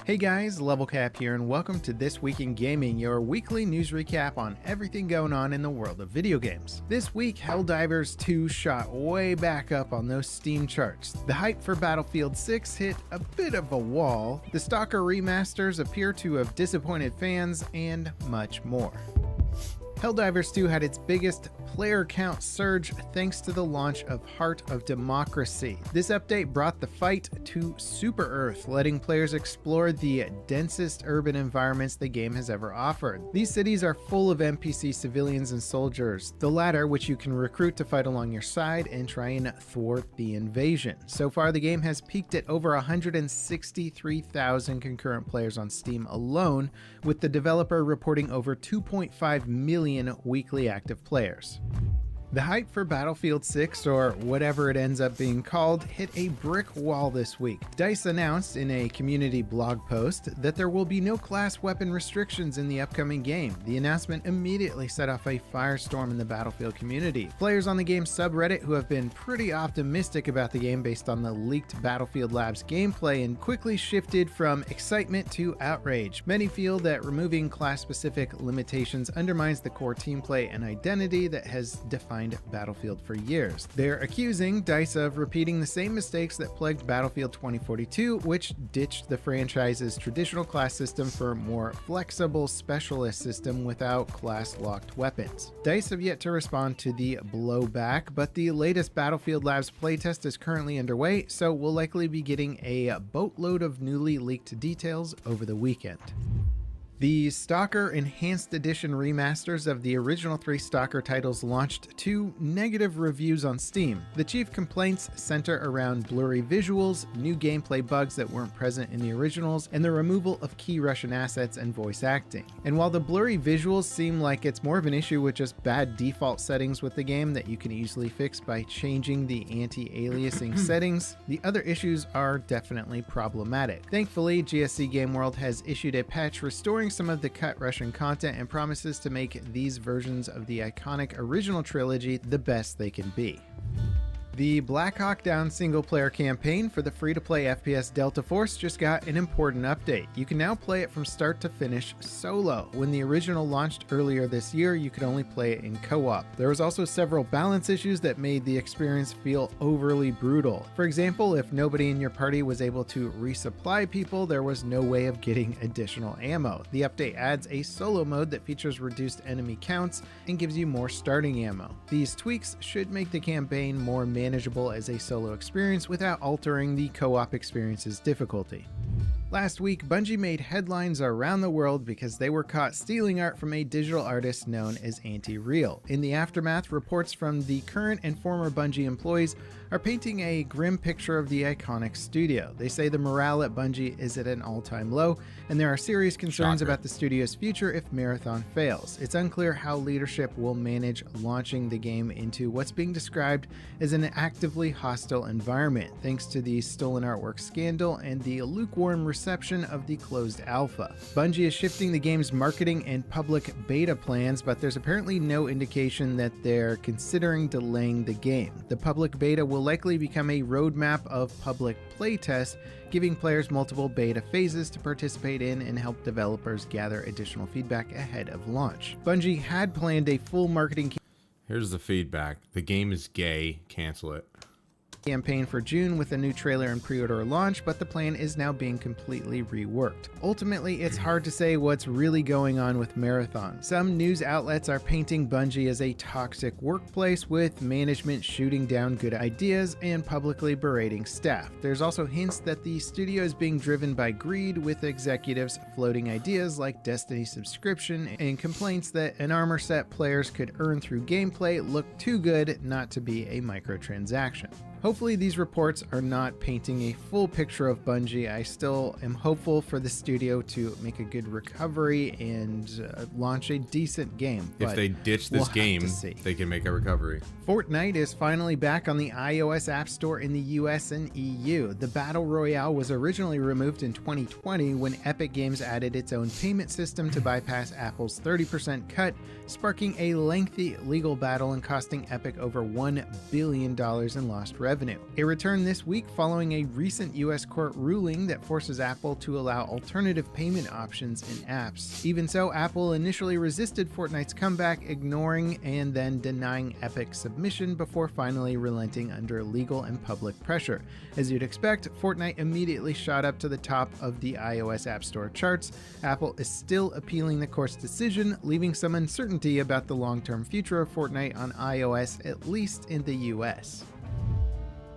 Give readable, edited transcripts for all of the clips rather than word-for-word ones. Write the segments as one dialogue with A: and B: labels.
A: Hey guys, Level Cap here, and welcome to This Week in Gaming, your weekly news recap on everything going on in the world of video games. This week, Helldivers 2 shot way back up on those Steam charts. The hype for Battlefield 6 hit a bit of a wall, the Stalker remasters appear to have disappointed fans, and much more. Helldivers 2 had its biggest player count surge thanks to the launch of Heart of Democracy. This update brought the fight to Super Earth, letting players explore the densest urban environments the game has ever offered. These cities are full of NPC civilians and soldiers, the latter which you can recruit to fight along your side and try and thwart the invasion. So far, the game has peaked at over 163,000 concurrent players on Steam alone, with the developer reporting over 2.5 million weekly active players. The hype for Battlefield 6, or whatever it ends up being called, hit a brick wall this week. DICE announced in a community blog post that there will be no class weapon restrictions in the upcoming game. The announcement immediately set off a firestorm in the Battlefield community. Players on the game's subreddit, who have been pretty optimistic about the game based on the leaked Battlefield Labs gameplay, and quickly shifted from excitement to outrage. Many feel that removing class-specific limitations undermines the core team play and identity that has defined Battlefield for years. They're accusing DICE of repeating the same mistakes that plagued Battlefield 2042, which ditched the franchise's traditional class system for a more flexible specialist system without class-locked weapons. DICE have yet to respond to the blowback, but the latest Battlefield Labs playtest is currently underway, so we'll likely be getting a boatload of newly leaked details over the weekend. The Stalker Enhanced Edition remasters of the original 3 Stalker titles launched to negative reviews on Steam. The chief complaints center around blurry visuals, new gameplay bugs that weren't present in the originals, and the removal of key Russian assets and voice acting. And while the blurry visuals seem like it's more of an issue with just bad default settings with the game that you can easily fix by changing the anti-aliasing settings, the other issues are definitely problematic. Thankfully, GSC Game World has issued a patch restoring some of the cut Russian content and promises to make these versions of the iconic original trilogy the best they can be. The Black Hawk Down single-player campaign for the free-to-play FPS Delta Force just got an important update. You can now play it from start to finish solo. When the original launched earlier this year, you could only play it in co-op. There was also several balance issues that made the experience feel overly brutal. For example, if nobody in your party was able to resupply people, there was no way of getting additional ammo. The update adds a solo mode that features reduced enemy counts and gives you more starting ammo. These tweaks should make the campaign more manageable as a solo experience without altering the co-op experience's difficulty. Last week, Bungie made headlines around the world because they were caught stealing art from a digital artist known as Anti-Real. In the aftermath, reports from the current and former Bungie employees are painting a grim picture of the iconic studio. They say the morale at Bungie is at an all-time low, and there are serious concerns about the studio's future if Marathon fails. It's unclear how leadership will manage launching the game into what's being described as an actively hostile environment, thanks to the stolen artwork scandal and the lukewarm reception of the closed alpha. Bungie is shifting the game's marketing and public beta plans, but there's apparently no indication that they're considering delaying the game. The public beta will likely become a roadmap of public playtests, giving players multiple beta phases to participate in and help developers gather additional feedback ahead of launch. Bungie had planned a full marketing
B: Here's the feedback. The game is gay. Cancel it.
A: campaign for June with a new trailer and pre-order launch, but the plan is now being completely reworked. Ultimately, it's hard to say what's really going on with Marathon. Some news outlets are painting Bungie as a toxic workplace, with management shooting down good ideas and publicly berating staff. There's also hints that the studio is being driven by greed, with executives floating ideas like Destiny subscription and complaints that an armor set players could earn through gameplay look too good not to be a microtransaction. Hopefully these reports are not painting a full picture of Bungie. I still am hopeful for the studio to make a good recovery and launch a decent game.
B: If they ditch this game, they can make a recovery.
A: Fortnite is finally back on the iOS App Store in the US and EU. The Battle Royale was originally removed in 2020 when Epic Games added its own payment system to bypass Apple's 30% cut, sparking a lengthy legal battle and costing Epic over $1 billion in lost revenue. It returned this week following a recent US court ruling that forces Apple to allow alternative payment options in apps. Even so, Apple initially resisted Fortnite's comeback, ignoring and then denying Epic's submission before finally relenting under legal and public pressure. As you'd expect, Fortnite immediately shot up to the top of the iOS App Store charts. Apple is still appealing the court's decision, leaving some uncertainty about the long-term future of Fortnite on iOS, at least in the US.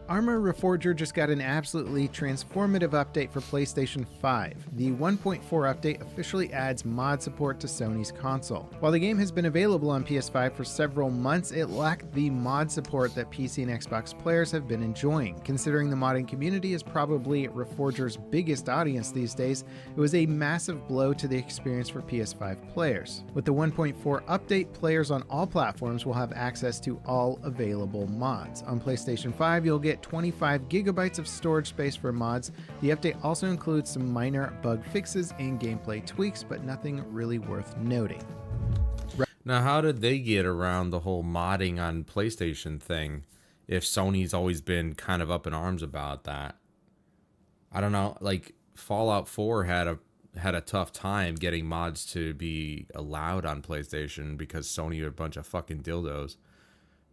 A: Arma Reforger just got an absolutely transformative update for PlayStation 5. The 1.4 update officially adds mod support to Sony's console. While the game has been available on PS5 for several months, it lacked the mod support that PC and Xbox players have been enjoying. Considering the modding community is probably Reforger's biggest audience these days, it was a massive blow to the experience for PS5 players. With the 1.4 update, players on all platforms will have access to all available mods. On PlayStation 5, you'll get 25 gigabytes of storage space for mods. The update also includes some minor bug fixes and gameplay tweaks, but nothing really worth noting.
B: Now, how did they get around the whole modding on PlayStation thing if Sony's always been kind of up in arms about that? I don't know, like Fallout 4 had a tough time getting mods to be allowed on PlayStation because Sony had a bunch of fucking dildos,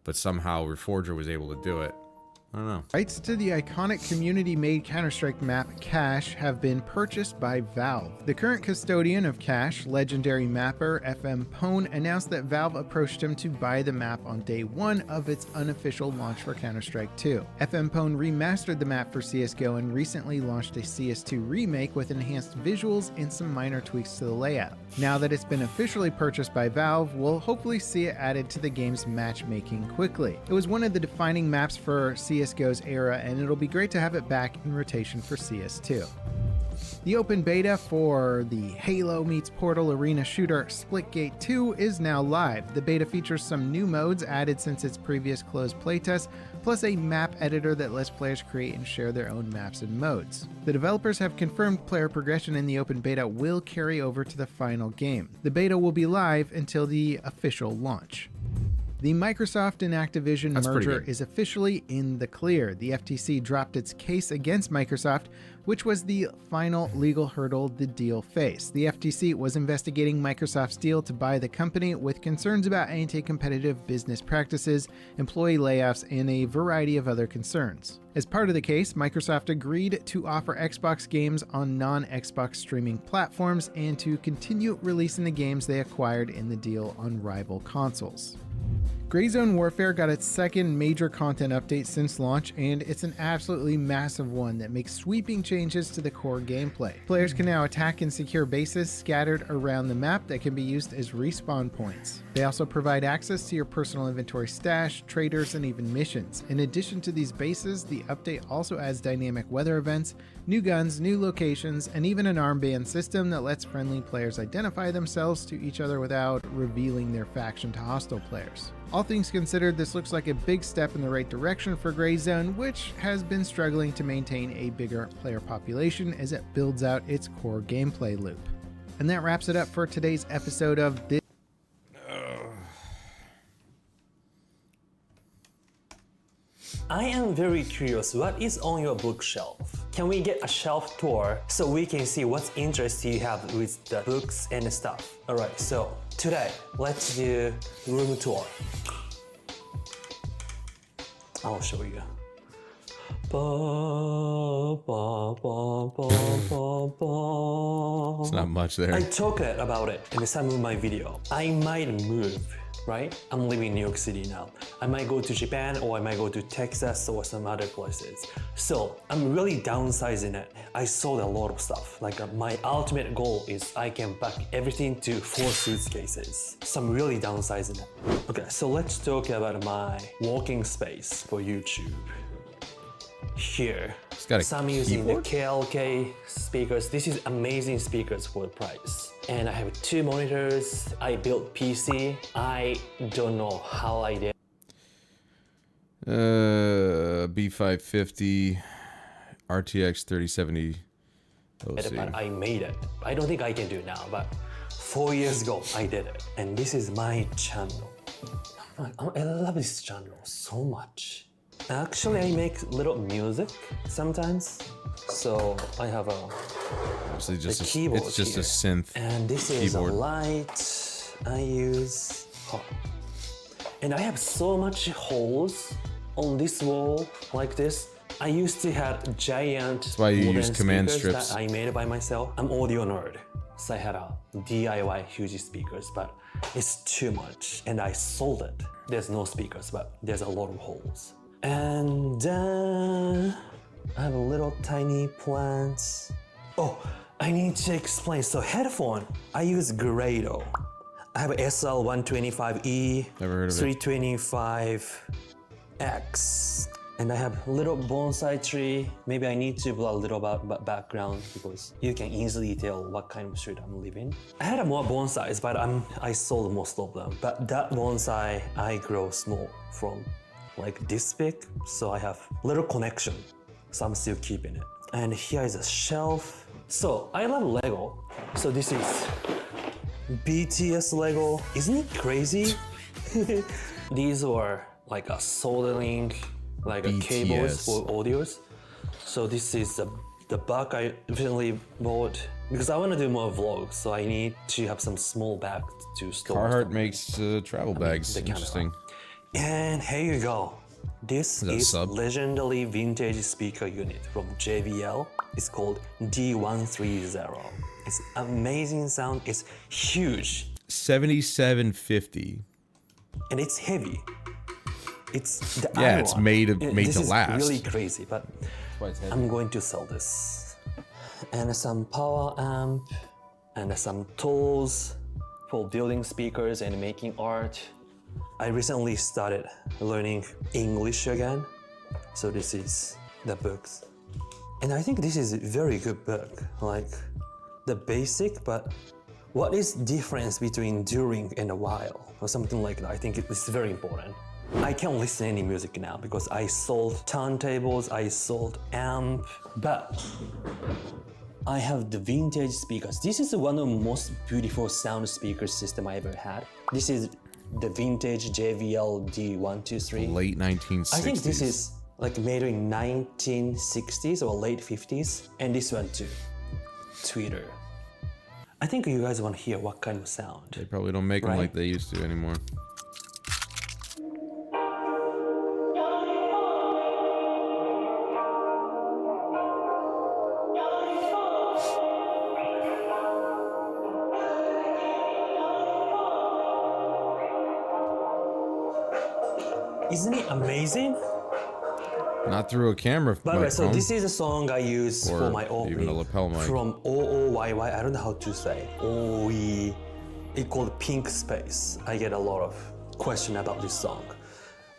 B: but somehow Reforger was able to do it. I don't know.
A: Rights to the iconic community-made Counter-Strike map Cache have been purchased by Valve. The current custodian of Cache, legendary mapper FM Pone, announced that Valve approached him to buy the map on day one of its unofficial launch for Counter-Strike 2. FM Pone remastered the map for CSGO and recently launched a CS2 remake with enhanced visuals and some minor tweaks to the layout. Now that it's been officially purchased by Valve, we'll hopefully see it added to the game's matchmaking quickly. It was one of the defining maps for CSGO's era, and it'll be great to have it back in rotation for CS2. The open beta for the Halo meets Portal arena shooter Splitgate 2 is now live. The beta features some new modes added since its previous closed playtest, plus a map editor that lets players create and share their own maps and modes. The developers have confirmed player progression in the open beta will carry over to the final game. The beta will be live until the official launch. The Microsoft and Activision merger is officially in the clear. The FTC dropped its case against Microsoft, which was the final legal hurdle the deal faced. The FTC was investigating Microsoft's deal to buy the company with concerns about anti-competitive business practices, employee layoffs, and a variety of other concerns. As part of the case, Microsoft agreed to offer Xbox games on non-Xbox streaming platforms and to continue releasing the games they acquired in the deal on rival consoles. Grayzone Warfare got its second major content update since launch, and it's an absolutely massive one that makes sweeping changes to the core gameplay. Players can now attack and secure bases scattered around the map that can be used as respawn points. They also provide access to your personal inventory stash, traders, and even missions. In addition to these bases, the update also adds dynamic weather events, new guns, new locations, and even an armband system that lets friendly players identify themselves to each other without revealing their faction to hostile players. All things considered, this looks like a big step in the right direction for Grayzone, which has been struggling to maintain a bigger player population as it builds out its core gameplay loop. And that wraps it up for today's episode of this.
C: I am very curious, what is on your bookshelf? Can we get a shelf tour so we can see what's interesting you have with the books and stuff? Alright, so today, let's do room tour. I'll show you.
B: It's not much there.
C: I talked about it in some of my video. I might move, right? I'm living in New York City now. I might go to Japan or I might go to Texas or some other places. So I'm really downsizing it. I sold a lot of stuff. My ultimate goal is I can pack everything to 4 suitcases. So I'm really downsizing it. Okay, so let's talk about my walking space for YouTube. here.
B: It's got a
C: Some using the
B: keyboard?
C: KLK speakers. This is amazing speakers for the price. And I have 2 monitors. I built PC. I don't know how I did.
B: B550 RTX 3070 OC.
C: But I made it. I don't think I can do it now, but 4 years ago I did it. And this is my channel. I love this channel so much. Actually, I make little music sometimes. So I have a
B: Obviously just
C: the keyboard
B: it's just a
C: here.
B: synth
C: And this is a
B: keyboard.
C: light I use. Oh. And I have so much holes on this wall like this. I used to have giant
B: That's why you use
C: wooden
B: command
C: speakers
B: strips.
C: that I made by myself. I'm audio nerd. So I had a DIY huge speakers, but it's too much. And I sold it. There's no speakers, but there's a lot of holes. And then I have a little tiny plants. Oh, I need to explain. So headphone, I use Grado. I have a SL125E,
B: Never heard of it.
C: 325X. And I have little bonsai tree. Maybe I need to put a little background because you can easily tell what kind of street I'm living. I had more bonsais, but I sold most of them. But that bonsai, I grow small from like this big. So I have little connection. So I'm still keeping it. And here is a shelf. So I love Lego. So this is BTS Lego. Isn't it crazy? These were like a soldering, like a cables for audios. So this is the bag I recently bought because I want to do more vlogs. So I need to have some small bag to store.
B: Carhartt makes travel bags.
C: the camera.
B: Interesting.
C: And here you go. This
B: that a
C: is
B: sub?
C: legendary vintage speaker unit from JBL. It's called D130. It's amazing sound. It's huge
B: 7750.
C: and it's heavy. It's the
B: Yeah,
C: other
B: it's
C: one.
B: made
C: This
B: to
C: is
B: last.
C: really crazy, but
B: why it's heavy.
C: I'm going to sell this. And some power amp and some tools for building speakers and making art. I recently started learning English again. So this is the books. And I think this is a very good book. Like the basic, but what is difference between during and a while or something like that? I think it's very important. I can't listen to any music now because I sold turntables, I sold amp, but I have the vintage speakers. This is one of the most beautiful sound speaker system I ever had. This is the vintage JBL D123.
B: Late 1960s.
C: I think this is like made in 1960s or late 50s, and this one too, Tweeter. I think you guys want to hear what kind of sound.
B: They probably don't make them
C: Right.
B: like they used to anymore.
C: Isn't it amazing?
B: Not through a camera
C: By the way, so
B: microphone.
C: this is a song I use
B: Or
C: for my
B: even
C: opening
B: a lapel mic.
C: from OOYY. I don't know how to say OE. It's called Pink Space. I get a lot of question about this song.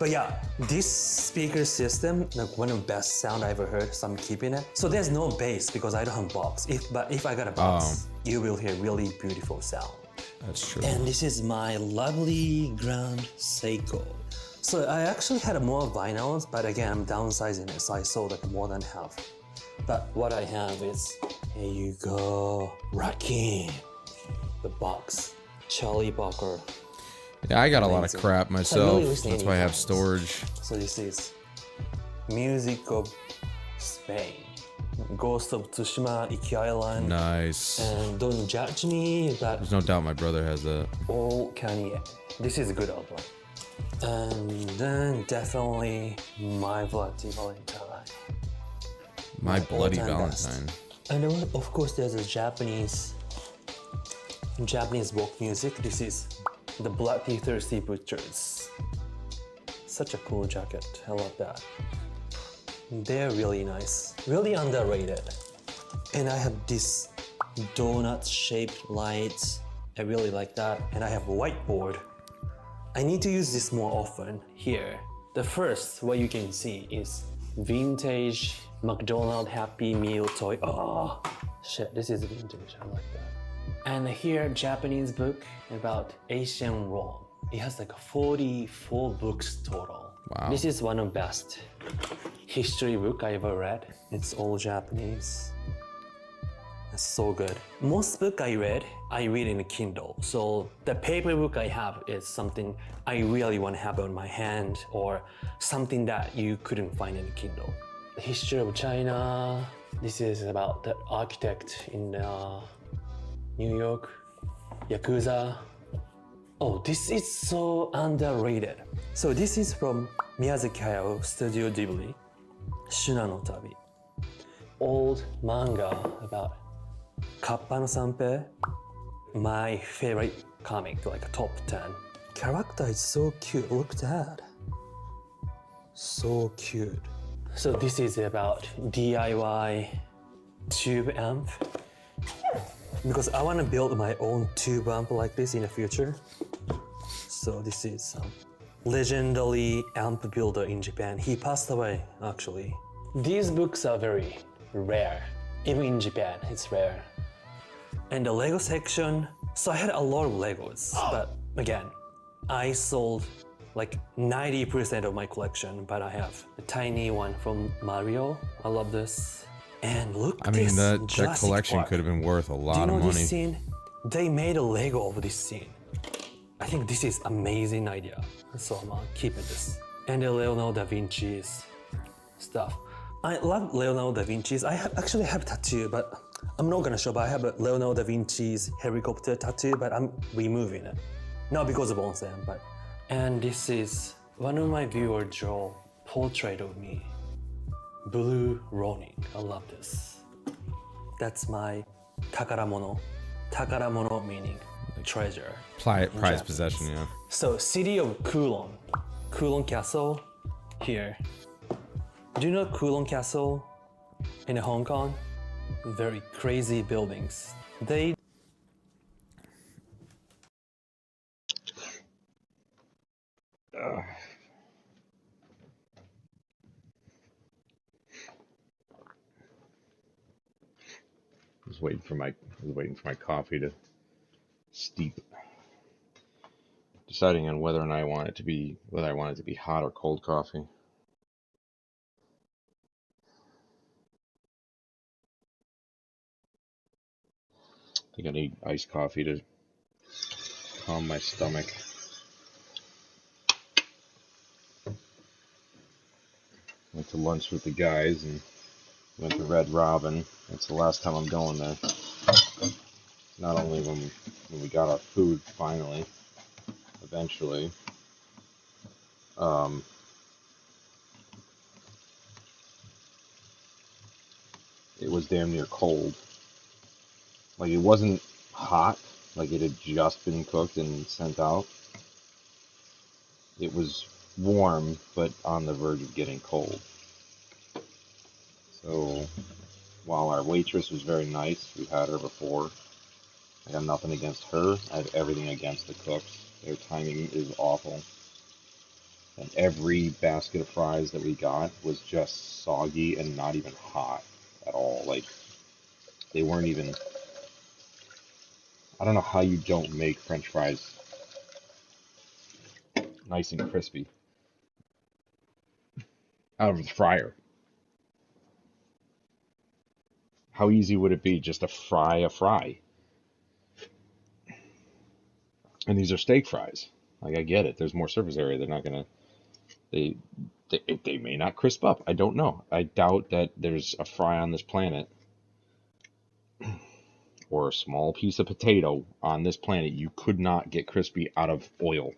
C: But yeah, this speaker system, like one of the best sound I ever heard, so I'm keeping it. So there's no bass because I don't have box. But if I got a box, you will hear really beautiful sound.
B: That's true.
C: And this is my lovely Grand Seiko. So I actually had more vinyls, but again, I'm downsizing it, so I sold like more than half. But what I have is, here you go, Rakim, the box, Charlie Barker.
B: Yeah, I got a lot of
C: Amazing.
B: crap
C: I
B: myself.
C: really listen to
B: That's why I have
C: any
B: storage.
C: So this is Music of Spain, Ghost of Tsushima, Iki Island,
B: Nice.
C: and Don't Judge Me, but
B: There's no doubt my brother has that.
C: all Kanye. This is a good album. And then definitely My Bloody Valentine.
B: My Bloody
C: all-time best.
B: Valentine.
C: And then, of course, there's a Japanese rock music. This is the Bloody Thirsty Butchers. Such a cool jacket. I love that. They're really nice, really underrated. And I have this donut-shaped lights. I really like that. And I have a whiteboard. I need to use this more often here. The first, what you can see is vintage McDonald's Happy Meal toy. Oh, shit, this is vintage. I like that. And here, Japanese book about Asian Rome. It has like 44 books total.
B: Wow.
C: This is one of the best history book I ever read. It's all Japanese. It's so good. Most book I read in a Kindle. So the paper book I have is something I really want to have on my hand or something that you couldn't find in a Kindle. The history of China. This is about the architect in New York, Yakuza. Oh, this is so underrated. So this is from Miyazaki Hayao Studio Ghibli, Shuna no Tabi. Old manga about Kappa no Sanpei. My favorite comic, like a top 10. Character is so cute, look at that. So cute. So this is about DIY tube amp. Because I want to build my own tube amp like this in the future. So this is legendary amp builder in Japan. He passed away, actually. These books are very rare. Even in Japan, it's rare. And the Lego section, so I had a lot of Legos, but again, I sold like 90% of my collection, but I have a tiny one from Mario. I love this. And look at this.
B: I mean, that
C: Jurassic
B: collection
C: Park.
B: could have been worth a lot
C: Do you know
B: of money.
C: this scene? They made a Lego of this scene. I think this is amazing idea. So I'm keeping this. And the Leonardo da Vinci's stuff. I love Leonardo da Vinci's. I actually have a tattoo, but I'm not gonna show, but I have a Leonardo da Vinci's helicopter tattoo, but I'm removing it. Not because of onsen, but. And this is one of my viewers draw portrait of me. Blue Ronin. I love this. That's my takaramono. Takaramono meaning treasure.
B: Prize
C: Japanese.
B: possession, yeah.
C: So city of Kulon. Kulon Castle here. Do you know Kulon Castle in Hong Kong? Very crazy buildings. They
B: I was waiting for my coffee to steep. Deciding on whether I want it to be hot or cold coffee. I think I need iced coffee to calm my stomach. Went to lunch with the guys and went to Red Robin. That's the last time I'm going there. Not only when we got our food finally, eventually. It was damn near cold. Like, it wasn't hot, like it had just been cooked and sent out. It was warm, but on the verge of getting cold. So, while our waitress was very nice, we've had her before. I got nothing against her. I have everything against the cooks. Their timing is awful. And every basket of fries that we got was just soggy and not even hot at all. Like, they weren't even... I don't know how you don't make French fries nice and crispy out of the fryer. How easy would it be just to fry a fry? And these are steak fries. Like, I get it. There's more surface area. They're not gonna... They may not crisp up. I don't know. I doubt that there's a fry on this planet or a small piece of potato on this planet you could not get crispy out of oil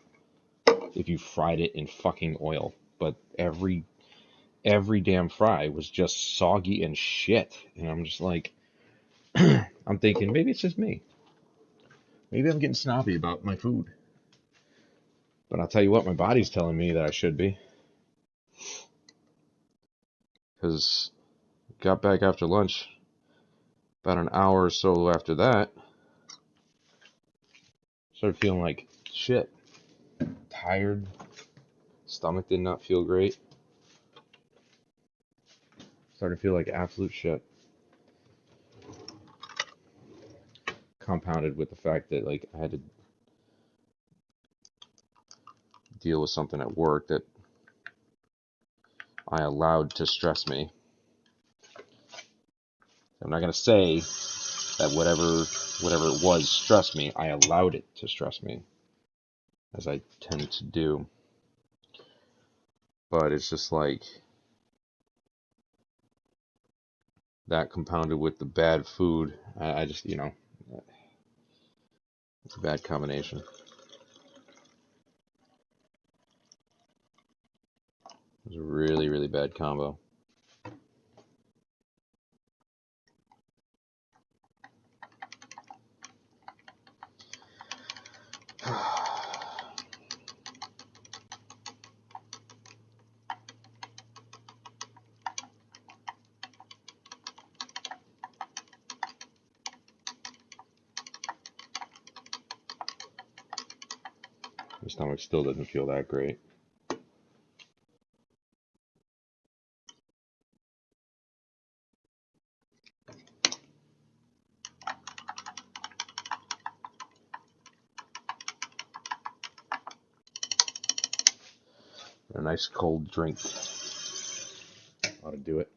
B: if you fried it in fucking oil. But every damn fry was just soggy and shit. And I'm just like, I'm thinking maybe it's just me. Maybe I'm getting snobby about my food. But I'll tell you what, my body's telling me that I should be. Because got back after lunch, about an hour or so after that, started feeling like shit. Tired, stomach did not feel great. Starting to feel like absolute shit. Compounded with the fact that like I had to deal with something at work that I allowed to stress me. I'm not gonna say that whatever it was stressed me. I allowed it to stress me, as I tend to do. But it's just like that compounded with the bad food. I just, you know, it's a bad combination. It was a really, really bad combo. My stomach still doesn't feel that great. A nice cold drink ought to do it.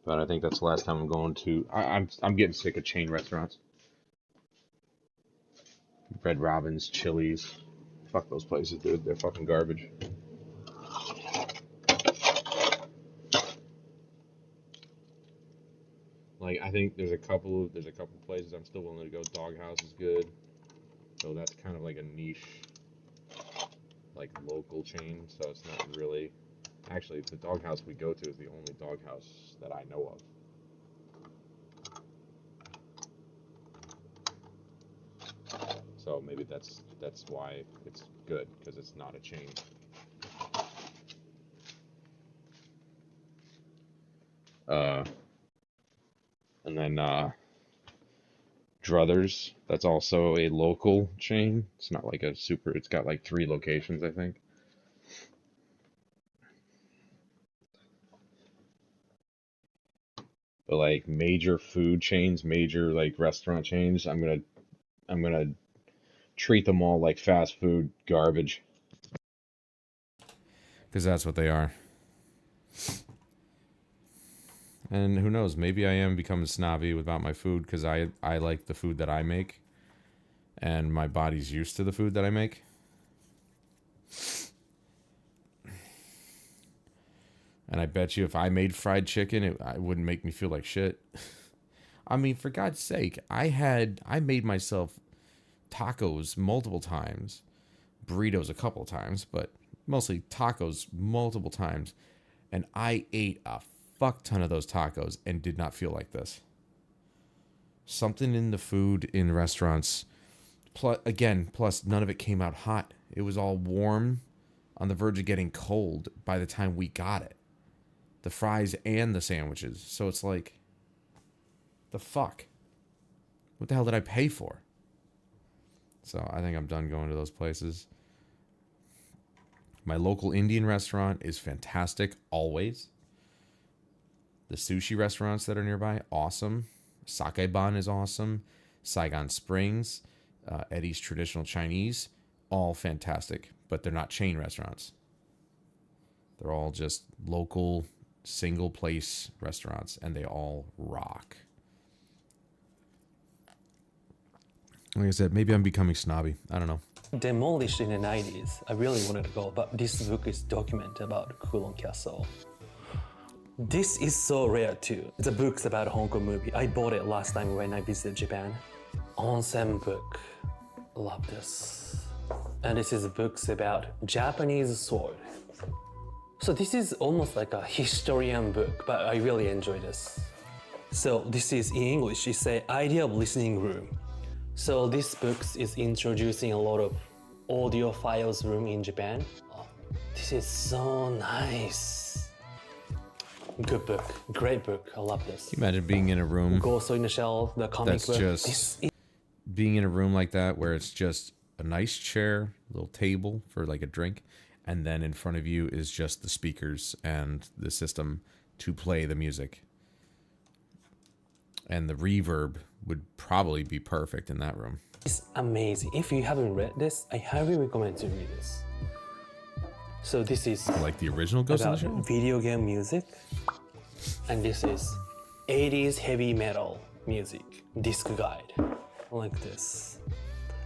B: But I think that's the last time I'm going to. I'm getting sick of chain restaurants. Red Robin's, Chili's. Fuck those places, dude. They're fucking garbage. Like I think there's a couple places I'm still willing to go. Doghouse is good, so that's kind of like a niche, like local chain. So it's not really. Actually, the Doghouse we go to is the only Doghouse that I know of. So maybe that's why it's good, because it's not a chain. And then Druthers, that's also a local chain. It's not like a super. It's got like 3 locations, I think. But like major food chains, major like restaurant chains, I'm gonna treat them all like fast food garbage. Because that's what they are. And who knows, maybe I am becoming snobby about my food because I like the food that I make. And my body's used to the food that I make. And I bet you if I made fried chicken, it wouldn't make me feel like shit. I mean, for God's sake, I made myself tacos multiple times, burritos a couple times, but mostly tacos multiple times. And I ate a fuck ton of those tacos and did not feel like this. Something in the food in restaurants, plus none of it came out hot. It was all warm, on the verge of getting cold by the time we got it. The fries and the sandwiches. So it's like, the fuck? What the hell did I pay for? So I think I'm done going to those places. My local Indian restaurant is fantastic, always. The sushi restaurants that are nearby, awesome. Sakeban is awesome. Saigon Springs, Eddie's Traditional Chinese, all fantastic. But they're not chain restaurants. They're all just local, single place restaurants, and they all rock. Like I said, maybe I'm becoming snobby. I don't know.
C: Demolished in the 90s. I really wanted to go, but this book is document about Kulon Castle. This is so rare too. It's a book about a Hong Kong movie. I bought it last time when I visited Japan. Onsen book. Love this. And this is books about Japanese sword. So this is almost like a historian book, but I really enjoy this. So this is in English. It's an idea of listening room. So this book is introducing a lot of audiophiles room in Japan. Oh, this is so nice. Good book, great book. I love this.
B: Can you imagine being in a room
C: Ghost in the Shell, the comic
B: that's
C: book.
B: just being in a room like that where it's just a a nice chair, little table for like a drink, and then in front of you is just the speakers and the system to play the music. And the reverb would probably be perfect in that room.
C: It's amazing. If you haven't read this, I highly recommend to read this. So this is
B: Like the original Ghost in the
C: about
B: Shell?
C: video game music, and this is 80s heavy metal music disc guide, like this.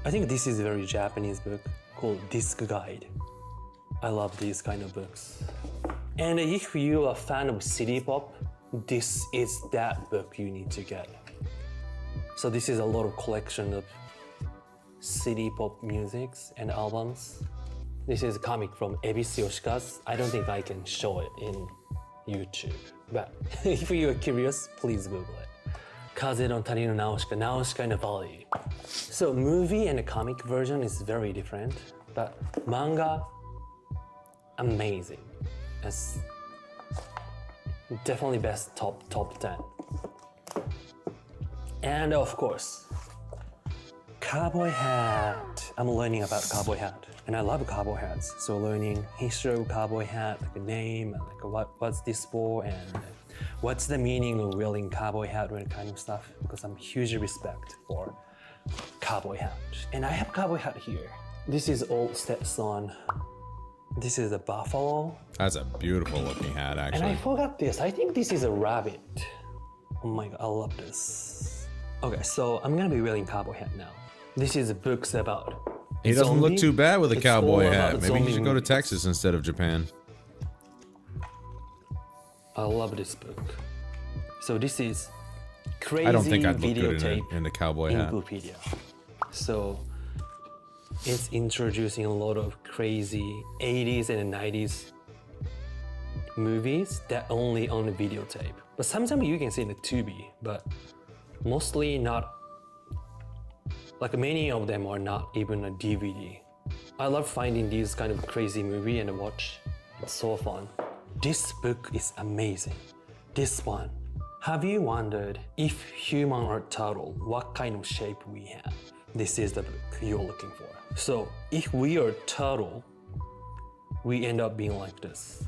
C: I think this is a very Japanese book called Disc Guide. I love these kind of books. And if you're a fan of city pop, this is that book you need to get. So this is a lot of collection of city pop musics and albums. This is a comic from Ebis Yoshikazu. I don't think I can show it in YouTube, but if you're curious, please Google it. Kaze no Tani no Naoshika, Naoshika in the Valley. So movie and the comic version is very different, but manga, amazing. It's definitely best top 10. And of course, cowboy hat. I'm learning about cowboy hat, and I love cowboy hats. So learning history of cowboy hat, like a name, and like what's this for, and what's the meaning of wearing cowboy hat and kind of stuff. Because I'm huge respect for cowboy hat, and I have cowboy hat here. This is old Stetson. This is a buffalo.
B: That's a beautiful looking hat,
C: And
B: actually.
C: I forgot this. I think this is a rabbit. Oh my god, I love this. Okay, so I'm gonna be wearing cowboy hat now. This is books about
B: He doesn't look
C: zombie.
B: too bad with a
C: It's
B: cowboy
C: all about
B: hat. Maybe he
C: zombie
B: should go to
C: movies.
B: Texas instead of Japan.
C: I love this book. So this is crazy
B: I don't think I'd look good
C: videotape
B: in a cowboy hat.
C: Infopedia. So it's introducing a lot of crazy 80s and 90s movies that only on the videotape. But sometimes you can see the Tubi, but mostly not. Like many of them are not even a DVD. I love finding these kind of crazy movie and watch. It's so fun. This book is amazing. This one. Have you wondered if human are turtle, what kind of shape we have? This is the book you're looking for. So if we are turtle, we end up being like this.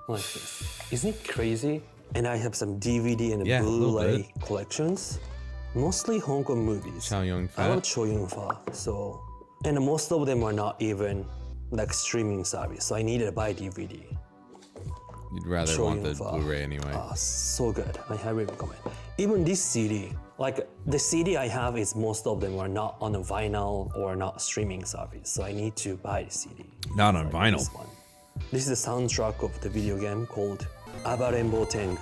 C: Like this. Isn't it crazy? And I have some DVD and
B: Yeah, a little
C: Blu-ray collections. Mostly Hong Kong movies.
B: Chow Yun
C: I love
B: Fat.
C: Chow Yun Fat. So, and most of them are not even like streaming service. So I needed to buy DVD.
B: You'd rather
C: Chow
B: want
C: Yun
B: the
C: Fat.
B: Blu-ray anyway.
C: So good. I highly recommend. Even this CD, like the CD I have is most of them are not on a vinyl or not streaming service. So I need to buy the CD.
B: Not on vinyl.
C: This one. This is the soundtrack of the video game called Abarembo Tengu.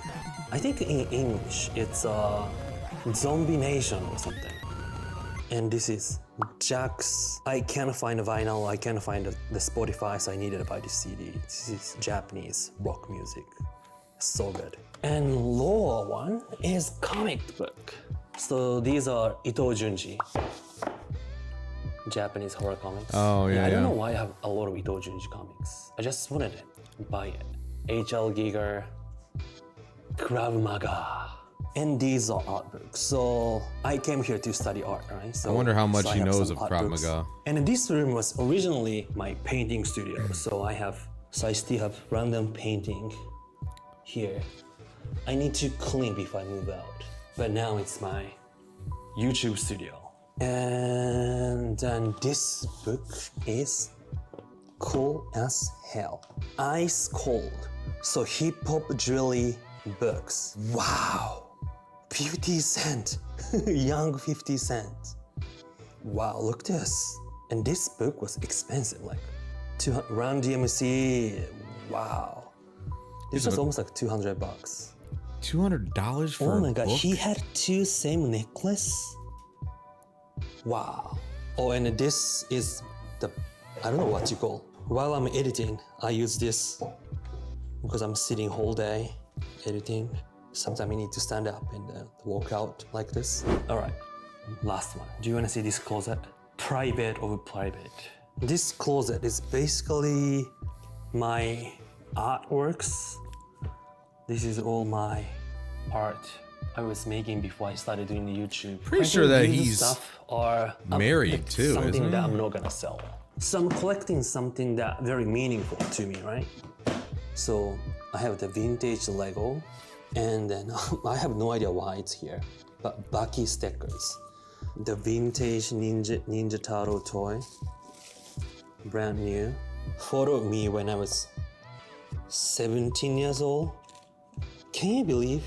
C: I think in English it's Zombie Nation or something. And this is Jack's. I can't find a vinyl, I can't find the Spotify, so I needed to buy the CD. This is Japanese rock music. So good. And lower one is comic book. So these are Ito Junji. Japanese horror comics.
B: Oh, yeah,
C: I don't
B: yeah.
C: know why I have a lot of Ito Junji comics. I just wanted to buy it. H.L. Giger, Krav Maga. And these are art books. So I came here to study art, right? So,
B: I wonder how much
C: I
B: he
C: have
B: knows
C: some
B: of
C: art
B: Krav
C: books.
B: Maga.
C: And this room was originally my painting studio. So I still have random painting here. I need to clean before I move out. But now it's my YouTube studio. And then this book is cool as hell. Ice cold. So hip hop jewelry books. Wow. 50 cents. Young 50 cents. Wow, look this. And this book was expensive, like Run DMC. Wow. This was almost like $200.
B: $200 for
C: Oh
B: a
C: my god,
B: book?
C: he had two same necklace. Wow. Oh, and this is the, I don't know what you call. While I'm editing, I use this because I'm sitting whole day editing. Sometimes I need to stand up and walk out like this. All right, last one. Do you want to see this closet? Private of private. This closet is basically my artworks. This is all my art I was making before I started doing the YouTube.
B: Pretty sure that
C: Printing
B: he's
C: stuff are
B: married too,
C: something
B: isn't he?
C: that I'm not gonna sell. So I'm collecting something that very meaningful to me, right? So I have the vintage Lego, and then I have no idea why it's here, but Bucky stickers, the vintage Ninja Turtle toy, brand new, photo of me when I was 17 years old. Can you believe?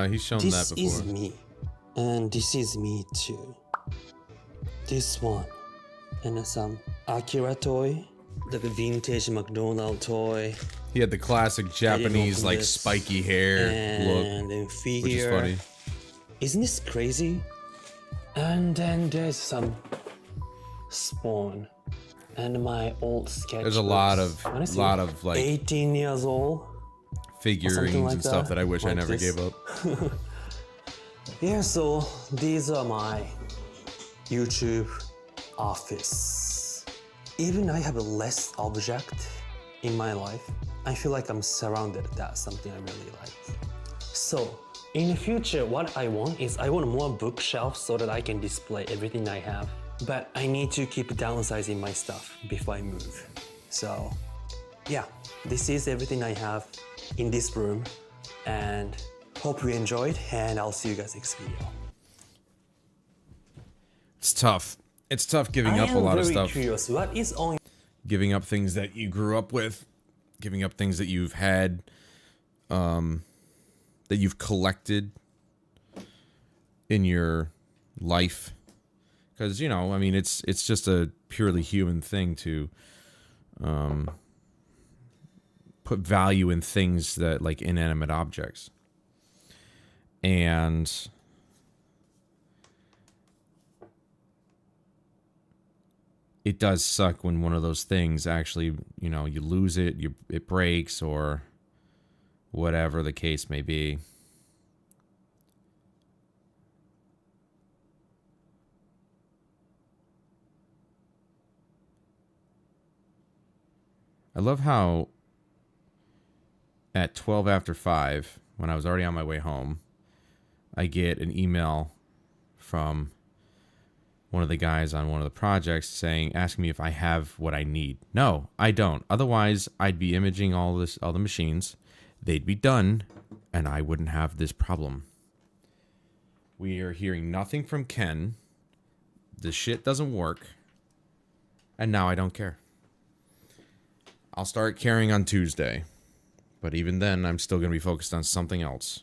B: He's shown that
C: This
B: before.
C: is me, and this is me too. This one, and some Akira toy, like a vintage McDonald toy,
B: He had the classic Japanese like
C: this.
B: spiky hair look,
C: and then figure.
B: which is funny.
C: Isn't this crazy? And then there's some Spawn and my old sketch.
B: There's a lot of like
C: 18 years old.
B: figurines
C: like
B: and stuff
C: that,
B: that I wish I
C: like
B: never
C: this.
B: gave up.
C: Yeah, so these are my YouTube office. Even I have a less object in my life, I feel like I'm surrounded. That's something I really like. So in the future, what I want is I want more bookshelves so that I can display everything I have. But I need to keep downsizing my stuff before I move. So yeah, this is everything I have in this room, and hope you enjoyed, and I'll see you guys next video.
B: It's tough. It's tough giving up a lot of
C: I am
B: stuff.
C: very curious, what is on
B: Giving up things that you grew up with, giving up things that you've had, that you've collected in your life. Because, you know, I mean, it's just a purely human thing to put value in things that, like, inanimate objects. And it does suck when one of those things actually, you know, you lose it, it breaks, or whatever the case may be. I love how at 12 after 5, when I was already on my way home, I get an email from one of the guys on one of the projects asking me if I have what I need. No, I don't. Otherwise, I'd be imaging all the machines. They'd be done, and I wouldn't have this problem. We are hearing nothing from Ken. The shit doesn't work. And now I don't care. I'll start caring on Tuesday. But even then, I'm still going to be focused on something else.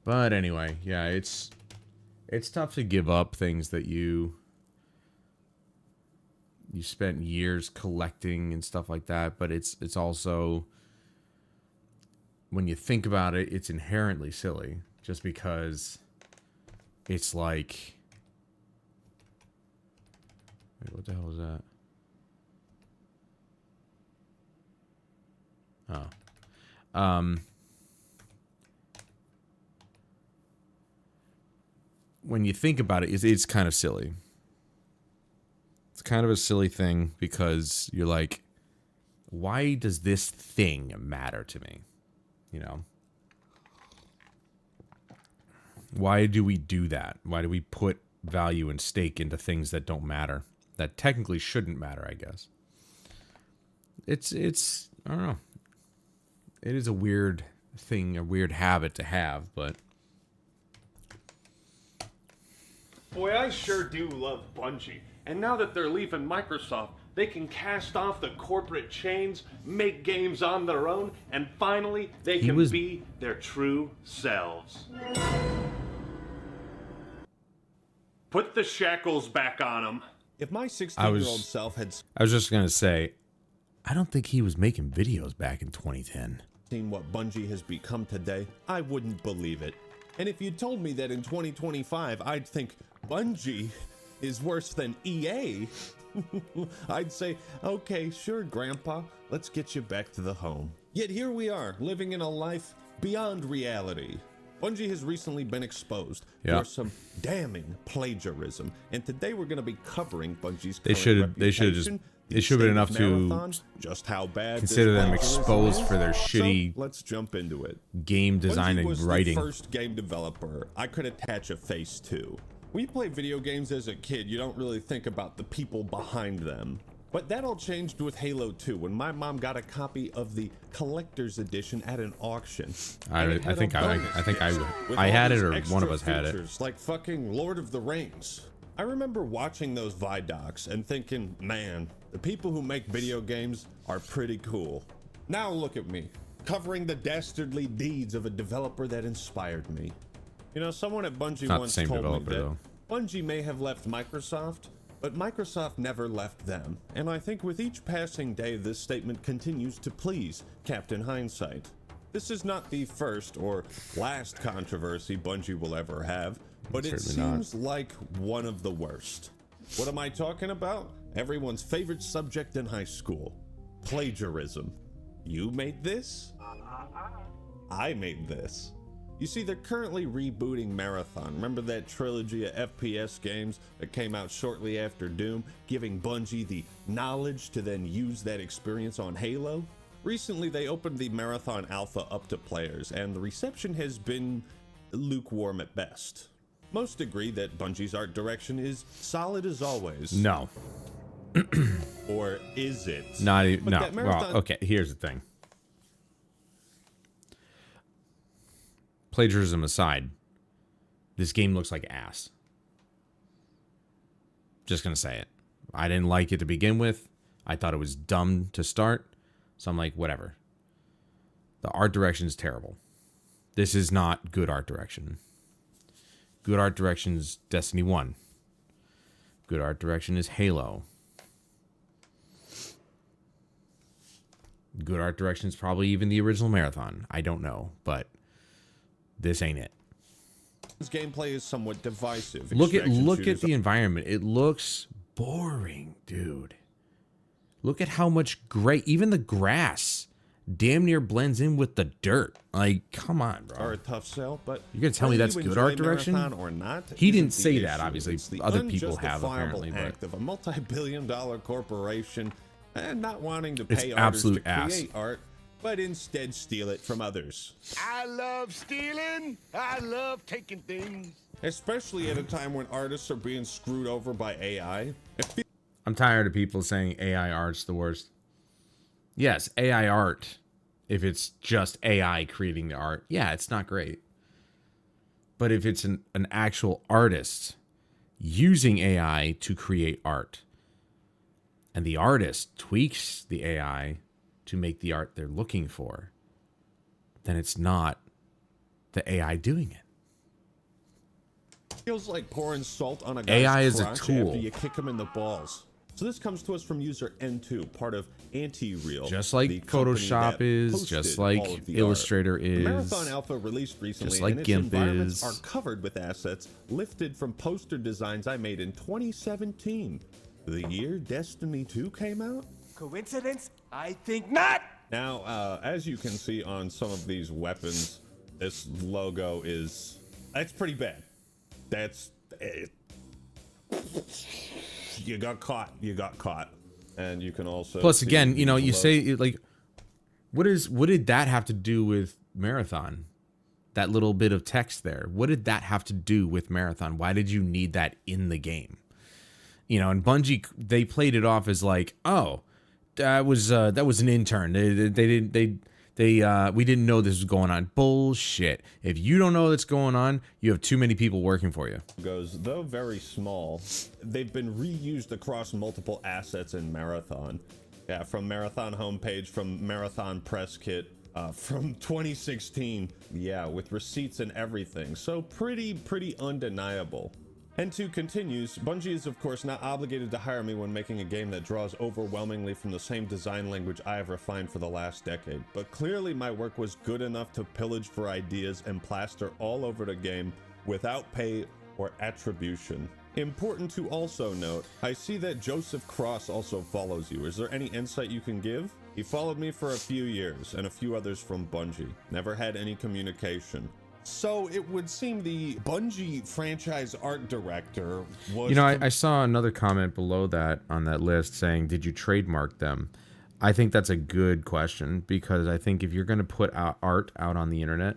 B: But anyway, yeah, it's tough to give up things that you spent years collecting and stuff like that, but it's also, when you think about it, it's inherently silly, just because it's like, wait, what the hell is that? Oh. When you think about it, it's kind of silly. It's kind of a silly thing because you're like, why does this thing matter to me? You know? Why do we do that? Why do we put value and stake into things that don't matter? That technically shouldn't matter, I guess. It's I don't know. It is a weird thing, a weird habit to have, but
D: boy, I sure do love Bungie. And now that they're leaving Microsoft, they can cast off the corporate chains, make games on their own, and finally, they can be their true selves. Put the shackles back on them.
E: If my 16-year-old self had
B: I was just going to say, I don't think he was making videos back in 2010.
E: seen what Bungie has become today, I wouldn't believe it. And if you told me that in 2025 I'd think Bungie is worse than EA, I'd say, okay, sure, Grandpa, let's get you back to the home. Yet here we are, living in a life beyond reality. Bungie has recently been exposed for some damning plagiarism, and today we're going to be covering Bungie's
B: They
E: current
B: should have just
E: reputation,
B: It should have been enough to
E: Marathon, just how bad
B: consider
E: this
B: them
E: plagiarism
B: exposed
E: is?
B: for their
E: So,
B: shitty
E: let's jump into it.
B: game design
E: Bungie
B: and
E: was
B: writing.
E: the first game developer I could attach a face to. When you play video games as a kid, you don't really think about the people behind them. But that all changed with Halo 2 when my mom got a copy of the collector's edition at an auction.
B: I think I
E: With
B: I
E: all
B: had it,
E: these
B: or
E: extra
B: one of us had it.
E: features, like fucking Lord of the Rings. I remember watching those Vidocs and thinking, man, the people who make video games are pretty cool. Now look at me, covering the dastardly deeds of a developer that inspired me. You know, someone at Bungie
B: Not the
E: once
B: same
E: told me
B: developer,
E: that
B: though.
E: Bungie may have left Microsoft, but Microsoft never left them. And I think with each passing day, this statement continues to please Captain Hindsight. This is not the first or last controversy Bungie will ever have, but it
B: Certainly not.
E: seems like one of the worst. What am I talking about? Everyone's favorite subject in high school: plagiarism. You made this? I made this. You see, they're currently rebooting Marathon. Remember that trilogy of FPS games that came out shortly after Doom, giving Bungie the knowledge to then use that experience on Halo? Recently, they opened the Marathon Alpha up to players, and the reception has been lukewarm at best. Most agree that Bungie's art direction is solid as always.
B: No,
E: Or is it?
B: not even.
E: But
B: No.
E: that Marathon-
B: Well, okay. Here's the thing. Plagiarism aside, this game looks like ass. Just gonna say it. I didn't like it to begin with. I thought it was dumb to start. So I'm like, whatever. The art direction is terrible. This is not good art direction. Good art direction is Destiny 1. Good art direction is Halo. Good art direction is probably even the original Marathon. I don't know, but this ain't it.
E: This gameplay is somewhat divisive.
B: Look at
E: Extraction shooters
B: the environment. It looks boring, dude. Look at how much gray, even the grass damn near blends in with the dirt. Like, come on,
E: are
B: bro.
E: a tough sell, but
B: You're gonna tell me
E: whether
B: that's
E: you
B: good
E: enjoy
B: art direction?
E: Marathon or not,
B: He
E: isn't
B: didn't
E: the
B: say that,
E: issue.
B: obviously.
E: It's the
B: Other people have,
E: unjustifiable
B: apparently, but-
E: act of a multi-billion-dollar corporation and not wanting to
B: It's
E: pay artists to
B: absolute ass.
E: create art, but instead steal it from others.
F: I love stealing. I love taking things.
E: Especially at a time when artists are being screwed over by AI. It feels
B: I'm tired of people saying AI art's the worst. Yes, AI art, if it's just AI creating the art, yeah, it's not great. But if it's an actual artist using AI to create art, and the artist tweaks the AI to make the art they're looking for, then it's not the AI doing it.
E: feels like pouring salt on a guy's
B: AI is a
E: crotch
B: tool.
E: after you kick him in the balls. So this comes to us from user N2, part of Anti-Real.
B: Just like
E: the company
B: Photoshop
E: that
B: is,
E: posted
B: just like
E: all of the
B: Illustrator
E: art. The
B: is,
E: Marathon Alpha released recently,
B: just like
E: and its
B: GIMP
E: environments
B: is.
E: are covered with assets lifted from poster designs I made in 2017, the year Destiny 2 came out.
F: Coincidence? I think not.
E: Now, as you can see on some of these weapons, this logo that's pretty bad. That's you got caught. And you can also
B: Plus,
E: see
B: again, you know, you
E: below.
B: say like, what did that have to do with Marathon? That little bit of text there. What did that have to do with Marathon? Why did you need that in the game? You know, and Bungie, they played it off as like, oh, that was an intern. We didn't know this was going on. Bullshit. If you don't know what's going on, you have too many people working for you.
E: Goes, though very small, they've been reused across multiple assets in Marathon. Yeah, from Marathon homepage, from Marathon press kit, from 2016. Yeah, with receipts and everything. So pretty undeniable. N2 continues, Bungie is of course not obligated to hire me when making a game that draws overwhelmingly from the same design language I have refined for the last decade, but clearly my work was good enough to pillage for ideas and plaster all over the game without pay or attribution. Important to also note, I see that Joseph Cross also follows you. Is there any insight you can give? He followed me for a few years and a few others from Bungie. Never had any communication. So it would seem the Bungie franchise art director was...
B: You know, I saw another comment below that on that list saying, did you trademark them? I think that's a good question, because I think if you're going to put out art out on the internet,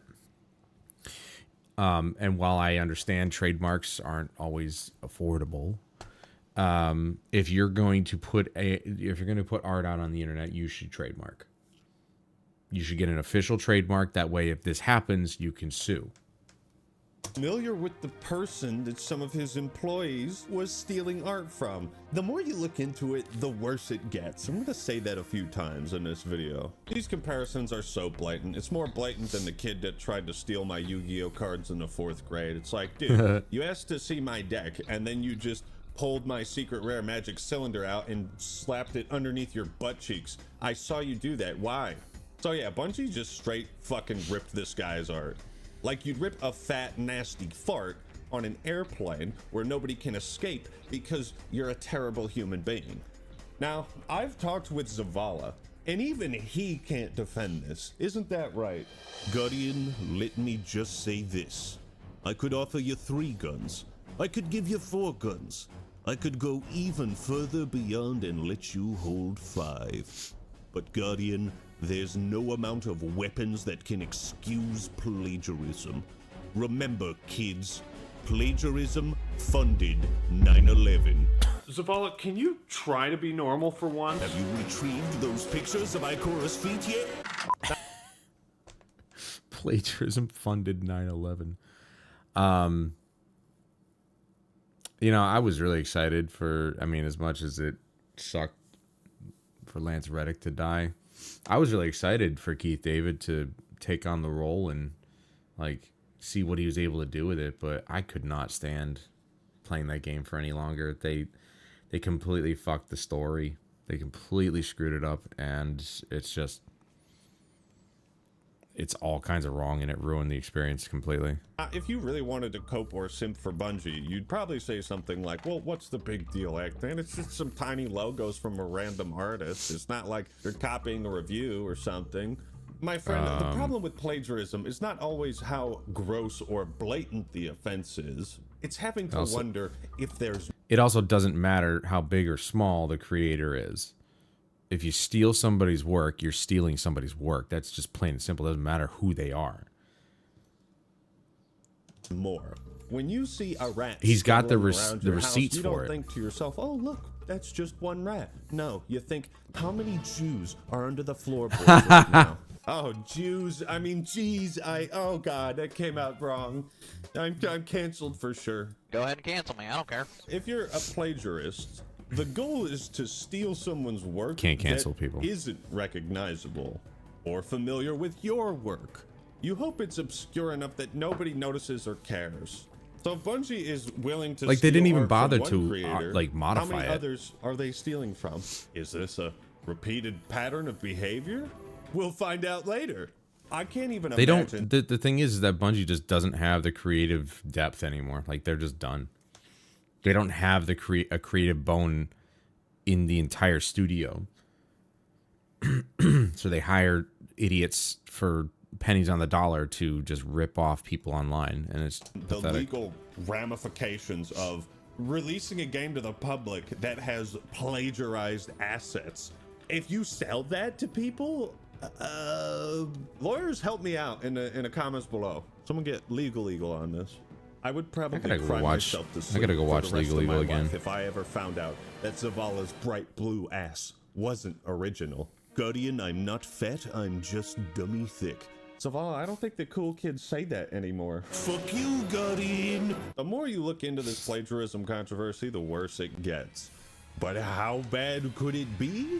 B: and while I understand trademarks aren't always affordable, if you're going to put art out on the internet, you should trademark. You should get an official trademark. That way, if this happens, you can sue.
E: Familiar with the person that some of his employees was stealing art from. The more you look into it, the worse it gets. I'm going to say that a few times in this video. These comparisons are so blatant. It's more blatant than the kid that tried to steal my Yu-Gi-Oh cards in the 4th grade. It's like, dude, you asked to see my deck, and then you just pulled my secret rare magic cylinder out and slapped it underneath your butt cheeks. I saw you do that. Why? So yeah, Bungie just straight fucking ripped this guy's art. Like you'd rip a fat, nasty fart on an airplane where nobody can escape because you're a terrible human being. Now, I've talked with Zavala, and even he can't defend this. Isn't that right?
F: Guardian, let me just say this. I could offer you 3 guns. I could give you 4 guns. I could go even further beyond and let you hold 5. But Guardian, there's no amount of weapons that can excuse plagiarism. Remember, kids, plagiarism funded 9/11.
D: Zavala, can you try to be normal for once?
F: Have you retrieved those pictures of Ikora's feet yet?
B: Plagiarism funded 9/11. You know, I was really excited for, I mean, as much as it sucked for Lance Reddick to die, I was really excited for Keith David to take on the role and like see what he was able to do with it, but I could not stand playing that game for any longer. They completely fucked the story. They completely screwed it up, and it's all kinds of wrong, and it ruined the experience completely.
E: If you really wanted to cope or simp for Bungie, you'd probably say something like, well, what's the big deal, man? It's just some tiny logos from a random artist. It's not like you're copying a review or something. My friend, the problem with plagiarism is not always how gross or blatant the offense is. It's having to wonder if there's...
B: It also doesn't matter how big or small the creator is. If you steal somebody's work, you're stealing somebody's work. That's just plain and simple. It doesn't matter who they are.
E: More. When you see a rat,
B: he's got the
E: receipts
B: for it.
E: You don't think to yourself, oh, look, that's just one rat. No, you think, how many Jews are under the floorboards right now? Oh, Jews. I mean, geez. Oh, God, that came out wrong. I'm canceled for sure.
G: Go ahead and cancel me. I don't care.
E: If you're a plagiarist, the goal is to steal someone's work
B: Can't cancel people.
E: Isn't recognizable or familiar with your work. You hope it's obscure enough that nobody notices or cares. So if Bungie is willing to
B: like they didn't even
E: art
B: bother
E: from
B: to
E: one creator,
B: like modify
E: how many
B: it.
E: others are they stealing from? Is this a repeated pattern of behavior? We'll find out later. I can't even imagine.
B: The thing is that Bungie just doesn't have the creative depth anymore. Like they're just done. They don't have the a creative bone in the entire studio. So they hire idiots for pennies on the dollar to just rip off people online, and it's
E: the legal ramifications of releasing a game to the public that has plagiarized assets. If you sell that to people, lawyers, help me out in the comments below. Someone get legal on this. I would probably cry myself to sleep.
B: I gotta go watch
E: for the rest of
B: Legal
E: my
B: again
E: life if I ever found out that Zavala's bright blue ass wasn't original.
F: Guardian, I'm not fat, I'm just dummy thick.
E: Zavala, I don't think the cool kids say that anymore.
F: Fuck you, Guardian!
E: The more you look into this plagiarism controversy, the worse it gets. But how bad could it be?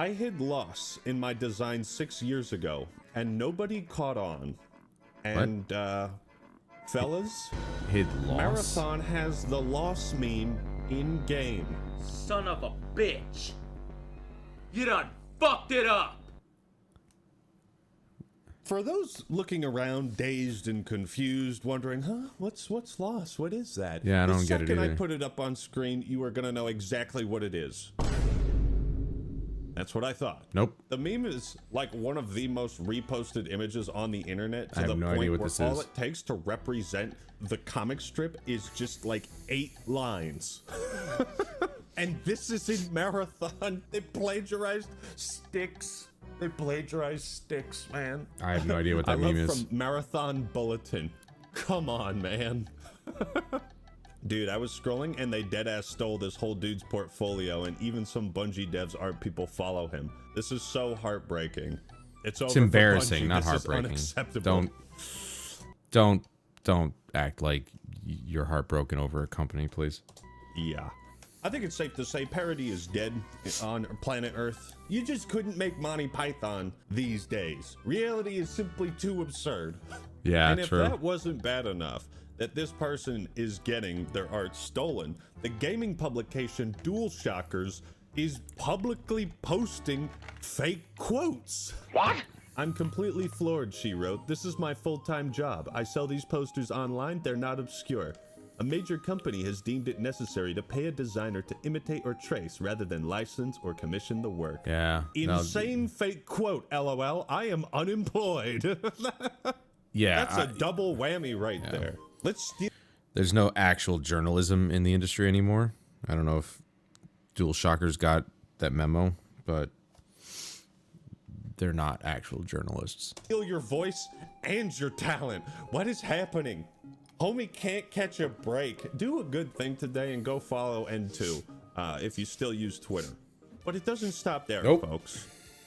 E: I hid loss in my design 6 years ago, and nobody caught on. And, fellas,
B: hid loss.
E: Marathon has the loss meme in game.
H: Son of a bitch! You done fucked it up!
E: For those looking around, dazed and confused, wondering, what's loss? What is that?
B: Yeah, I don't get it
E: The second
B: either.
E: I put it up on screen, you are gonna know exactly what it is. That's what I thought.
B: Nope.
E: The meme is like one of the most reposted images on the internet to
B: I have
E: the
B: no
E: point
B: idea what
E: where
B: this
E: all
B: is.
E: it takes to represent the comic strip is just like 8 lines. And this is in Marathon. They plagiarized sticks. They plagiarized sticks, man.
B: I have no idea what that meme is.
E: From Marathon Bulletin. Come on, man. Dude, I was scrolling and they deadass stole this whole dude's portfolio, and even some Bungie devs art people follow him. This is so heartbreaking. It's over for
B: embarrassing,
E: Bungie.
B: not
E: This is
B: heartbreaking.
E: unacceptable.
B: Don't act like you're heartbroken over a company, please.
E: Yeah. I think it's safe to say parody is dead on planet Earth. You just couldn't make Monty Python these days. Reality is simply too absurd.
B: Yeah,
E: and if
B: true.
E: that wasn't bad enough, that this person is getting their art stolen, the gaming publication DualShockers is publicly posting fake quotes.
H: What?
E: I'm completely floored, she wrote. This is my full-time job. I sell these posters online. They're not obscure. A major company has deemed it necessary to pay a designer to imitate or trace rather than license or commission the work.
B: Yeah.
E: Insane fake quote, LOL. I am unemployed.
B: Yeah.
E: That's a double whammy right there. Let's steal.
B: There's no actual journalism in the industry anymore. I don't know if DualShockers got that memo, but they're not actual journalists.
E: Steal your voice and your talent. What is happening? Homie can't catch a break. Do a good thing today and go follow N2 if you still use Twitter. But it doesn't stop there,
B: Nope.
E: folks.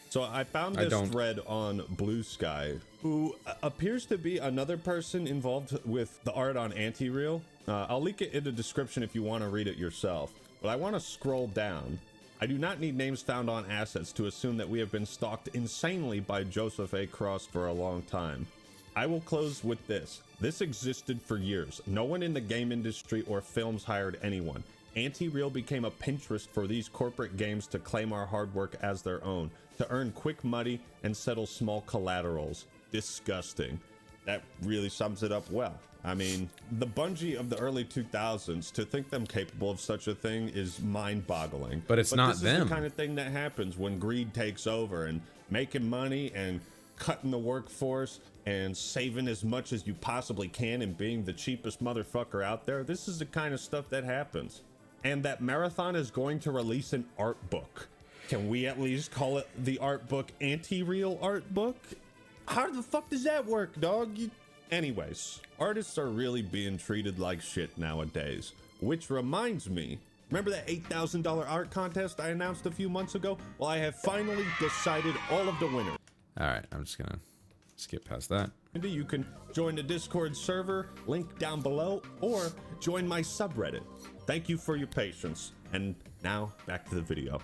E: So I found this thread on Blue Sky, who appears to be another person involved with the art on Anti-Real. I'll link it in the description if you want to read it yourself. But I want to scroll down. I do not need names found on assets to assume that we have been stalked insanely by Joseph A. Cross for a long time. I will close with this. This existed for years. No one in the game industry or films hired anyone. Anti-Real became a Pinterest for these corporate games to claim our hard work as their own, to earn quick money and settle small collaterals. Disgusting. That really sums it up well. I mean, the Bungie of the early 2000s, to think them capable of such a thing is mind-boggling.
B: But it's not
E: this
B: them.
E: is the kind of thing that happens when greed takes over, and making money and cutting the workforce and saving as much as you possibly can and being the cheapest motherfucker out there. This is the kind of stuff that happens. And that Marathon is going to release an art book. Can we at least call it the art book Anti-Real art book? How the fuck does that work, dog? Anyways, artists are really being treated like shit nowadays. Which reminds me, remember that $8,000 art contest I announced a few months ago? Well, I have finally decided all of the winners.
B: All right, I'm just gonna skip past that.
E: You can join the Discord server, link down below, or join my subreddit. Thank you for your patience. And now, back to the video.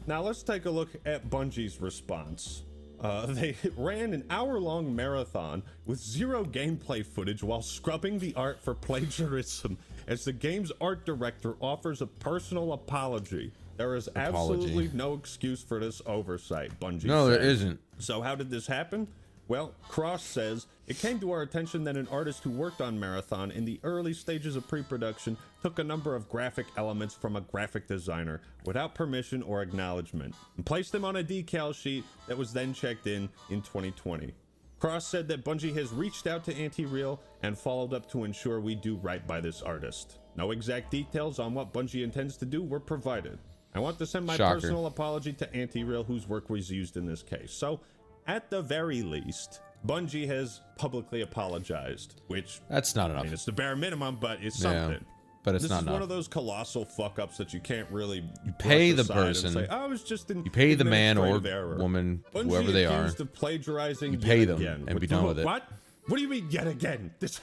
E: Now let's take a look at Bungie's response. They ran an hour-long marathon with 0 gameplay footage while scrubbing the art for plagiarism, as the game's art director offers a personal apology. There is absolutely no excuse for this oversight, Bungie
B: No,
E: said.
B: there isn't.
E: So how did this happen? Well, Cross says, it came to our attention that an artist who worked on Marathon in the early stages of pre-production took a number of graphic elements from a graphic designer without permission or acknowledgement and placed them on a decal sheet that was then checked in 2020. Cross said that Bungie has reached out to Anti-Real and followed up to ensure we do right by this artist. No exact details on what Bungie intends to do were provided. I want to send my personal apology to Anti-Real, whose work was used in this case. So, at the very least, Bungie has publicly apologized, which
B: That's not enough.
E: I mean, it's the bare minimum, but it's something.
B: But it's
E: This
B: not
E: is
B: enough.
E: one of those colossal fuck ups that you can't really
B: pay
E: brush
B: the
E: aside and
B: person.
E: say, I was just
B: You pay the man or
E: administrative error."
B: woman,
E: Bungie
B: whoever they are.
E: accused of plagiarizing
B: You pay
E: yet
B: them
E: again.
B: and be done with it.
E: What? What do you mean yet again? This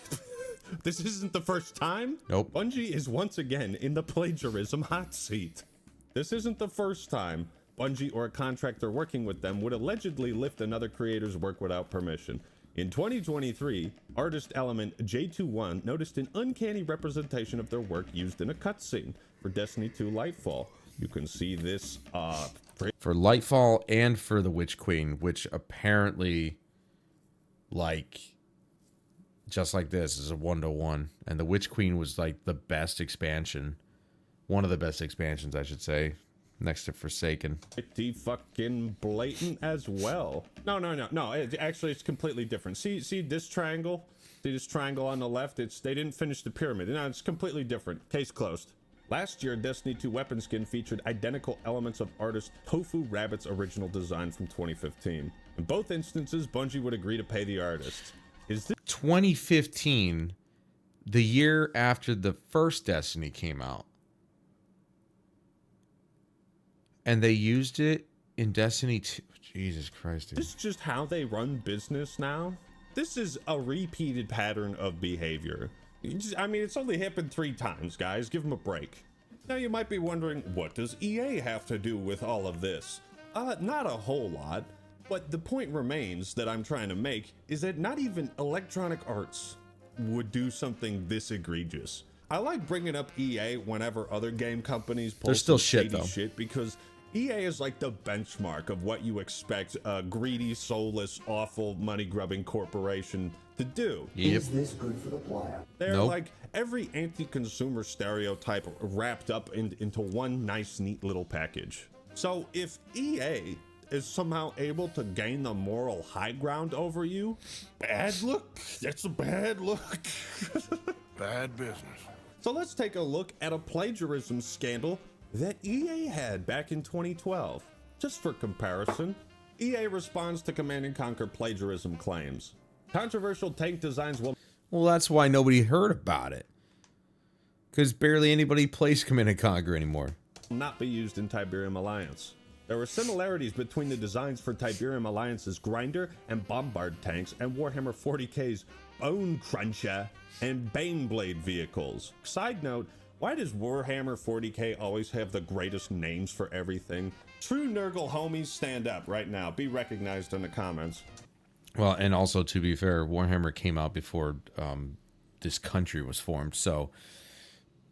E: isn't the first time?
B: Nope.
E: Bungie is once again in the plagiarism hot seat. This isn't the first time Bungie or a contractor working with them would allegedly lift another creator's work without permission. In 2023, artist element J21 noticed an uncanny representation of their work used in a cutscene for Destiny 2 Lightfall. You can see this
B: For Lightfall and for the Witch Queen, which apparently, like, just like this, is a 1-to-1. And the Witch Queen was like the best expansion. One of the best expansions, I should say, next to Forsaken.
E: Pretty fucking blatant as well. No. Actually, it's completely different. See this triangle? See this triangle on the left? They didn't finish the pyramid. No, it's completely different. Case closed. Last year, Destiny 2 weapon skin featured identical elements of artist Tofu Rabbit's original design from 2015. In both instances, Bungie would agree to pay the artist. Is this
B: 2015, the year after the first Destiny came out? And they used it in Destiny 2. Jesus Christ, dude.
E: This is just how they run business now? This is a repeated pattern of behavior. I mean, it's only happened 3 times, guys. Give them a break. Now you might be wondering, what does EA have to do with all of this? Not a whole lot, but the point remains that I'm trying to make is that not even Electronic Arts would do something this egregious. I like bringing up EA whenever other game companies pull
B: They're still
E: some
B: shit,
E: shady
B: though.
E: shit, because EA is like the benchmark of what you expect a greedy, soulless, awful, money-grubbing corporation to do.
B: Yep.
G: Is this good for the player?
E: They're
B: Nope.
E: like every anti-consumer stereotype wrapped up into one nice, neat little package. So if EA is somehow able to gain the moral high ground over you, bad look. That's a bad look.
I: Bad business.
E: So let's take a look at a plagiarism scandal that EA had back in 2012. Just for comparison, EA responds to Command & Conquer plagiarism claims. Controversial tank designs will
B: Well, that's why nobody heard about it. Because barely anybody plays Command & Conquer anymore.
E: not be used in Tiberium Alliance. There were similarities between the designs for Tiberium Alliance's Grinder and Bombard tanks and Warhammer 40k's Bone Cruncher and Baneblade vehicles. Side note, why does Warhammer 40k always have the greatest names for everything? True Nurgle homies, stand up right now. Be recognized in the comments.
B: Well, and also, to be fair, Warhammer came out before this country was formed. So,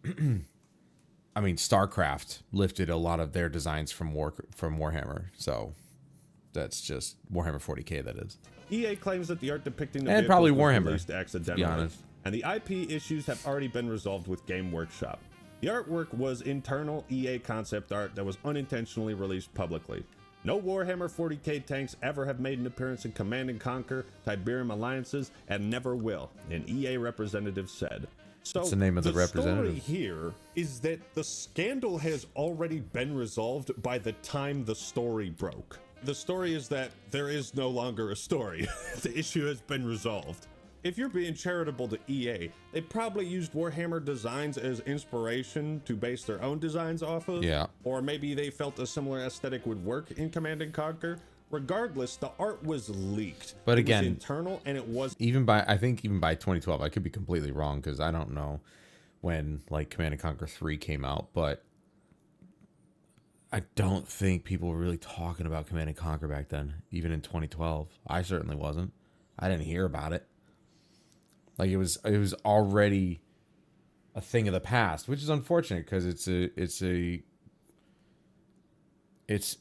B: I mean, StarCraft lifted a lot of their designs from Warhammer. So, that's just Warhammer 40k, that is.
E: EA claims that the art depicting the
B: And
E: vehicles
B: probably
E: was
B: Warhammer,
E: released
B: to
E: accidentally,
B: be honest.
E: and the IP issues have already been resolved with Game Workshop. The artwork was internal EA concept art that was unintentionally released publicly. No Warhammer 40k tanks ever have made an appearance in Command & Conquer, Tiberium Alliances, and never will, an EA representative said. So
B: What's the name of the representative?
E: story here is that the scandal has already been resolved by the time the story broke. The story is that there is no longer a story. The issue has been resolved. If you're being charitable to EA, they probably used Warhammer designs as inspiration to base their own designs off of.
B: Yeah.
E: Or maybe they felt a similar aesthetic would work in Command & Conquer. Regardless, the art was leaked.
B: But
E: It
B: again,
E: was internal, and it was
B: I think even by 2012, I could be completely wrong because I don't know when like Command & Conquer 3 came out, but I don't think people were really talking about Command & Conquer back then, even in 2012. I certainly wasn't. I didn't hear about it. Like it was already a thing of the past, which is unfortunate because it's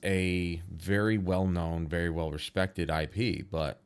B: a very well known, very well respected IP, but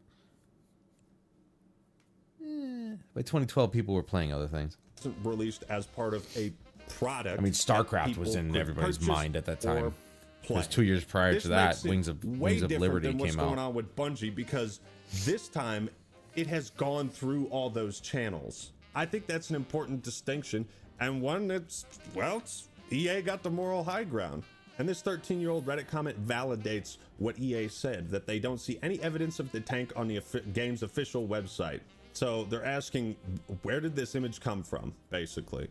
B: by 2012, people were playing other things.
E: released as part of a product.
B: I mean,
E: that
B: StarCraft was
E: people
B: in
E: could
B: everybody's
E: purchase
B: mind at that time.
E: or
B: Because
E: play.
B: 2 years prior
E: This
B: to that,
E: makes it
B: Wings of
E: way different
B: Liberty
E: than what's
B: came
E: going
B: out.
E: on with Bungie, because this time it has gone through all those channels. I think that's an important distinction, and one that's, well, EA got the moral high ground. And this 13-year-old Reddit comment validates what EA said, that they don't see any evidence of the tank on the game's official website. So they're asking, where did this image come from, basically?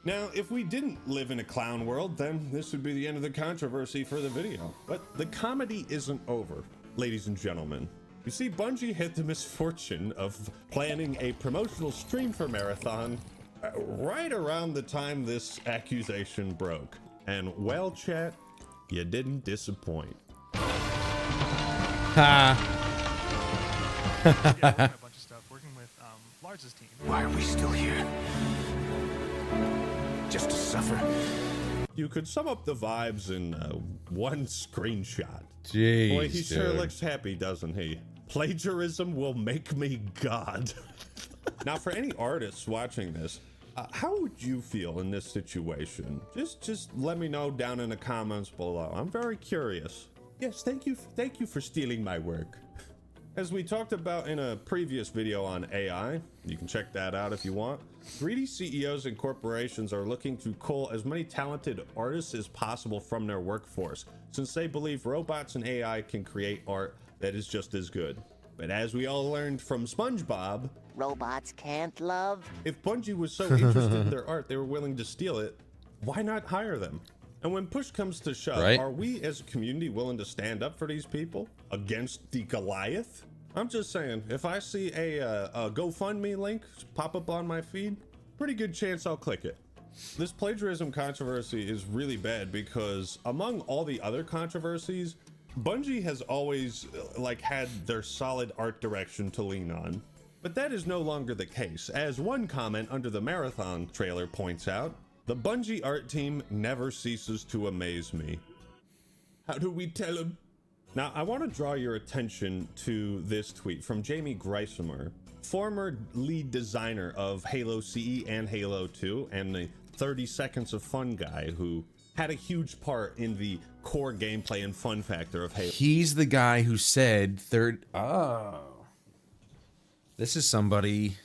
E: Now, if we didn't live in a clown world, then this would be the end of the controversy for the video. But the comedy isn't over, ladies and gentlemen. You see, Bungie had the misfortune of planning a promotional stream for Marathon right around the time this accusation broke. And well, chat, you didn't disappoint.
B: Ha!
J: Yeah, working on a bunch of stuff, working with Lars's team.
I: Why are we still here? Just to suffer?
E: You could sum up the vibes in one screenshot.
B: Jeez,
E: Boy, he sure
B: dude.
E: looks happy, doesn't he? Plagiarism will make me God. Now, for any artists watching this, How would you feel in this situation? Just let me know down in the comments below. I'm very curious. Yes, thank you for stealing my work. As we talked about in a previous video on AI, you can check that out if you want. Greedy CEOs and corporations are looking to cull as many talented artists as possible from their workforce, since they believe robots and AI can create art that is just as good. But as we all learned from SpongeBob,
G: robots can't love.
E: If Bungie was so interested in their art they were willing to steal it, why not hire them? And when push comes to shove,
B: right?
E: Are we as a community willing to stand up for these people against the Goliath? I'm just saying, if I see a GoFundMe link pop up on my feed, pretty good chance I'll click it. This plagiarism controversy is really bad because among all the other controversies, Bungie has always had their solid art direction to lean on. But that is no longer the case, as one comment under the Marathon trailer points out, the Bungie art team never ceases to amaze me. How do we tell him? Now, I want to draw your attention to this tweet from Jamie Greisemer, former lead designer of Halo CE and Halo 2, and the 30 Seconds of Fun guy who had a huge part in the core gameplay and fun factor of Halo.
B: He's the guy who said this is somebody,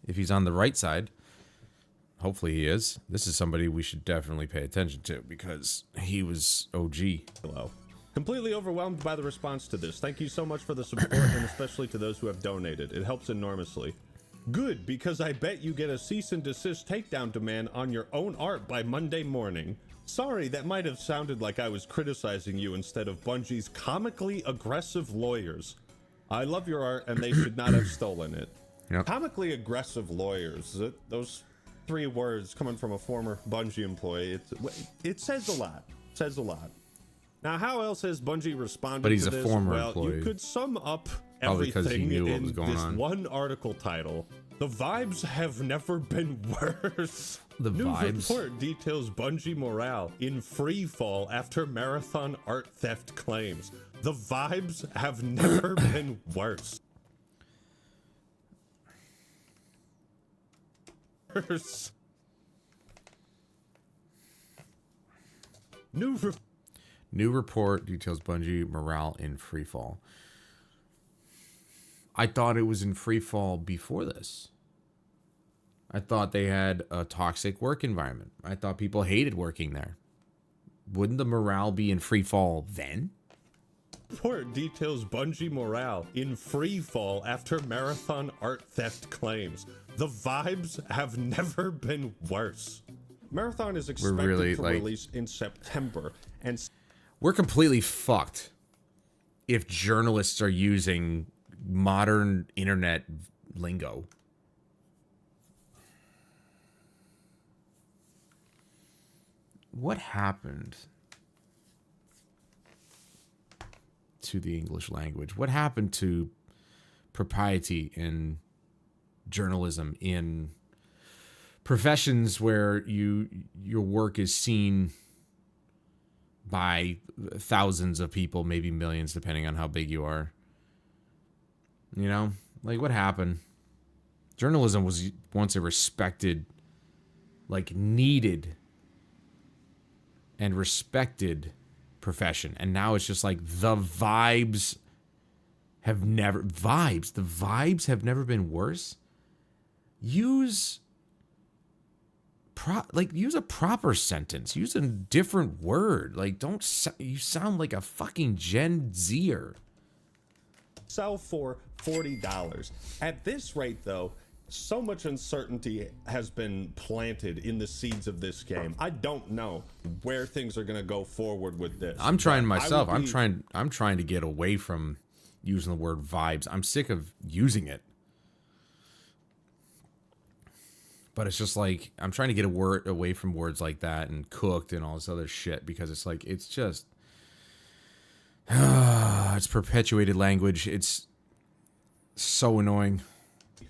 B: if he's on the right side, hopefully he is, this is somebody we should definitely pay attention to because he was OG.
E: Hello. Completely overwhelmed by the response to this. Thank you so much for the support and especially to those who have donated. It helps enormously. Good, because I bet you get a cease and desist takedown demand on your own art by Monday morning. Sorry, that might have sounded like I was criticizing you instead of Bungie's comically aggressive lawyers. I love your art and they should not have stolen it.
B: Yep.
E: Comically aggressive lawyers. Those 3 words coming from a former Bungie employee, it says a lot. It says a lot. Now, how else has Bungie responded to this?
B: But he's a former employee.
E: You could sum up
B: because he
E: everything
B: knew what
E: in
B: was going
E: this
B: on.
E: one article title. The vibes have never been worse.
B: The
E: New
B: vibes.
E: report details Bungie morale in free fall after marathon art theft claims. The vibes have never been worse.
B: New report details Bungie morale in freefall. I thought it was in freefall before this. I thought they had a toxic work environment. I thought people hated working there. Wouldn't the morale be in freefall then?
E: Report details Bungie morale in free fall after marathon art theft claims. The vibes have never been worse. Marathon is expected
B: really,
E: to release in September, and
B: we're completely fucked if journalists are using modern internet lingo. What happened to the English language? What happened to propriety in journalism, in professions where your work is seen by thousands of people, maybe millions, depending on how big you are? You know, like, what happened? Journalism was once a respected, needed and respected profession, and now it's just like the vibes have never been worse. Use a proper sentence. Use a different word. You sound like a fucking Gen Zer.
E: sell for $40. At this rate, though, so much uncertainty has been planted in the seeds of this game. I don't know where things are going to go forward with this.
B: I'm trying myself. I'm trying to get away from using the word vibes. I'm sick of using it. But it's just like, I'm trying to get away from words like that and cooked and all this other shit, because it's like, it's just, it's perpetuated language. It's so annoying.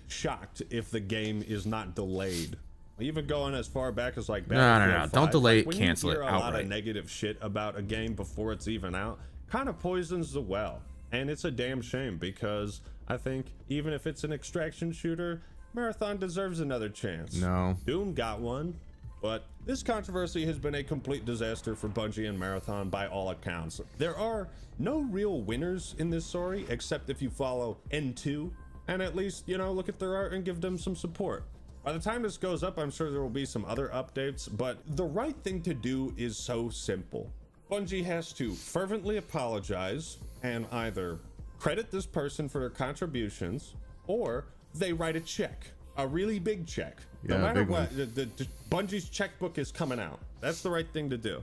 E: Shocked if the game is not delayed. Even going as far back as like
B: no, don't delay it, cancel it
E: outright. When you hear a lot
B: outright.
E: of negative shit about a game before it's even out, kind of poisons the well. And it's a damn shame, because I think even if it's an extraction shooter, Marathon deserves another chance.
B: No.
E: Doom got one. But this controversy has been a complete disaster for Bungie and Marathon by all accounts. There are no real winners in this story, except if you follow N2 and at least, you know, look at their art and give them some support. By the time this goes up, I'm sure there will be some other updates, but the right thing to do is so simple. Bungie has to fervently apologize and either credit this person for their contributions, or they write a check, a really big check. No matter what, the Bungie's checkbook is coming out. That's the right thing to do.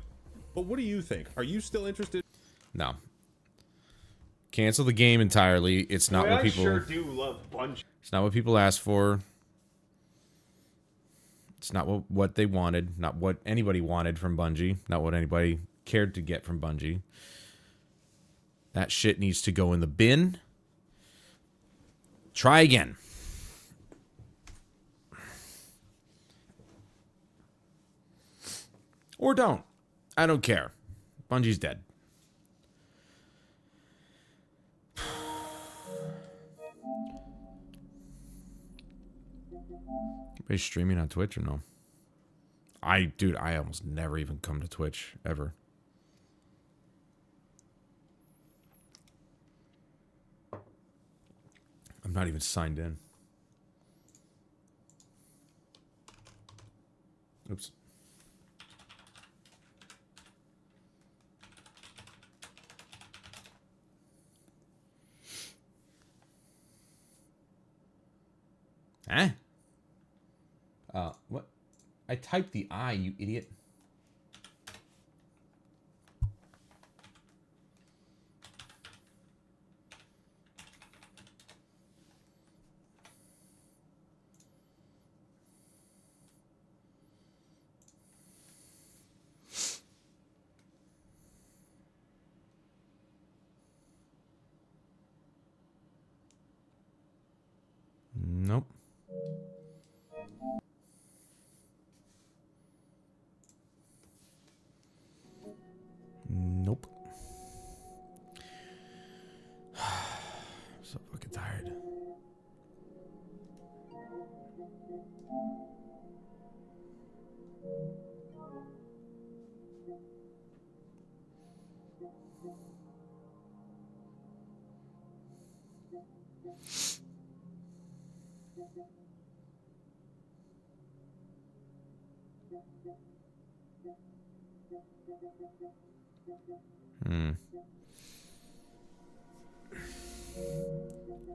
E: But what do you think? Are you still interested?
B: No. Cancel the game entirely. It's not what people.
D: I sure do love Bungie.
B: It's not what people asked for. It's not what they wanted. Not what anybody wanted from Bungie. Not what anybody cared to get from Bungie. That shit needs to go in the bin. Try again. Or don't. I don't care. Bungie's dead. Are you streaming on Twitch or no? Dude, I almost never even come to Twitch, ever. I'm not even signed in. Oops. Eh? What? I typed the I, you idiot. Nope. Nope. I'm so fucking tired. How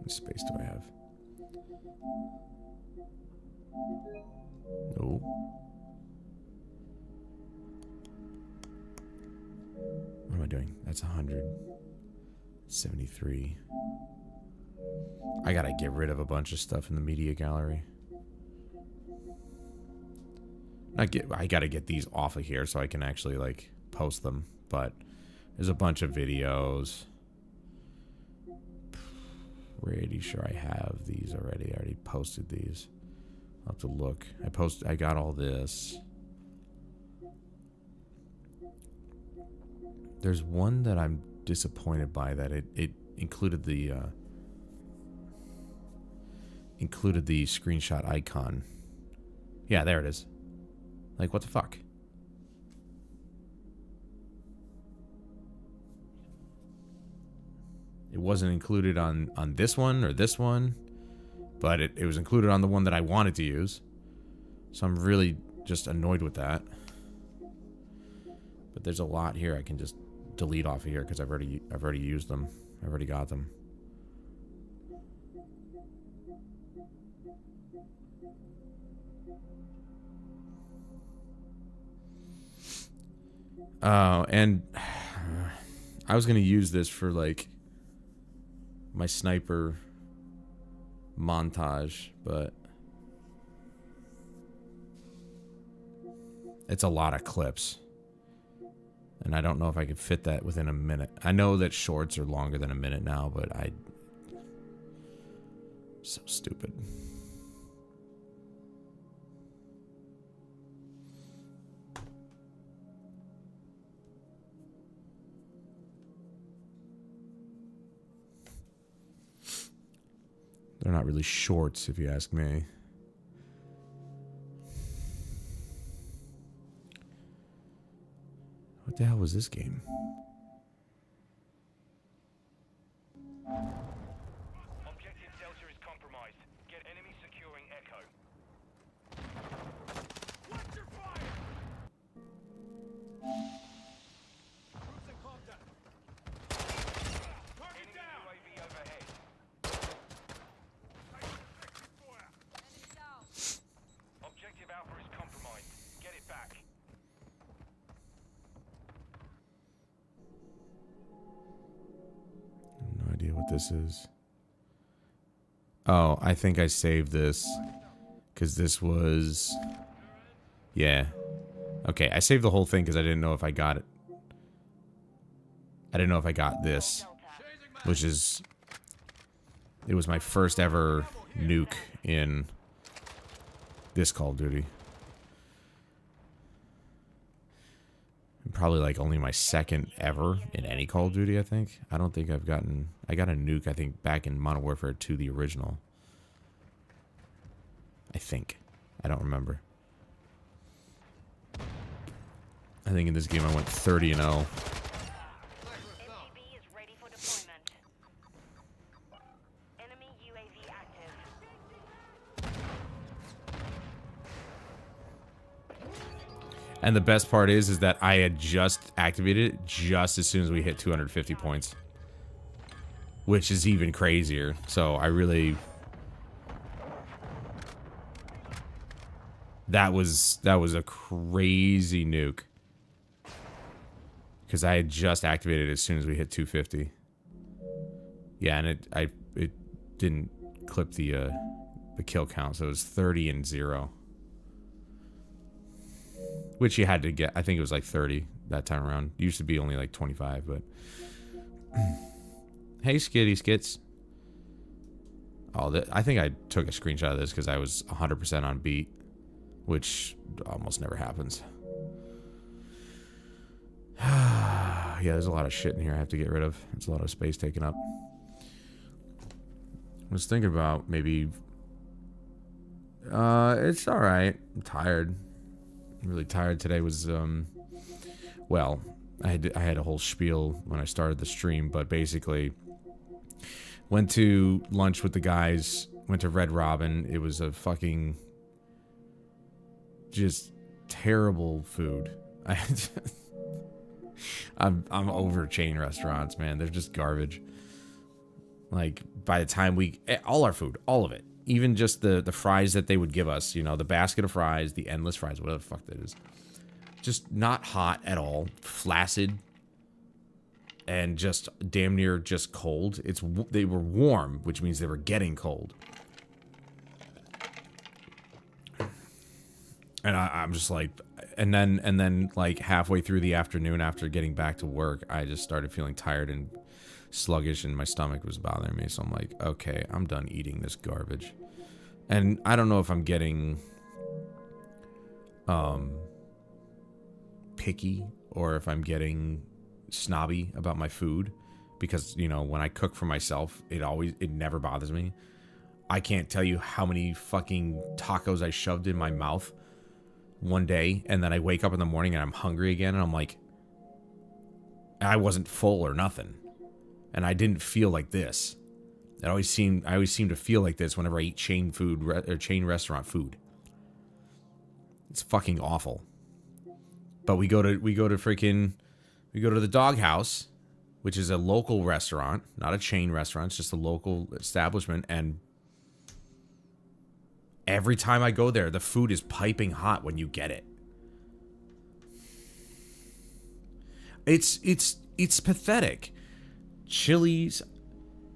B: much space do I have? No. What am I doing? That's 173. I gotta get rid of a bunch of stuff in the media gallery. I gotta get these off of here so I can actually like post them, but there's a bunch of videos. Pretty sure I have these already. I already posted these. I'll have to look. I got all this. There's one that I'm disappointed by that it included the screenshot icon. Yeah, there it is. Like, what the fuck? It wasn't included on this one or this one, but it was included on the one that I wanted to use. So I'm really just annoyed with that. But there's a lot here I can just delete off of here because I've already used them. I've already got them. And I was gonna use this for like my sniper montage, but it's a lot of clips. And I don't know if I could fit that within a minute. I know that shorts are longer than a minute now, but so stupid. They're not really shorts, if you ask me. What the hell was this game?
K: Objective Delta is compromised. Get enemy securing Echo. Watch your fire! Troops in contact. Target down! UAV overhead. Objective Alpha is compromised. Get it back.
B: No idea what this is. Oh, I think I saved this because this was, yeah. Okay, I saved the whole thing because I didn't know if I got it. I didn't know if I got this, which is, it was my first ever nuke in this Call of Duty. Probably like only my second ever in any Call of Duty, I think. I don't think I've gotten... I got a nuke, I think, back in Modern Warfare 2, the original. I think. I don't remember. I think in this game I went 30-0.
K: SCB is ready for deployment. Enemy UAV active.
B: And the best part is that I had just activated it just as soon as we hit 250 points. Which is even crazier. So I really... That was a crazy nuke. Because I had just activated it as soon as we hit 250. Yeah, and it didn't clip the kill count, so it was 30-0. Which you had to get. I think it was like 30 that time around. It used to be only like 25, but... Hey, Skitty Skits. Oh, I think I took a screenshot of this because I was 100% on beat. Which almost never happens. Yeah, there's a lot of shit in here I have to get rid of. It's a lot of space taken up. I was thinking about maybe... it's alright. I'm tired. I'm really tired. Today was, well, I had a whole spiel when I started the stream, but basically went to lunch with the guys, went to Red Robin. It was a fucking just terrible food. I'm over chain restaurants, man. They're just garbage. Like, by the time all our food, all of it, even just the fries that they would give us, you know, the basket of fries, the endless fries, whatever the fuck that is, just not hot at all, flaccid, and just damn near just cold. They were warm, which means they were getting cold. And I'm just like, and then like halfway through the afternoon after getting back to work, I just started feeling tired and sluggish and my stomach was bothering me. So I'm like, okay, I'm done eating this garbage. And I don't know if I'm getting picky or if I'm getting snobby about my food, because, you know, when I cook for myself, it never bothers me. I can't tell you how many fucking tacos I shoved in my mouth one day, and then I wake up in the morning and I'm hungry again, and I'm like, I wasn't full or nothing, and I didn't feel like this. I always seem to feel like this whenever I eat chain food or chain restaurant food. It's fucking awful. But we go to the Doghouse, which is a local restaurant, not a chain restaurant. It's just a local establishment, and every time I go there, the food is piping hot when you get it. It's pathetic. Chili's,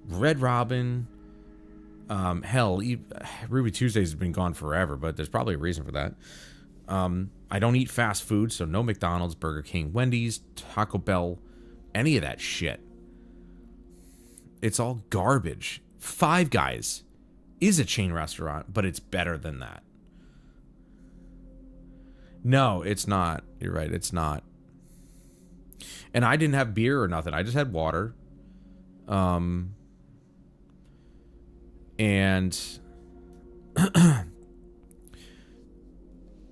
B: Red Robin, hell, Ruby Tuesdays has been gone forever, but there's probably a reason for that. I don't eat fast food, so no McDonald's, Burger King, Wendy's, Taco Bell, any of that shit. It's all garbage. Five Guys is a chain restaurant, but it's better than that. No, it's not. You're right, it's not. And I didn't have beer or nothing. I just had water. And I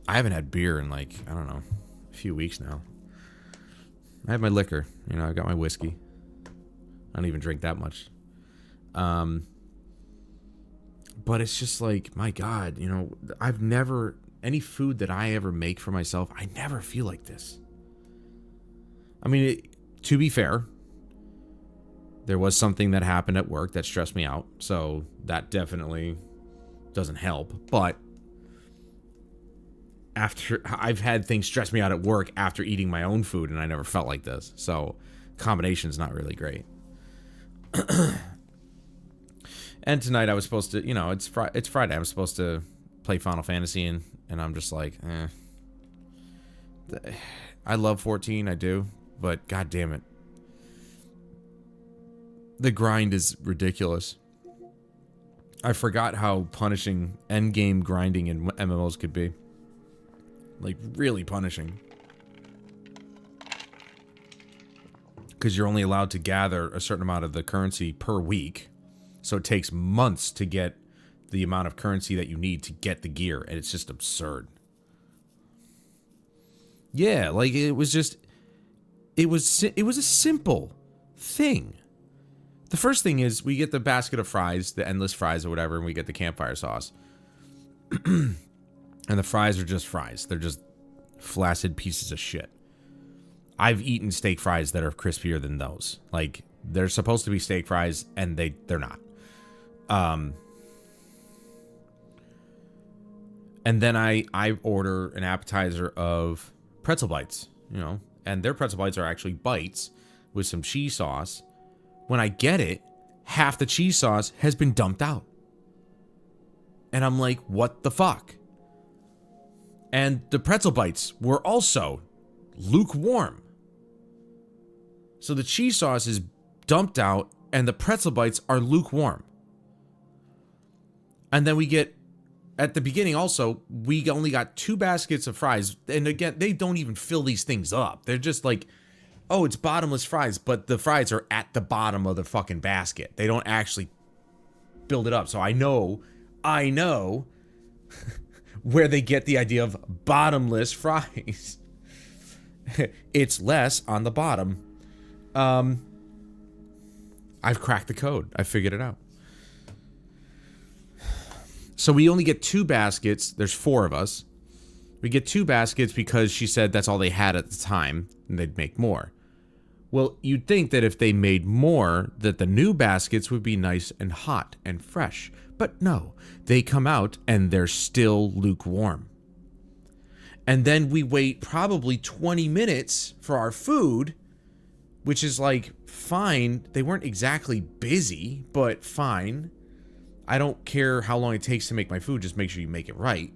B: haven't had beer in, like, I don't know, a few weeks now. I have my liquor. You know, I got my whiskey. I don't even drink that much. But it's just like, my God, you know, I've never, any food that I ever make for myself, I never feel like this. I mean, to be fair, there was something that happened at work that stressed me out. So that definitely doesn't help. But after, I've had things stress me out at work after eating my own food, and I never felt like this. So combination's not really great. And tonight I was supposed to, you know, it's Friday. I'm supposed to play Final Fantasy, and I'm just like, I love 14, I do, but God damn it. The grind is ridiculous. I forgot how punishing endgame grinding in MMOs could be. Like, really punishing. Because you're only allowed to gather a certain amount of the currency per week. So it takes months to get the amount of currency that you need to get the gear. And it's just absurd. Yeah, like, it was just... It was a simple thing. The first thing is we get the basket of fries, the endless fries or whatever, and we get the campfire sauce. And the fries are just fries. They're just flaccid pieces of shit. I've eaten steak fries that are crispier than those. Like, they're supposed to be steak fries, and they're not. And then I order an appetizer of pretzel bites, you know, and their pretzel bites are actually bites with some cheese sauce. When I get it, half the cheese sauce has been dumped out. And I'm like, what the fuck? And the pretzel bites were also lukewarm. So the cheese sauce is dumped out and the pretzel bites are lukewarm. And then we get, at the beginning also, we only got 2 baskets of fries. And again, they don't even fill these things up. They're just like, oh, it's bottomless fries, but the fries are at the bottom of the fucking basket. They don't actually build it up. So I know where they get the idea of bottomless fries. It's less on the bottom. I've cracked the code. I figured it out. So we only get 2 baskets. There's 4 of us. We get 2 baskets because she said that's all they had at the time, and they'd make more. Well, you'd think that if they made more, that the new baskets would be nice and hot and fresh. But no, they come out and they're still lukewarm. And then we wait probably 20 minutes for our food, which is like, fine. They weren't exactly busy, but fine. I don't care how long it takes to make my food, just make sure you make it right.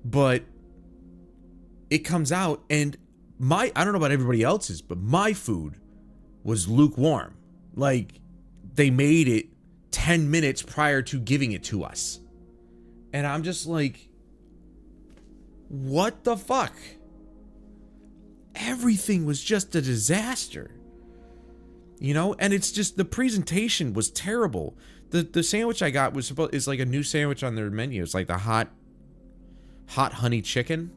B: But it comes out and I don't know about everybody else's, but my food was lukewarm. Like, they made it 10 minutes prior to giving it to us. And I'm just like, what the fuck? Everything was just a disaster. You know, and it's just, the presentation was terrible. The sandwich I got is like a new sandwich on their menu. It's like the hot honey chicken.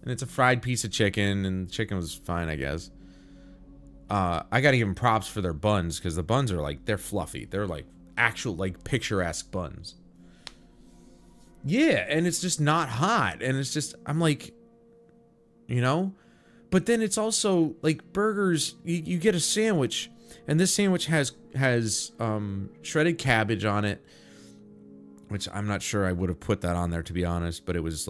B: And it's a fried piece of chicken, and the chicken was fine, I guess. I gotta give them props for their buns, because the buns are like, they're fluffy. They're like actual, like, picturesque buns. Yeah, and it's just not hot. And it's just, I'm like, you know? But then it's also like burgers. You get a sandwich, and this sandwich has shredded cabbage on it, which I'm not sure I would have put that on there, to be honest. But it was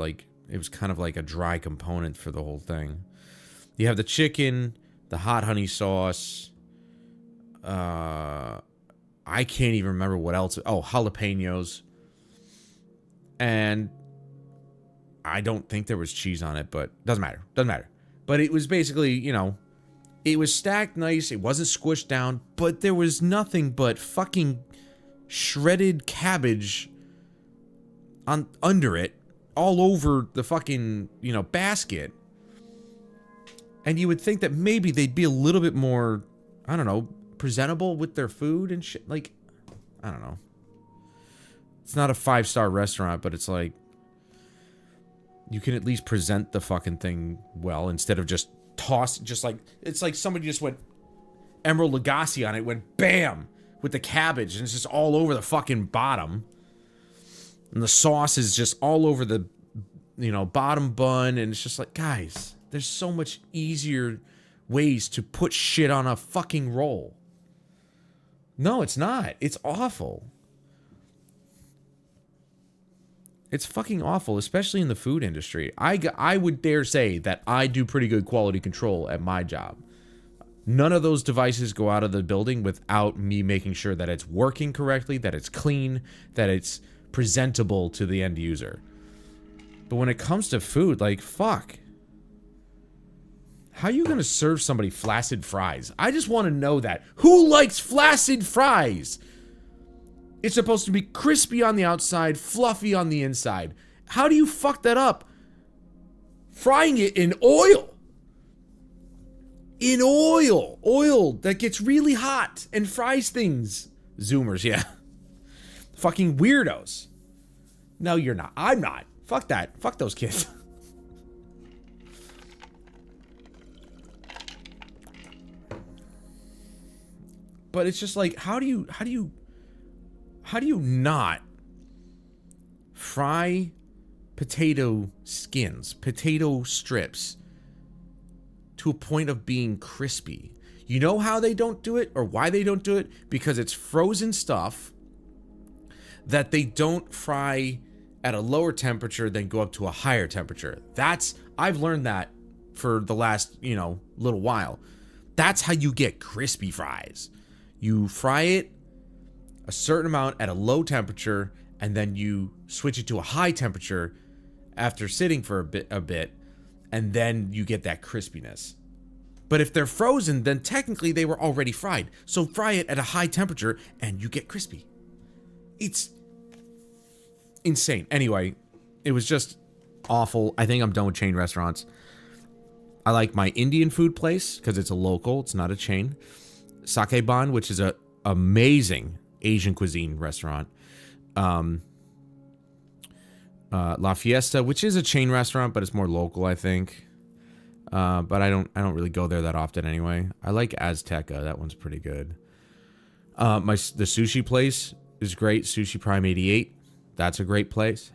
B: kind of like a dry component for the whole thing. You have the chicken, the hot honey sauce. I can't even remember what else. Oh, jalapenos, and I don't think there was cheese on it, but doesn't matter. But it was basically, you know, it was stacked nice. It wasn't squished down, but there was nothing but fucking shredded cabbage under it, all over the fucking, you know, basket. And you would think that maybe they'd be a little bit more, I don't know, presentable with their food and shit. Like, I don't know. It's not a 5-star restaurant, but it's like, You can at least present the fucking thing well instead of just toss, just like, it's like somebody just went Emerald Lagasse on it, went bam with the cabbage, and it's just all over the fucking bottom. And the sauce is just all over the, you know, bottom bun, and it's just like, guys, there's so much easier ways to put shit on a fucking roll. No, it's not. It's awful. It's fucking awful, especially in the food industry. I would dare say that I do pretty good quality control at my job. None of those devices go out of the building without me making sure that it's working correctly, that it's clean, that it's presentable to the end user. But when it comes to food, like, fuck. How are you gonna serve somebody flaccid fries? I just want to know that. Who likes flaccid fries? It's supposed to be crispy on the outside, fluffy on the inside. How do you fuck that up? Frying it in oil. In oil. Oil that gets really hot and fries things. Zoomers, yeah. Fucking weirdos. No, you're not. I'm not. Fuck that. Fuck those kids. But it's just like, how do you not fry potato skins, potato strips to a point of being crispy? You know how they don't do it, or why they don't do it? Because it's frozen stuff that they don't fry at a lower temperature, then go up to a higher temperature. I've learned that for the last, you know, little while. That's how you get crispy fries. You fry it a certain amount at a low temperature, and then you switch it to a high temperature after sitting for a bit, and then you get that crispiness. But if they're frozen, then technically they were already fried. So fry it at a high temperature and you get crispy. It's insane. Anyway, it was just awful. I think I'm done with chain restaurants. I like my Indian food place because it's a local, it's not a chain. Sakeban, which is a amazing Asian cuisine restaurant. La Fiesta, which is a chain restaurant, but it's more local, I think. But I don't really go there that often anyway. I like Azteca. That one's pretty good. The sushi place is great. Sushi Prime 88. That's a great place.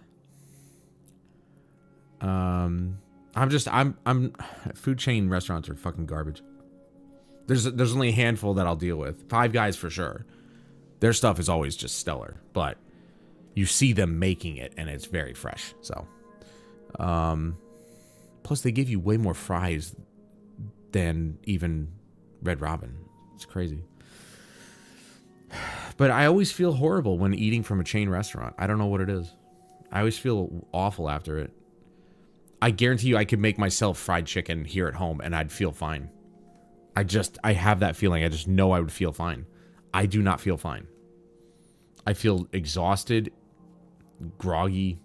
B: I'm food chain restaurants are fucking garbage. There's only a handful that I'll deal with. Five Guys for sure. Their stuff is always just stellar, but you see them making it and it's very fresh. So, plus they give you way more fries than even Red Robin. It's crazy. But I always feel horrible when eating from a chain restaurant. I don't know what it is. I always feel awful after it. I guarantee you I could make myself fried chicken here at home and I'd feel fine. I have that feeling. I just know I would feel fine. I do not feel fine. I feel exhausted, groggy.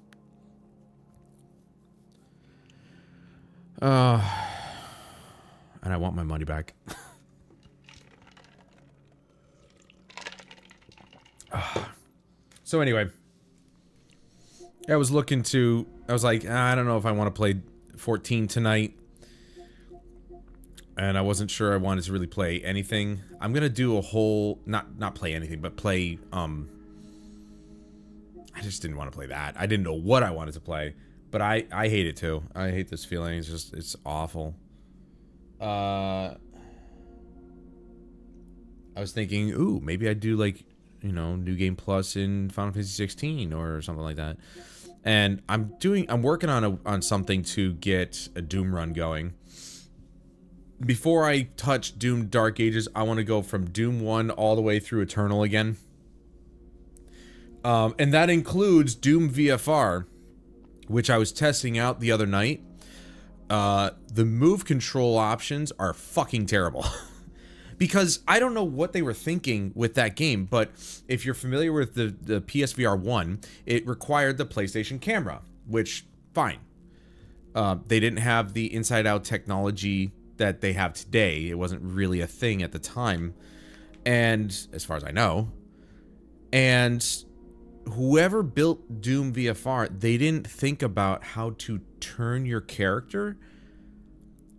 B: And I want my money back. So anyway, I was like, I don't know if I want to play 14 tonight. And I wasn't sure I wanted to really play anything. I'm going to do a whole, not play anything, but play, I just didn't want to play that. I didn't know what I wanted to play, but I hate it too. I hate this feeling. It's awful. I was thinking, ooh, maybe I'd do like, you know, New Game Plus in Final Fantasy 16 or something like that. And I'm working on something to get a Doom run going. Before I touch Doom Dark Ages, I want to go from Doom 1 all the way through Eternal again. And that includes Doom VFR, which I was testing out the other night. The move control options are fucking terrible. Because I don't know what they were thinking with that game, but if you're familiar with the PSVR 1, it required the PlayStation camera, which, fine. They didn't have the inside-out technology that they have today. It wasn't really a thing at the time, and as far as I know. And whoever built Doom VFR, they didn't think about how to turn your character.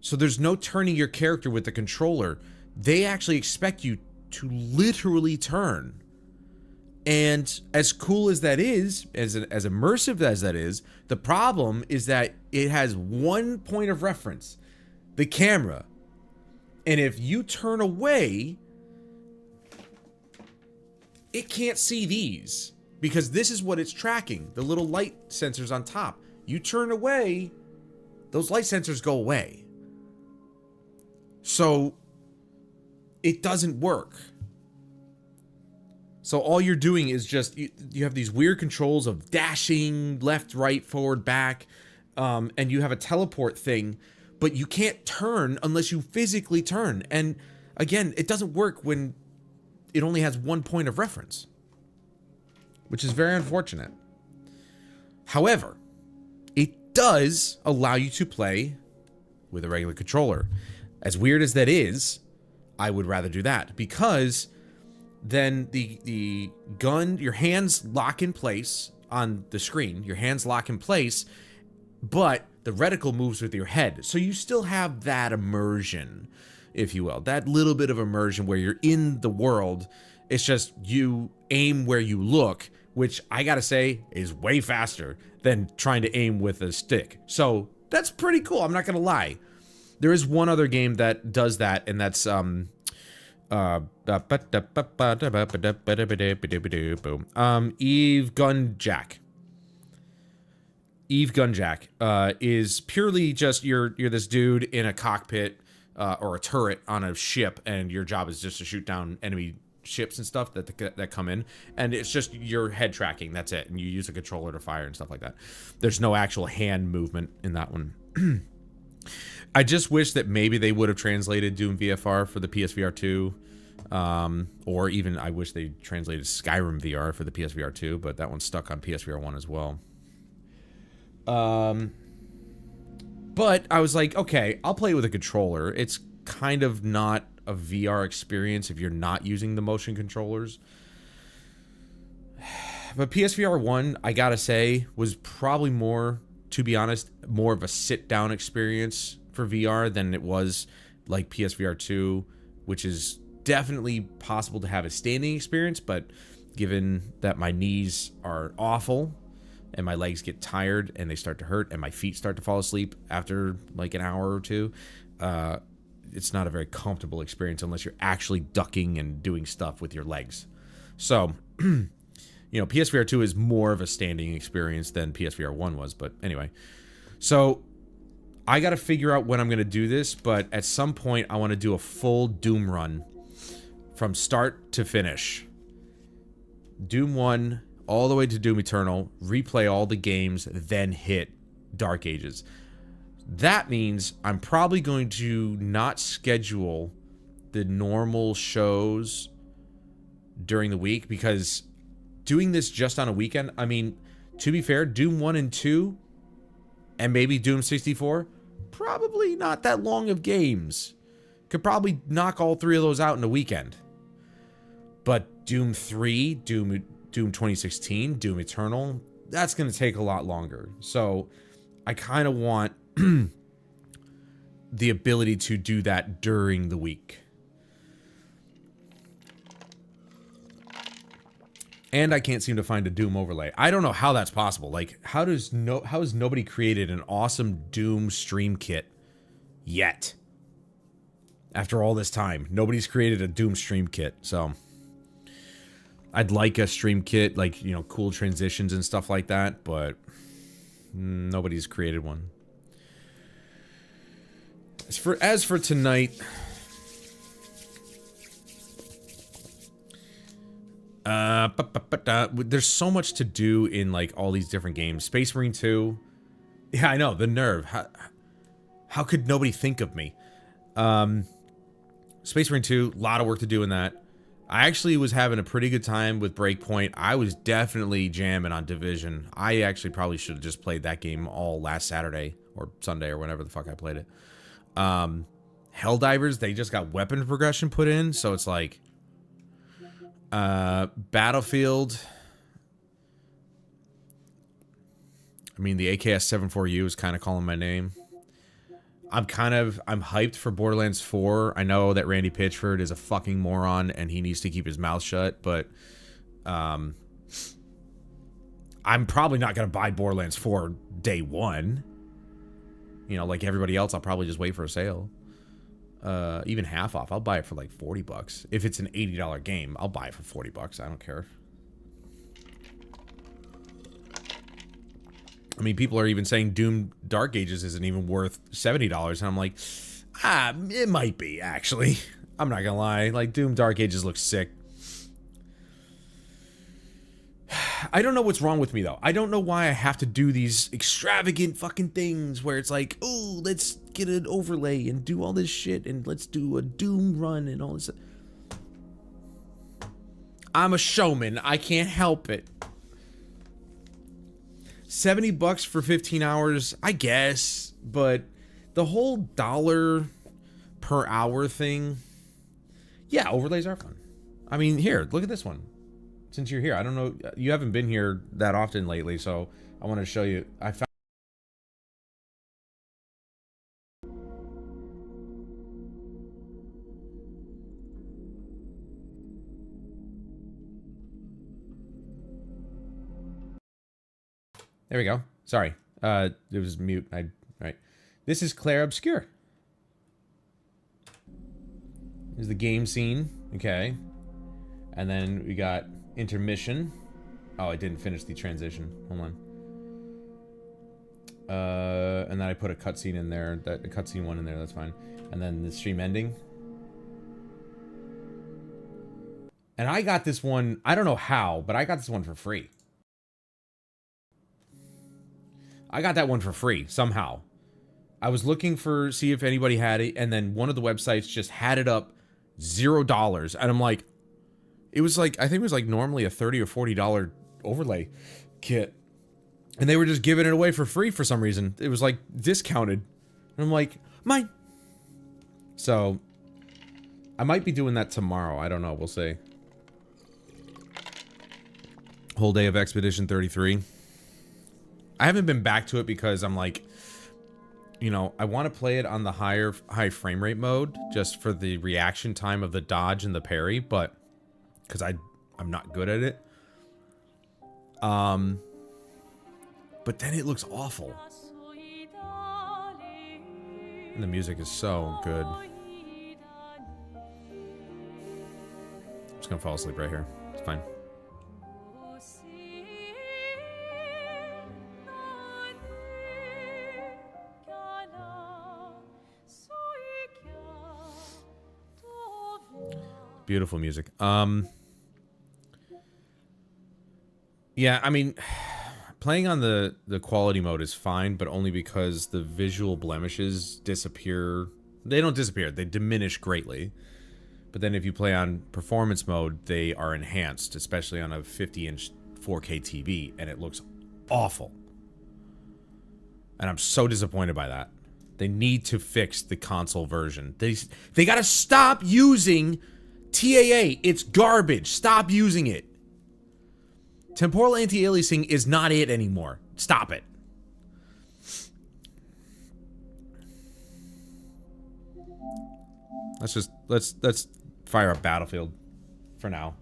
B: So there's no turning your character with the controller. They actually expect you to literally turn. And as cool as that is, as immersive as that is, the problem is that it has one point of reference, the camera. And if you turn away, it can't see these because this is what it's tracking, the little light sensors on top. You turn away, those light sensors go away. So it doesn't work. So all you're doing is just, you have these weird controls of dashing left, right, forward, back, and you have a teleport thing, but you can't turn unless you physically turn. And again, it doesn't work when it only has one point of reference, which is very unfortunate. However, it does allow you to play with a regular controller. As weird as that is, I would rather do that because then the gun, your hands lock in place on the screen. Your hands lock in place, but the reticle moves with your head. So you still have that immersion, if you will. That little bit of immersion where you're in the world. It's just you aim where you look, which I gotta say is way faster than trying to aim with a stick. So that's pretty cool, I'm not gonna lie. There is one other game that does that, and that's Eve Gunjack. Eve Gunjack is purely just you're this dude in a cockpit or a turret on a ship, and your job is just to shoot down enemy ships and stuff that come in, and it's just your head tracking. That's it, and you use a controller to fire and stuff like that. There's no actual hand movement in that one. I just wish that maybe they would have translated Doom VFR for the PSVR 2, or even I wish they translated Skyrim VR for the PSVR 2, but that one's stuck on PSVR 1 as well. But I was like, okay, I'll play with a controller. It's kind of not a VR experience if you're not using the motion controllers. But PSVR 1, I gotta say, was probably more, to be honest, more of a sit-down experience for VR than it was like PSVR 2, which is definitely possible to have a standing experience, but given that my knees are awful and my legs get tired and they start to hurt and my feet start to fall asleep after like an hour or two, it's not a very comfortable experience unless you're actually ducking and doing stuff with your legs. So, you know, PSVR 2 is more of a standing experience than PSVR 1 was, but anyway. So, I got to figure out when I'm going to do this, but at some point I want to do a full Doom run from start to finish. Doom 1 all the way to Doom Eternal, replay all the games, then hit Dark Ages. That means I'm probably going to not schedule the normal shows during the week, because doing this just on a weekend, I mean, to be fair, Doom 1 and 2 and maybe Doom 64, probably not that long of games. Could probably knock all three of those out in a weekend. But Doom 3, Doom 2016, Doom Eternal, that's going to take a lot longer. So I kind of want the ability to do that during the week. And I can't seem to find a Doom overlay. I don't know how that's possible. Like, how has nobody created an awesome Doom stream kit yet? After all this time, nobody's created a Doom stream kit. So I'd like a stream kit, like, you know, cool transitions and stuff like that, but nobody's created one. As for tonight, there's so much to do in like all these different games. Space Marine 2, yeah, I know, the nerve. How could nobody think of me? Space Marine 2, a lot of work to do in that. I actually was having a pretty good time with Breakpoint. I was definitely jamming on Division. I actually probably should have just played that game all last Saturday or Sunday or whenever the fuck I played it. Helldivers, they just got weapon progression put in, so it's like Battlefield. I mean, the AKS-74U is kind of calling my name. I'm hyped for Borderlands 4. I know that Randy Pitchford is a fucking moron and he needs to keep his mouth shut, but I'm probably not going to buy Borderlands 4 day one. You know, like everybody else, I'll probably just wait for a sale. Even half off. I'll buy it for like $40. If it's an $80 game, I'll buy it for $40. I don't care. I mean, people are even saying Doom Dark Ages isn't even worth $70, and I'm like, it might be, actually. I'm not gonna lie. Like, Doom Dark Ages looks sick. I don't know what's wrong with me, though. I don't know why I have to do these extravagant fucking things where it's like, oh, let's get an overlay and do all this shit, and let's do a Doom run and all this. I'm a showman. I can't help it. $70 for 15 hours, I guess, but the whole $1 per hour thing, yeah, overlays are fun. I mean, here, look at this one. Since you're here, I don't know, you haven't been here that often lately, so I want to show you. I found. There we go. Sorry. It was mute. Right. This is Claire Obscure. This is the game scene. Okay. And then we got intermission. Oh, I didn't finish the transition. Hold on. And then I put a cutscene in there. A cutscene one in there. That's fine. And then the stream ending. And I got this one. I don't know how, but I got this one for free. I got that one for free, somehow. I was looking see if anybody had it, and then one of the websites just had it up $0. And I'm like, it was like, I think it was like normally a $30 or $40 overlay kit. And they were just giving it away for free for some reason. It was like discounted. And I'm like, mine. So, I might be doing that tomorrow. I don't know. We'll see. Whole day of Expedition 33. I haven't been back to it because I'm like, you know, I want to play it on the high frame rate mode just for the reaction time of the dodge and the parry, but because I'm not good at it. But then it looks awful. And the music is so good. I'm just gonna fall asleep right here. It's fine. Beautiful music. Yeah, I mean, playing on the quality mode is fine, but only because the visual blemishes disappear. They don't disappear, they diminish greatly. But then if you play on performance mode, they are enhanced, especially on a 50-inch 4K TV, and it looks awful. And I'm so disappointed by that. They need to fix the console version. They gotta stop using TAA. It's garbage. Stop using it. Temporal anti-aliasing is not it anymore. Stop it. Let's fire up Battlefield for now.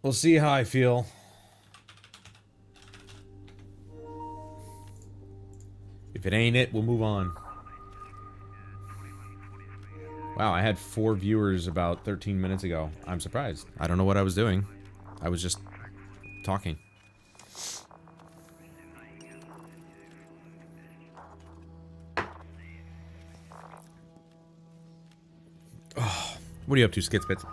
B: We'll see how I feel. If it ain't it, we'll move on. Wow, I had 4 viewers about 13 minutes ago. I'm surprised. I don't know what I was doing. I was just talking. Oh, what are you up to, Skitspits?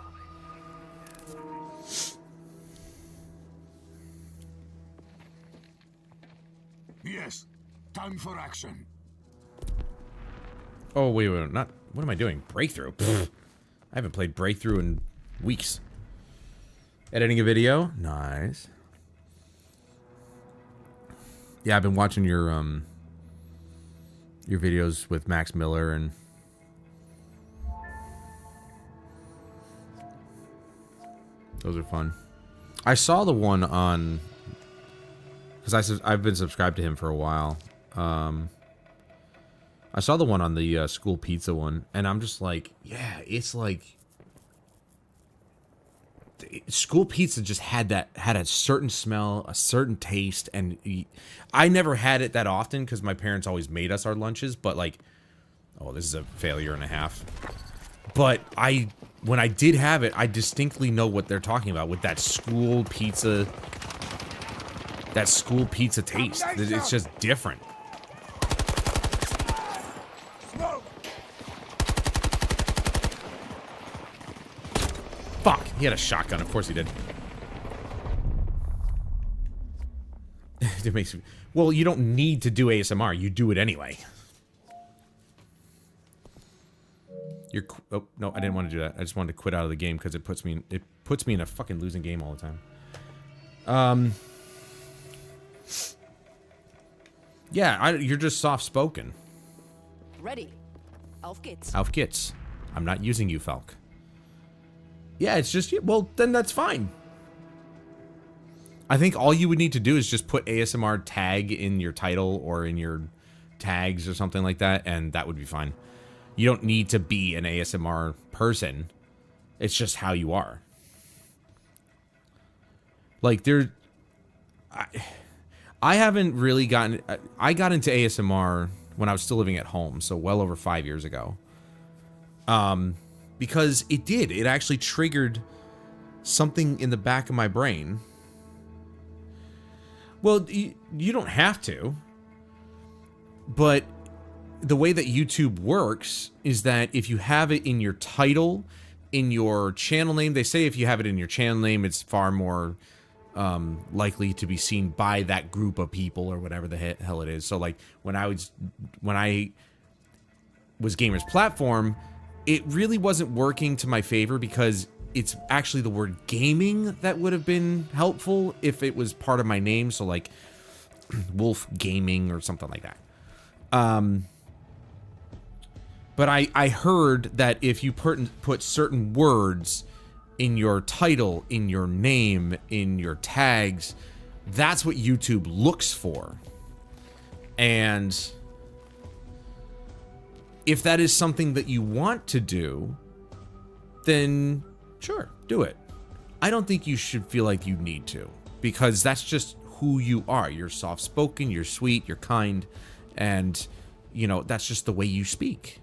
I: Yes, time for action.
B: Oh, wait, not... What am I doing? Breakthrough? Pfft. I haven't played Breakthrough in weeks. Editing a video? Nice. Yeah, I've been watching your videos with Max Miller and... Those are fun. I saw the one on, because I've been subscribed to him for a while. I saw the one on the school pizza one, and I'm just like, yeah, it's like school pizza just had a certain smell, a certain taste, and I never had it that often because my parents always made us our lunches. But like, oh, this is a failure and a half. But when I did have it, I distinctly know what they're talking about with that school pizza. That school pizza taste. It's just different. Fuck, he had a shotgun. Of course he did. It makes me... Well, you don't need to do ASMR. You do it anyway. Oh, no, I didn't want to do that. I just wanted to quit out of the game because it puts me in a fucking losing game all the time. Yeah, you're just soft-spoken.
L: Ready. Auf geht's.
B: Auf geht's. I'm not using you, Falk. Yeah, it's just... Well, then that's fine. I think all you would need to do is just put ASMR tag in your title or in your tags or something like that, and that would be fine. You don't need to be an ASMR person. It's just how you are. Like, I haven't really gotten... I got into ASMR when I was still living at home, so well over 5 years ago. Because it actually triggered something in the back of my brain. Well, you don't have to. But the way that YouTube works is that if you have it in your title, in your channel name, they say if you have it in your channel name, it's far more likely to be seen by that group of people or whatever the hell it is. So like when I was Gamer's Platform, it really wasn't working to my favor because it's actually the word gaming that would have been helpful if it was part of my name. So like Wolf Gaming or something like that. But I heard that if you put certain words in your title, in your name, in your tags, that's what YouTube looks for. And if that is something that you want to do, then sure, do it. I don't think you should feel like you need to, because that's just who you are. You're soft-spoken, you're sweet, you're kind, and, you know, that's just the way you speak,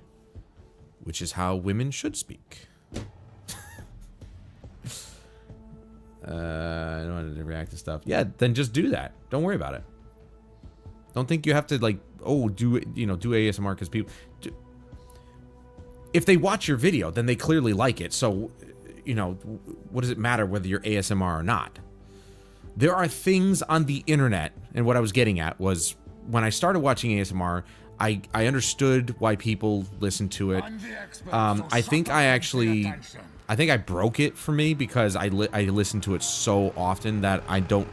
B: which is how women should speak. I don't want to react to stuff. Yeah, then just do that. Don't worry about it. Don't think you have to, like, do ASMR because people... If they watch your video, then they clearly like it. So, you know, what does it matter whether you're ASMR or not? There are things on the internet, and what I was getting at was when I started watching ASMR, I understood why people listen to it. I think I broke it for me because I listen to it so often that I don't.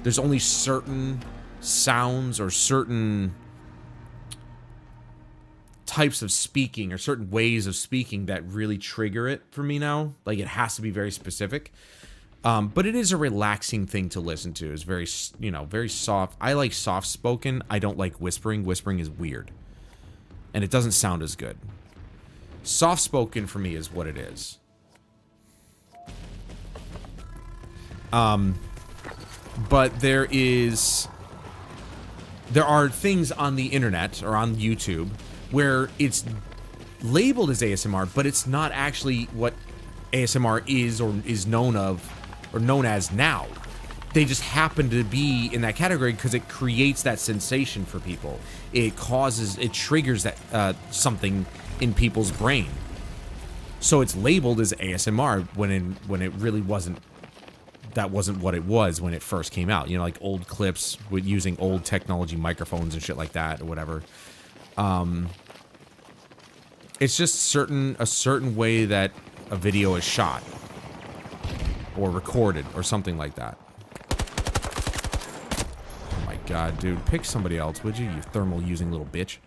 B: There's only certain sounds or certain types of speaking or certain ways of speaking that really trigger it for me now. Like, it has to be very specific. But it is a relaxing thing to listen to. It's very, very soft. I like soft spoken. I don't like whispering. Whispering is weird. And it doesn't sound as good. Soft spoken for me is what it is. But there are things on the internet or on YouTube where it's labeled as ASMR, but it's not actually what ASMR is or is known as now. They just happen to be in that category because it creates that sensation for people. It triggers that something in people's brain. So it's labeled as ASMR when it really wasn't. That wasn't what it was when it first came out. You know, like old clips with using old technology microphones and shit like that or whatever. It's just a certain way that a video is shot or recorded or something like that. Oh my god, dude, pick somebody else, would you thermal using little bitch?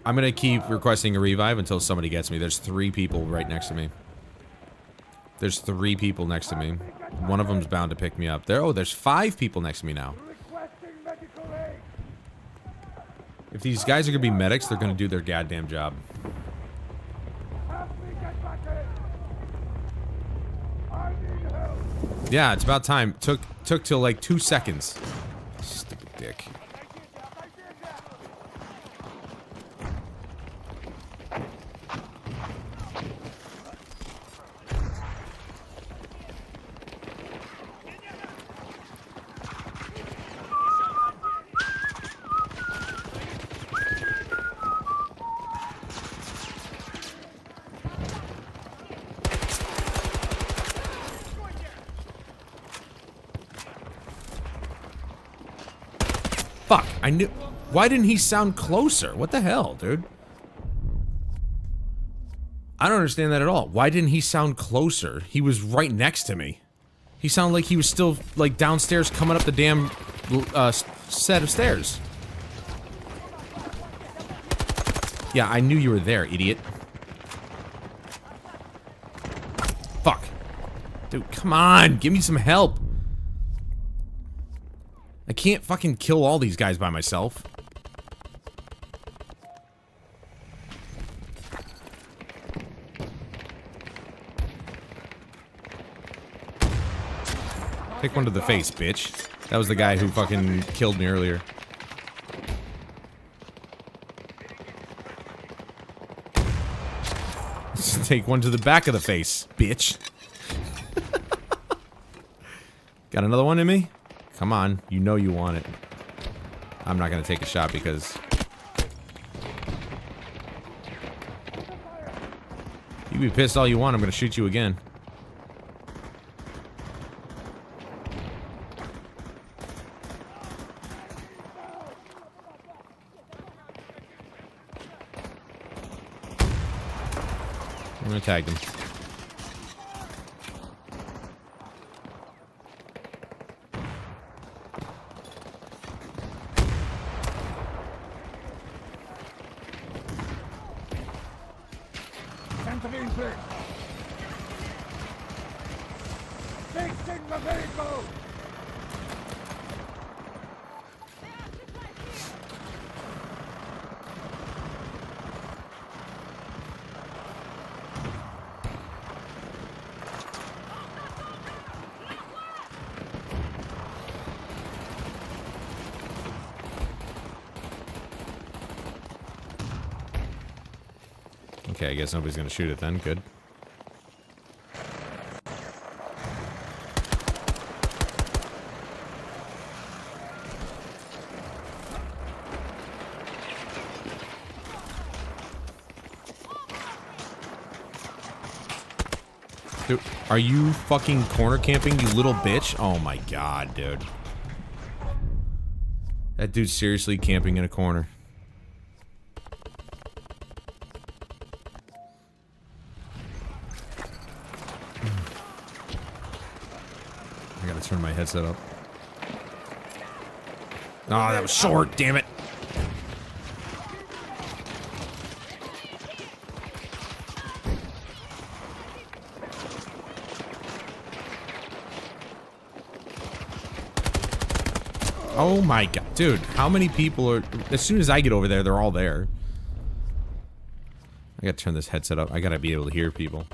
B: I'm gonna keep requesting a revive until somebody gets me. There's 3 people right next to me. There's 3 people next to me. One of them's bound to pick me up. There's 5 people next to me now. If these guys are gonna be medics, they're gonna do their goddamn job. Yeah, it's about time. Took till like 2 seconds. Stupid dick. Fuck, I knew. Why didn't he sound closer? What the hell, dude? I don't understand that at all. Why didn't he sound closer? He was right next to me. He sounded like he was still, like, downstairs coming up the damn set of stairs. Yeah, I knew you were there, idiot. Fuck. Dude, come on, give me some help. I can't fucking kill all these guys by myself. Take one to the face, bitch. That was the guy who fucking killed me earlier. Take one to the back of the face, bitch. Got another one in me? Come on, you know you want it. I'm not gonna take a shot because... You can be pissed all you want, I'm gonna shoot you again. I'm gonna tag them. Okay, I guess nobody's gonna shoot it then. Good. Dude, are you fucking corner camping, you little bitch? Oh my god, dude. That dude's seriously camping in a corner. I gotta turn my headset up. Oh, that was short, damn it. Oh my god, dude, how many people are... As soon as I get over there, they're all there. I gotta turn this headset up. I gotta be able to hear people.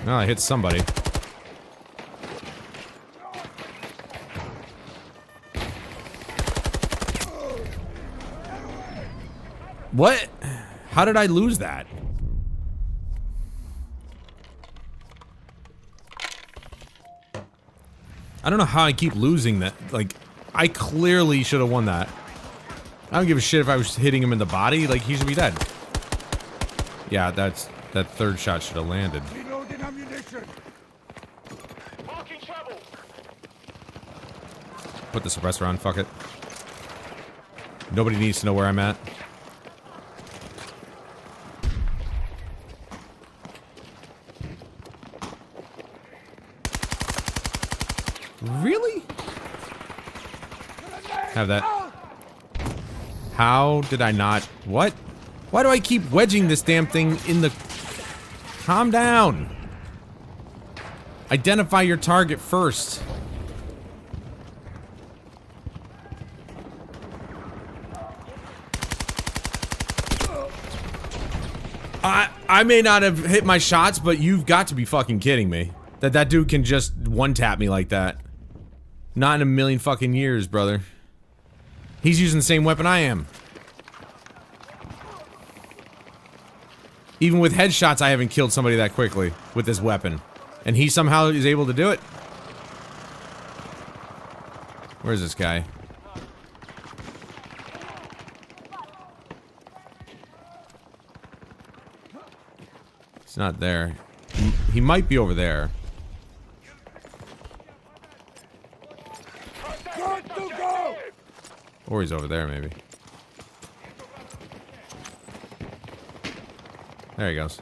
B: Oh, I hit somebody. What? How did I lose that? I don't know how I keep losing that. Like, I clearly should have won that. I don't give a shit if I was hitting him in the body. Like, he should be dead. Yeah, that third shot should have landed. Put the suppressor on, fuck it. Nobody needs to know where I'm at. Really? Have that. How did I not? What? Why do I keep wedging this damn thing in the... Calm down. Identify your target first. I may not have hit my shots, but you've got to be fucking kidding me. That dude can just one-tap me like that. Not in a million fucking years, brother. He's using the same weapon I am. Even with headshots, I haven't killed somebody that quickly with this weapon. And he somehow is able to do it? Where's this guy? He's not there. He might be over there. Or he's over there, maybe. There he goes.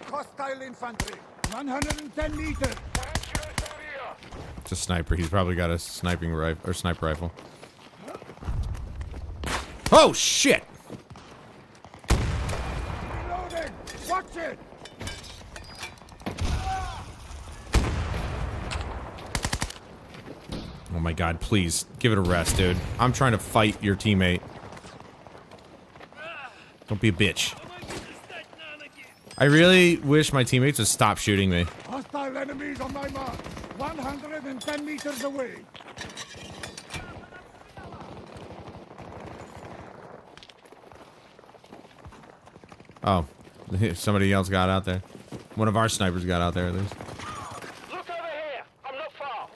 I: Hostile infantry, 110 meters.
B: It's a sniper. He's probably got a sniping rifle or sniper rifle. Oh shit!
I: Reloading. Watch it.
B: Oh my god, please give it a rest, dude. I'm trying to fight your teammate. Don't be a bitch. I really wish my teammates would stop shooting me.
I: Hostile enemies on my mark, 110 meters away.
B: Oh, somebody else got out there. One of our snipers got out there at least.
K: Look over here. I'm not far.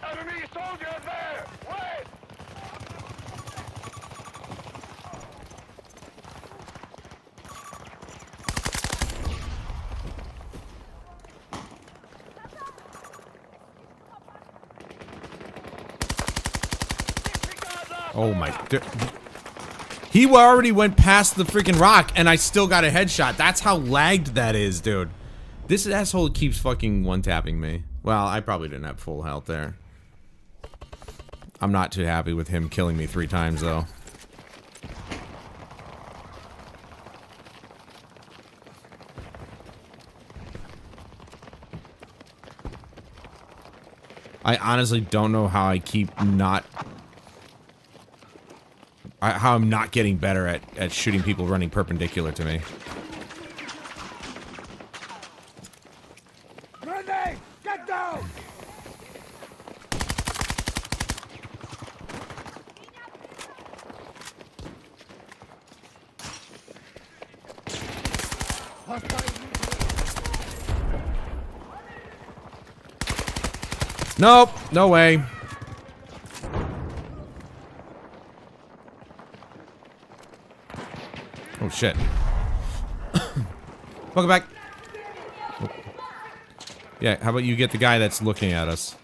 K: Enemy soldiers there! Wait!
B: Oh my... He already went past the freaking rock and I still got a headshot. That's how lagged that is, dude. This asshole keeps fucking one-tapping me. Well, I probably didn't have full health there. I'm not too happy with him killing me 3 times, though. I honestly don't know how I keep not... how I'm not getting better at shooting people running perpendicular to me.
I: Grenade! Get down!
B: Nope, no way. Oh shit. Welcome back. Oh. Yeah, how about you get the guy that's looking at us?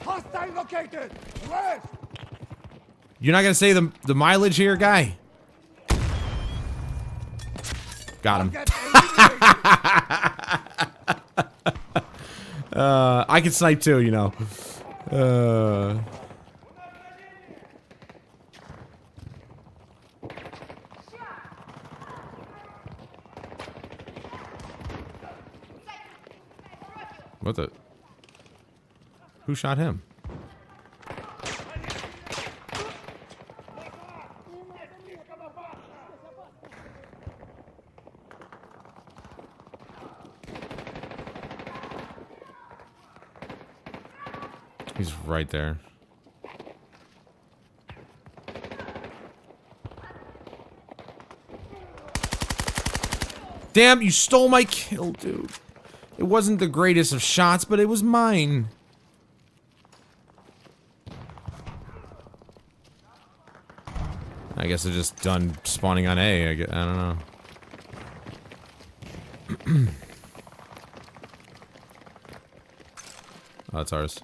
I: Hostile located! West!
B: You're not gonna say the mileage here, guy? Got him. I can snipe too, you know. What the? Who shot him? He's right there. Damn, you stole my kill, dude. It wasn't the greatest of shots, but it was mine. I guess they're just done spawning on A. I don't know. Oh, that's ours.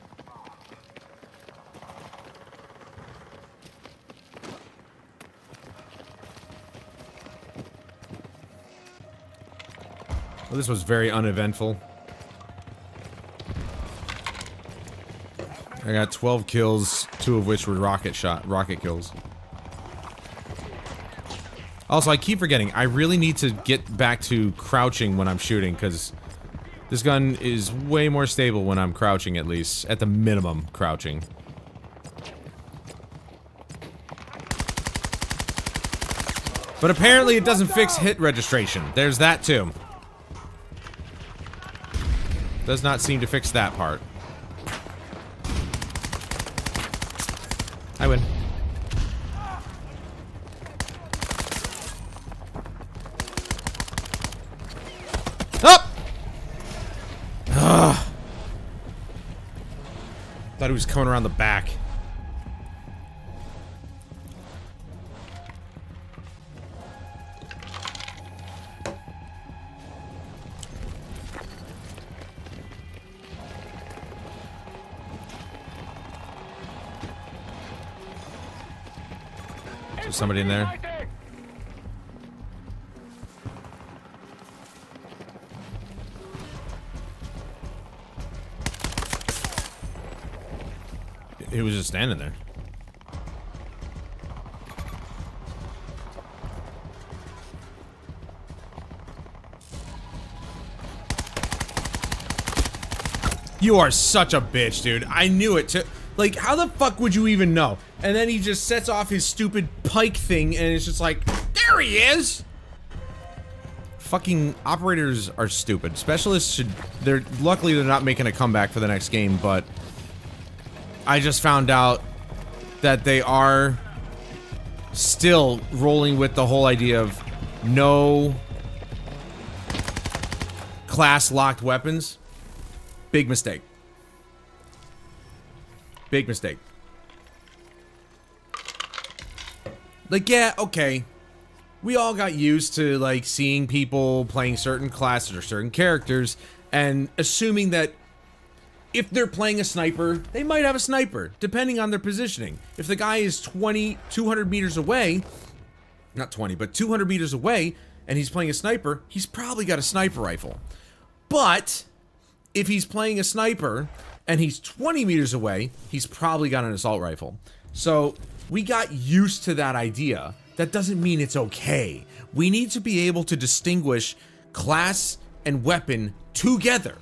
B: Well, this was very uneventful. I got 12 kills, 2 of which were rocket kills. Also, I keep forgetting, I really need to get back to crouching when I'm shooting, because this gun is way more stable when I'm crouching, at least. At the minimum, crouching. But apparently it doesn't fix hit registration. There's that, too. Does not seem to fix that part. I win. Up! Ugh. Thought he was coming around the back. There's somebody in there. He was just standing there. You are such a bitch, dude. I knew it too. Like, how the fuck would you even know? And then he just sets off his stupid pike thing, and it's just like, there he is! Fucking operators are stupid. Specialists should... luckily, they're not making a comeback for the next game, but... I just found out that they are still rolling with the whole idea of no class-locked weapons. Big mistake. Big mistake. Like, yeah, okay. We all got used to, like, seeing people playing certain classes or certain characters and assuming that if they're playing a sniper, they might have a sniper, depending on their positioning. If the guy is 200 meters away, not 20, but 200 meters away, and he's playing a sniper, he's probably got a sniper rifle. But if he's playing a sniper and he's 20 meters away, he's probably got an assault rifle. So we got used to that idea. That doesn't mean it's okay. We need to be able to distinguish class and weapon together.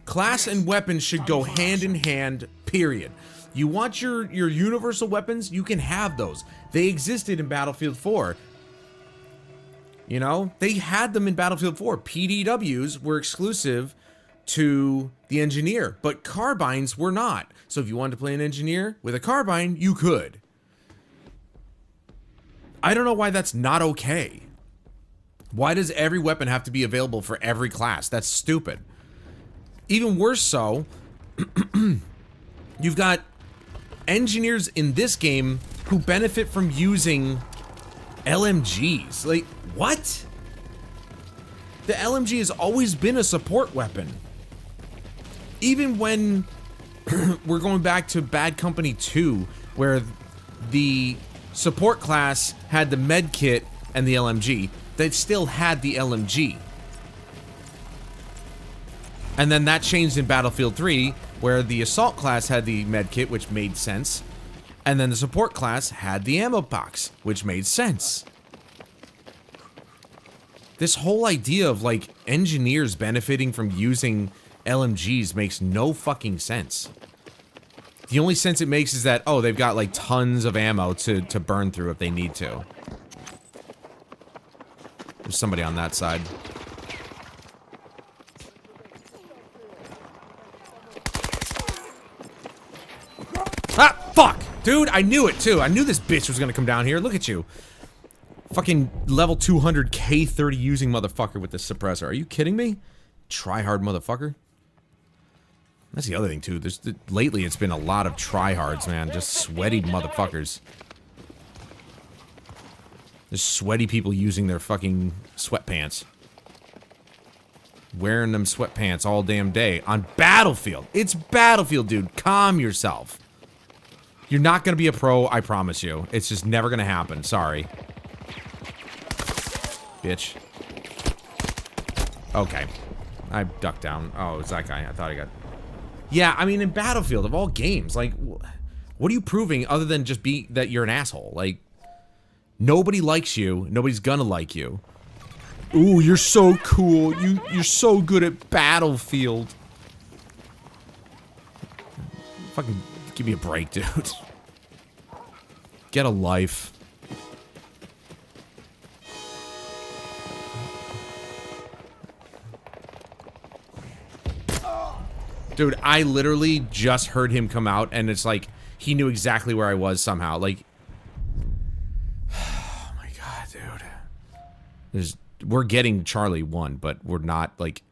B: Class and weapons should go hand in hand, period. You want your universal weapons, you can have those. They existed in Battlefield 4. You know, they had them in Battlefield 4. PDWs were exclusive to the engineer, but carbines were not. So if you wanted to play an engineer with a carbine, you could. I don't know why that's not okay. Why does every weapon have to be available for every class? That's stupid. Even worse so, you've got engineers in this game who benefit from using LMGs. Like, what? The LMG has always been a support weapon. Even when we're going back to Bad Company 2, where the support class had the med kit and the LMG, they still had the LMG. And then that changed in Battlefield 3, where the assault class had the med kit, which made sense. And then the support class had the ammo box, which made sense. This whole idea of, like, engineers benefiting from using LMGs makes no fucking sense. The only sense it makes is that, oh, they've got, like, tons of ammo to burn through if they need to. There's somebody on that side. Dude, I knew it too. I knew this bitch was gonna come down here. Look at you. Fucking level 200 K30 using motherfucker with this suppressor. Are you kidding me? Tryhard motherfucker. That's the other thing too. Lately it's been a lot of tryhards, man. Just sweaty motherfuckers. There's sweaty people using their fucking sweatpants. Wearing them sweatpants all damn day on Battlefield. It's Battlefield, dude. Calm yourself. You're not gonna be a pro, I promise you. It's just never gonna happen. Sorry. Bitch. Okay. I ducked down. Oh, it's that guy. I thought I got... Yeah, I mean, in Battlefield, of all games, like, what are you proving other than just that you're an asshole? Like, nobody likes you. Nobody's gonna like you. Ooh, you're so cool. You're so good at Battlefield. Fucking give me a break, dude. Get a life. Dude, I literally just heard him come out, and it's like, he knew exactly where I was somehow. Like, oh my god, dude. We're getting Charlie 1, but we're not, like,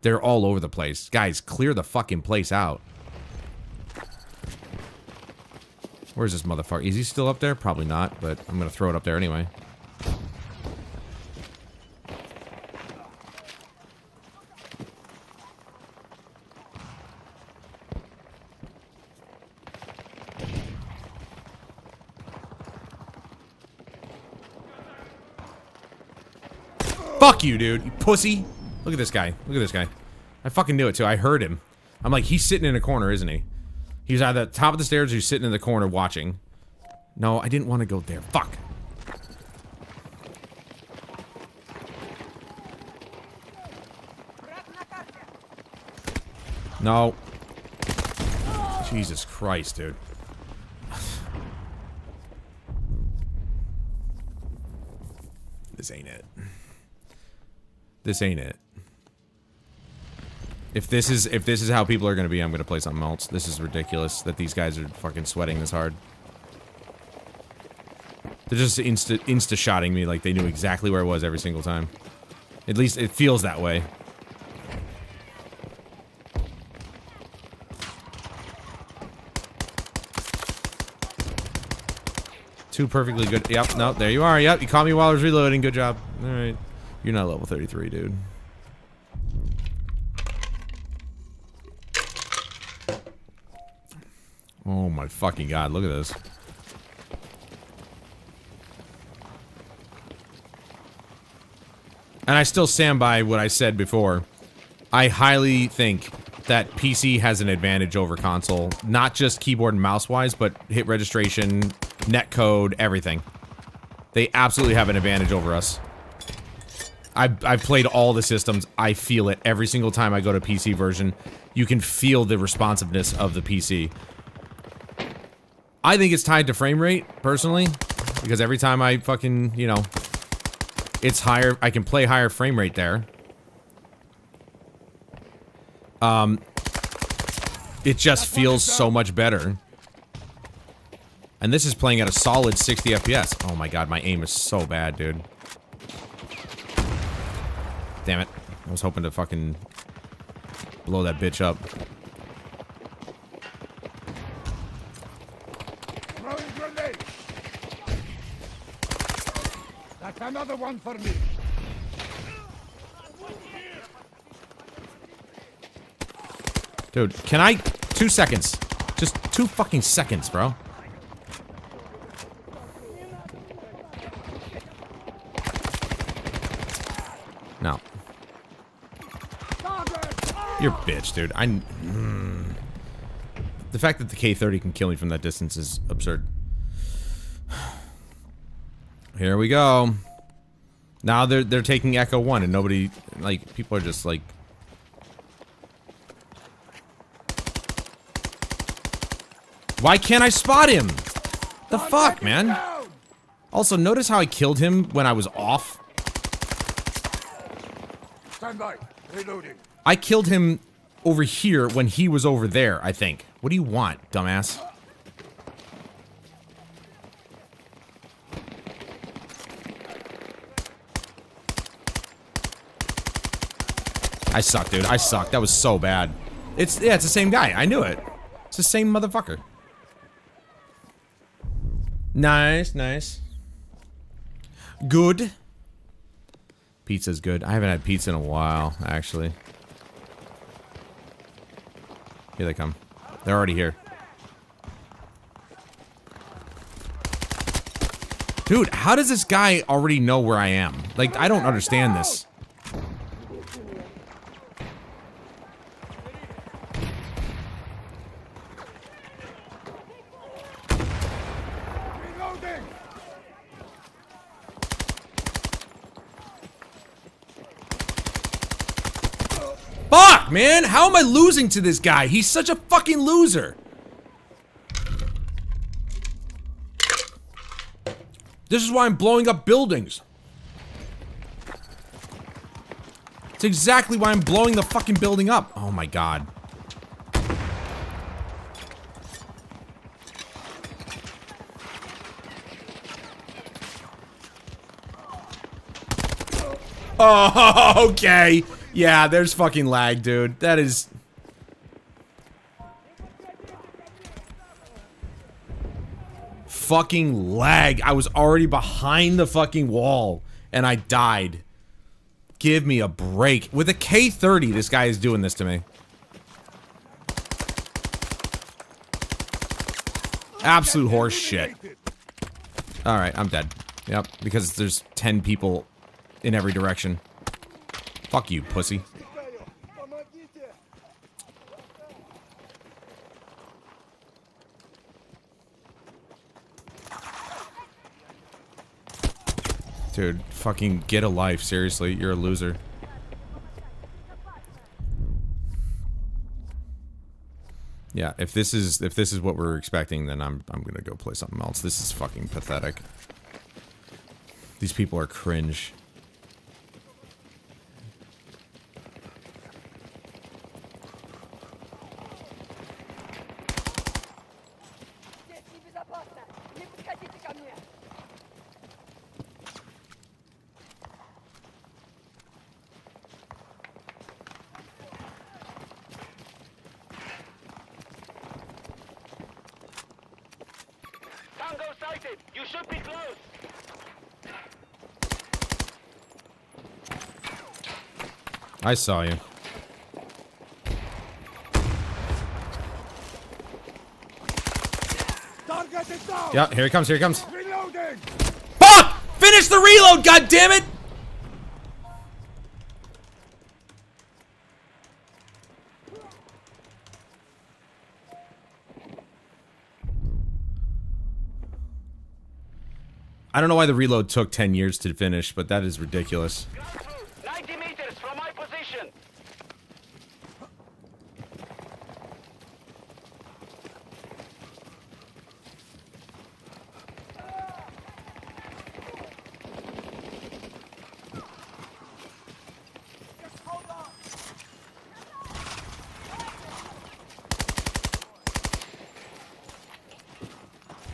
B: they're all over the place. Guys, clear the fucking place out. Where's this motherfucker? Is he still up there? Probably not, but I'm gonna throw it up there anyway. Fuck you, dude. You pussy. Look at this guy. Look at this guy. I fucking knew it, too. I heard him. I'm like, he's sitting in a corner, isn't he? He's either at the top of the stairs or he's sitting in the corner watching. No, I didn't want to go there. Fuck. No. Jesus Christ, dude. This ain't it. This ain't it. If this is how people are gonna be, I'm gonna play something else. This is ridiculous that these guys are fucking sweating this hard. They're just insta-shotting me like they knew exactly where I was every single time. At least it feels that way. Two perfectly good. Yep, no, there you are. Yep, you caught me while I was reloading. Good job. Alright. You're not level 33, dude. Oh my fucking god, look at this. And I still stand by what I said before. I highly think that PC has an advantage over console. Not just keyboard and mouse-wise, but hit registration, netcode, everything. They absolutely have an advantage over us. I've played all the systems. I feel it every single time I go to PC version. You can feel the responsiveness of the PC. I think it's tied to frame rate, personally. Because every time I fucking, you know, it's higher. I can play higher frame rate there. It just feels so much better. And this is playing at a solid 60 FPS. Oh my god, my aim is so bad, dude. Damn it. I was hoping to fucking blow that bitch up.
I: Throwing grenade. That's another one for me.
B: Dude, can I... 2 seconds. Just 2 fucking seconds, bro. No. You're a bitch, dude. The fact that the K30 can kill me from that distance is absurd. Here we go. Now they're taking Echo 1 and nobody... Like, people are just like... Why can't I spot him? The fuck, man? Also, notice how I killed him when I was off?
I: Stand by. Reloading.
B: I killed him over here when he was over there, I think. What do you want, dumbass? I suck, dude. I suck. That was so bad. It's the same guy. I knew it. It's the same motherfucker. Nice, nice. Good. Pizza's good. I haven't had pizza in a while, actually. Here they come. They're already here. Dude, how does this guy already know where I am? Like, I don't understand this. Fuck, man! How am I losing to this guy? He's such a fucking loser. This is why I'm blowing up buildings. It's exactly why I'm blowing the fucking building up. Oh my god. Oh, okay. Yeah, there's fucking lag, dude. That is... fucking lag. I was already behind the fucking wall, and I died. Give me a break. With a K30, this guy is doing this to me. Absolute horse shit. Alright, I'm dead. Yep, because there's 10 people in every direction. Fuck you, pussy. Dude, fucking get a life, seriously. You're a loser. Yeah, if this is what we're expecting, then I'm gonna go play something else. This is fucking pathetic. These people are cringe.
K: Tango sighted. You should be close.
B: I saw you.
I: Target is down.
B: Yeah, here he comes, here he comes.
I: Reloading.
B: Fuck! Finish the reload, goddammit! I don't know why the reload took 10 years to finish, but that is ridiculous.
K: 90 meters from my position.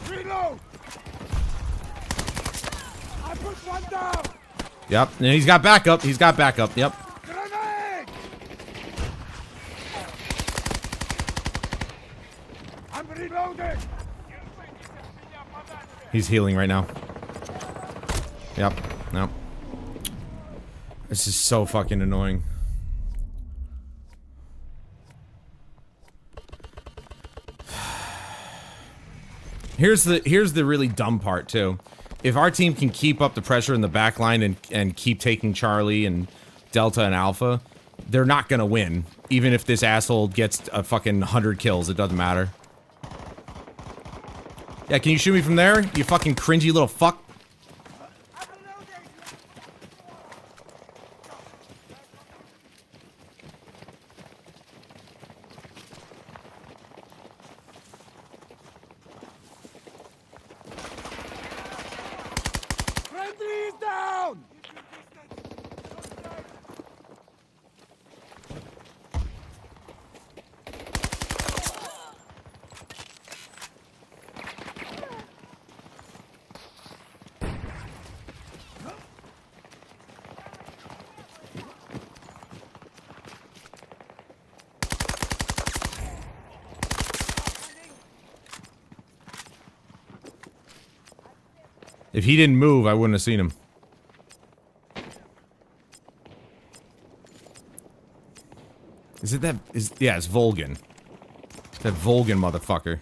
I: Reload. I put one down.
B: Yep, and he's got backup. He's got backup. Yep.
I: Grenade. I'm reloading.
B: He's healing right now. Yep. Nope. This is so fucking annoying. Here's the really dumb part too. If our team can keep up the pressure in the back line and keep taking Charlie and Delta and Alpha, they're not gonna win. Even if this asshole gets a fucking 100 kills, it doesn't matter. Yeah, can you shoot me from there? You fucking cringy little fuck.
I: Friendly is down.
B: If he didn't move, I wouldn't have seen him. Is it that? Yeah, it's Volgan. That Volgan motherfucker.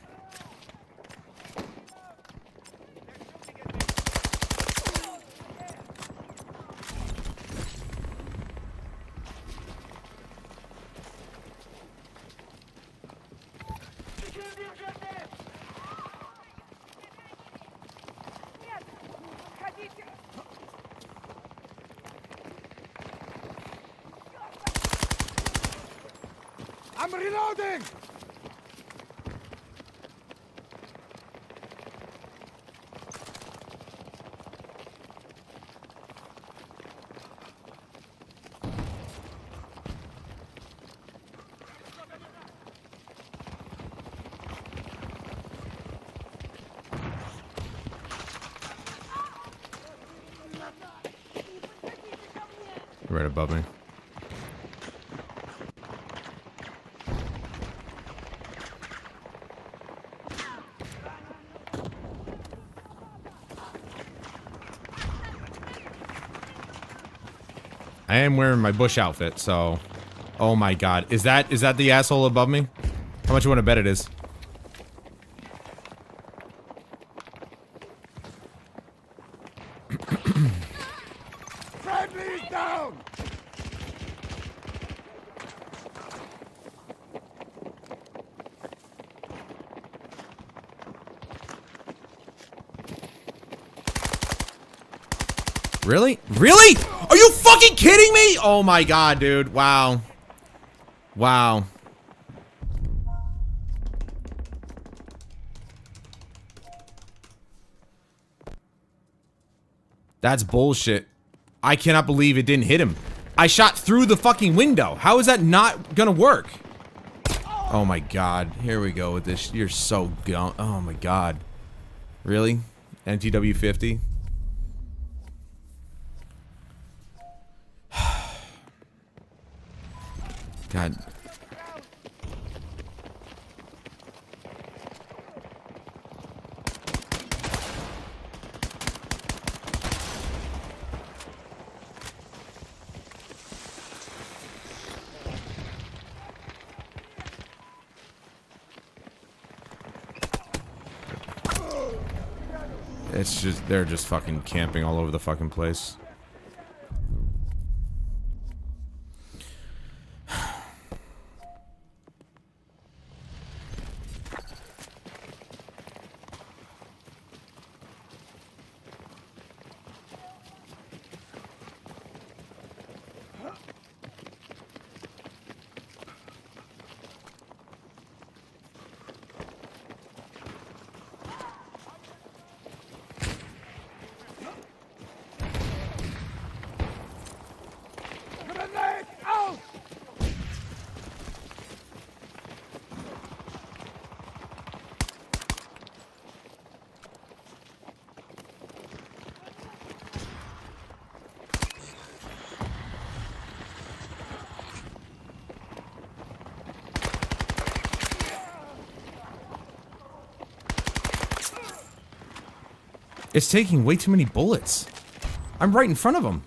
I: I'm reloading!
B: Right above me. I am wearing my bush outfit, so... Oh my god. Is that the asshole above me? How much you want to bet it is?
I: Friendly's down!
B: Really? Really? Are you fucking kidding me? Oh my god, dude. Wow. Wow. That's bullshit. I cannot believe it didn't hit him. I shot through the fucking window. How is that not gonna work? Oh my god. Here we go with this. You're so gone. Oh my god. Really? NTW 50? God. It's just, they're just fucking camping all over the fucking place.
I: Grenade out!
B: It's taking way too many bullets. I'm right in front of him.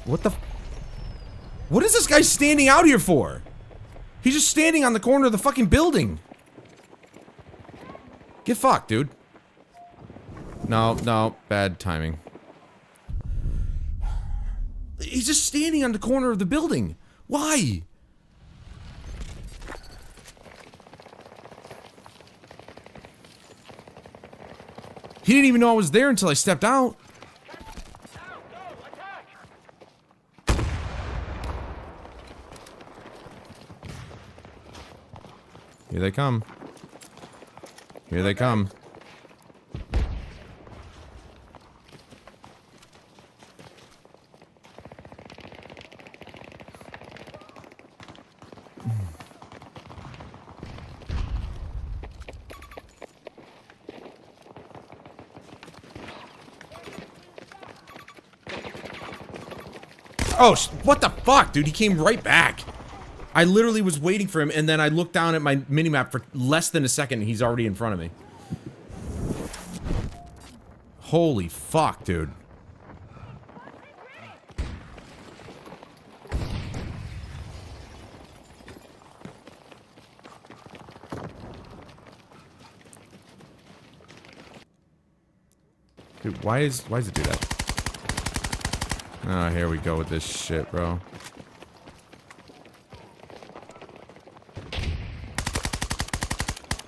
B: What the? What is this guy standing out here for? He's just standing on the corner of the fucking building. Get fucked, dude. No, no, bad timing. He's just standing on the corner of the building. Why? He didn't even know I was there until I stepped out. Here they come. Here they come. Oh, what the fuck, dude? He came right back. I literally was waiting for him, and then I looked down at my minimap for less than a second, and he's already in front of me. Holy fuck, dude. Dude, why does it do that? Oh, here we go with this shit, bro.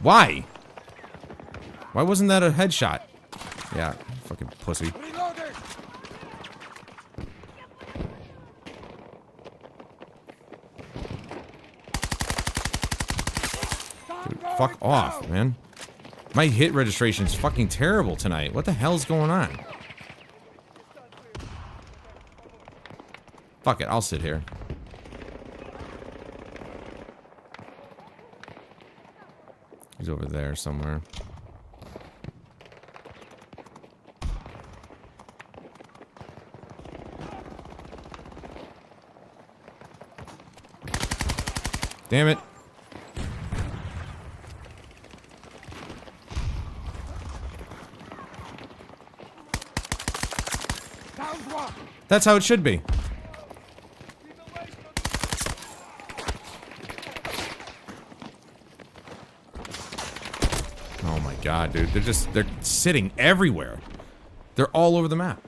B: Why? Why wasn't that a headshot? Yeah, fucking pussy. Dude, fuck off, man. My hit registration's fucking terrible tonight. What the hell's going on? Fuck it, I'll sit here. He's over there somewhere. Damn it. That's how it should be. Oh my god, dude. They're sitting everywhere. They're all over the map.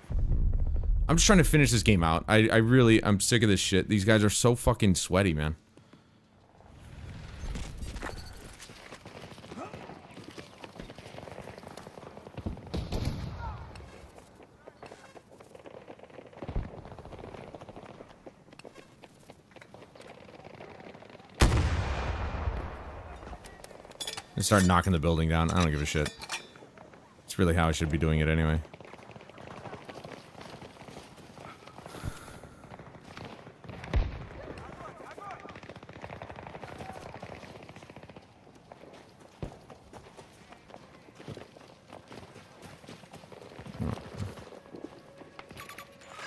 B: I'm just trying to finish this game out. I'm sick of this shit. These guys are so fucking sweaty, man. And start knocking the building down. I don't give a shit. It's really how I should be doing it anyway.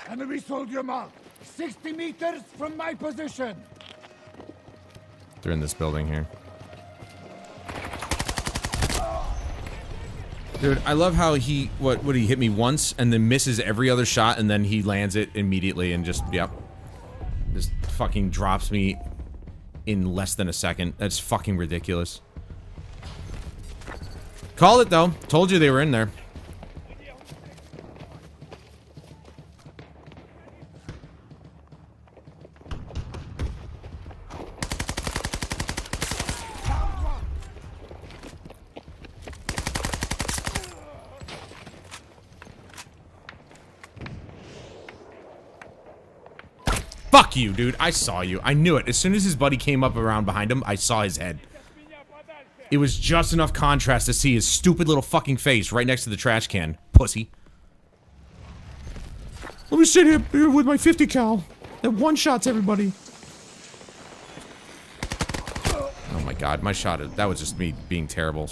I: Enemy soldier mark. 60 meters from my position.
B: They're in this building here. Dude, I love how he, what he hit me once and then misses every other shot and then he lands it immediately and just, yep. Just fucking drops me in less than a second. That's fucking ridiculous. Call it though. Told you they were in there. Fuck you, dude. I saw you. I knew it. As soon as his buddy came up around behind him, I saw his head. It was just enough contrast to see his stupid little fucking face right next to the trash can. Pussy. Let me sit here with my 50 cal. That one-shots everybody. Oh my god, my shot, that was just me being terrible.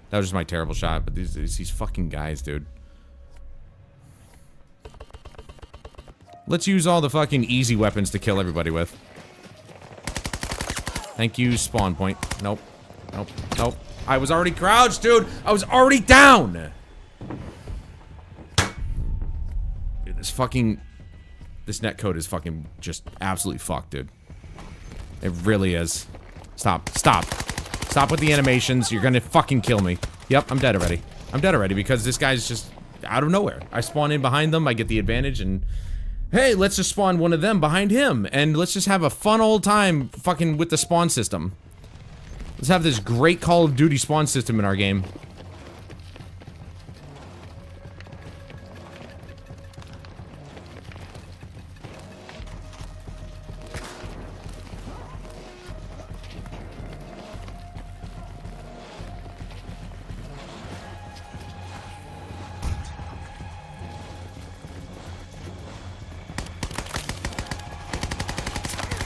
B: That was just my terrible shot, but these fucking guys, dude. Let's use all the fucking easy weapons to kill everybody with. Thank you, spawn point. Nope. Nope. Nope. I was already crouched, dude! I was already down! Dude, this netcode is fucking just absolutely fucked, dude. It really is. Stop. Stop. Stop with the animations. You're gonna fucking kill me. Yep, I'm dead already. I'm dead already because this guy's just out of nowhere. I spawn in behind them, I get the advantage, and hey, let's just spawn one of them behind him, and let's just have a fun old time fucking with the spawn system. Let's have this great Call of Duty spawn system in our game.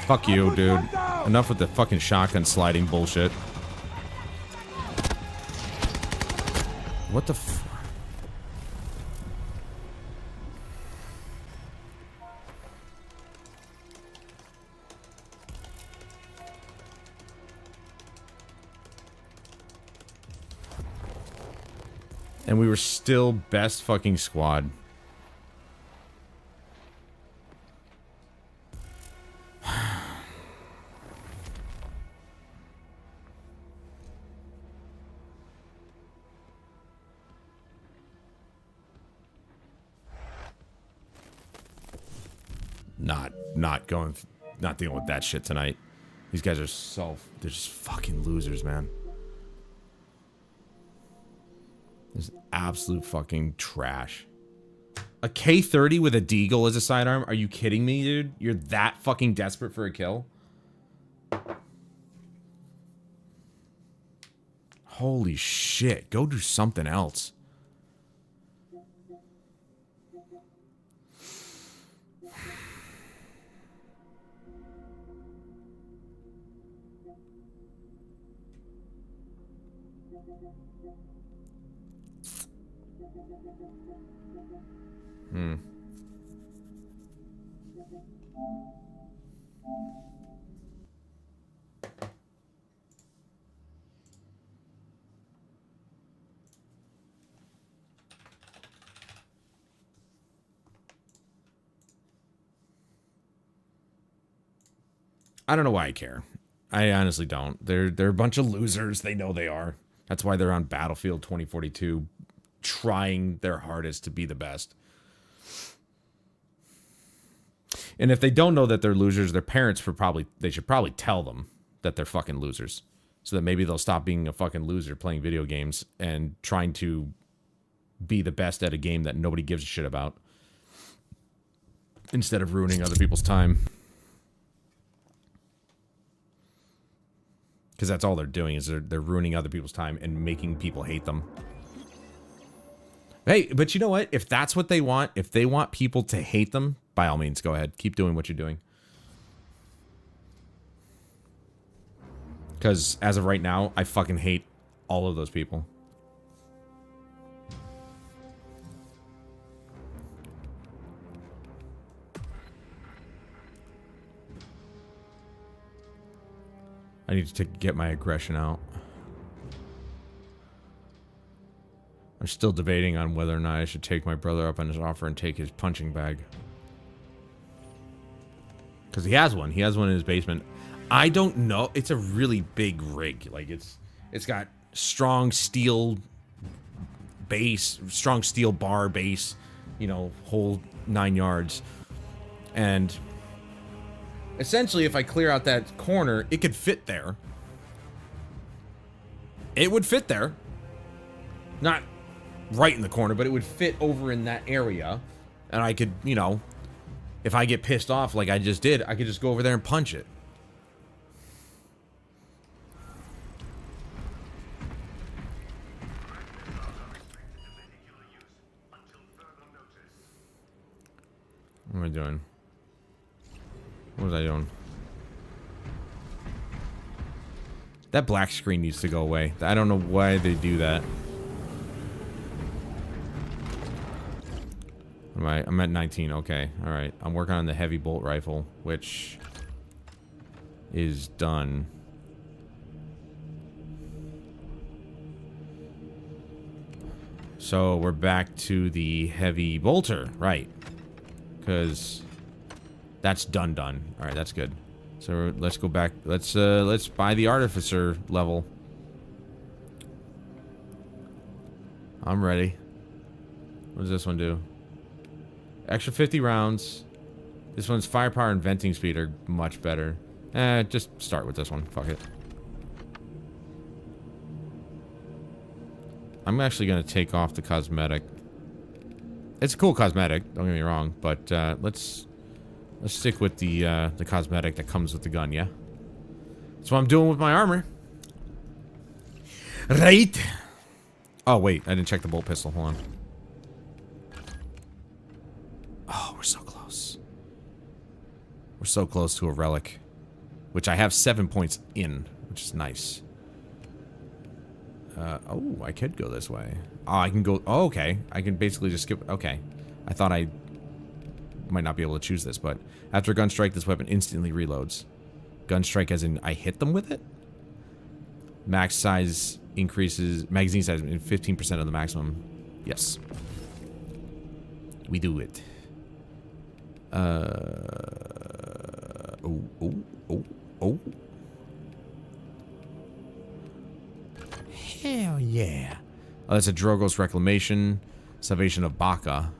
B: Fuck you, dude. Enough with the fucking shotgun sliding bullshit. What the f- And we were still best fucking squad. Not dealing with that shit tonight. These guys are they're just fucking losers, man. This absolute fucking trash. A K30 with a Deagle as a sidearm? Are you kidding me, dude? You're that fucking desperate for a kill? Holy shit. Go do something else. I don't know why I care. I honestly don't. They're a bunch of losers. They know they are. That's why they're on Battlefield 2042 trying their hardest to be the best. And if they don't know that they're losers, their parents they should probably tell them that they're fucking losers. So that maybe they'll stop being a fucking loser playing video games and trying to be the best at a game that nobody gives a shit about. Instead of ruining other people's time. Because that's all they're doing is they're ruining other people's time and making people hate them. Hey, but you know what? If that's what they want, if they want people to hate them, by all means, go ahead. Keep doing what you're doing. Because as of right now, I fucking hate all of those people. I need to get my aggression out. I'm still debating on whether or not I should take my brother up on his offer and take his punching bag. Because he has one. He has one in his basement. I don't know. It's a really big rig. Like, it's got strong steel base, strong steel bar base, you know, whole 9 yards. And essentially, if I clear out that corner, it could fit there. It would fit there. Not right in the corner, but it would fit over in that area. And I could, you know, if I get pissed off like I just did, I could just go over there and punch it. What am I doing? What was I doing? That black screen needs to go away. I don't know why they do that. I'm at 19. Okay. All right. I'm working on the heavy bolt rifle, which is done. So we're back to the heavy bolter, right? Because that's done. All right, that's good. So let's go back. Let's buy the artificer level. I'm ready. What does this one do? Extra 50 rounds. This one's firepower and venting speed are much better. Just start with this one. Fuck it. I'm actually gonna take off the cosmetic. It's a cool cosmetic, don't get me wrong, but let's stick with the cosmetic that comes with the gun, yeah? That's what I'm doing with my armor. Right. Oh, wait, I didn't check the bolt pistol. Hold on. Oh, we're so close. We're so close to a relic, which I have 7 points in, which is nice. Oh, I could go this way. Oh, I can go... Oh, okay. I can basically just skip... Okay. I thought I might not be able to choose this, but after a gun strike, this weapon instantly reloads. Gun strike as in I hit them with it? Max size increases... Magazine size in 15% of the maximum. Yes. We do it. Oh. Hell yeah. Oh, that's a Drogo's Reclamation. Salvation of Baka.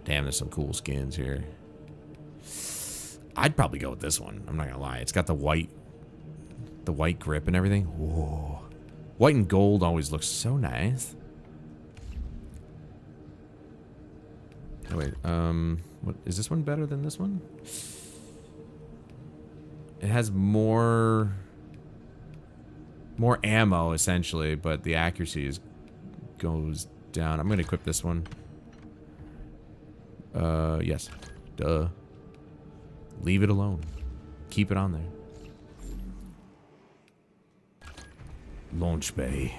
B: Damn, there's some cool skins here. I'd probably go with this one. I'm not gonna lie. It's got the white grip and everything. Whoa. White and gold always looks so nice. Oh, wait, what is this one better than this one? It has more ammo essentially, but the accuracy goes down. I'm gonna equip this one. Yes. Duh. Leave it alone. Keep it on there. Launch bay.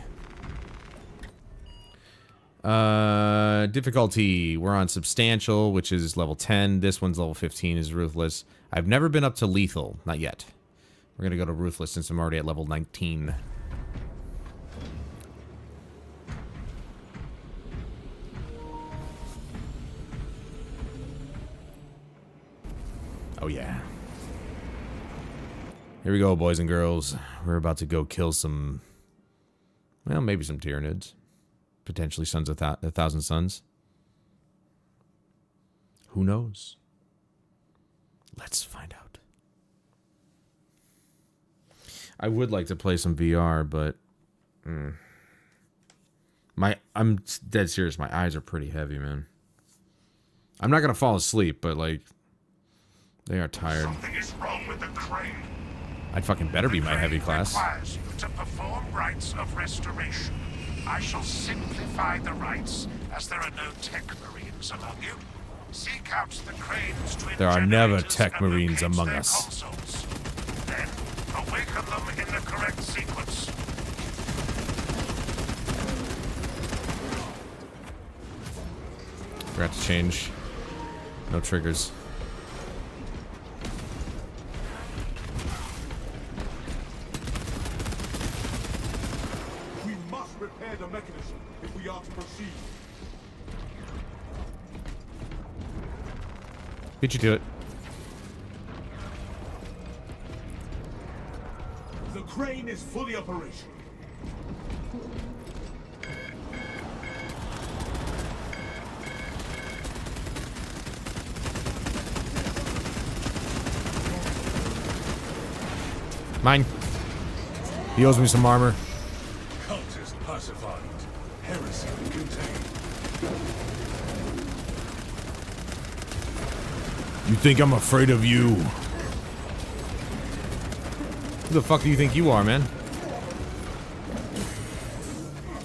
B: Difficulty. We're on substantial, which is level 10. This one's level 15, is ruthless. I've never been up to lethal. Not yet. We're gonna go to ruthless since I'm already at level 19. Oh yeah. Here we go, boys and girls. We're about to go kill some, well, maybe some Tyranids. Potentially Sons of a Thousand Suns. Who knows? Let's find out. I would like to play some VR, but I'm dead serious. My eyes are pretty heavy, man. I'm not gonna fall asleep, but like, they are tired.
I: Something is wrong with the crane.
B: I'd fucking better be my heavy class.
I: Requires you to perform rites of restoration. I shall simplify the rites, as there are no tech marines among you. Seek out the crane's twin
B: There are never
I: generators
B: tech
I: and
B: marines
I: locate
B: among
I: their
B: us.
I: consoles. Then awaken them in the correct sequence.
B: Forgot to change. No triggers.
I: We must repair the mechanism if we are to proceed.
B: Beat you to it.
I: The crane is fully operational.
B: Mine. He owes me some armor.
I: Cultist pacified. Heresy contained.
B: You think I'm afraid of you? Who the fuck do you think you are, man?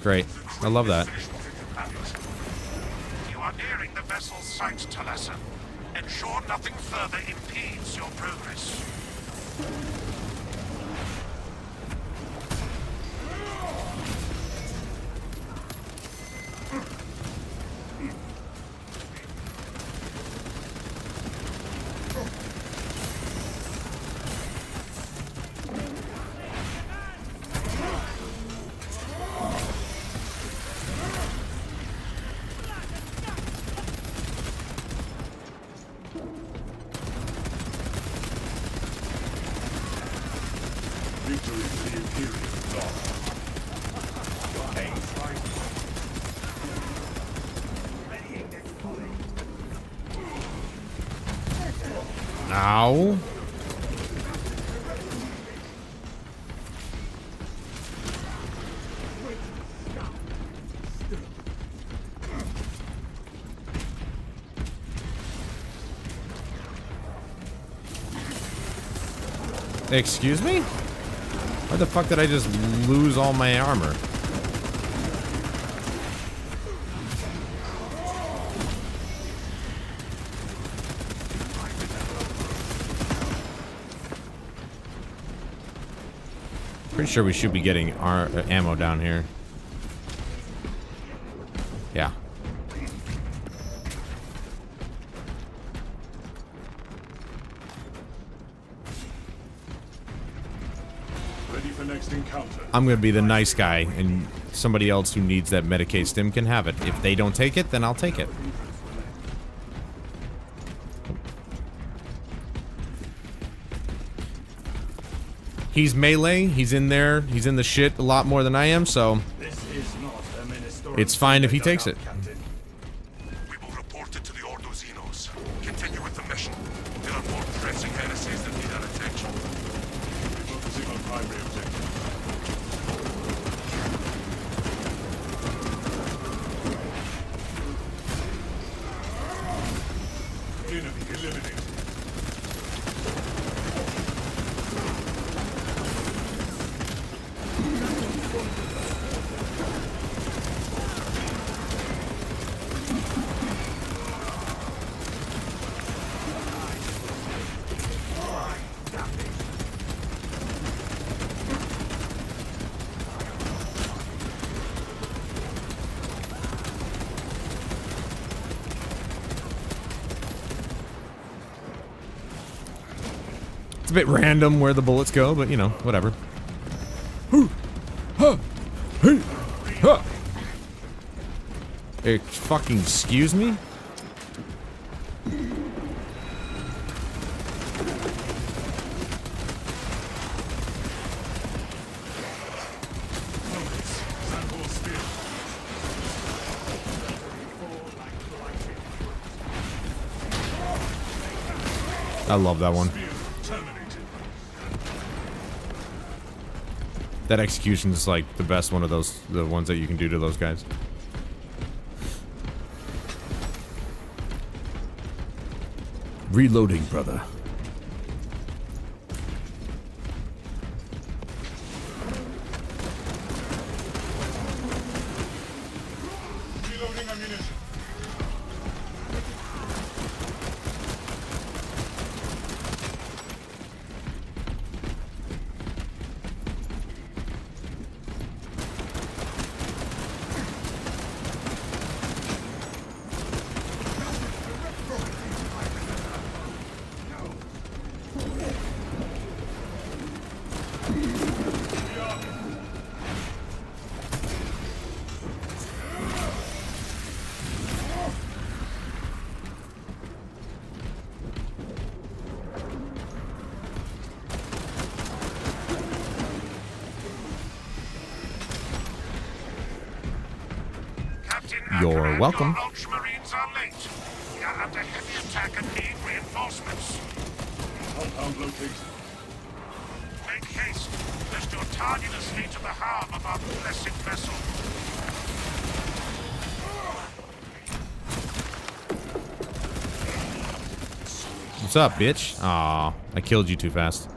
B: Great. I love that.
I: You are nearing the vessel's site, Talassa. Ensure nothing further impedes your progress. Victory to the Imperial Guard.
B: Ow. Excuse me? Why the fuck did I just lose all my armor? Pretty sure we should be getting our ammo down here. Yeah.
I: Ready
B: I'm gonna be the nice guy, and somebody else who needs that Medicaid stim can have it. If they don't take it, then I'll take it. He's melee, he's in there, he's in the shit a lot more than I am, so it's fine if he takes it.
I: We will report it to the Ordo Xenos. Continue with the mission. There are more pressing heresies that need our attention. Focusing on primary objective. Enemy eliminated.
B: It's a bit random where the bullets go, but you know, whatever. Fucking excuse me? I love that one. That execution is like the best one of those, the ones that you can do to those guys. Reloading, brother.
I: Reloading ammunition.
B: You're welcome.
I: Ultramarines are late. We are under heavy attack and need reinforcements. Compound located. Make haste, lest your tardiness lead to the harm of our blessed vessel.
B: What's up, bitch? Aw, I killed you too fast.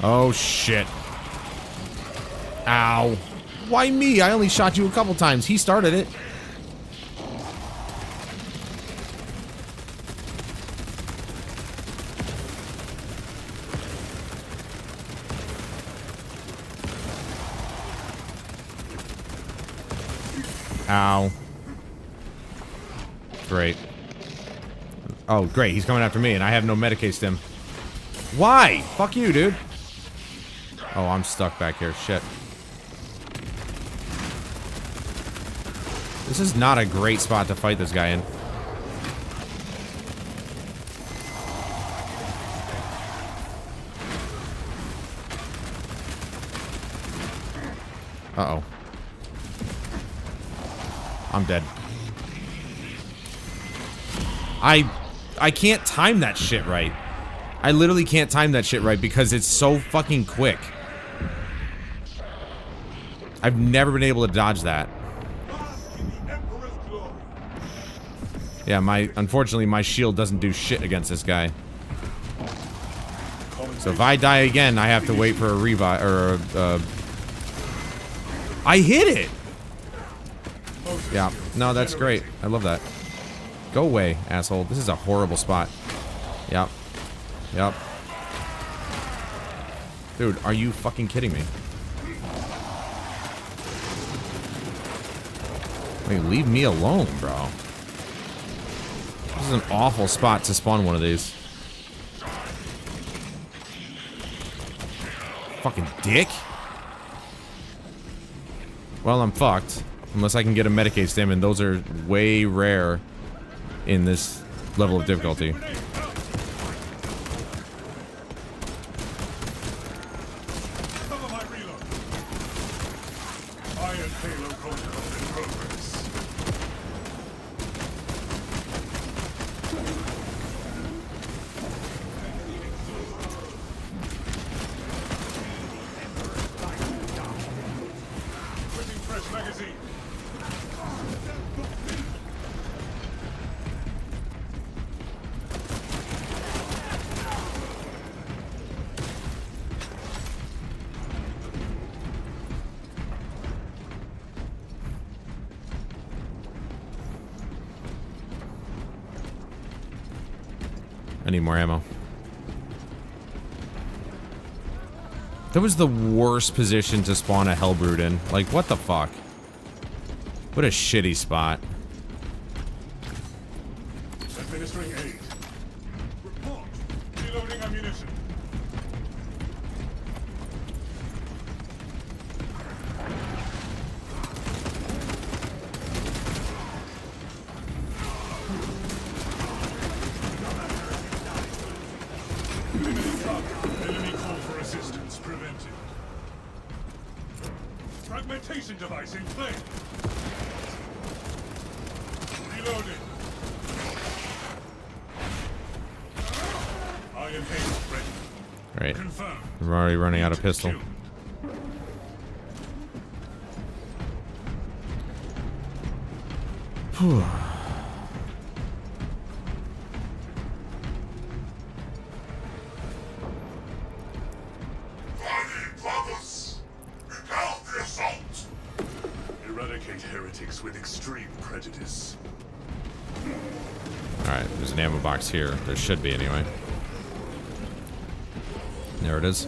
B: Oh, shit. Ow. Why me? I only shot you a couple times. He started it. Ow. Great. Oh, great. He's coming after me, and I have no Medicaid stim. Why? Fuck you, dude. Oh, I'm stuck back here. Shit. This is not a great spot to fight this guy in. Uh-oh. I'm dead. I can't time that shit right. I literally can't time that shit right because it's so fucking quick. I've never been able to dodge that. Yeah, unfortunately my shield doesn't do shit against this guy. So if I die again, I have to wait for a revive or I hit it. Yeah, no, that's great. I love that. Go away, asshole. This is a horrible spot. Yep. Yep. Dude, are you fucking kidding me? Wait, leave me alone, bro. This is an awful spot to spawn one of these. Fucking dick. Well, I'm fucked. Unless I can get a Medicaid stim, and those are way rare in this level of difficulty. I need more ammo. That was the worst position to spawn a Hellbrood in. Like, what the fuck? What a shitty spot.
I: Administering aid. Report. Reloading ammunition. Enemy call for assistance prevented. Fragmentation device in play. Reloading. Iron Haze ready.
B: Right.
I: Confirmed.
B: We're already running out of pistol. Whew.
I: Brothers, repel the assault. Eradicate heretics with extreme prejudice.
B: Alright, there's an ammo box here. There should be, anyway. There it is.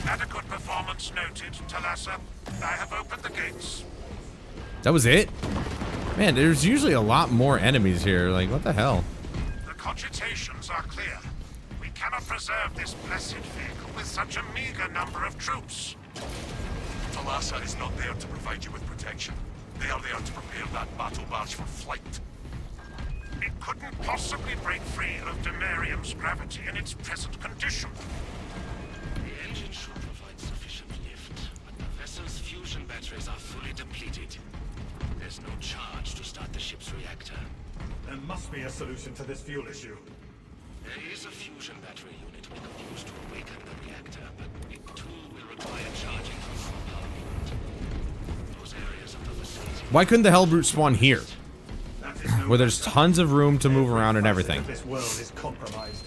I: Adequate performance noted, Talassa. I have opened the gates.
B: That was it? Man, there's usually a lot more enemies here. Like, what the hell?
I: The cogitations are clear. We cannot preserve this blessed vehicle with such a meager number of troops. Talassa is not there to provide you with protection. They are there to prepare that battle barge for flight. It couldn't possibly break free of Demarium's gravity in its present condition.
K: The engine should provide sufficient lift, but the vessel's fusion batteries are fully depleted. There's no charge to start the ship's reactor.
I: There must be a solution to this fuel issue.
K: There is a fusion battery unit we could use to awaken the reactor, but it too will require charging from our power unit. Those areas of the facility...
B: Why couldn't the Hellbrute spawn here? Where there's tons of room to move around and everything.
I: This world is compromised.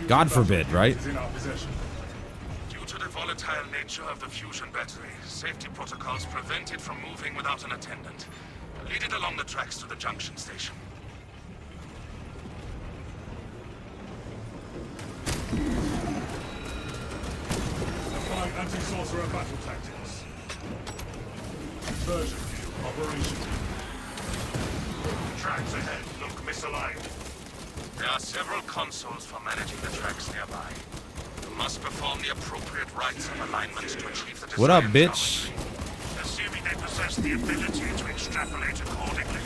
B: God forbid, right?
I: Due to the volatile nature of the fusion battery, safety protocols prevent it from moving without an attendant. Lead it along the tracks to the junction station. Apply anti-sorcerer battle tactics. Version view operation. Tracks ahead look misaligned. There are several consoles for managing the tracks nearby. You must perform the appropriate rites of alignment to achieve the desired
B: What up, bitch?
I: geometry. Assuming they possess the ability to extrapolate accordingly.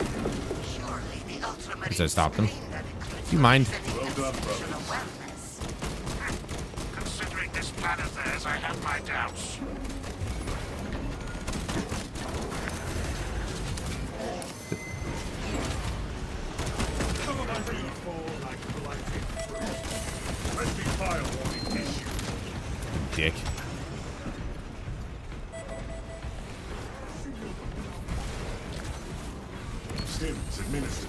G: Surely the ultimate
B: Because I stopped him. Do you mind?
I: Well done, brothers. Considering this plan of theirs, I have my doubts. Cover my real fall like blighted fruit. Friendly fire warning issued.
B: Dick.
I: Stims administered.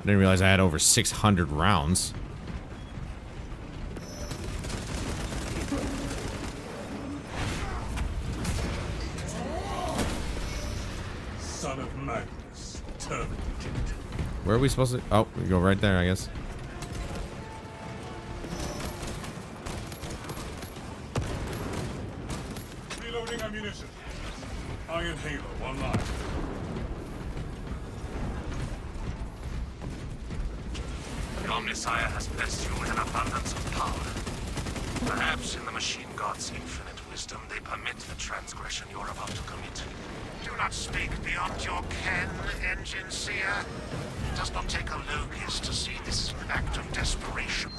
B: I didn't realize I had over 600 rounds.
I: Son of madness. Terminated.
B: Where are we supposed to... Oh, we go right there, I guess.
I: Iron Halo online.
K: The Omnissiah has blessed you with an abundance of power. Perhaps in the machine god's infinite wisdom, they permit the transgression you're about to commit.
I: Do not speak beyond your ken, Engine Seer. It does not take a locust to see this is an act of desperation.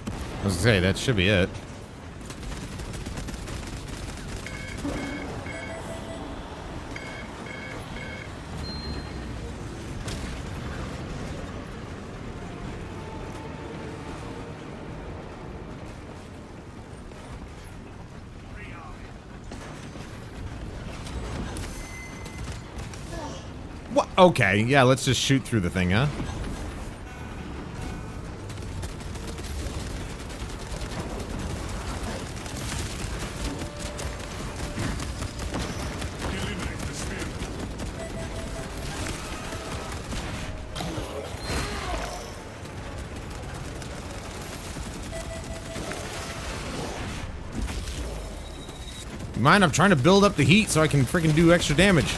B: I was gonna say, that should be it. What? Okay, yeah, let's just shoot through the thing, huh? Mind, I'm trying to build up the heat so I can freaking do extra damage.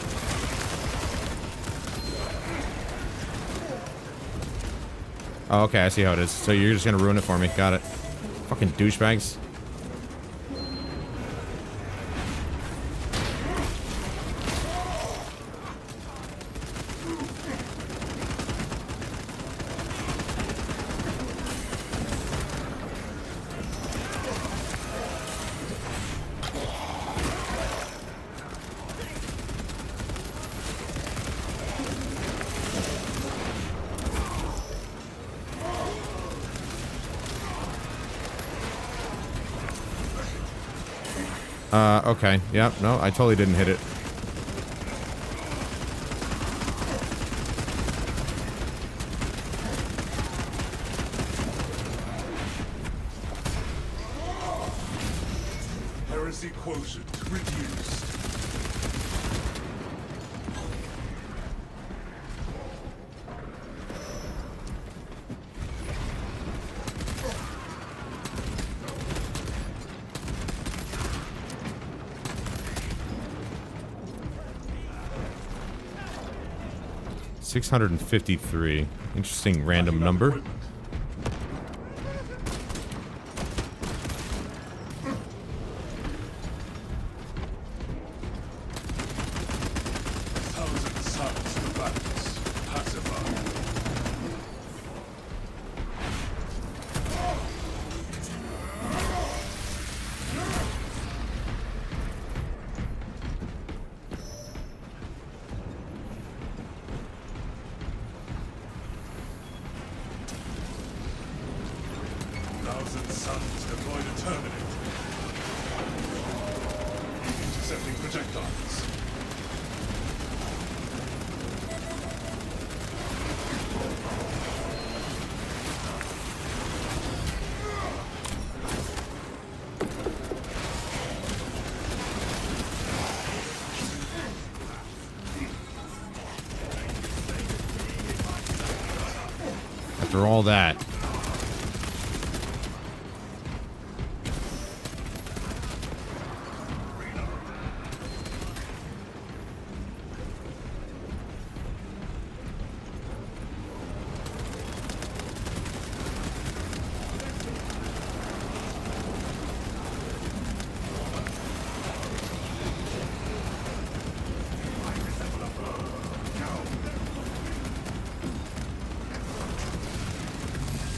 B: Oh, okay, I see how it is. So you're just gonna ruin it for me. Got it. Fucking douchebags. Okay. Yep. No, I totally didn't hit it.
I: Heresy quotient reduced.
B: $653. Interesting random number. After all that.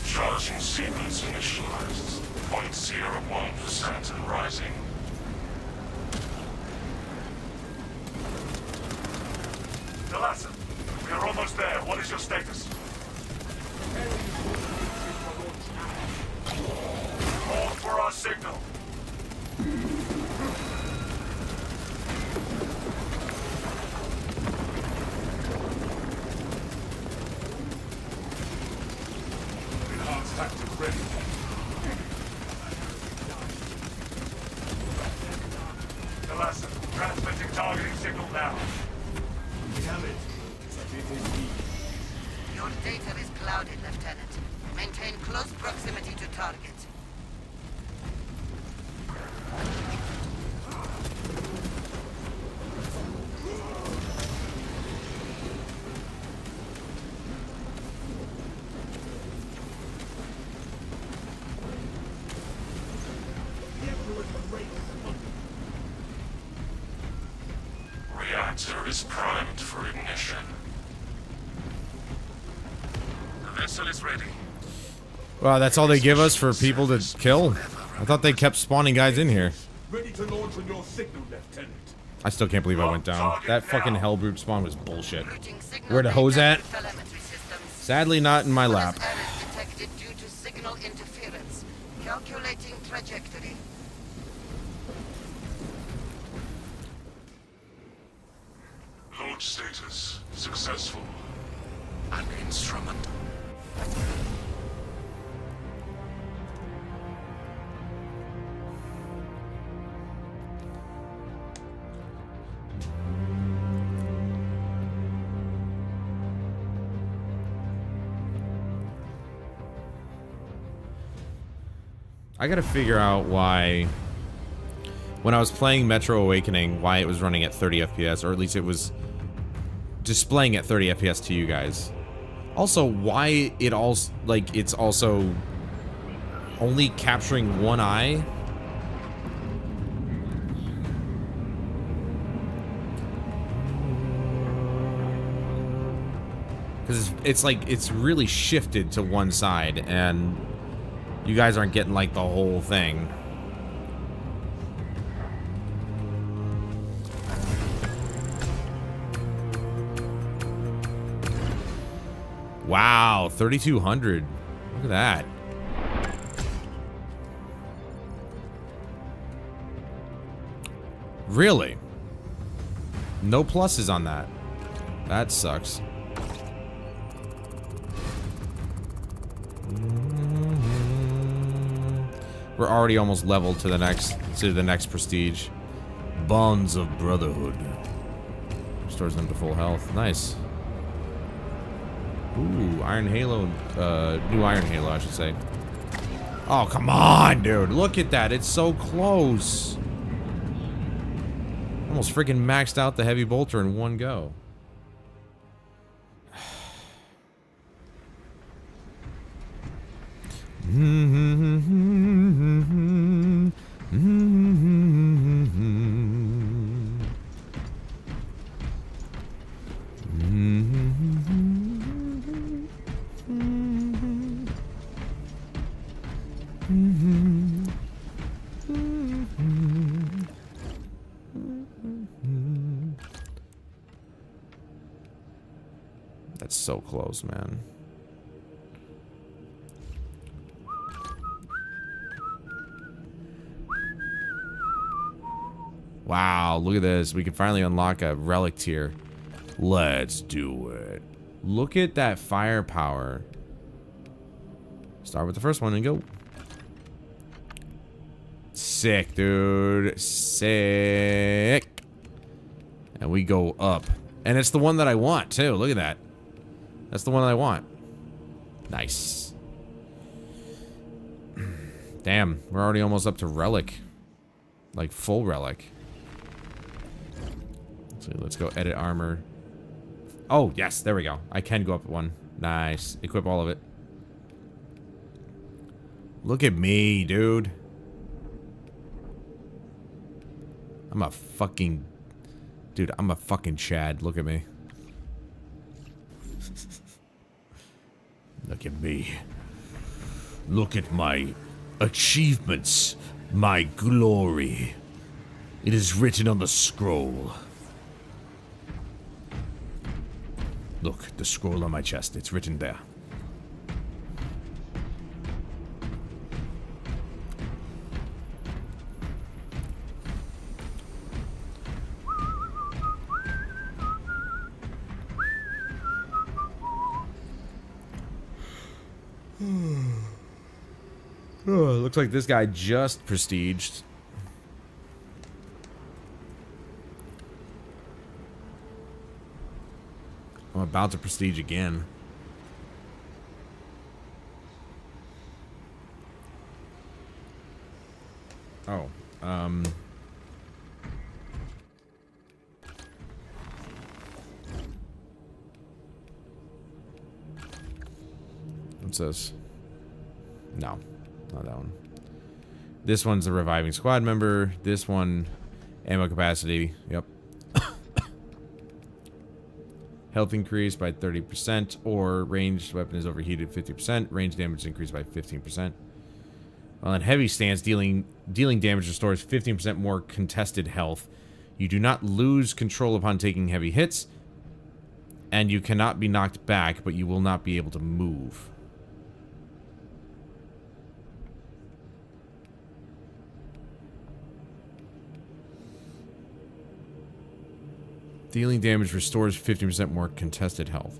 K: Charging sequence initialized. 0.01% and rising. Delassa, we are almost there. What is your status? Hold for our signal.
I: Enhanced tactic ready.
K: Delassa, transmitting targeting signal now.
I: Damn it.
G: Your data is clouded, Lieutenant. Maintain close proximity to target.
I: reactor is primed for ignition. The vessel is ready.
B: Wow, that's all they give us for people to kill? I thought they kept spawning guys in here.
I: Ready to launch on your signal, Lieutenant.
B: I still can't believe I went down. That fucking Hellbrute spawn was bullshit. Where the hose at? Sadly not in my lap.
G: Detected due to signal interference. Calculating trajectory.
I: Launch status successful. An instrument.
B: I gotta figure out why, when I was playing Metro Awakening, why it was running at 30 FPS, or at least it was displaying at 30 FPS to you guys. Also, why it also, like, it's also only capturing one eye. Because it's like, it's really shifted to one side, and you guys aren't getting, like, the whole thing. Wow, 3,200. Look at that. Really? No pluses on that. That sucks. We're already almost leveled to the next prestige. Bonds of Brotherhood. Restores them to full health. Nice. Ooh, Iron Halo. New Iron Halo, I should say. Oh, come on, dude. Look at that. It's so close. Almost freaking maxed out the heavy bolter in one go. That's so close, man. Wow, look at this. We can finally unlock a relic tier. Let's do it. Look at that firepower. Start with the first one and go. Sick, dude. Sick. And we go up. And it's the one that I want, too. Look at that. That's the one that I want. Nice. Damn, we're already almost up to relic. Like, full relic. So let's go edit armor. Oh, yes, there we go. I can go up one. Nice. Equip all of it. Look at me, dude. I'm a fucking... Dude, I'm a fucking Chad. Look at me. Look at me. Look at my achievements. My glory. It is written on the scroll. Look, the scroll on my chest. It's written there. Oh, looks like this guy just prestiged. I'm about to prestige again. Oh, what's this? No, not that one. This one's a reviving squad member. This one, ammo capacity. Yep. Health increased by 30%, or ranged weapon is overheated 50%. Range damage increased by 15%. While in heavy stance, dealing damage restores 15% more contested health. You do not lose control upon taking heavy hits, and you cannot be knocked back, but you will not be able to move. Dealing damage restores 50% more contested health.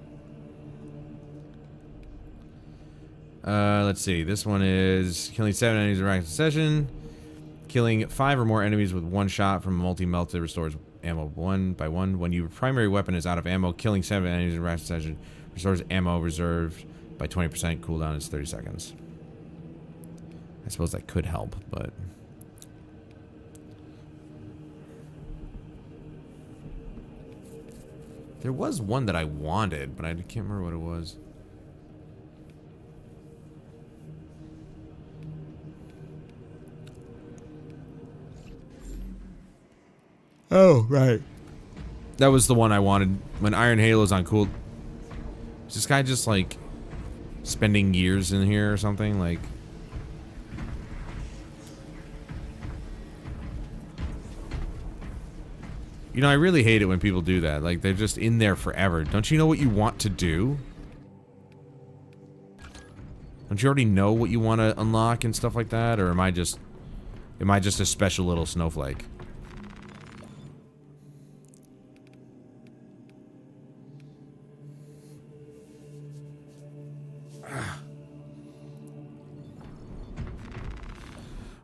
B: Let's see. This one is killing 7 enemies in rapid succession. Killing 5 or more enemies with 1 shot from a multi-melted restores ammo 1 by 1. When your primary weapon is out of ammo, killing 7 enemies in rapid succession restores ammo reserved by 20%. Cooldown is 30 seconds. I suppose that could help, but... There was one that I wanted, but I can't remember what it was. Oh, right. That was the one I wanted. When Iron Halo's on cool... Is this guy just, like, spending years in here or something? Like... You know, I really hate it when people do that. Like, they're just in there forever. Don't you know what you want to do? Don't you already know what you want to unlock and stuff like that? Or am I just a special little snowflake?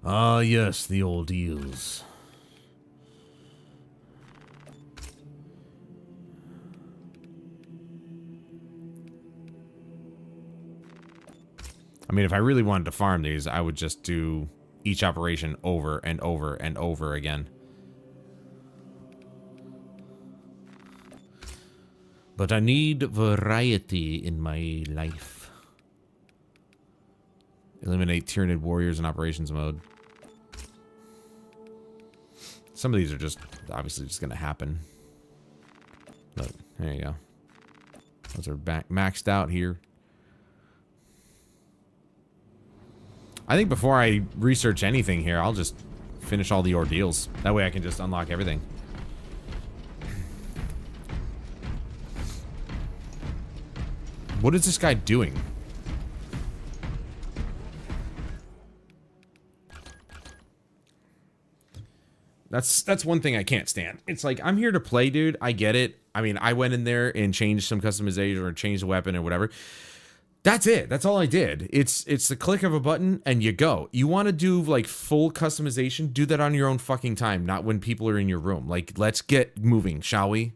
B: Ah, yes, the ordeals. I mean, if I really wanted to farm these, I would just do each operation over and over and over again. But I need variety in my life. Eliminate Tyranid warriors in operations mode. Some of these are just obviously just going to happen. But there you go. Those are back maxed out here. I think before I research anything here, I'll just finish all the ordeals. That way I can just unlock everything. What is this guy doing? That's one thing I can't stand. It's like, I'm here to play, dude. I get it. I mean, I went in there and changed some customization or changed the weapon or whatever. That's it. That's all I did. It's the click of a button and you go. You want to do like full customization? Do that on your own fucking time, not when people are in your room. Like, let's get moving, shall we?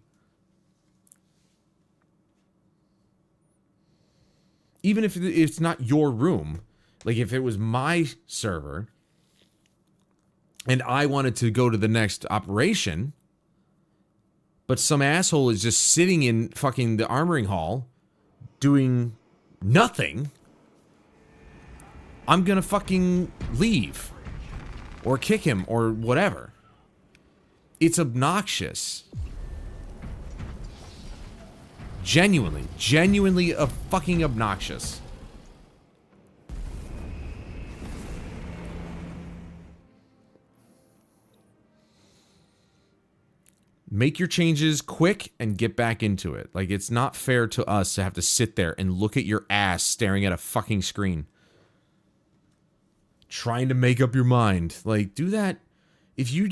B: Even if it's not your room, like if it was my server and I wanted to go to the next operation, but some asshole is just sitting in fucking the armoring hall doing nothing, I'm gonna fucking leave or kick him or whatever. It's obnoxious. Genuinely a fucking obnoxious. Make your changes quick and get back into it. Like, it's not fair to us to have to sit there and look at your ass staring at a fucking screen. Trying to make up your mind. Like, do that. If you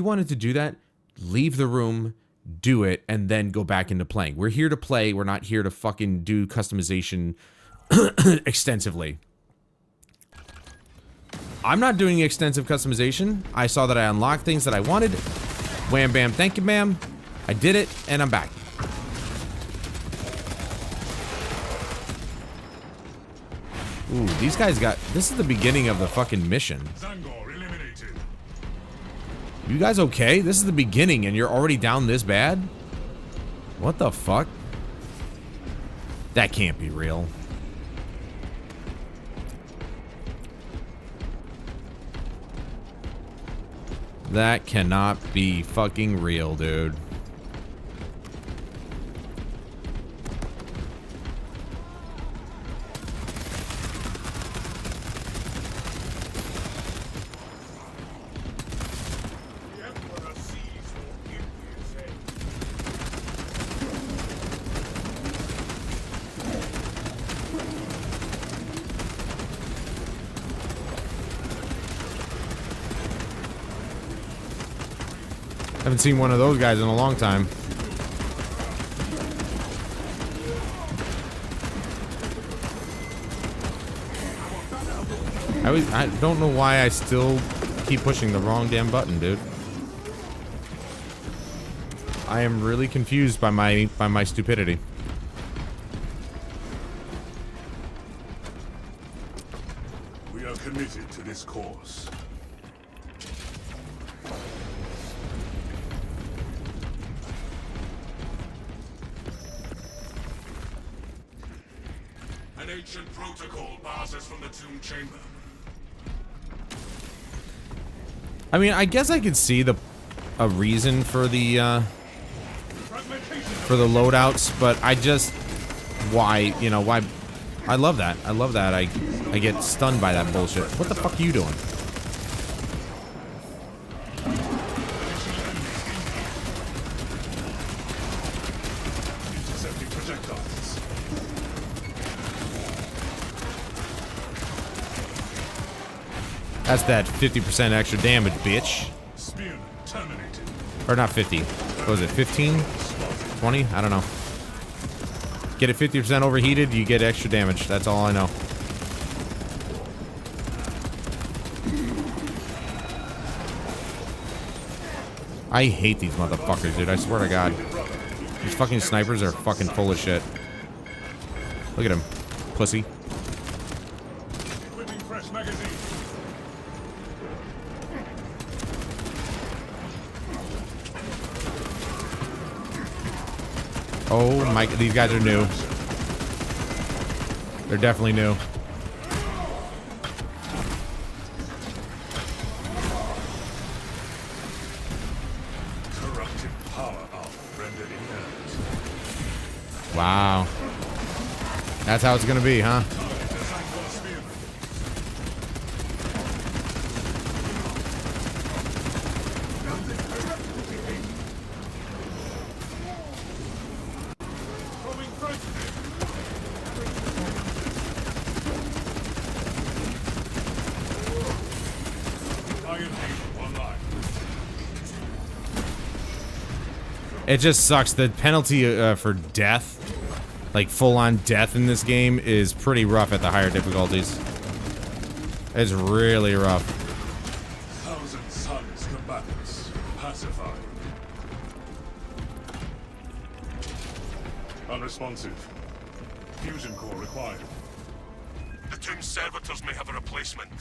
B: wanted to do that, leave the room, do it, and then go back into playing. We're here to play. We're not here to fucking do customization extensively. I'm not doing extensive customization. I saw that I unlocked things that I wanted. Wham bam, thank you ma'am. I did it, and I'm back. Ooh, these guys got... This is the beginning of the fucking mission. You guys okay? This is the beginning, and you're already down this bad? What the fuck? That can't be real. That cannot be fucking real, dude. Haven't seen one of those guys in a long time. I don't know why I still keep pushing the wrong damn button, dude. I am really confused by my stupidity.
I: We are committed to this course. An ancient protocol bars us from the tomb chamber.
B: I mean, I guess I could see a reason for the loadouts, but I just why I love that. I get stunned by that bullshit. What the fuck are you doing?
I: Intercepting projectiles.
B: That's that 50% extra damage, bitch.
I: Spearman terminated.
B: Or not 50. What was it, 15? 20? I don't know. Get it 50% overheated, you get extra damage. That's all I know. I hate these motherfuckers, dude. I swear to God. These fucking snipers are fucking full of shit. Look at him. Pussy.
I: Equipping fresh magazine.
B: Oh my, these guys are new. They're definitely new.
I: Corruptive power up rendered inert.
B: Wow. That's how it's gonna be, huh? It just sucks. The penalty for death, like full-on death in this game, is pretty rough at the higher difficulties. It's really rough.
I: 1,000 suns combatants pacified. Unresponsive. Fusion core required. The tomb servitors may have a replacement.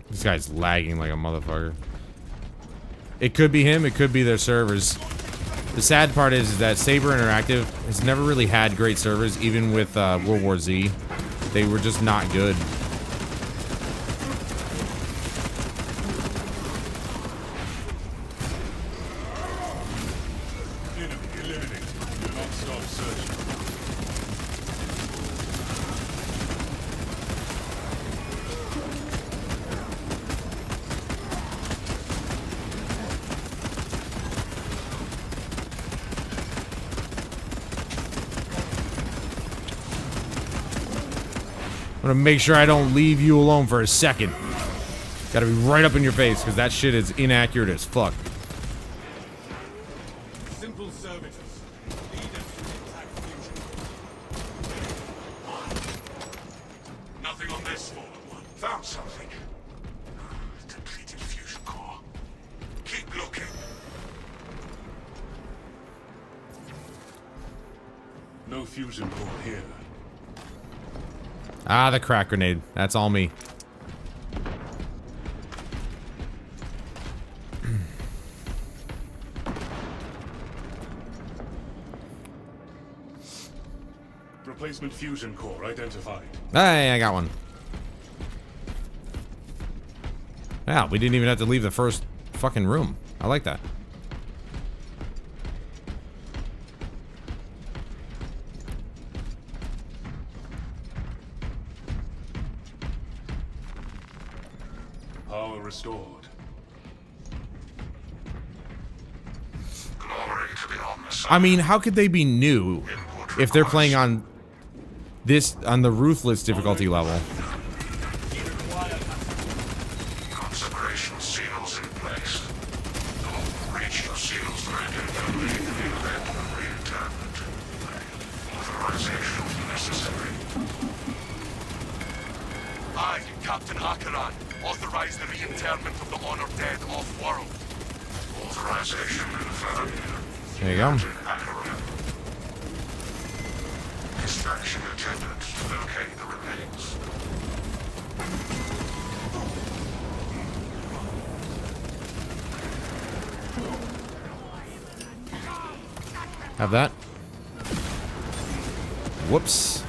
B: This guy's lagging like a motherfucker. It could be him, it could be their servers. The sad part is that Saber Interactive has never really had great servers, even with World War Z. They were just not good.
I: Enemy eliminated. Do not stop searching.
B: I'm gonna make sure I don't leave you alone for a second. Gotta be right up in your face, because that shit is inaccurate as fuck.
I: Simple services. Lead us to intact fusion. Nothing on this fallen one. Found something. Depleted fusion core. Keep looking. No fusion core here.
B: Ah, the crack grenade. That's all me.
I: Replacement fusion core identified.
B: Hey, I got one. Yeah, we didn't even have to leave the first fucking room. I like that.
I: Power restored.
B: I mean, how could they be new if they're playing on the Ruthless difficulty level?
I: Consecration seals in place. Reach your seals regularly in the event of reinterment. Authorization necessary.
K: I, Captain Hakaran, authorize the reinterment of the honored dead off-world.
I: Authorization confirmed.
B: There you go.
I: Extraction attendant to locate the remains.
B: Have that. Whoops.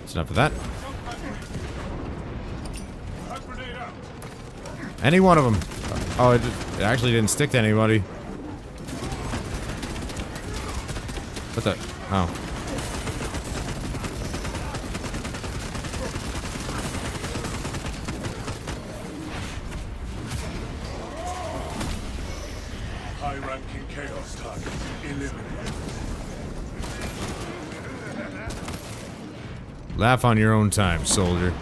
B: That's enough of that. Any one of them. Oh, it actually didn't stick to anybody. What the? Oh.
I: High-ranking chaos target eliminated.
B: Laugh on your own time, soldier.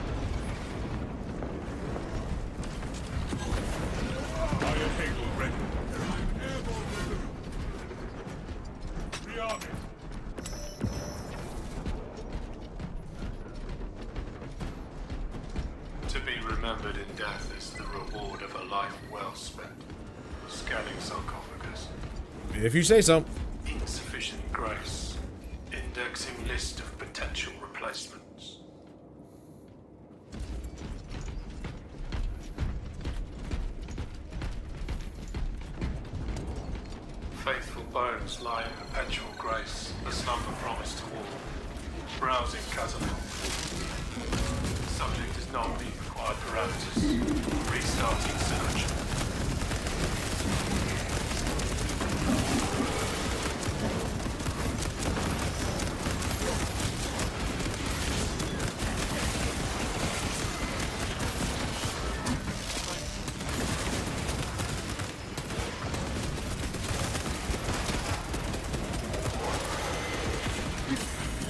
I: To be remembered in death is the reward of a life well spent. Scanning sarcophagus.
B: If you say so.
I: Insufficient grace. Indexing list of potential replacements. Faithful bones lie in perpetual grace, the slumber promised to all. Browsing catalog. Subject is not meet required parameters. Restarting search.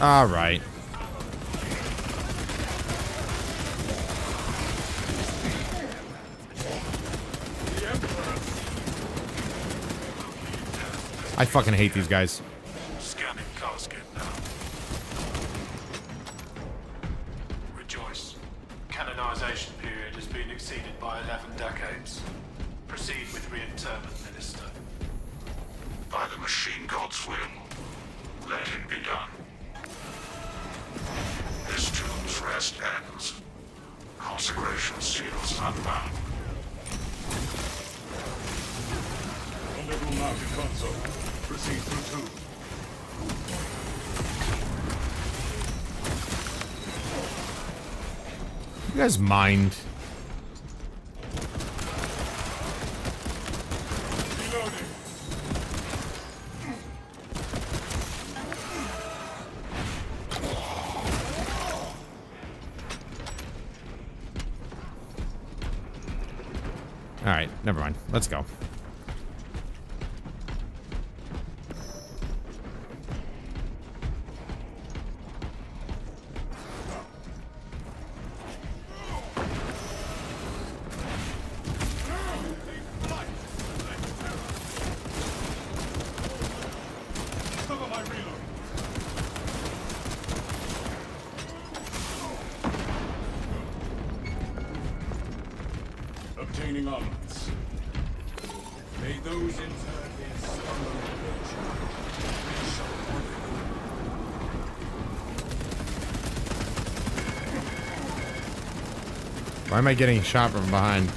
B: All right. I fucking hate these guys.
I: Scanning casket now. Rejoice. Canonization period has been exceeded by 11 decades. Proceed with reinterment, Minister. By the machine god's will, let it be done. This tomb's rest ends. Consecration seals unbound. Rendezvous mounted console. Proceed through tomb.
B: You guys mind? All right, never mind. Let's go.
I: Obtaining armaments. May those interred in slumber
B: Why am I getting shot from behind?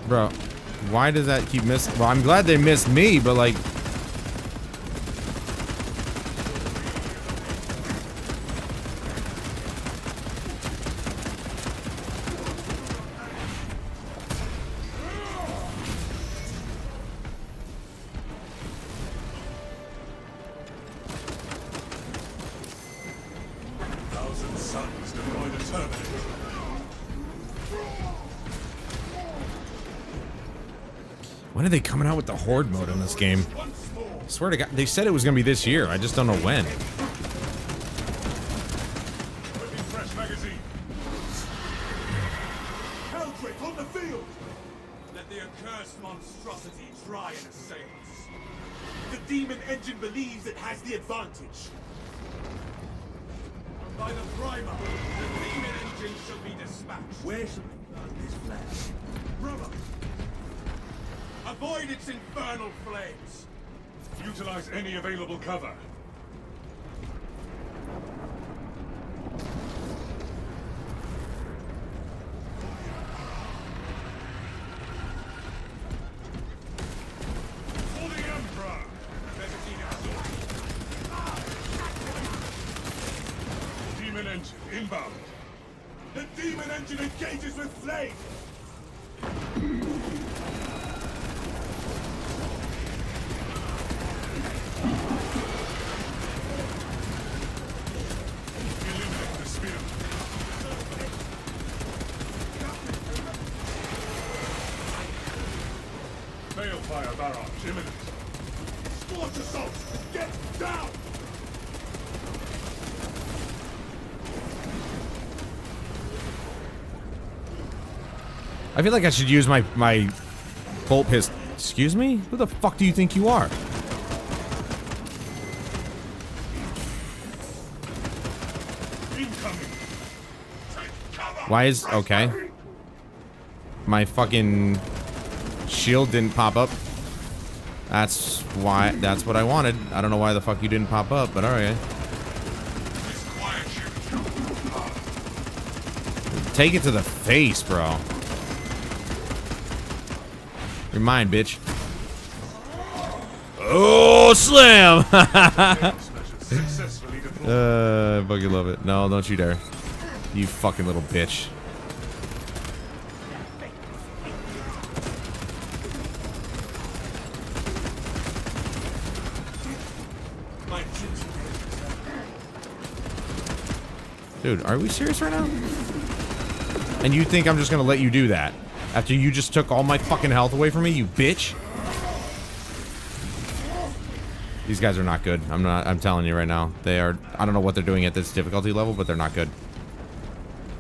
B: Bro, why does that keep missing? Well, I'm glad they missed me, but like... When are they coming out with the Horde mode in this game? I swear to God, they said it was gonna be this year. I just don't know when.
I: Fresh magazine. Heldrake on the field! Let the accursed monstrosity try and assail us. The demon engine believes it has the advantage. By the primer, the demon engine shall be dispatched. Where shall we plant this flash? Brother! Avoid its infernal flames. Utilize any available cover. For the Emperor! Demon engine inbound. The demon engine engages with flame. Eliminate the spear. Balefire barrage imminent. Scorch assault! Get down!
B: I feel like I should use my bolt pistol. Excuse me? Who the fuck do you think you are? Why is... okay. My fucking shield didn't pop up. That's why... that's what I wanted. I don't know why the fuck you didn't pop up, but alright. Take it to the face, bro. You're mine, bitch. Oh, slam! Fucking love it. No, don't you dare. You fucking little bitch. Dude, are we serious right now? And you think I'm just gonna let you do that? After you just took all my fucking health away from me, you bitch? These guys are not good. I'm telling you right now. They are, I don't know what they're doing at this difficulty level, but they're not good.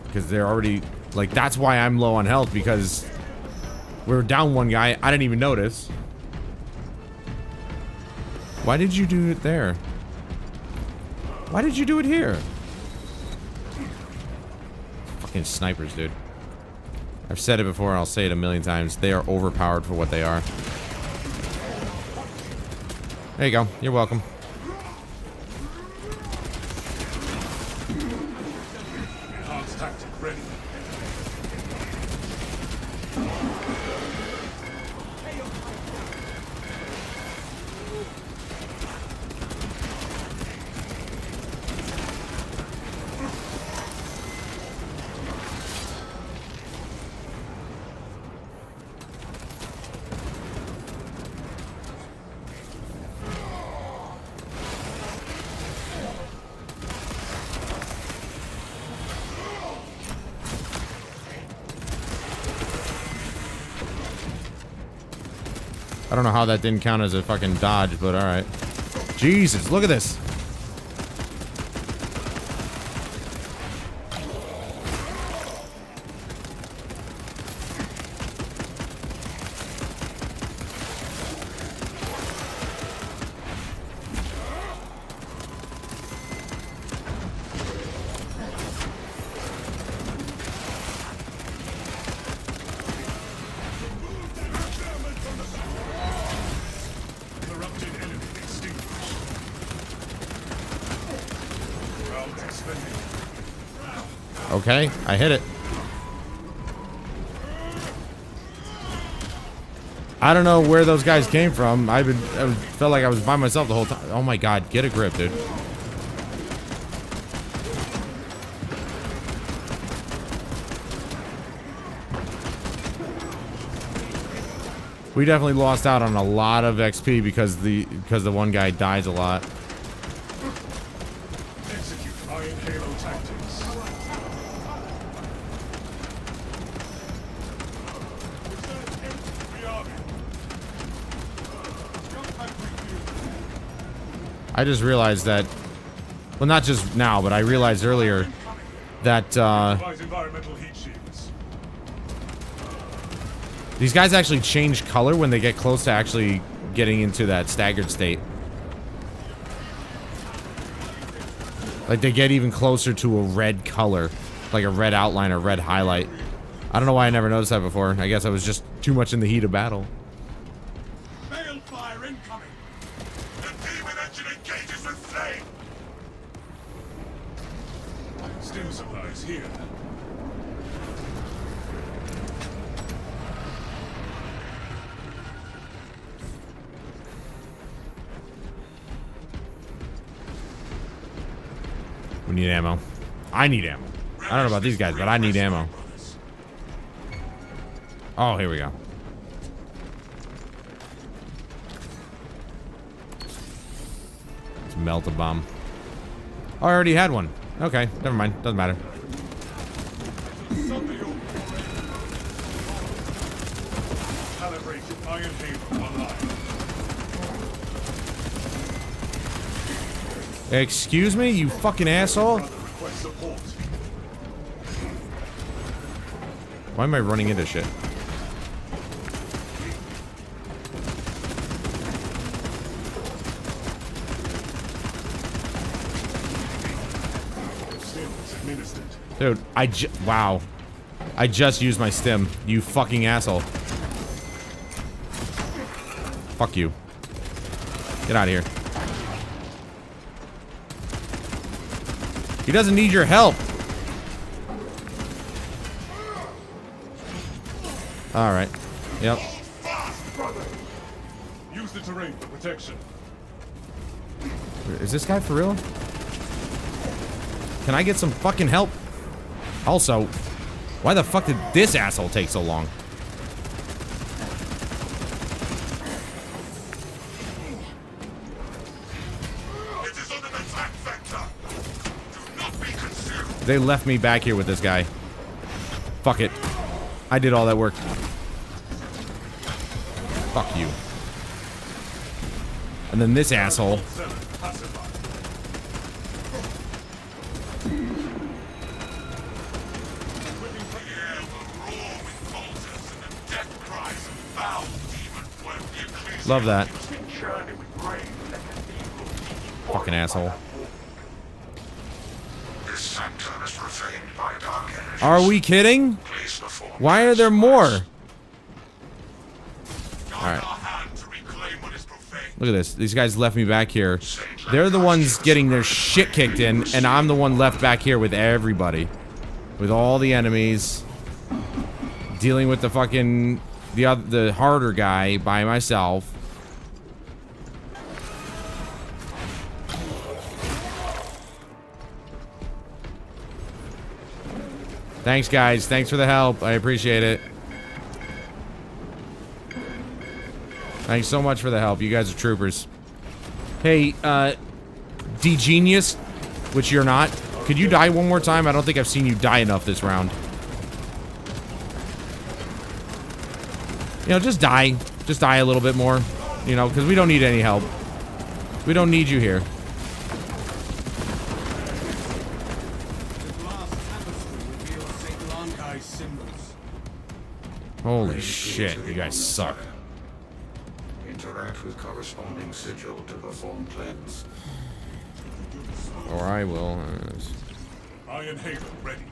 B: Because they're already, like, that's why I'm low on health, because we were down one guy. I didn't even notice. Why did you do it there? Why did you do it here? Fucking snipers, dude. I've said it before and I'll say it a million times. They are overpowered for what they are. There you go. You're welcome.
I: Enhanced tactic ready.
B: I don't know how that didn't count as a fucking dodge, but alright. Jesus, look at this. Okay, I hit it. I don't know where those guys came from. I felt like I was by myself the whole time. Oh my god, get a grip, dude. We definitely lost out on a lot of XP because the one guy dies a lot.
I: Execute Iron Halo tactics.
B: I just realized that, well, not just now, but I realized earlier that these guys actually change color when they get close to actually getting into that staggered state. Like, they get even closer to a red color, like a red outline or red highlight. I don't know why I never noticed that before. I guess I was just too much in the heat of battle.
I: Balefire incoming! The demon engine engages with flame! Stim supplies here.
B: We need ammo. I need ammo. I don't know about these guys, but I need ammo. Oh, here we go. Let's melt a bomb. Oh, I already had one. Okay, never mind. Doesn't matter. Excuse me, you fucking asshole. Why am I running into shit? Dude, wow. I just used my stim. You fucking asshole. Fuck you. Get out of here. He doesn't need your help. All right. Yep.
I: Use the terrain for protection.
B: Is this guy for real? Can I get some fucking help? Also, why the fuck did this asshole take so long?
I: It is on an attack vector. Do not be consumed.
B: They left me back here with this guy. Fuck it. I did all that work. Fuck you. And then this asshole. Love that. Fucking asshole. Are we kidding? Why are there more? Alright. Look at this. These guys left me back here. They're the ones getting their shit kicked in, and I'm the one left back here with everybody. With all the enemies. Dealing with the fucking... the harder guy by myself. Thanks, guys. Thanks for the help. I appreciate it. Thanks so much for the help. You guys are troopers. Hey, D-Genius, which you're not. Could you die one more time? I don't think I've seen you die enough this round. You know, just die. Just die a little bit more. You know, because we don't need any help. We don't need you here. Holy shit, you guys suck.
I: Interact with corresponding sigil to perform cleanse.
B: Or I will.
I: Iron Halo ready.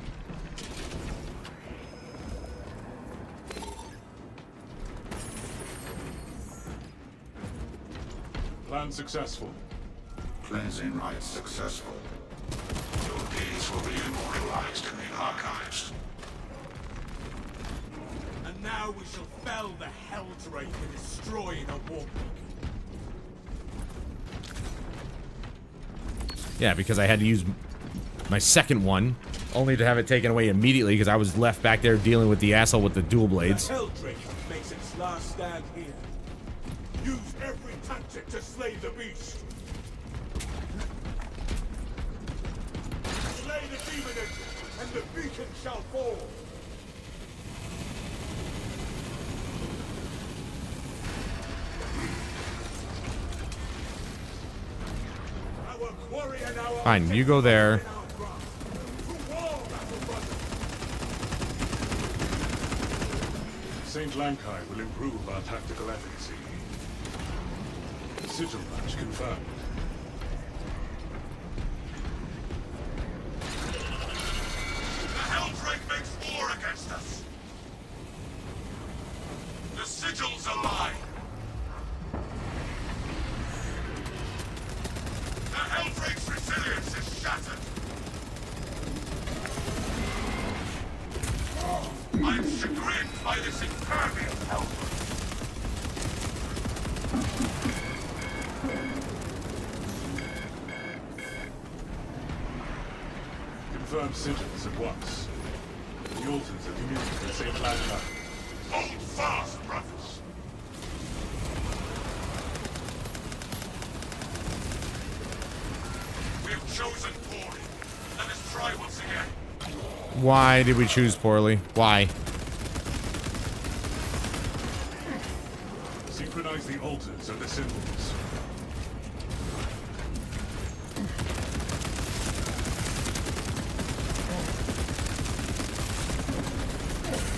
I: Plan successful. Cleansing rites successful. Your deeds will be immortalized in the archives. And now we shall fell the Helldrake and destroy the war beacon.
B: Yeah, because I had to use my second one, only to have it taken away immediately because I was left back there dealing with the asshole with the dual blades.
I: The Helldrake makes its last stand here. Use every tactic to slay the beast. Slay the demon engine, and the beacon shall fall.
B: Fine, you go there.
I: St. Lankai will improve our tactical efficacy. Sigil match confirmed.
K: The Helldrake makes war against us. The sigils are mine. The Helldrake's resilience is shattered. I'm chagrined by this impervious Helldrake.
I: Confirm sigils at once. The altars are commuting with St. Lankai.
K: Hold fast, brothers. We've chosen poorly. Let us try once again.
B: Why did we choose poorly? Why?
I: Synchronize the altars and the symbols.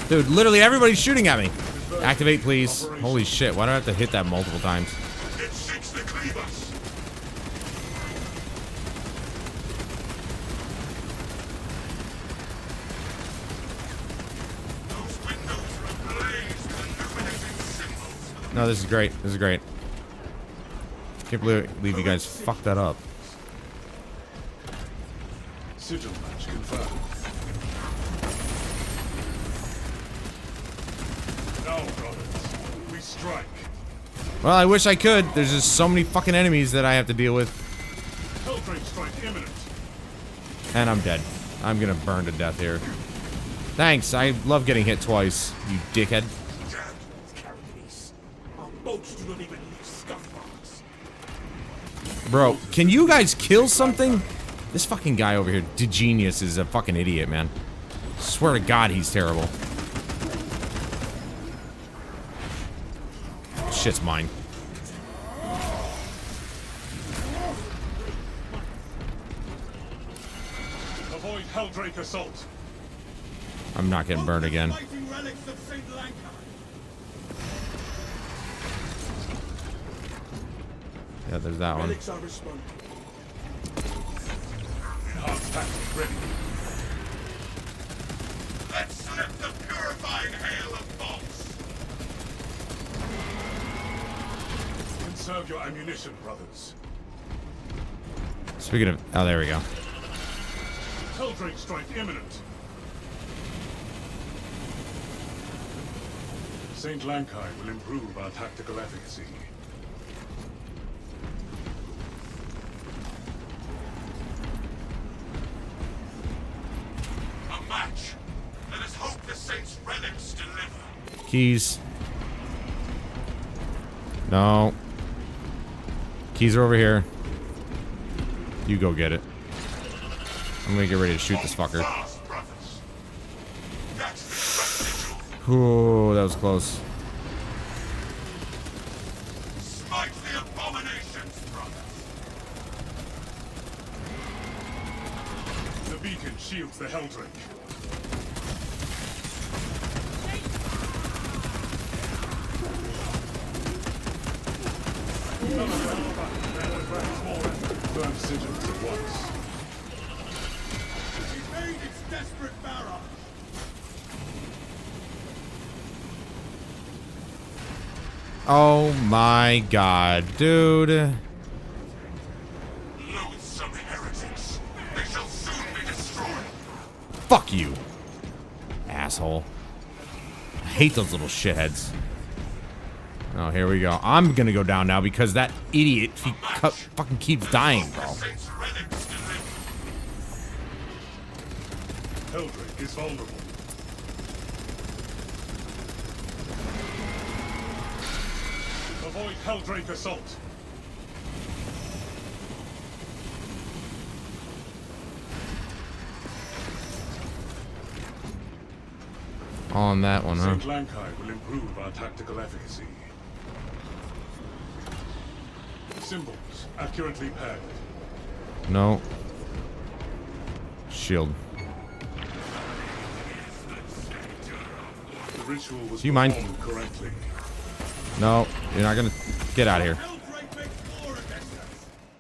B: Dude, literally everybody's shooting at me. Activate, please. Holy shit, why do I have to hit that multiple times?
K: It seeks to cleave us. Those windows are ablaze with illuminating symbols.
B: No, this is great. This is great. Can't believe you guys fucked that up.
I: Sigil match confirmed. Now, brothers, we strike.
B: Well, I wish I could. There's just so many fucking enemies that I have to deal with.
I: Helldrake strike imminent.
B: And I'm dead. I'm gonna burn to death here. Thanks. I love getting hit twice, you dickhead.
K: Our boats do not even leave scuff marks.
B: Bro, can you guys kill something? This fucking guy over here, DeGenius, is a fucking idiot, man. Swear to God, he's terrible. Shit's mine.
I: Avoid Helldrake assault.
B: I'm not getting burned again.
K: Fighting relics of St. Lankai.
B: Yeah, there's that one.
K: Relics are responding.
I: Enhanced tactics ready.
K: Let's slip the purifying hail of bolts.
I: Conserve your ammunition, brothers.
B: Speaking of... Oh, there we go.
I: Helldrake strike imminent. St. Lankai will improve our tactical efficacy.
K: A match. Let us hope the Saints' relics deliver.
B: Keys. No. Keys are over here. You go get it. I'm gonna get ready to shoot this fucker.
K: Fast, brothers. That's the sigil.
B: Ooh, that was close.
K: Smite the abominations, brothers.
I: The beacon shields the Helldrake. Burn sigils at once.
K: Evade its desperate barrage.
B: Oh my God, dude.
K: Loathsome heretics. They shall soon be destroyed.
B: Fuck you. Asshole. I hate those little shitheads. Oh, here we go. I'm gonna go down now because that idiot, he fucking keeps dying, bro.
K: Saints' relics deliver.
I: Helldrake is vulnerable. Avoid Helldrake assault.
B: On that one, huh?
I: St. Lankai will improve our tactical efficacy. Symbols accurately paired.
B: No. Shield.
I: The ritual was
B: Do you mind?
I: performed correctly.
B: No, you're not gonna get out of here.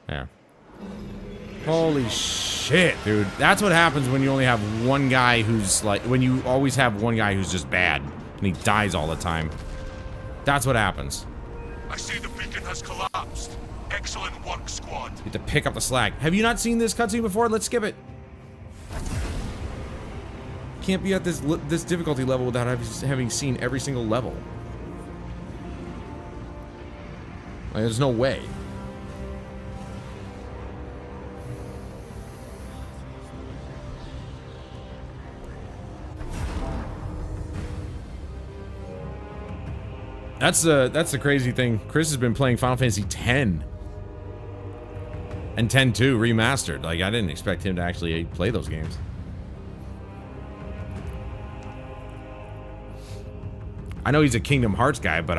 B: There. Holy shit, dude. That's what happens when you only have one guy who's like, when you always have one guy who's just bad and he dies all the time. That's what happens.
I: I see the beacon has collapsed. Excellent work, squad.
B: You have to pick up the slack. Have you not seen this cutscene before? Let's skip it. Can't be at this difficulty level without having seen every single level. Like, there's no way. That's the crazy thing. Chris has been playing Final Fantasy X and X-2 remastered. Like, I didn't expect him to actually play those games. I know he's a Kingdom Hearts guy, but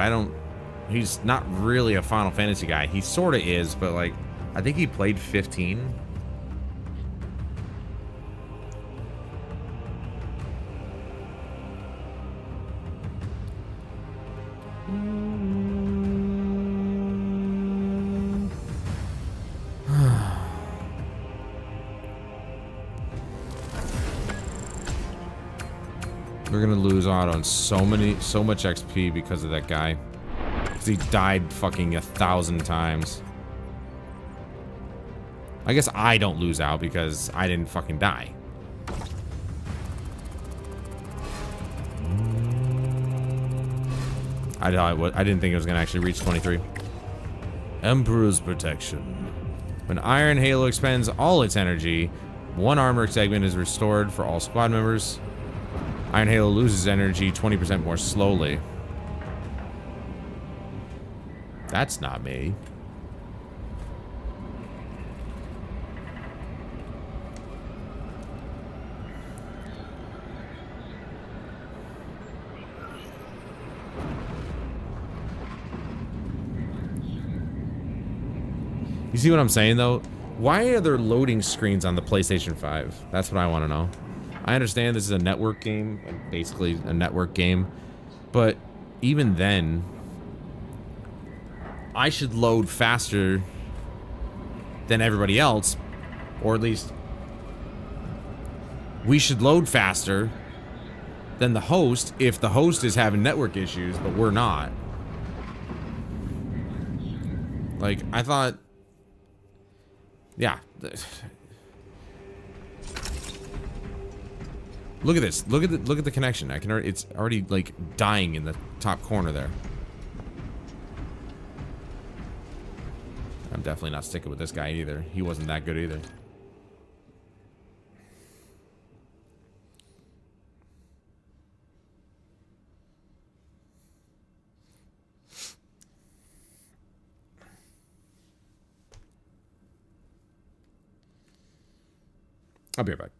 B: he's not really a Final Fantasy guy. He sort of is, but like, I think he played 15. We're gonna lose out on so much XP because of that guy. Because he died fucking 1,000 times. I guess I don't lose out because I didn't fucking die. I didn't think it was gonna actually reach 23. Emperor's Protection. When Iron Halo expends all its energy, one armor segment is restored for all squad members. Iron Halo loses energy 20% more slowly. That's not me. You see what I'm saying, though? Why are there loading screens on the PlayStation 5? That's what I want to know. I understand this is a network game, basically a network game, but even then, I should load faster than everybody else, or at least we should load faster than the host if the host is having network issues, but we're not. Like, I thought, yeah. Look at this. Look at the connection. I can already, it's already like dying in the top corner there. I'm definitely not sticking with this guy either. He wasn't that good either. I'll be right back.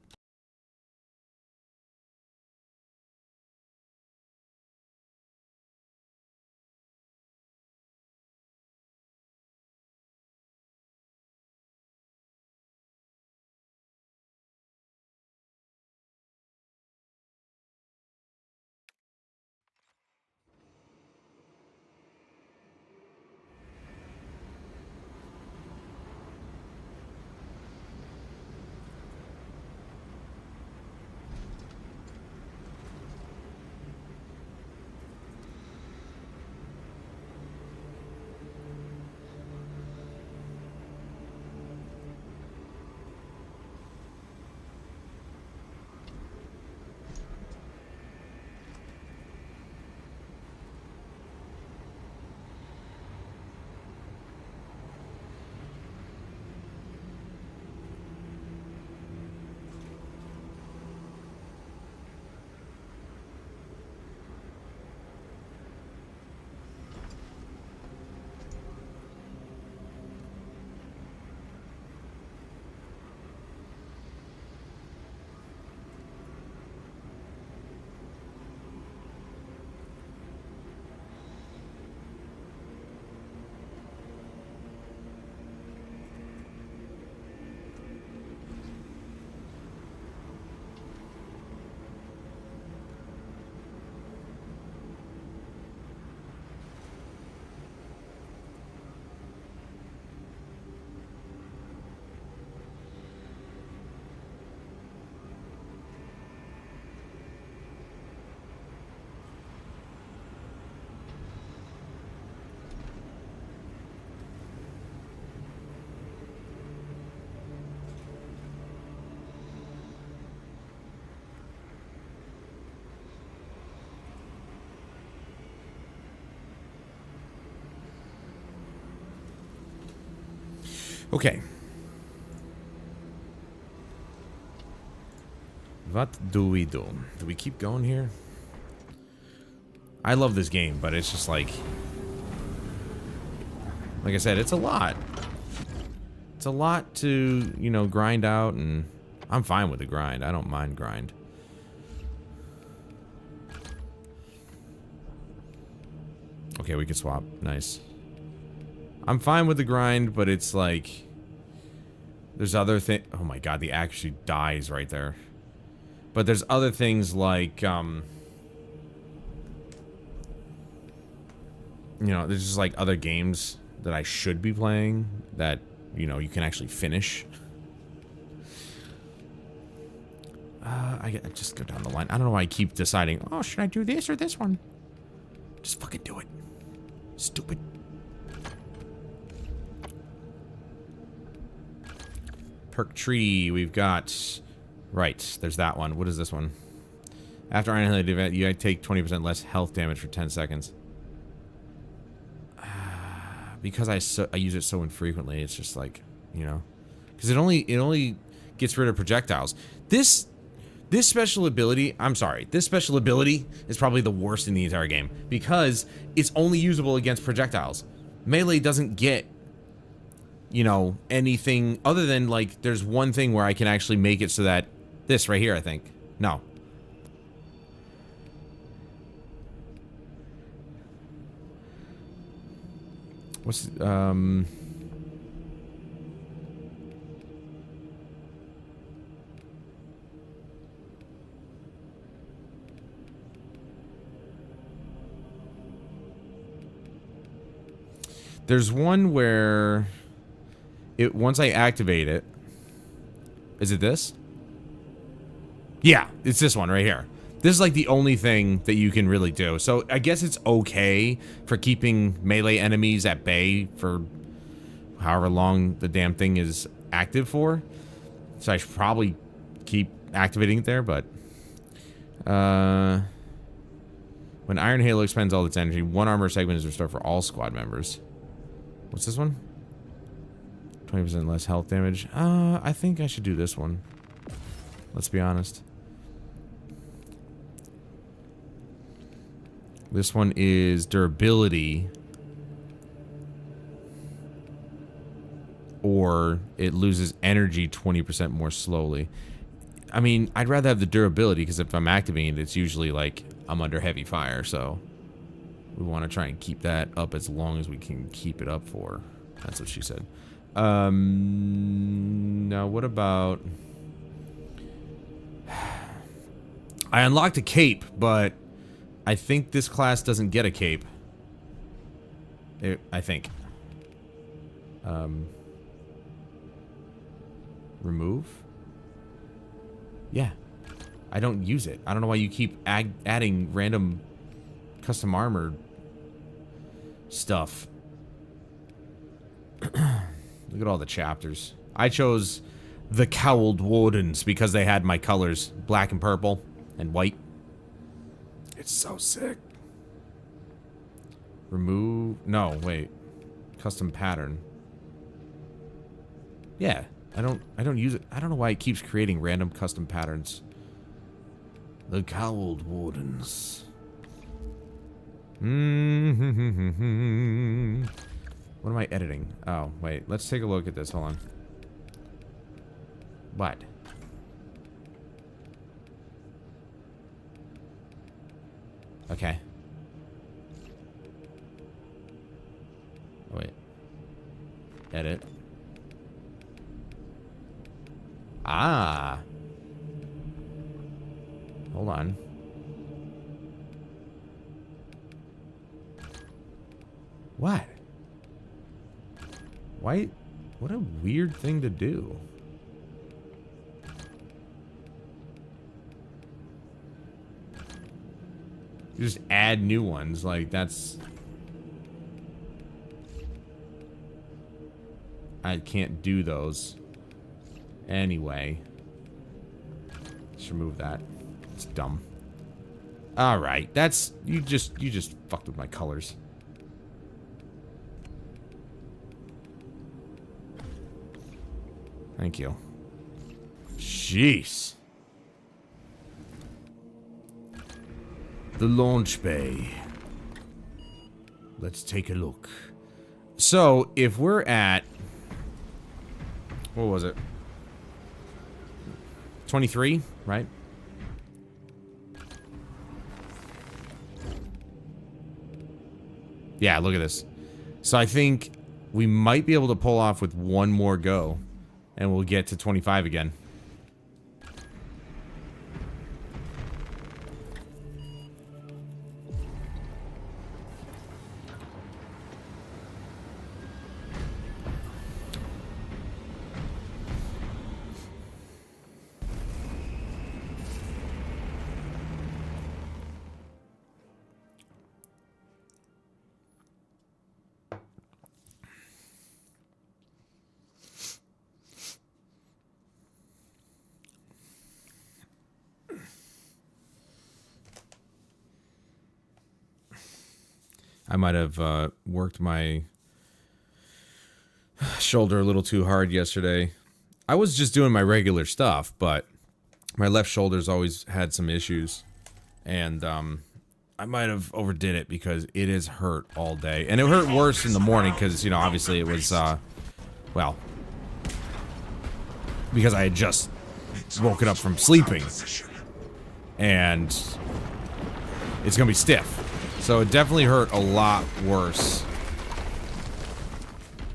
B: Okay. What do we do? Do we keep going here? I love this game, but it's just like I said, it's a lot. It's a lot to, you know, grind out, and I'm fine with the grind. I don't mind grind. Okay, we can swap. Nice. I'm fine with the grind, but it's like there's other things. Oh my god, the actually dies right there. But there's other things like you know, there's just like other games that I should be playing that, you know, you can actually finish. I just go down the line. I don't know why I keep deciding, oh, should I do this or this one? Just fucking do it. Stupid. Perk tree, we've got... Right, there's that one. What is this one? After Iron Hill event, you take 20% less health damage for 10 seconds. Because I use it so infrequently, it's just like, you know, because it only gets rid of projectiles. This special ability, I'm sorry, this special ability is probably the worst in the entire game because it's only usable against projectiles. Melee doesn't get, you know, anything other than like there's one thing where I can actually make it so that this right here, I think. No. What's there's one where it once I activate it. Is it this? Yeah, it's this one right here. This is like the only thing that you can really do. So I guess it's okay for keeping melee enemies at bay for however long the damn thing is active for. So I should probably keep activating it there, but when Iron Halo expends all its energy, one armor segment is restored for all squad members. What's this one? 20% less health damage. I think I should do this one. Let's be honest. This one is durability. Or it loses energy 20% more slowly. I mean, I'd rather have the durability because if I'm activating it, it's usually like I'm under heavy fire. So we want to try and keep that up as long as we can keep it up for. That's what she said. Now what about... I unlocked a cape, but I think this class doesn't get a cape. I think. Remove? Yeah. I don't use it. I don't know why you keep adding random custom armor stuff. Look at all the chapters. I chose the Cowled Wardens because they had my colors, black and purple and white. It's so sick. Remove... No, wait. Custom pattern. Yeah, I don't use it. I don't know why it keeps creating random custom patterns. The Cowled Wardens. What am I editing? Oh, wait. Let's take a look at this. Hold on. What? Okay. Oh, wait. Edit. Ah. Hold on. What? Why? What a weird thing to do. You just add new ones, like that's... I can't do those. Anyway. Just remove that. It's dumb. Alright, that's... You just fucked with my colors. Thank you. Jeez. The launch bay. Let's take a look. So, if we're at... What was it? 23, right? Yeah, look at this. So I think we might be able to pull off with one more go. And we'll get to 25 again. I might have worked my shoulder a little too hard yesterday. I was just doing my regular stuff, but my left shoulder's always had some issues. And I might have overdid it because it has hurt all day. And it hurt worse in the morning because, you know, obviously it was, well, because I had just woken up from sleeping. And it's going to be stiff. So it definitely hurt a lot worse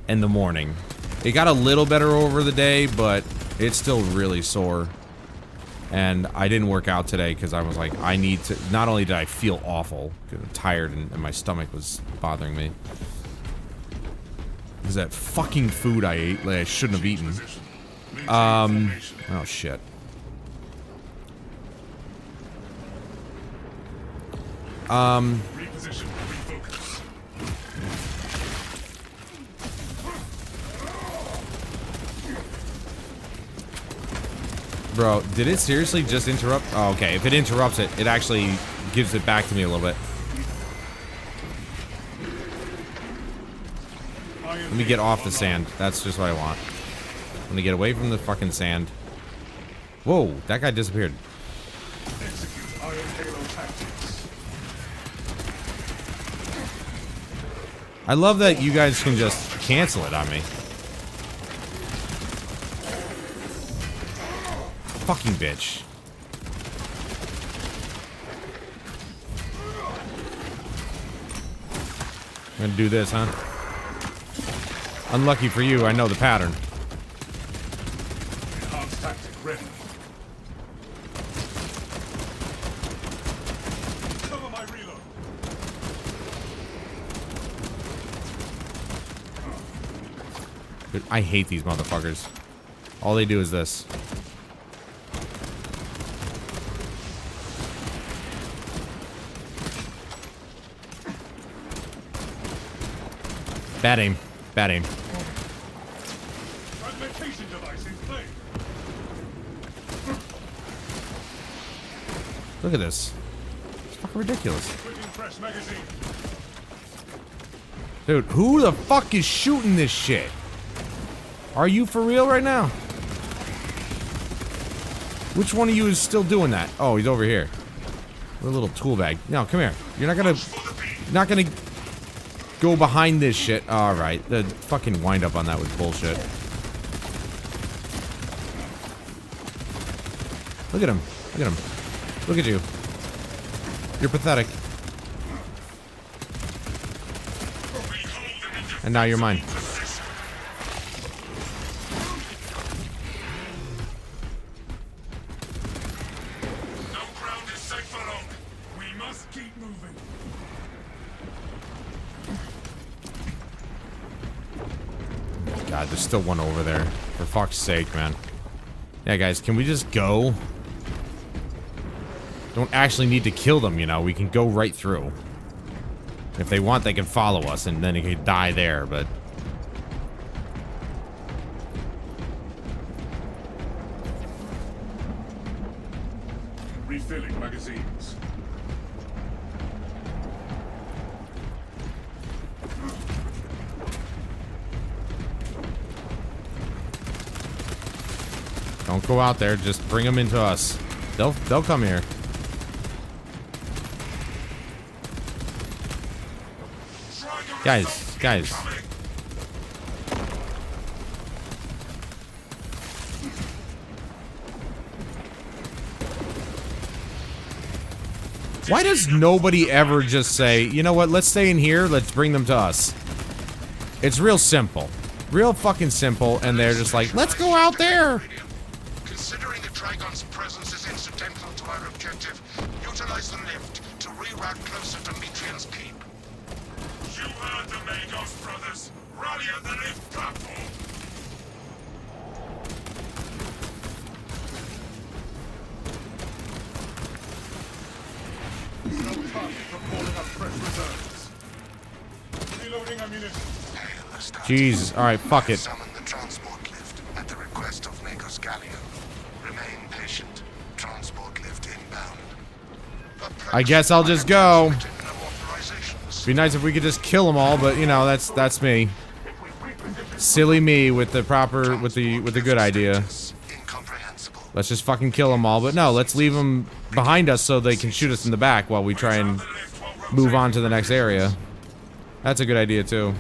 B: in the morning. It got a little better over the day, but it's still really sore. And I didn't work out today because I was like, I need to... Not only did I feel awful, because I'm tired and my stomach was bothering me. Because that fucking food I ate that I shouldn't have eaten. Oh shit. Bro, did it seriously just interrupt? Oh, okay. If it interrupts it, it actually gives it back to me a little bit. Let me get off the sand. That's just what I want. Let me get away from the fucking sand. Whoa, that guy disappeared. I love that you guys can just cancel it on me. Fucking bitch. I'm gonna do this, huh? Unlucky for you, I know the pattern.
I: Enhanced tactic ready. Cover my reload.
B: Dude, I hate these motherfuckers. All they do is this. Bad aim. Bad aim.
I: Fragmentation device in play.
B: Look at this. It's fucking ridiculous.
I: Fresh magazine.
B: Dude, who the fuck is shooting this shit? Are you for real right now? Which one of you is still doing that? Oh, he's over here. With a little tool bag. No, come here. You're not gonna go behind this shit. Alright. The fucking wind up on that was bullshit. Look at him. Look at him. Look at you. You're pathetic. And now you're mine.
I: No ground is safe for long. We must keep moving.
B: God, there's still one over there. For fuck's sake, man. Yeah, guys, can we just go? Don't actually need to kill them, you know. We can go right through. If they want, they can follow us, and then they can die there, but...
I: Refilling magazines.
B: Don't go out there. Just bring them into us. They'll come here. Guys. Why does nobody ever just say, you know what, let's stay in here, let's bring them to us? It's real simple. Real fucking simple, and they're just like, let's go out there!
I: Considering the Trigon's presence is incidental to our objective, utilize the lift to reroute closer to Metrian's keep. You heard the Magos brothers. Rally at the lift platform. No time for calling up fresh reserves. Reloading ammunition.
B: Jesus, alright, fuck it.
I: Summon the transport lift at the request of Magos Gallio. Remain patient. Transport lift inbound.
B: I guess I'll just go. Be nice if we could just kill them all, but you know, that's me. Silly me with the proper, with the good idea. Let's just fucking kill them all, but no, let's leave them behind us so they can shoot us in the back while we try and move on to the next area. That's a good idea too.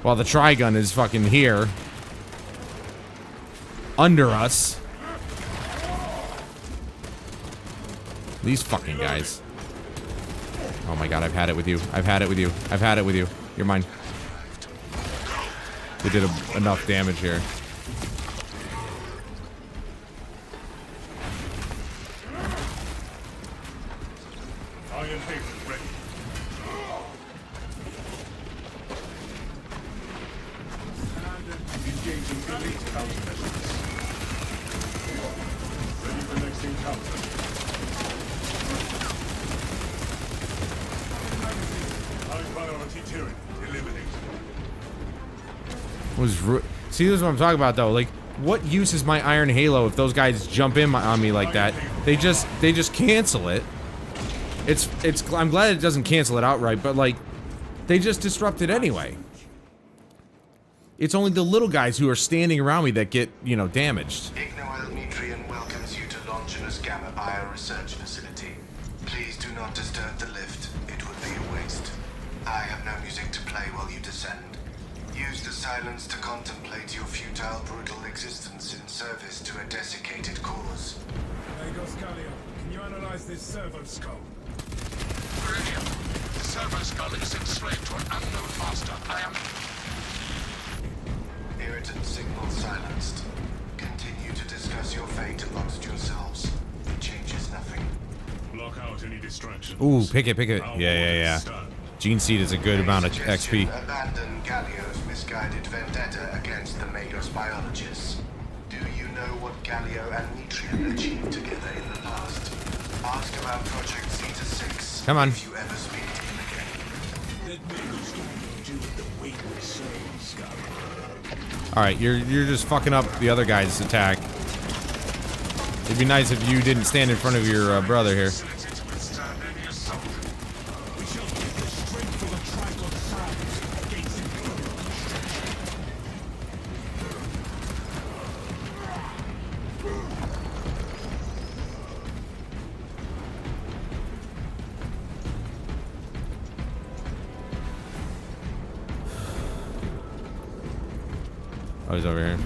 B: While the Trigun is fucking here. Under us. These fucking guys. Oh my god, I've had it with you. I've had it with you. I've had it with you. You're mine. They did enough damage here.
I: Iron Haven ready. Engaging elite countermeasures. Ready for next encounter. High priority turret eliminated.
B: See, this is what I'm talking about though. Like, what use is my Iron Halo if those guys jump in on me like that? They just cancel it. I'm glad it doesn't cancel it outright, but like, they just disrupt it anyway. It's only the little guys who are standing around me that get, you know, damaged.
I: Ignoel Metrian welcomes you to Longinus Gamma Bio Research Facility. Please do not disturb the lift. It would be a waste. I have no music to play while you descend. Use the silence to contemplate your futile, brutal existence in service to a desiccated cause. Magos Gallio, can you analyze this servo skull? Brilliant. The servo skull is enslaved to an unknown master. I am... Irritant signal silenced. Continue to discuss your fate amongst yourselves. It changes nothing. Block out any distractions.
B: Ooh, pick it. Yeah. Gene Seed is a good amount of XP.
I: Abandon Gallio's misguided vendetta against the Magos biologists. Do you know what Gallio and Metrian achieved together in the past? Ask about Project Zeta 6.
B: Come on.
I: If you ever speak to him again. Let Magos do with the weightless souls,
B: Alright, you're just fucking up the other guy's attack. It'd be nice if you didn't stand in front of your brother here. Oh, he's over here.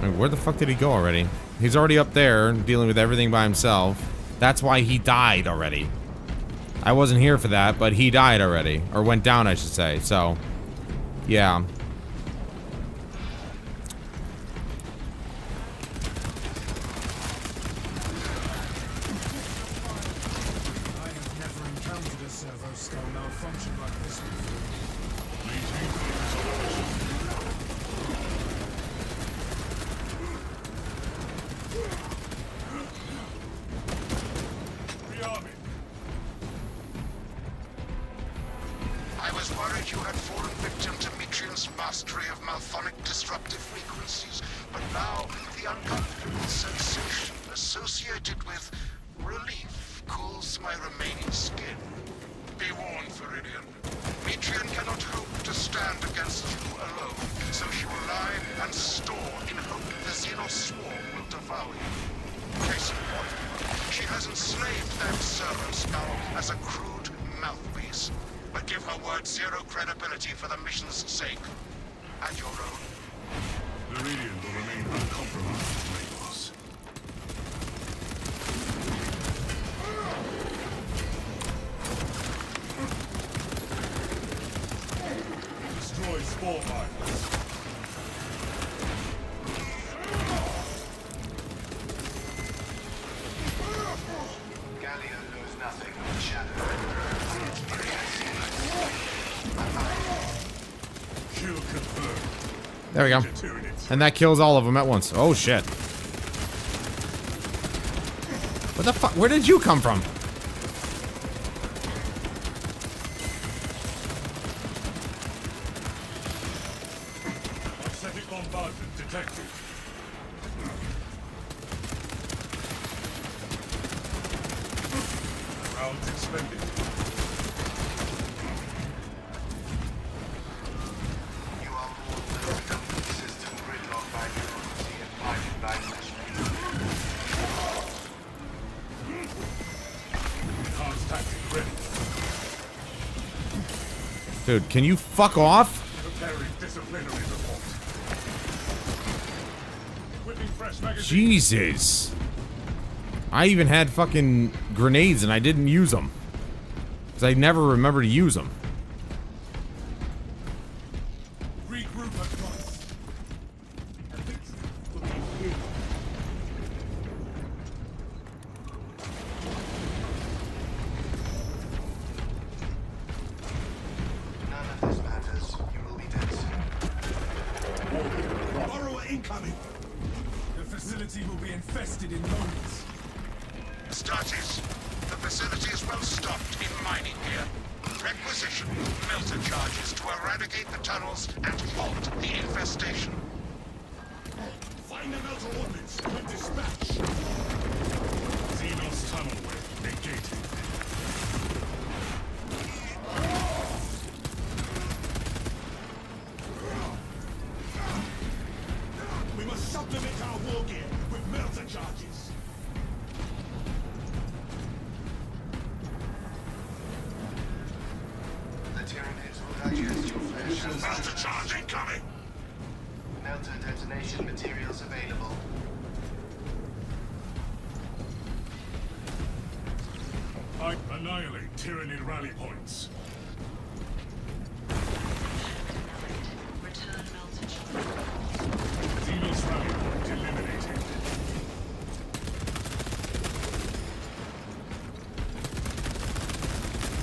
B: I mean, where the fuck did he go already? He's already up there, dealing with everything by himself. That's why he died already. I wasn't here for that, but he died already. Or went down, I should say. So, yeah.
I: I was worried you had fallen victim to Metrian's mastery of malphonic disruptive frequencies, but now the uncomfortable sensation associated with relief cools my remaining skin. Be warned, Viridian. Metrian cannot hope to stand against you alone, so she will lie and store in hope your swarm will devour you. Case in point, she has enslaved that server skull as a crude mouthpiece. But give her word zero credibility for the mission's sake. And your own.
M: Viridian will remain uncompromised, Ramos. Destroy spore mines.
I: Gallia knows nothing of the shadow.
M: Kill confirmed.
B: There we go. And that kills all of them at once. Oh shit. What the fuck? Where did you come from?
M: Aesthetic bombardment detected. Rounds expended.
I: You are more than a complete system gridlocked by bureaucracy and blinded by machinery.
M: Enhanced tactic ready.
B: Dude, can you fuck off?
M: Preparing disciplinary report. Equipping fresh magazine.
B: Jesus. I even had fucking grenades and I didn't use them. Because I never remember to use them.
M: Regroup at once.
I: None of this matters. You will be dead soon.
M: Borrower incoming. The facility will be infested in moments.
I: Astartes, the facility is well stocked in mining gear. Requisition melter charges to eradicate the tunnels and halt the infestation.
M: Find the melter ordnance and dispatch. Xenos tunnel way negated. We must supplement our war gear with melter charges.
I: The Tyranids will digest your flesh. Melter charge incoming! Melter detonation materials available.
M: I annihilate Tyranid rally points. Xenos rally point eliminated.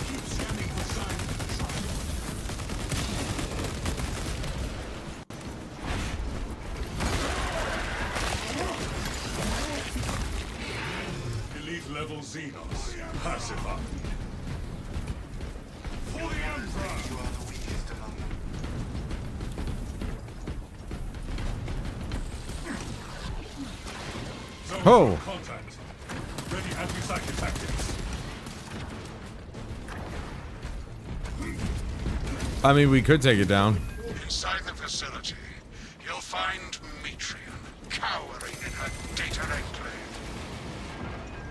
M: Keep scanning for signs of trial. Elite level Xenos. Pacify. For the Emperor!
I: You are the weakest among them.
M: Zone
B: Oh.
M: contact. Ready anti-psychic tactics.
B: I mean, we could take it down.
I: Inside the facility, you'll find Metrion cowering in her data enclave.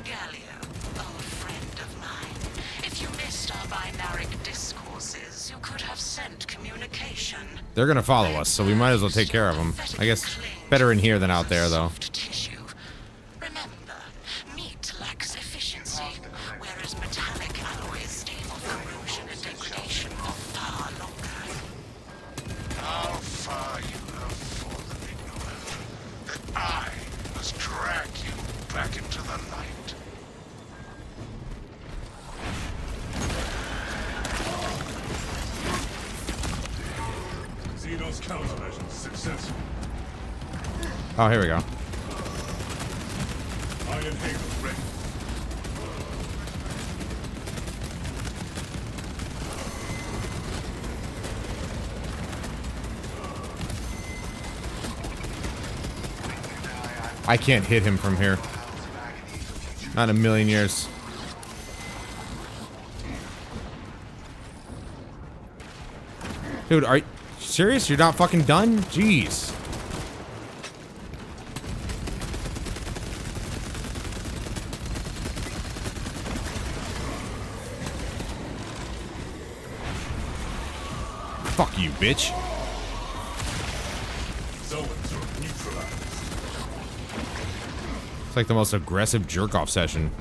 G: Gallia, old friend of mine. If you missed our binaric discourses, you could have sent communication.
B: They're gonna follow us, so we might as well take care of them. I guess better in here than out there, though.
G: Tissue. Remember, meat lacks efficiency, whereas metallic alloys stay for corrosion and degradation for far longer.
I: How far you have fallen, ignorant, that I must drag you back into the light.
M: Xenos countermeasures successful.
B: Oh, here we go.
M: Iron Halo ready.
B: I can't hit him from here. Not in a million years. Dude, are you serious? You're not fucking done? Jeez. Fuck you, bitch. It's like the most aggressive jerk-off session.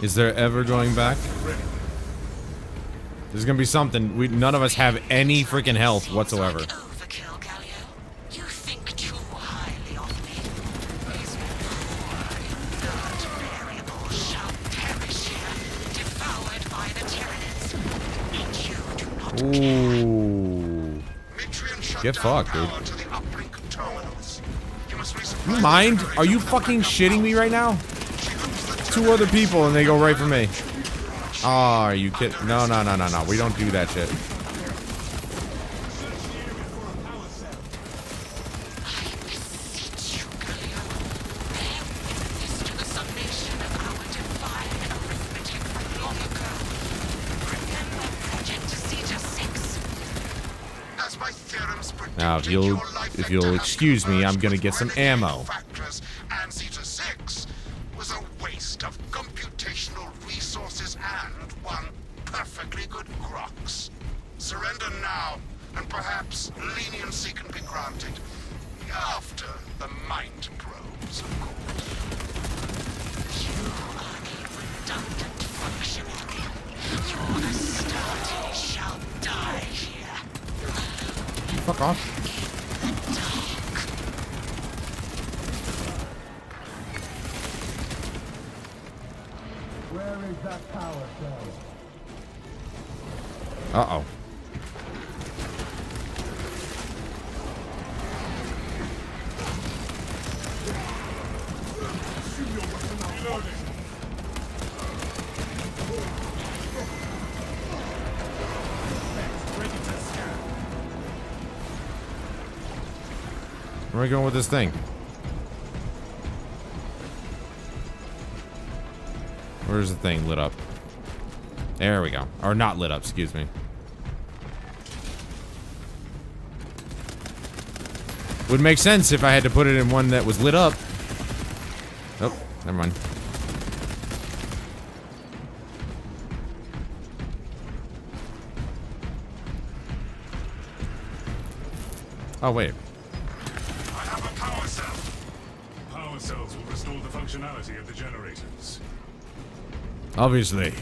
B: Is there ever going back? There's gonna be something. None of us have any freaking health whatsoever.
G: Overkill, Galio. You think too highly of me. These poor inert variables shall perish here, devoured by the Tyranids. And you do not
B: Ooh. Get fucked, dude. You mind? Are you fucking shitting me right now? 2 other people and they go right for me. Oh, are you kidding? No, no, no, no, no. We don't do that shit. Now, if you'll excuse me, I'm gonna get some ammo.
I: Surrender now, and perhaps leniency can be granted. After the mind probes, of course.
G: You are a redundant functionary. Your Astartes shall die here.
B: Fuck off.
M: Where is that power cell?
B: Uh-oh. Where are we going with this thing? Where's the thing lit up? There we go. Or not lit up, excuse me. Would make sense if I had to put it in one that was lit up. Oh, never mind. Oh, wait.
I: I have a power cell.
M: Power cells will restore the functionality of the generators.
B: Obviously.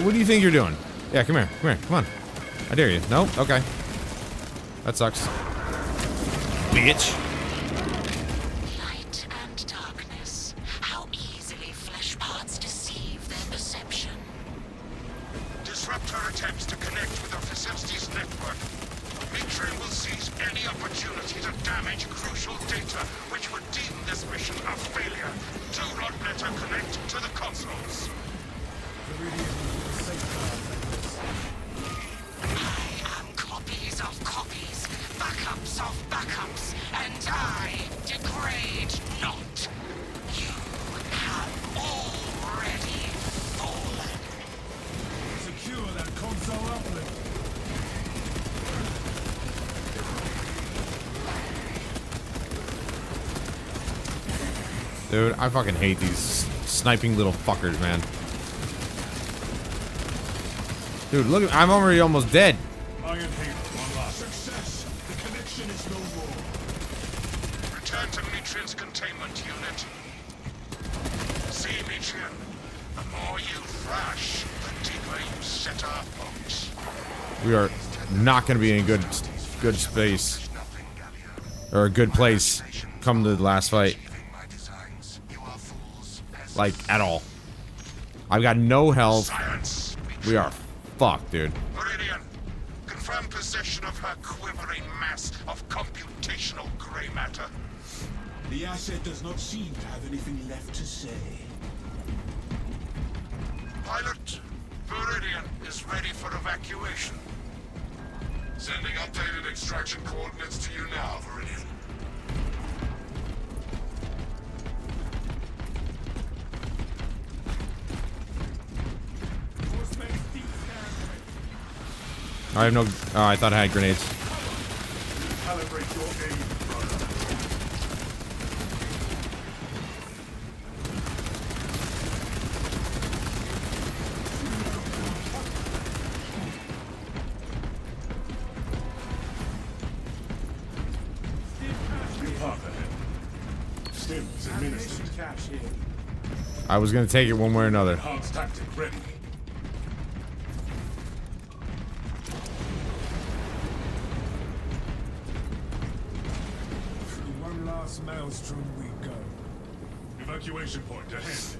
B: What do you think you're doing? Yeah, come here. Come here. Come on. I dare you. Nope. Okay. That sucks. Bitch.
G: Light and darkness. How easily flesh parts deceive their perception.
I: Disrupt her attempts to connect with our facilities network. Livestream will seize any opportunity to damage crucial data, which would deem this mission a failure. Do not let her connect to the consoles.
G: I am copies of copies, backups of backups, and I degrade not. You have already fallen.
M: Secure that console uplift.
B: Dude, I fucking hate these sniping little fuckers, man. Dude, look, I'm already almost dead.
M: Iron Halo. Crash! The connection is no more.
I: Return to Metrian's containment unit. See, Metrian, the more you thrash, the deeper you set our folks.
B: We are not going to be in a good space. Or a good place come to the last fight. Like, at all. I've got no health.
I: Silence.
B: We are fucked, dude.
I: Meridian, confirm possession of her quivering mass of computational gray matter.
M: The asset does not seem to have anything left to say.
I: Pilot, Meridian is ready for evacuation. Sending updated extraction coordinates to you now, Meridian.
B: I have no... Oh, I thought I had grenades.
I: Calibrate your aim, brother.
M: Stims administered.
B: I was going to take it one way or another.
M: Enhanced tactic ready. Through one last maelstrom we go. Evacuation point ahead.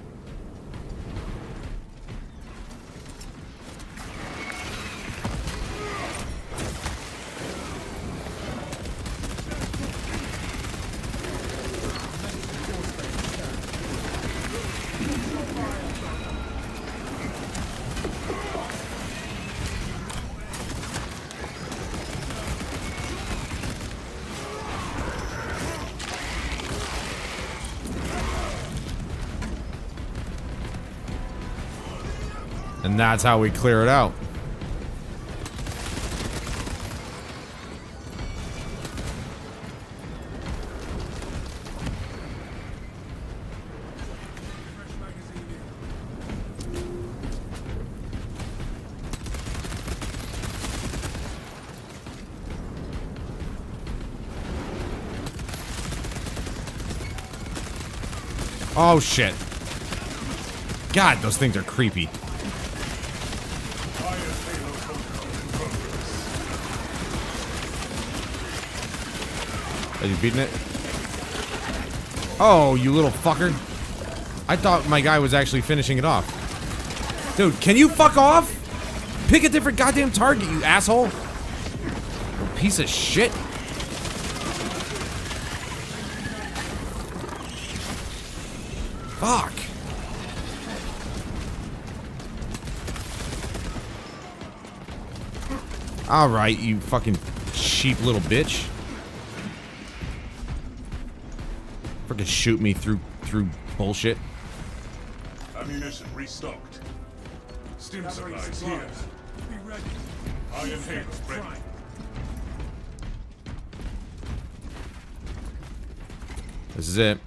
B: And that's how we clear it out. Oh shit. God, those things are creepy. Are you beating it? Oh, you little fucker. I thought my guy was actually finishing it off. Dude, can you fuck off? Pick a different goddamn target, you asshole. Piece of shit. Fuck. Alright, you fucking cheap little bitch. Freaking shoot me through bullshit.
M: Ammunition restocked. Stim supplies here. Be ready. Iron Hail ready.
B: This is it.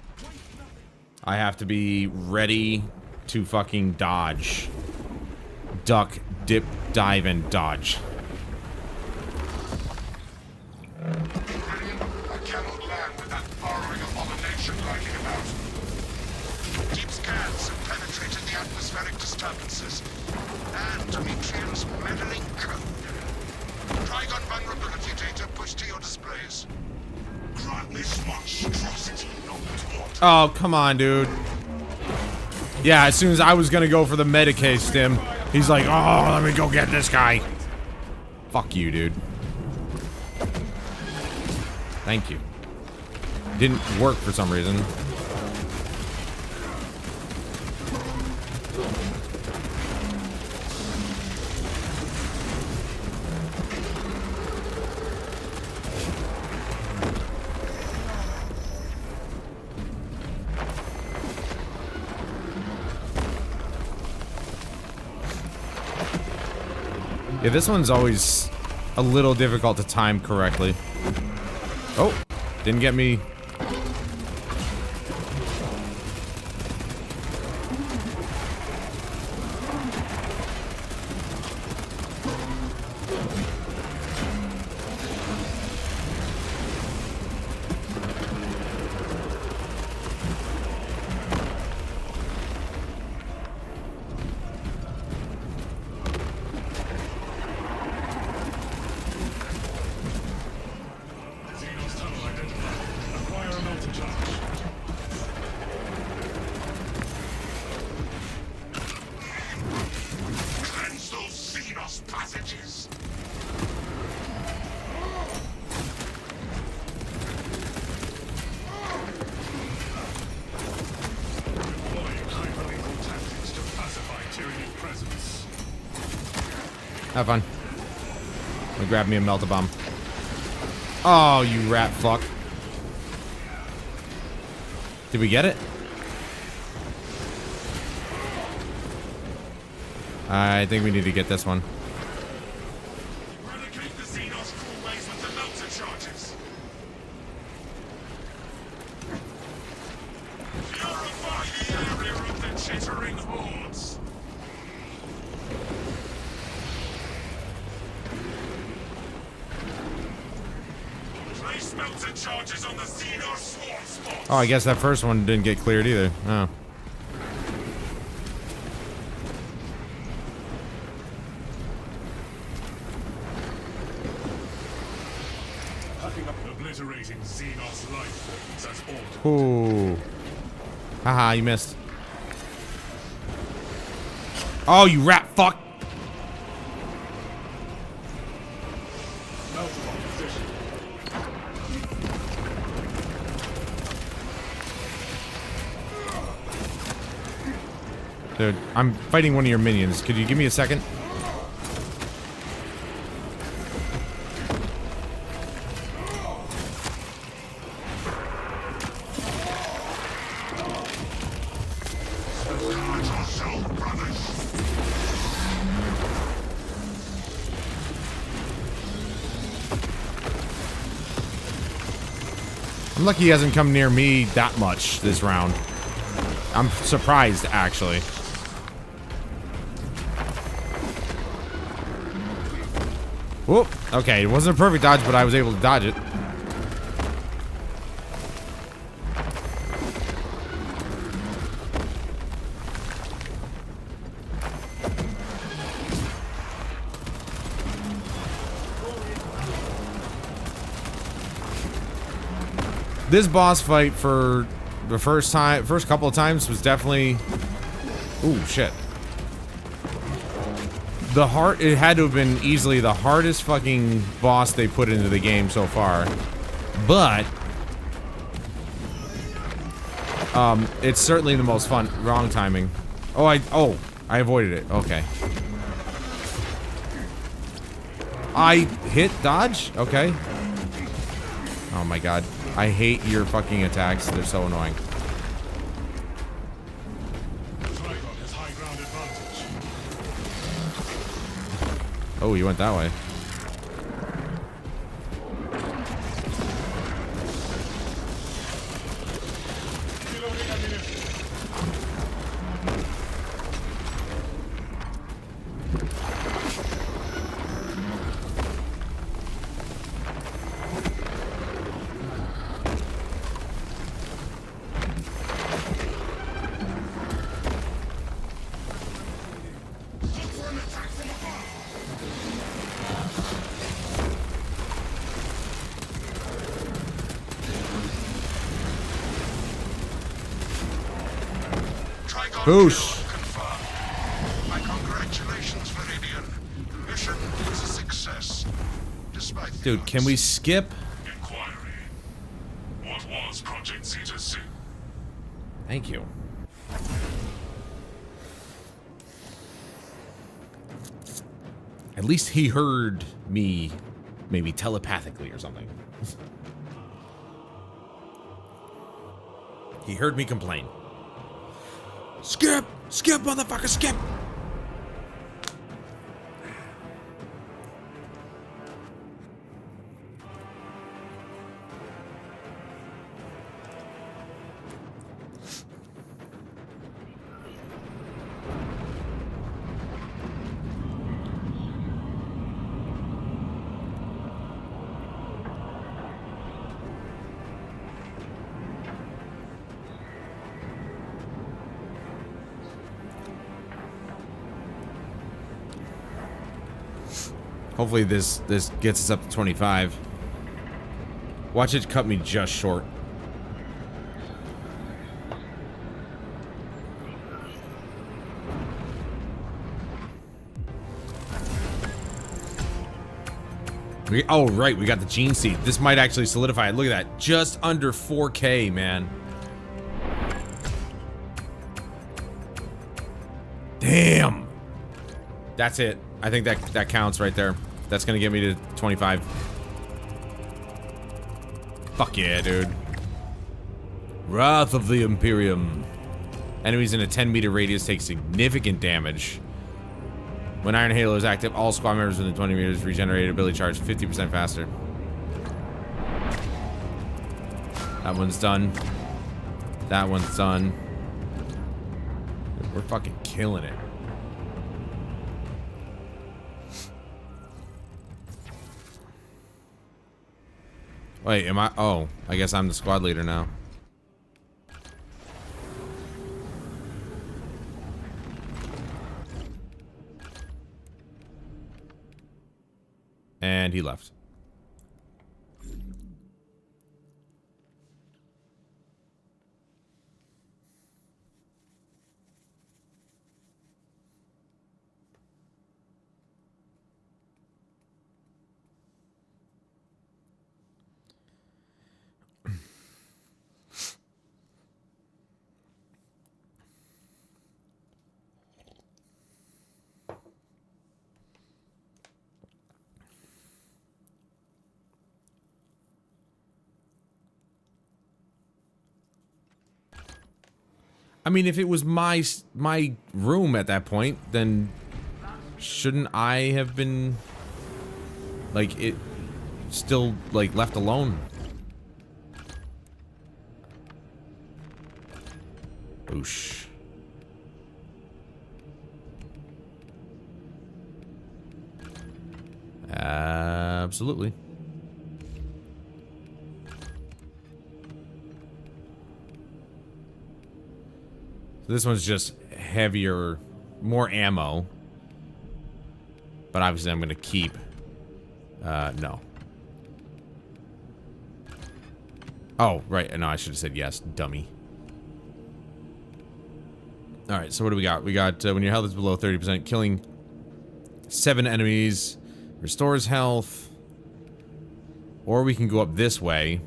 B: I have to be ready to fucking dodge. Duck, dip, dive, and dodge.
I: I cannot land with that burrowing abomination riding about. Deep scans have penetrated the atmospheric disturbances and Demetrian's meddling code. Trigon vulnerability data pushed to your displays. Grant this monstrosity no thought.
B: Oh, come on, dude. Yeah, as soon as I was gonna go for the Medicaid stim, he's like, oh, let me go get this guy. Fuck you, dude. Thank you. Didn't work for some reason. Yeah, this one's always a little difficult to time correctly. Oh, didn't get me. Have fun. Let me grab me a melt-a-bomb. Oh, you rat fuck. Did we get it? I think we need to get this one.
I: Eradicate the Xenos cool base with the melter charges. Purify the area of the chittering hordes. Place melter charges on the Xenos swarm spots.
B: Oh, I guess that first one didn't get cleared either. Oh.
I: Obliterating Xenos life forms as ordered.
B: Ooh. Haha, you missed. Oh, you rat fuck. Dude, I'm fighting one of your minions. Could you give me a second? I'm lucky he hasn't come near me that much this round. I'm surprised, actually. Whoop. Okay, it wasn't a perfect dodge, but I was able to dodge it. This boss fight for the first couple of times was definitely... Ooh, shit. It had to have been easily the hardest fucking boss they put into the game so far. But... it's certainly the most fun. Wrong timing. Oh, I avoided it. Okay. I hit dodge? Okay. Oh my god. I hate your fucking attacks. They're so annoying. Oh, you went that way. Boosh.
I: My congratulations, Viridian. Mission is a success. Despite the
B: Dude, can we skip?
I: inquiry. What was Project Zeta 2?
B: Thank you. At least he heard me, maybe telepathically or something. He heard me complain. Skip! Skip, motherfucker, skip! Hopefully this gets us up to 25. Watch it cut me just short. Oh, right, we got the gene seed. This might actually solidify it. Look at that. Just under 4K, man. Damn. That's it. I think that counts right there. That's gonna get me to 25. Fuck yeah, dude. Wrath of the Imperium. Enemies in a 10-meter radius take significant damage. When Iron Halo is active, all squad members within 20 meters regenerate ability charge 50% faster. That one's done. That one's done. We're fucking killing it. Wait, am I? Oh, I guess I'm the squad leader now. And he left. I mean, if it was my room at that point, then shouldn't I have been, like, it still, like, left alone? Oosh. Absolutely. This one's just heavier, more ammo. But obviously I'm going to keep... no. Oh, right. No, I should have said yes, dummy. Alright, so what do we got? We got, when your health is below 30%, killing 7 enemies, restores health. Or we can go up this way.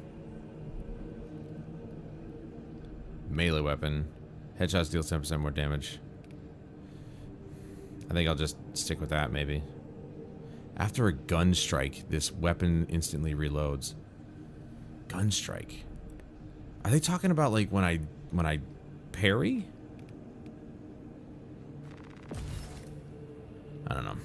B: Melee weapon. Headshots deal 10% more damage. I think I'll just stick with that, maybe. After a gun strike, this weapon instantly reloads. Gun strike. Are they talking about, like, when I parry? I don't know.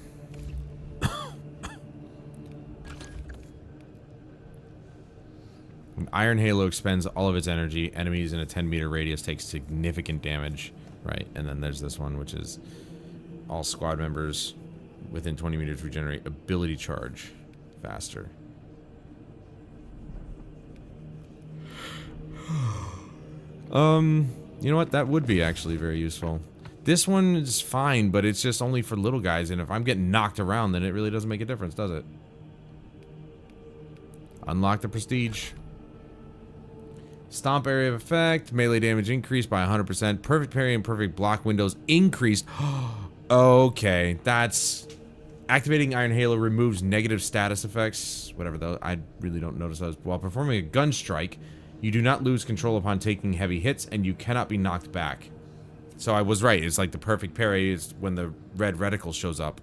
B: Iron Halo expends all of its energy. Enemies in a 10-meter radius take significant damage. Right, and then there's this one, which is all squad members within 20 meters regenerate ability charge faster. You know what? That would be actually very useful. This one is fine, but it's just only for little guys, and if I'm getting knocked around, then it really doesn't make a difference, does it? Unlock the prestige. Stomp area of effect. Melee damage increased by 100%. Perfect parry and perfect block windows increased. Okay, that's... Activating Iron Halo removes negative status effects. Whatever though, I really don't notice those. While performing a gun strike, you do not lose control upon taking heavy hits, and you cannot be knocked back. So I was right. It's like the perfect parry is when the red reticle shows up.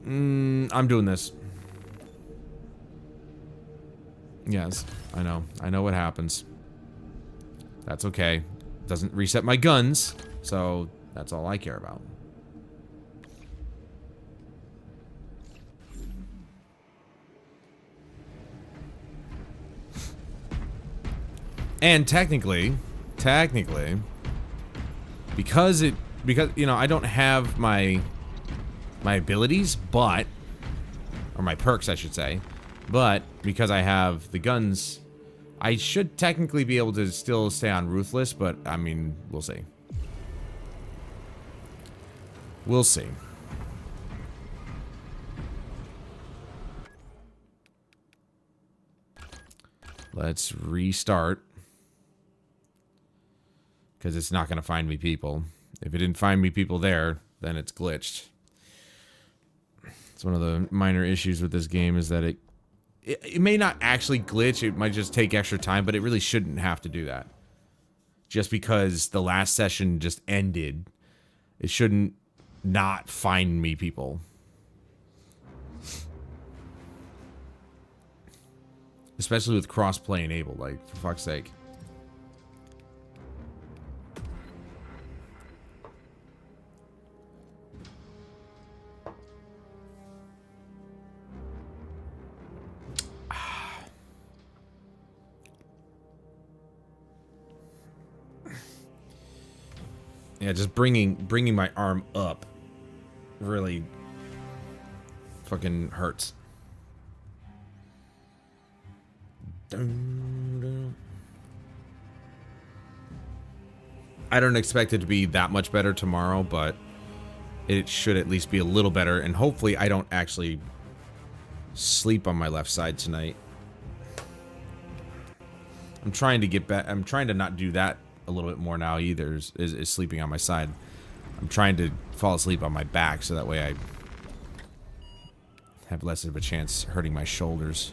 B: I'm doing this. Yes, I know. I know what happens. That's okay. Doesn't reset my guns, so that's all I care about. And technically, because you know, I don't have my abilities, but, or my perks, I should say. But because I have the guns, I should technically be able to still stay on Ruthless, but I mean, we'll see. We'll see. Let's restart. Because it's not going to find me people. If it didn't find me people there, then it's glitched. It's one of the minor issues with this game is that it may not actually glitch, it might just take extra time, but it really shouldn't have to do that. Just because the last session just ended, it shouldn't not find me people. Especially with crossplay enabled, like, for fuck's sake. Yeah, just bringing my arm up really fucking hurts. I don't expect it to be that much better tomorrow, but it should at least be a little better, and hopefully I don't actually sleep on my left side tonight. I'm trying to get back. I'm trying to not do that a little bit more now either, is sleeping on my side. I'm trying to fall asleep on my back so that way I have less of a chance hurting my shoulders.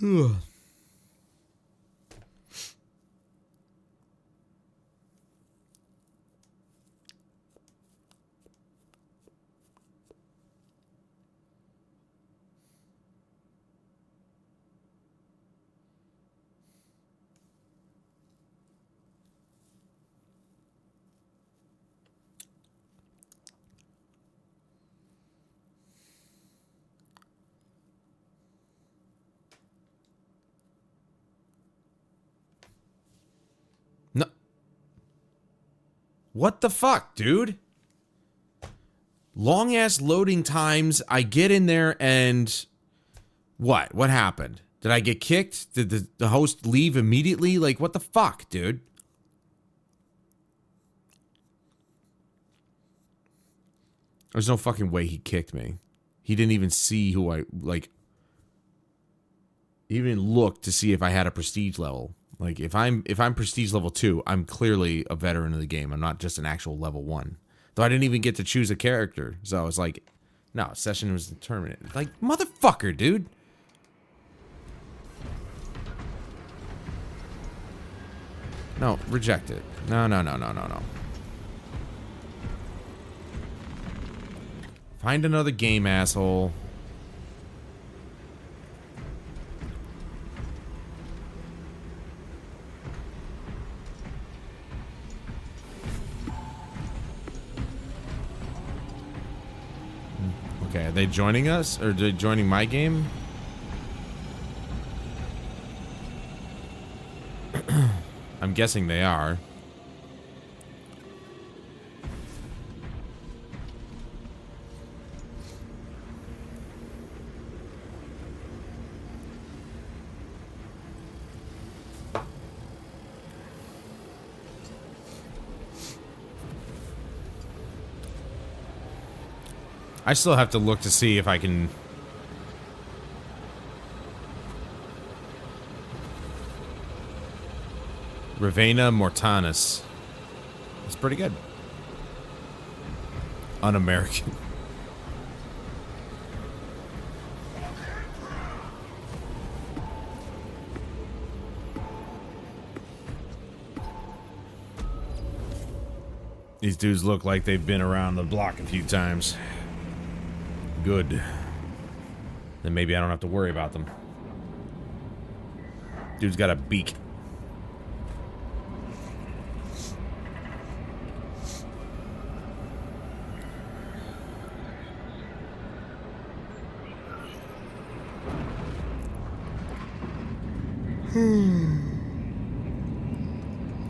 B: Ugh. No. What the fuck, dude? Long ass loading times. I get in there and what? What happened? Did I get kicked? Did the host leave immediately? Like, what the fuck, dude? There's no fucking way he kicked me. He didn't even see who I, like, he even looked to see if I had a prestige level. Like, if I'm prestige level 2, I'm clearly a veteran of the game. I'm not just an actual level 1. Though I didn't even get to choose a character. So I was like, no, session was terminated. Like, motherfucker, dude. No, reject it. No. Find another game, asshole. Okay, are they joining us? Or are they joining my game? I'm guessing they are. I still have to look to see if I can... Ravena Mortanis. That's pretty good. Un-American. These dudes look like they've been around the block a few times. Good. Then maybe I don't have to worry about them. Dude's got a beak.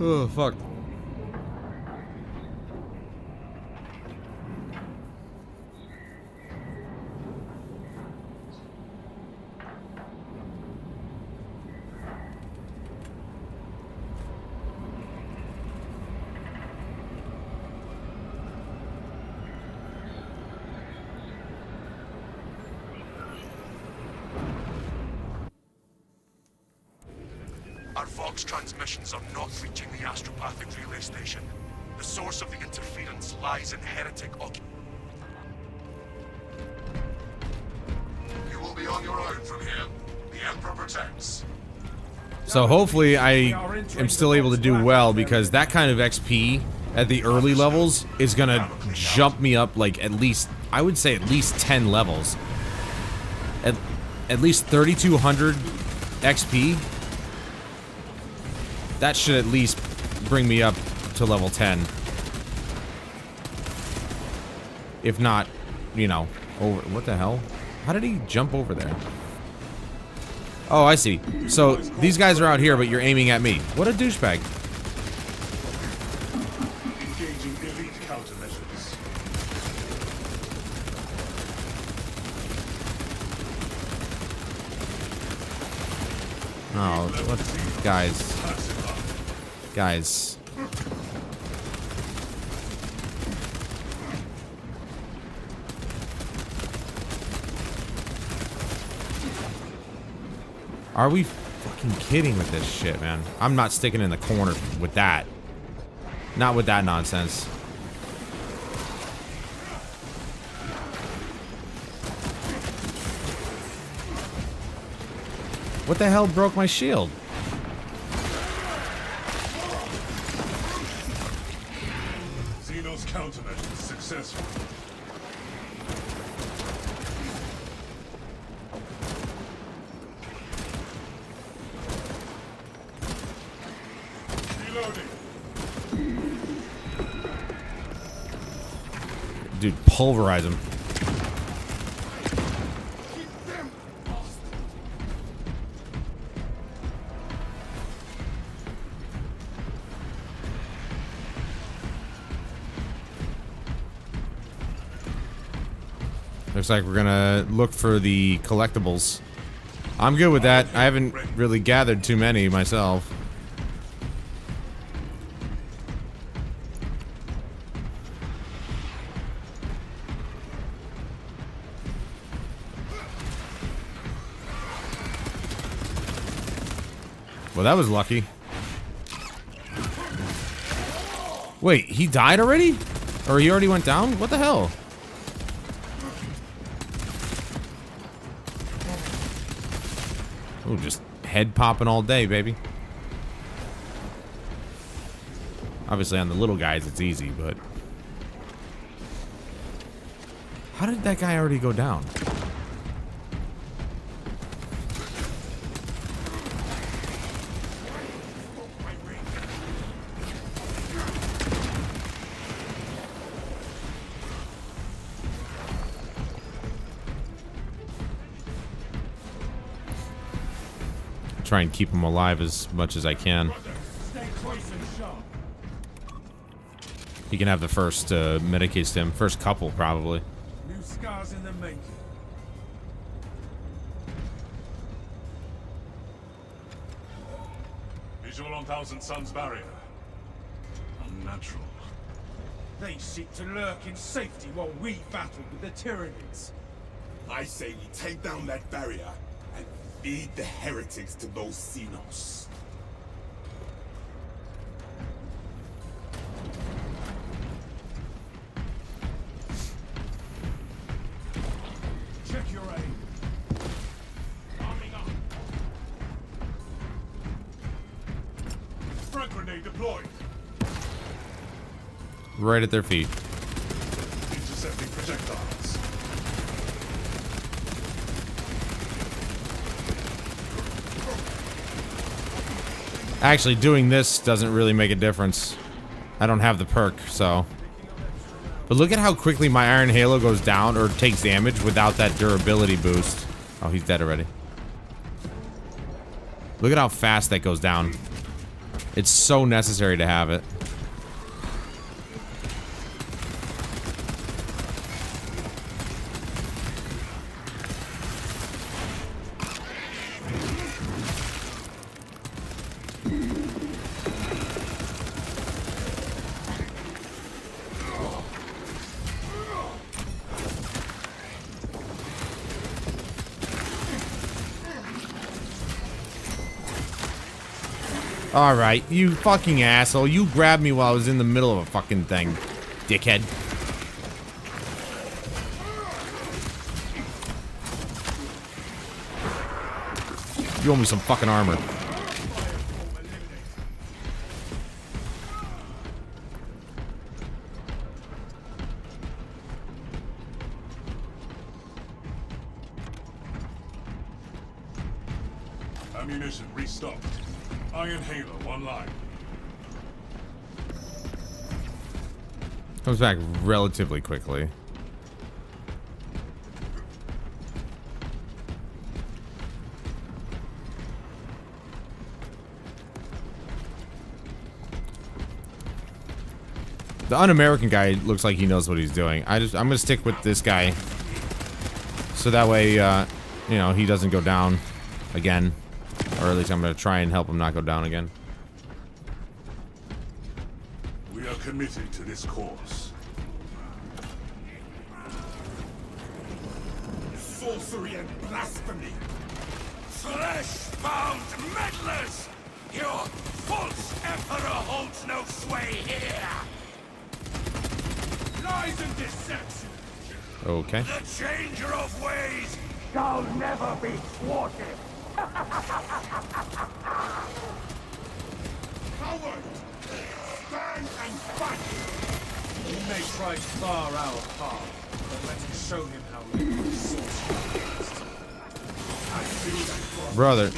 B: Oh, fuck.
I: Our Vox transmissions are not reaching the astropathic relay station. The source of the interference lies in heretic You will be on your own from here. The Emperor protects.
B: So hopefully I am still able to do well, because that kind of XP at the early levels is gonna jump me up like at least, I would say at least 10 levels. At least 3,200 XP. That should at least bring me up to level 10. If not, you know, over. What the hell? How did he jump over there? Oh, I see. So these guys are out here, but you're aiming at me. What a douchebag.
I: Engaging elite countermeasures.
B: Oh, what? Guys. Guys. Are we fucking kidding with this shit, man? I'm not sticking in the corner with that. Not with that nonsense. What the hell broke my shield?
I: Xeno's countermeasures successful.
B: Dude, pulverize him. Looks like we're gonna look for the collectibles. I'm good with that. I haven't really gathered too many myself. Well, that was lucky. Wait, he died already? Or he already went down? What the hell? Oh, just head popping all day, baby. Obviously on the little guys it's easy, but... How did that guy already go down? Try and keep him alive as much as I can. He can have the first medicate stim. First couple, probably.
M: New scars in the making.
I: Visual on Thousand Suns barrier. Unnatural.
M: They seek to lurk in safety while we battle with the Tyranids.
I: I say we take down that barrier and feed the heretics to those Xenos.
M: Check your aim.
I: Arming up. Frag grenade deployed.
B: Right at their feet.
I: Intercepting projectiles.
B: Actually, doing this doesn't really make a difference. I don't have the perk, so... But look at how quickly my Iron Halo goes down or takes damage without that durability boost. Oh, he's dead already. Look at how fast that goes down. It's so necessary to have it. Alright, you fucking asshole. You grabbed me while I was in the middle of a fucking thing, dickhead. You owe me some fucking armor.
I: Ammunition restocked. Iron Halo online.
B: Comes back relatively quickly. The un-American guy looks like he knows what he's doing. I'm gonna stick with this guy, so that way, you know, he doesn't go down again, or at least I'm gonna try and help him not go down again.
I: We are committed to this course.
M: Sorcery and blasphemy!
I: Flesh-bound meddlers! Your false emperor holds no sway here!
M: Lies and deception!
B: Okay.
I: The changer of ways
M: shall never be thwarted! Coward! Stand and fight! He may try to bar our path, but let us show him how we sorcery.
B: Brother,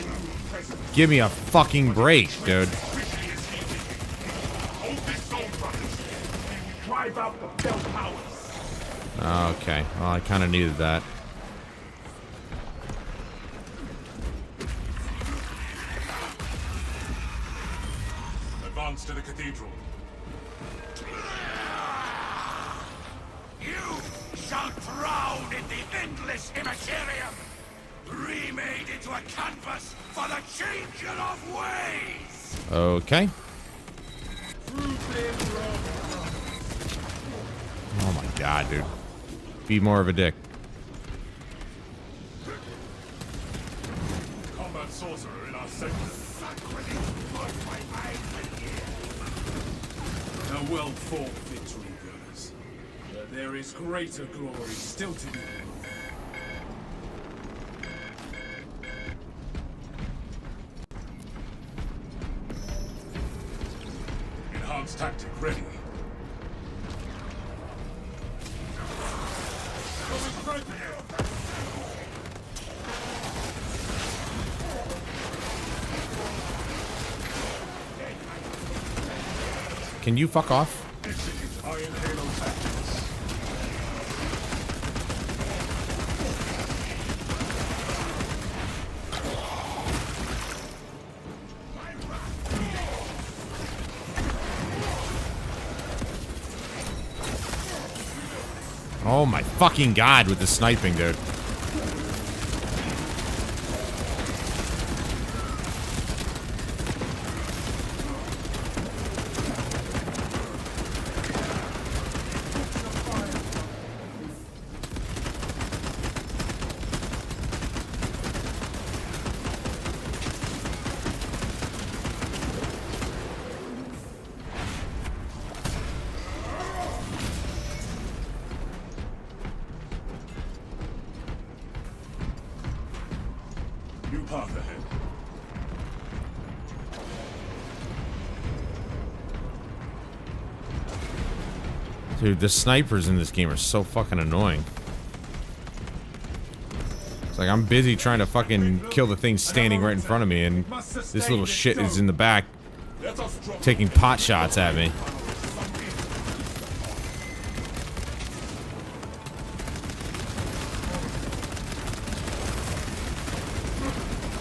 B: give me a fucking break, dude.
M: Drive out the bell powers!
B: Okay, well, I kind of needed that.
I: Advance to the cathedral.
K: You shall drown in the endless immaterium, remade into a canvas for the changer of ways!
B: Okay. Oh my god, dude. Be more of a dick.
I: Combat sorcerer in our sector.
M: A well-fought victory, guys. But there is greater glory still to be won.
I: Enhanced tactic ready.
B: Can you fuck off?
I: Iron Halo tactics.
B: Oh my fucking god with the sniping, dude.
I: New path ahead.
B: Dude, the snipers in this game are so fucking annoying. It's like I'm busy trying to fucking kill the thing standing right in front of me, and this little shit is in the back taking pot shots at me.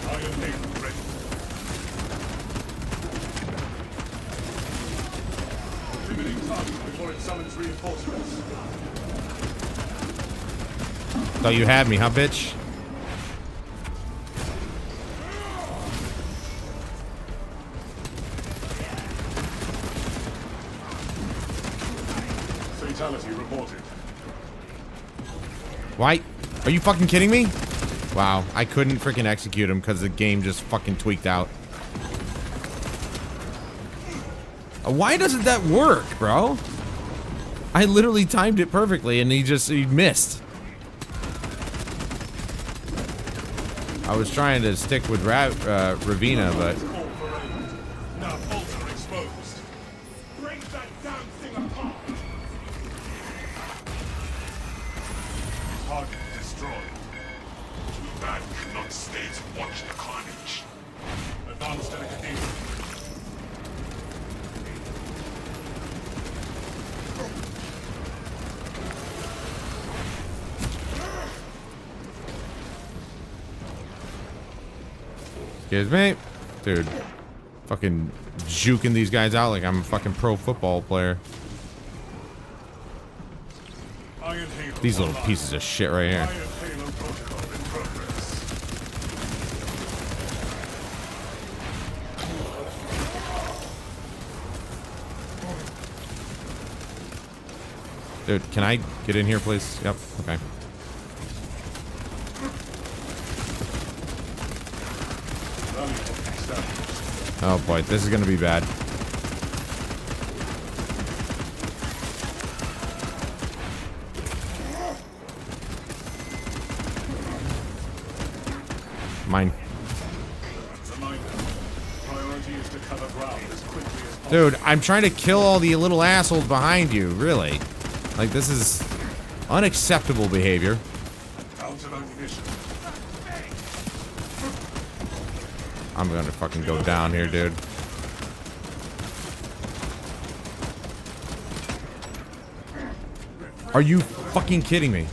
I: Iron Halo ready. Limiting target before it summons reinforcements.
B: Thought you had me, huh, bitch?
I: Fatality reported.
B: Why? Are you fucking kidding me? Wow, I couldn't freaking execute him because the game just fucking tweaked out. Why doesn't that work, bro? I literally timed it perfectly and he missed. I was trying to stick with Ravina, but...
M: Now bolts are exposed. Break that damn thing apart. Target destroyed.
I: Too bad we cannot stay to watch the carnage.
M: Advanced delegation.
B: Excuse me. Dude. Fucking juking these guys out like I'm a fucking pro football player. These little pieces of shit right here. Dude, can I get in here, please? Yep, okay. Oh boy, this is gonna be bad. Mine. Dude, I'm trying to kill all the little assholes behind you, really. Like, this is unacceptable behavior. I'm gonna fucking go down here, dude. Are you fucking kidding me?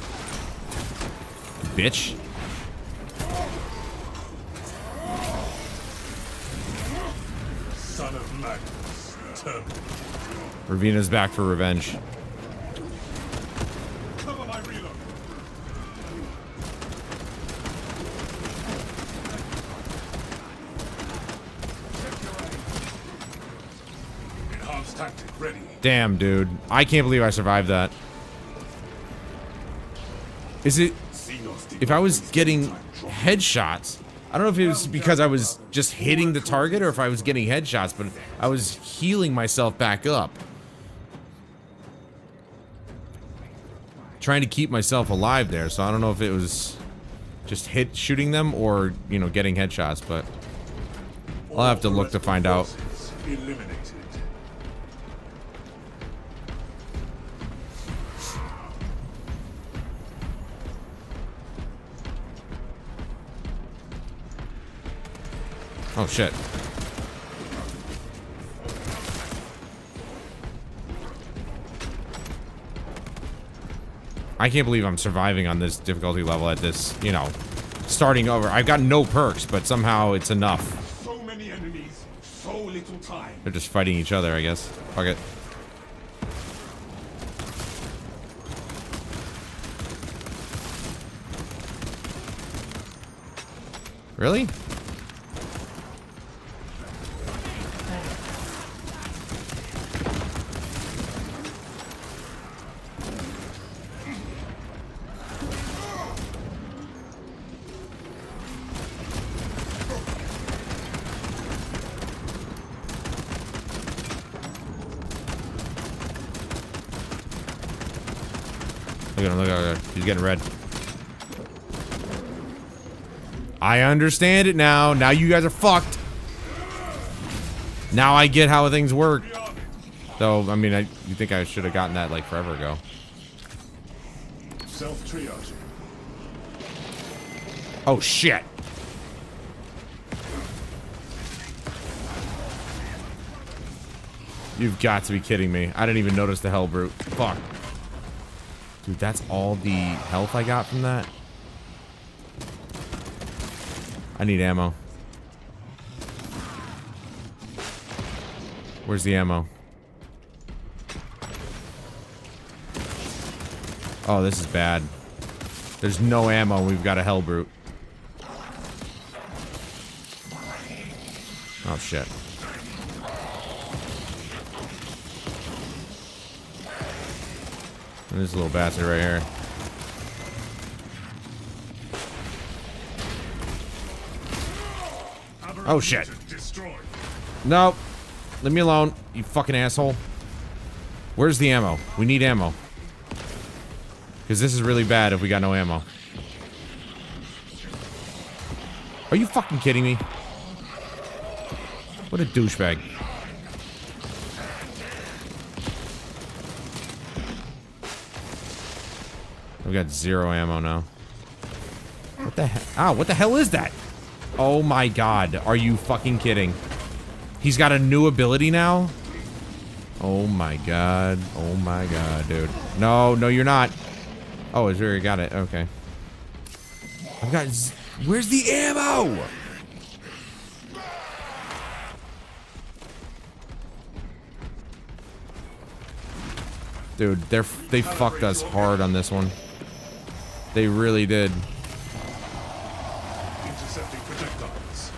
B: Bitch.
M: Son of Magnus.
B: Ravina's back for revenge.
M: Cover my reload. Enhanced tactic ready.
B: Damn, dude. I can't believe I survived that. Is it... If I was getting headshots... I don't know if it was because I was just hitting the target or if I was getting headshots, but I was healing myself back up. Trying to keep myself alive there, so I don't know if it was just shooting them or, you know, getting headshots, but I'll have to look to find out.
M: Eliminated.
B: Oh shit. I can't believe I'm surviving on this difficulty level at this, you know, starting over. I've got no perks, but somehow it's enough.
M: So many enemies, so little time.
B: They're just fighting each other, I guess. Fuck it. Really? Look at him, he's getting red. I understand it now. Now you guys are fucked. Now I get how things work. Though, I mean, you think I should have gotten that like forever ago.
M: Self-triage.
B: Oh shit. You've got to be kidding me. I didn't even notice the hell brute. Fuck. Dude, that's all the health I got from that? I need ammo. Where's the ammo? Oh, this is bad. There's no ammo. We've got a hell brute. Oh, shit. This little bastard right here. Oh shit. Nope. Leave me alone, you fucking asshole. Where's the ammo? We need ammo. Because this is really bad if we got no ammo. Are you fucking kidding me? What a douchebag. We got 0 ammo now. What the hell? Ah, what the hell is that? Oh my god. Are you fucking kidding? He's got a new ability now? Oh my god. Oh my god, dude. No, no, you're not. Oh, it's where you got it. Okay. I've got... Where's the ammo? Dude, they fucked us hard on this one. They really did.
M: Intercepting projectiles.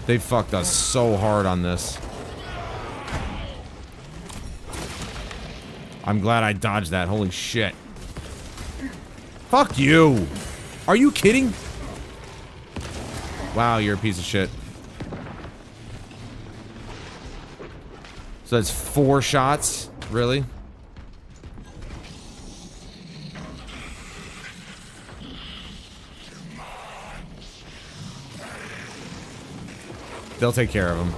B: They fucked us so hard on this. I'm glad I dodged that. Holy shit. Fuck you. Are you kidding? Wow, you're a piece of shit. So that's 4 shots? Really? They'll take care of him.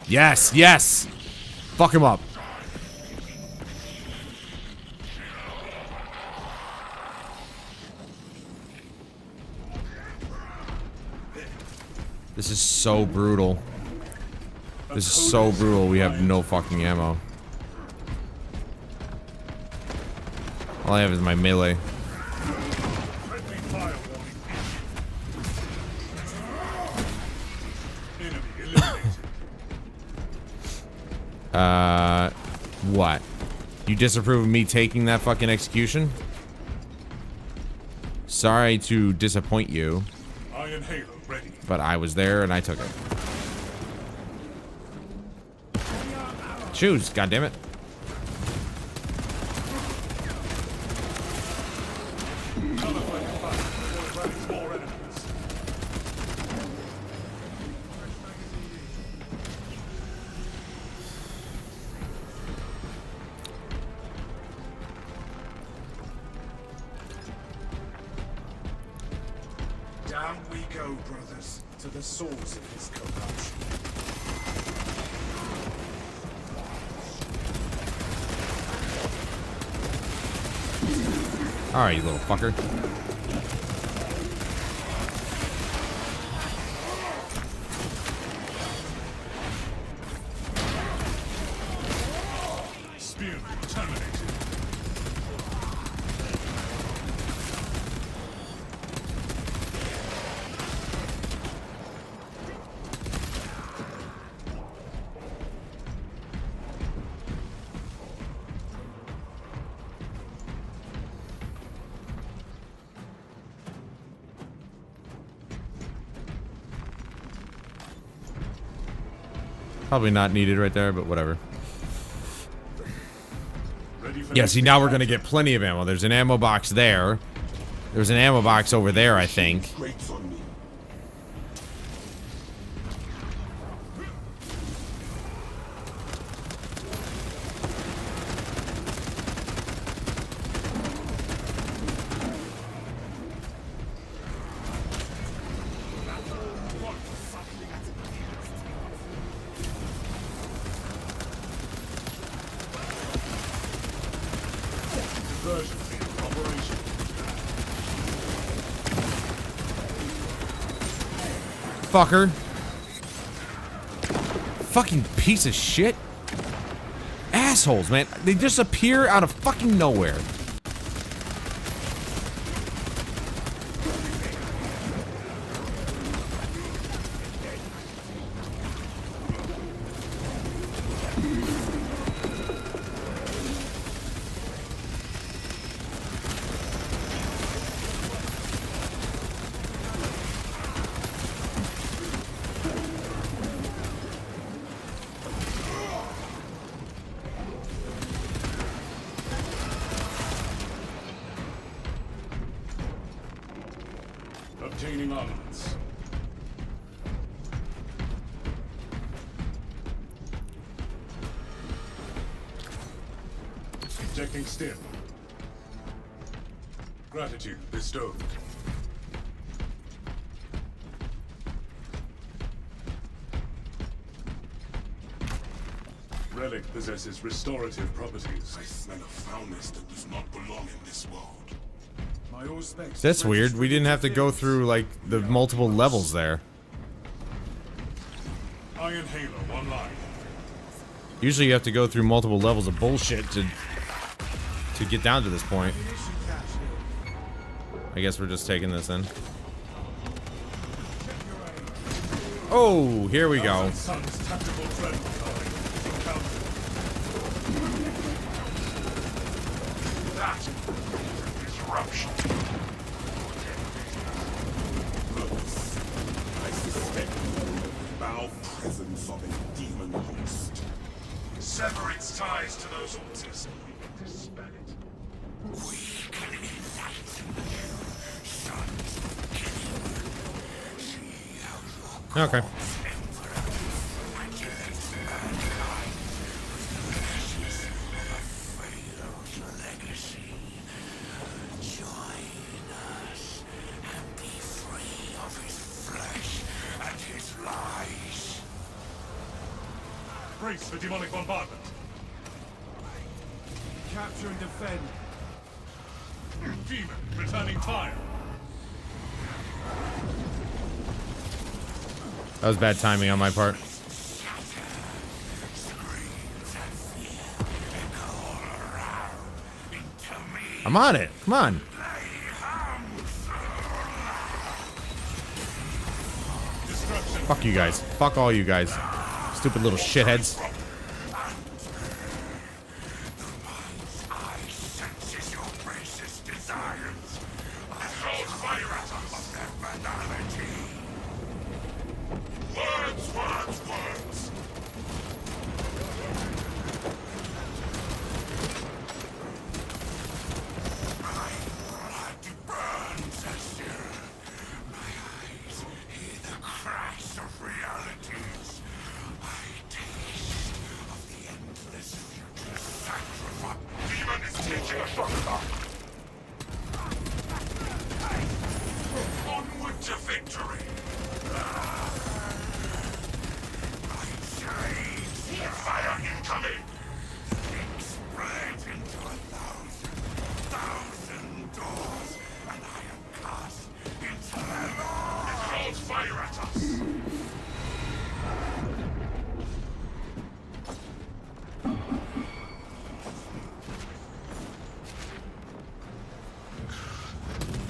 B: Yes, yes! Fuck him up. This is so brutal. This is so brutal. We have no fucking ammo. All I have is my melee. What? You disapprove of me taking that fucking execution? Sorry to disappoint you.
M: Iron Halo ready.
B: But I was there and I took it. Choose, goddammit.
M: Down we go, brothers, to the source of this corruption.
B: Alright, you little fucker.
M: Spear terminated.
B: Probably not needed right there, but whatever. Yeah, see, now we're gonna get plenty of ammo. There's an ammo box there. There's an ammo box over there, I think.
M: Diversion field operation.
B: Fucker. Fucking piece of shit. Assholes, man. They just appear out of fucking nowhere.
M: remaining armaments. Injecting stim. Gratitude bestowed. Relic possesses restorative properties.
I: I smell a foulness that does not belong in this world.
M: My old specs.
B: That's weird. We didn't have to go through, like, the multiple levels there.
M: Iron Halo, one line.
B: Usually you have to go through multiple levels of bullshit to get down to this point. I guess we're just taking this in. Oh, here we go.
I: Disruption. I suspect foul presence of a demon host. Sever its ties to those altars. Dispel it. We can enlighten you, sons. See how your
B: Okay.
M: Brace for demonic bombardment. Capture and defend. Demon, returning fire.
B: That was bad timing on my part. I'm on it. Come on. Fuck you guys. Fuck all you guys. Stupid little shitheads.
I: Onward to victory! Fire incoming! Spread into 1,000 doors, and I am cast into their lord! It calls fire at us!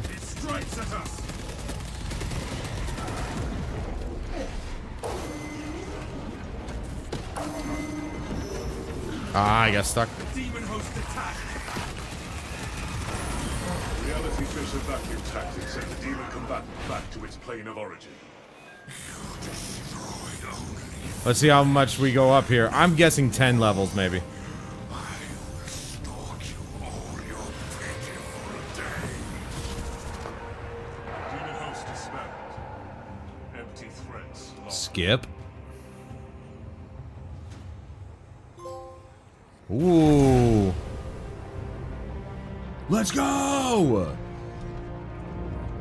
I: It strikes at us!
B: Ah, I got stuck.
M: Demon host attack. Reality Fisher vacuum tactics send the demon combatant back to its plane of origin.
B: Let's see how much we go up here. I'm guessing 10 levels, maybe.
M: Demon host dispelled. Empty threats lost.
B: Skip. Ooh. Let's go!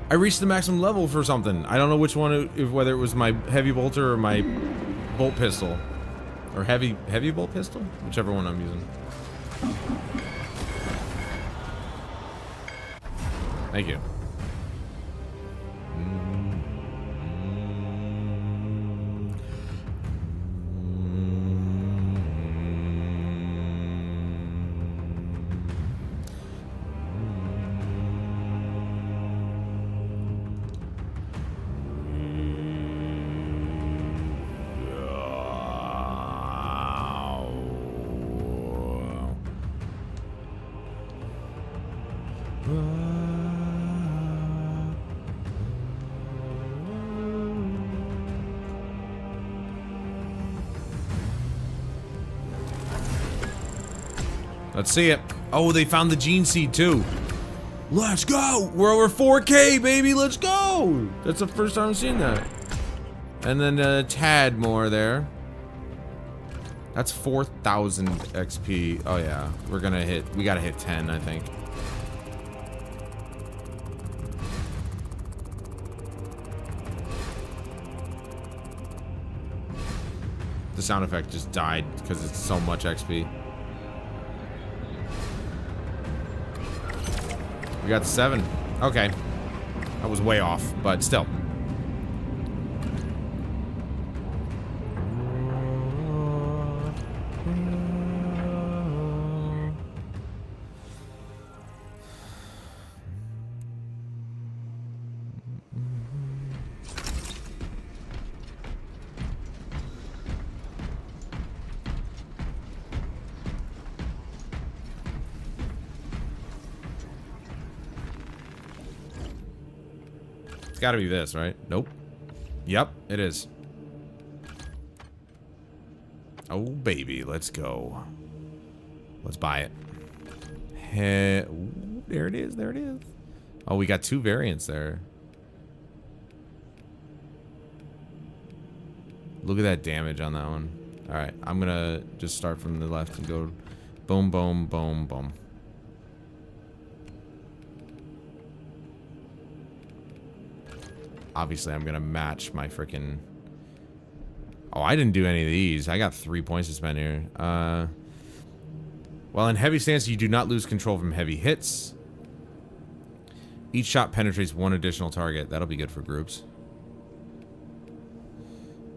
B: I reached the maximum level for something. I don't know which one, whether it was my heavy bolter or my bolt pistol. Or heavy bolt pistol? Whichever one I'm using. Thank you. Let's see it. Oh, they found the gene seed too. Let's go. We're over 4K, baby. Let's go. Whoa! That's the first time I've seen that. And then a tad more there. That's 4,000 XP. Oh yeah, we gotta hit 10, I think. The sound effect just died because it's so much XP. We got 7. Okay. That was way off, but still. Gotta be this, right? Nope. Yep, it is. Oh, baby, let's go. Let's buy it. Ooh, there it is, there it is. Oh, we got 2 variants there. Look at that damage on that one. Alright, I'm gonna just start from the left and go boom, boom, boom, boom. Obviously, I'm gonna match my freaking. Oh, I didn't do any of these. I got 3 points to spend here. While in heavy stance, you do not lose control from heavy hits. Each shot penetrates 1 additional target. That'll be good for groups.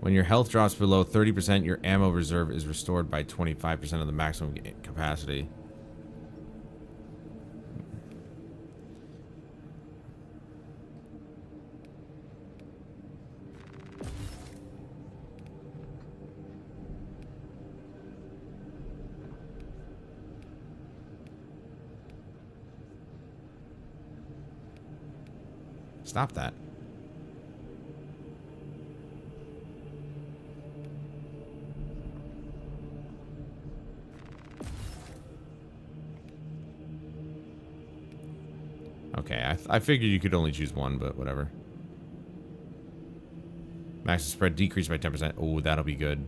B: When your health drops below 30%, your ammo reserve is restored by 25% of the maximum capacity. Stop that. Okay, I figured you could only choose one, but whatever. Max spread decreased by 10%. Oh, that'll be good.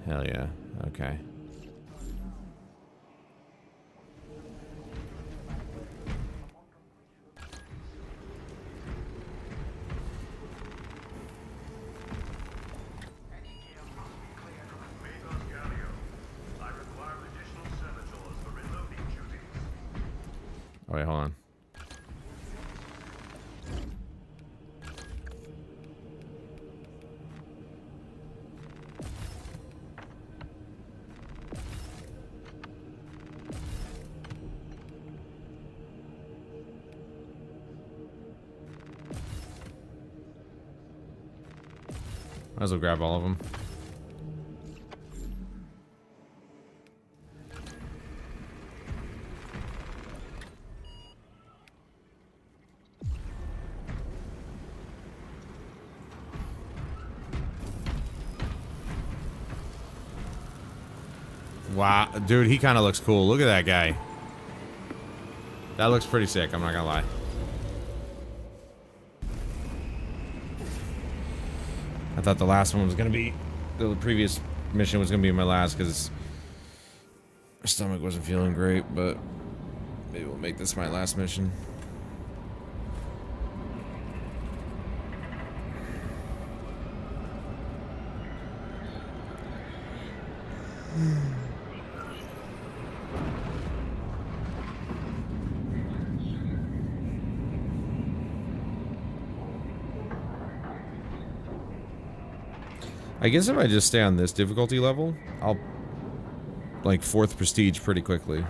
B: Hell yeah. Okay. Oh, wait, hold on. Might as well grab all of them. Wow, dude, he kind of looks cool. Look at that guy. That looks pretty sick, I'm not gonna lie. I thought the last one was gonna be, the previous mission was gonna be my last because my stomach wasn't feeling great, but maybe we'll make this my last mission. I guess if I just stay on this difficulty level, I'll like 4th prestige pretty quickly.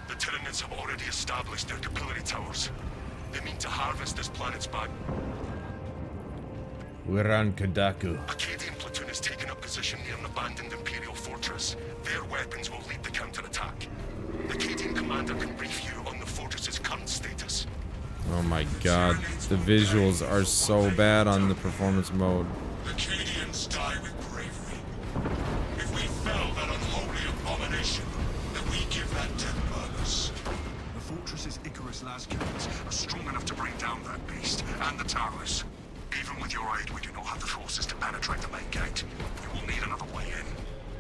I: The Tyranids have already established their capillary towers. They mean to harvest this planet's by.
B: We're on Kadaku.
I: Acadian platoon is
K: position near an abandoned Imperial fortress. Their weapons will lead the counterattack. The Cadian commander can brief you on the fortress's current status.
B: Oh my god, the visuals are so bad on the performance mode.
I: The Cadians die with bravery. If we fell that unholy abomination, then we give that death purpose.
K: The fortress's Icarus las cannons are strong enough to bring down that beast and the towers. Even with your aid, we do not have the forces to penetrate the main gate. We will need another way in.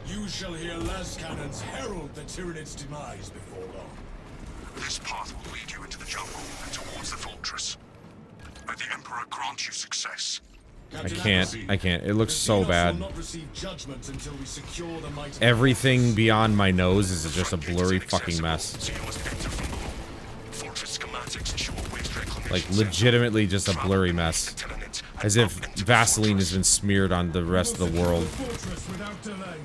M: You shall hear las cannons herald the Tyranid's demise before long.
K: This path will lead you into the jungle and towards the fortress. May the Emperor grant you success.
B: I can't. It looks so bad.
M: Not receive judgment until we secure the mighty
B: Everything beyond my nose is just a blurry fucking mess.
K: So you must enter from below. Fortress schematics show a waste reclamation
B: Like, legitimately just a blurry mess. As if Vaseline has been smeared on the rest of the world.
M: fortress without delay.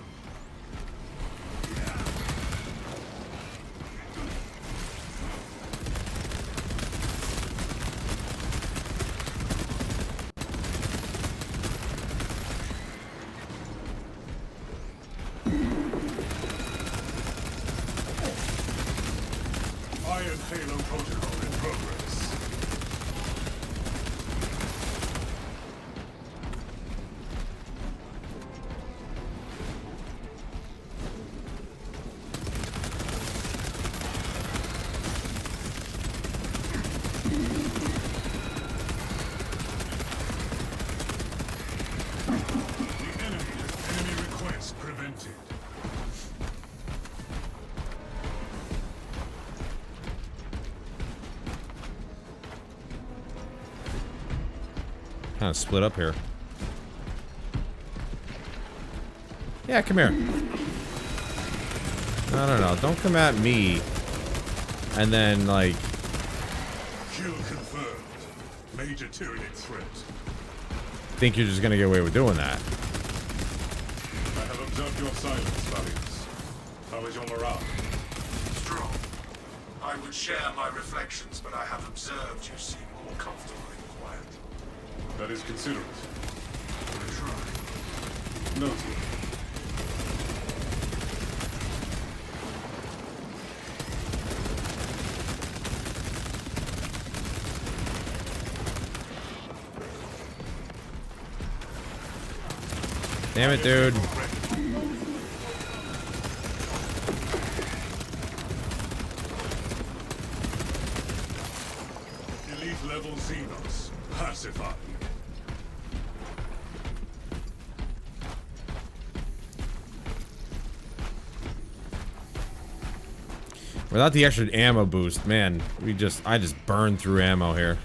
I: Iron Halo protocol in progress. Enemy request prevented.
B: Kind of split up here. Yeah, come here. No. Don't come at me. And then, like...
I: Kill confirmed. Major Tyranid threat.
B: think you're just gonna get away with doing that.
I: I have observed your silence, Valiants. How is your morale?
K: Strong. I would share my reflections, but I have observed you seem more comfortable and quiet.
I: That is considerate.
K: I try.
I: Noted.
B: Damn it, dude.
I: Elite level Xenos. Pacified.
B: Without the extra ammo boost, man, I just burned through ammo here.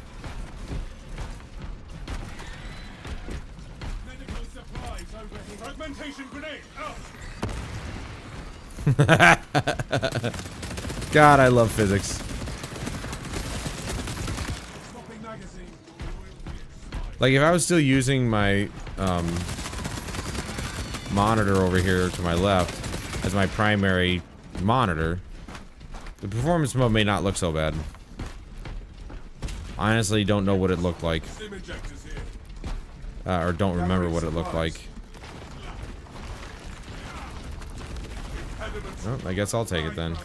I: Medical supplies over here. Fragmentation grenade out.
B: God, I love physics.
I: Swapping magazine.
B: Like, if I was still using my monitor over here to my left as my primary monitor, the performance mode may not look so bad. Honestly, don't know what it looked like. Or don't remember what it looked like. Oh, I guess I'll take it then.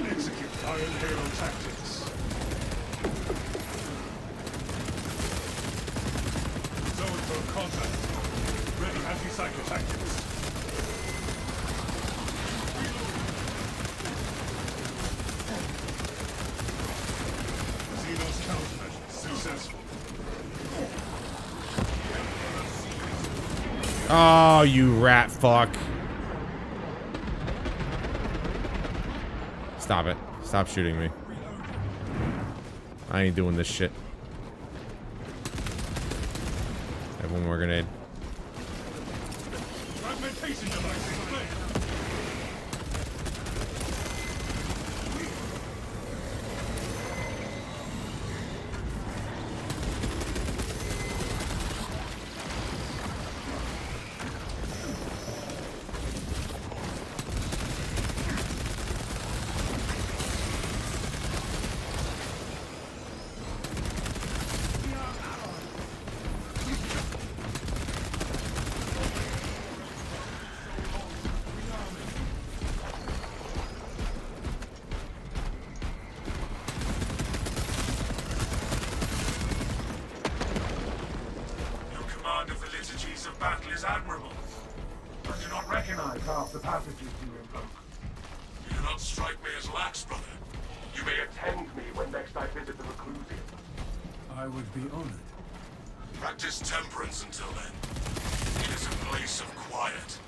I: Execute Iron Halo tactics. Zone for contact. Ready anti-psycho tactics. Xenos countermeasures successful.
B: Oh, you rat fuck. Stop it. Stop shooting me. I ain't doing this shit. I have one more grenade.
M: Augmentation devices clear.
K: Of battle is admirable.
M: I do not recognize half the passages you invoke.
K: You do not strike me as lax, brother. You may
M: Attend me when next I visit the Reclusium. I would be honored.
K: practice temperance until then. It is a place of quiet.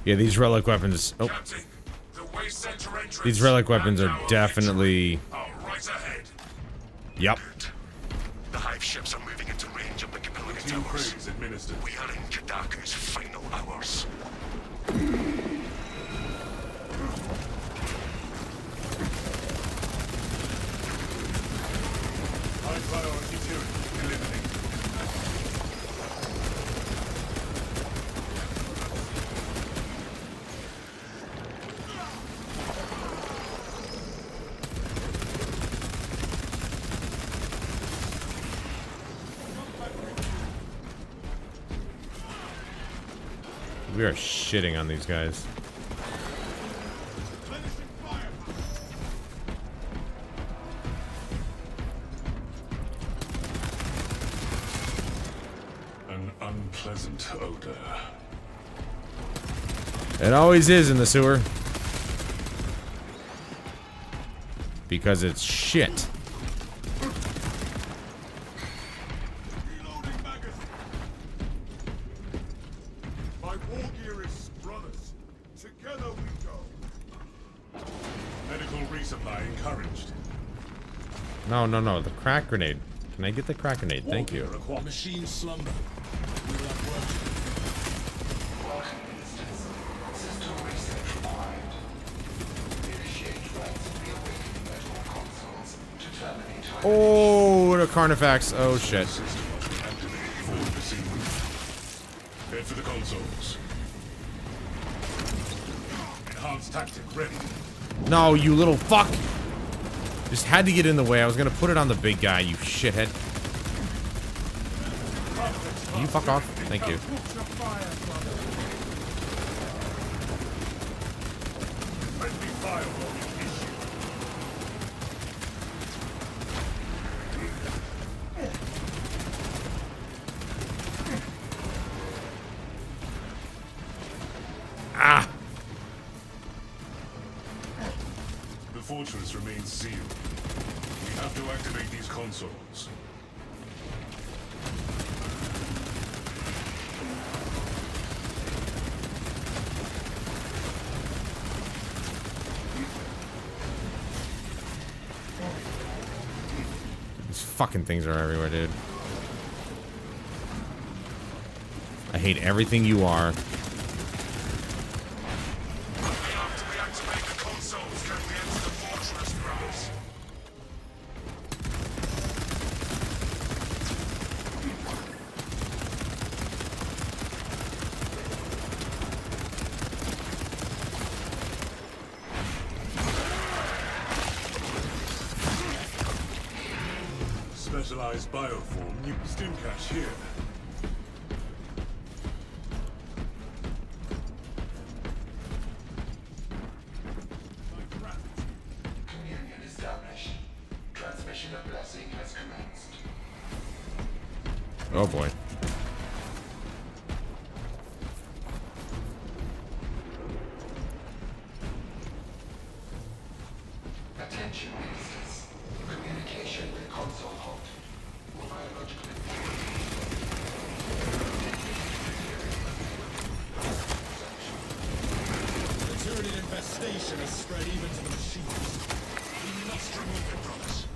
B: Yeah, these relic weapons. Oh, these relic weapons are definitely. Yep.
K: The hive ships are moving into range of the Capillary Towers. We are in Kadaku's final hours.
M: High priority Tyranny eliminated.
B: We are shitting on these guys.
K: An unpleasant odor.
B: It always is in the sewer. Because it's shit. No, no, no. The crack grenade. Can I get the crack grenade? Thank you.
M: Machine slumber.
B: Oh, the Carnifex. Oh, shit.
K: Head for the consoles.
M: Enhanced tactic ready.
B: No, you little fuck. Just had to get in the way. I was gonna put it on the big guy, you shithead. Can you fuck off? Thank you. Ah!
K: The fortress remains sealed. We have to activate these consoles.
B: These fucking things are everywhere, dude. I hate everything you are.
K: Specialized bioform, new stim cache here.
I: Communion established. Transmission of blessing has commenced.
B: Oh boy.
I: Attention, ministers. Communication with console halt. Biological
M: infestation has spread even to the machines.
K: We must remove it, brothers.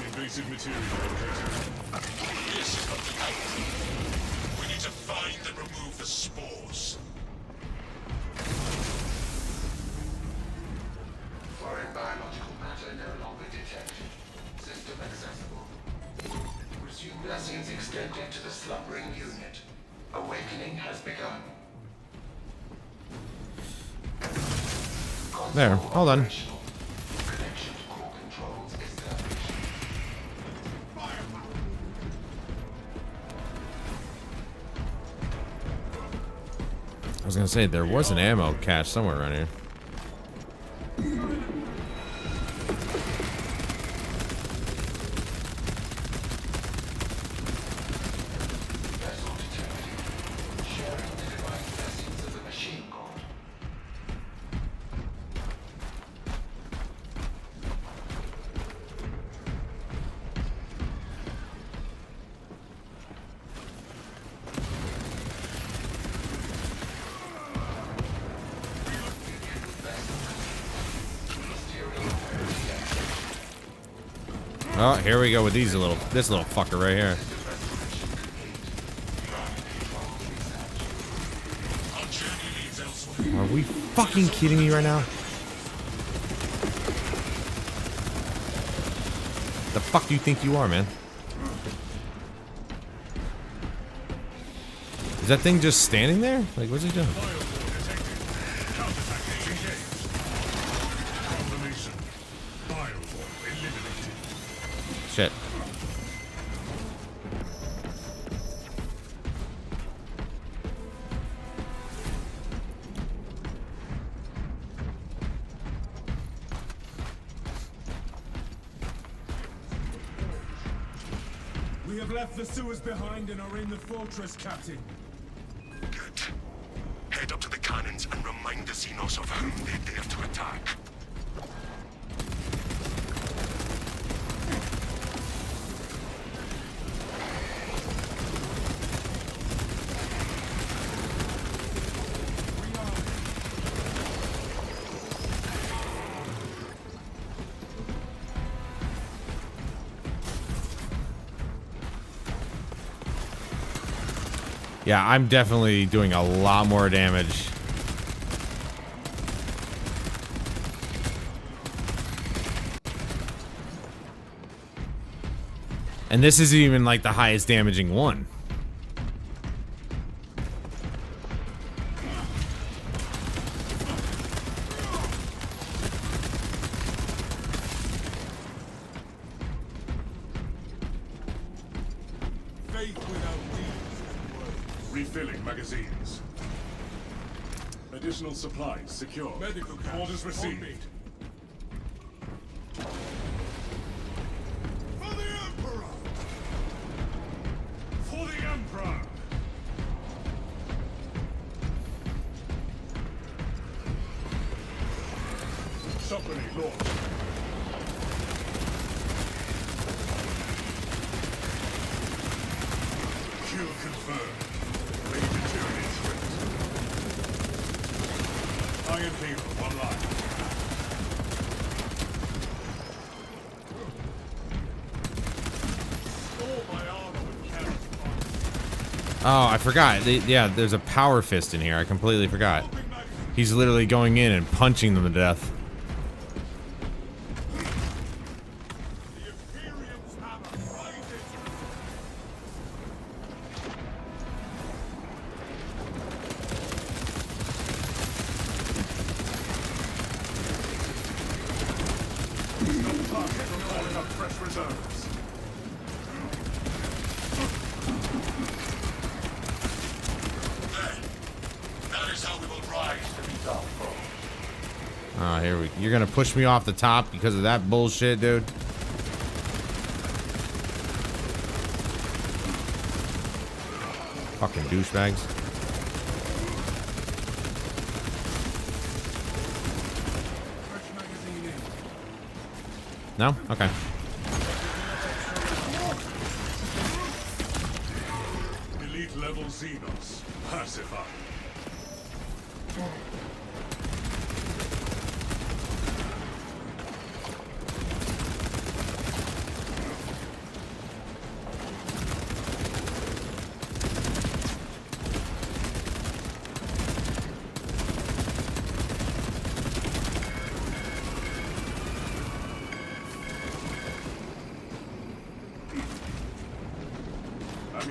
M: Invasive material located.
K: This is not the idea. We need to find and remove the spores.
I: Foreign biological matter no longer detected. System accessible. Resume blessings extended to the slumbering unit. Awakening has begun.
B: There, hold on.
I: Connection to core controls established.
B: I was gonna say there was an ammo cache somewhere around here.
I: Vessel detected. Sharing the divine blessings of the machine god.
B: Oh, here we go with this little fucker right here. Are we fucking kidding me right now? The fuck do you think you are, man? Is that thing just standing there? Like, what's he doing? Shit.
M: We have left the sewers behind and are in the fortress, Captain.
K: Good. Head up to the cannons and remind the Xenos of whom they dare to attack.
B: Yeah, I'm definitely doing a lot more damage. And this isn't even like the highest damaging one.
M: Faith without deeds.
K: Refilling magazines.
M: Additional supplies secure. Medical
K: Orders received.
M: For the Emperor! For the Emperor!
K: Company launched.
M: Kill confirmed. Major Tyranny threat. Iron Hero, one line.
B: Oh, I forgot. Yeah, there's a power fist in here. I completely forgot. He's literally going in and punching them to death. Oh, here we. You're gonna push me off the top because of that bullshit, dude. Fucking douchebags. No? Okay.
K: Elite level Xenos. Pacified.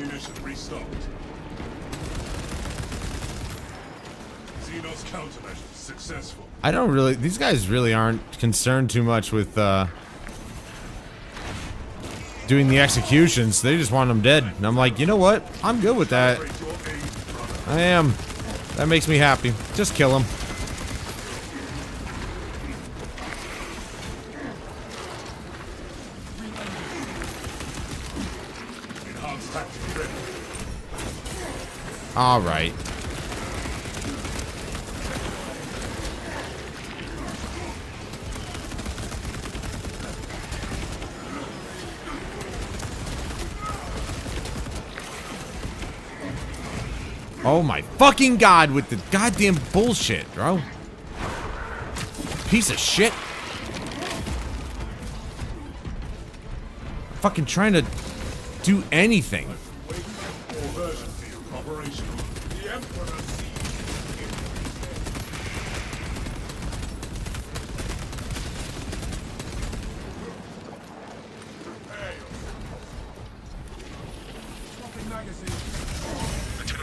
K: Ammunition restocked. Xenos countermeasures successful.
B: I don't really... These guys really aren't concerned too much with, doing the executions. They just want them dead. And I'm like, you know what? I'm good with that. I am. That makes me happy. Just kill them. All right. Oh my fucking god with the goddamn bullshit, bro. Piece of shit. Fucking trying to do anything.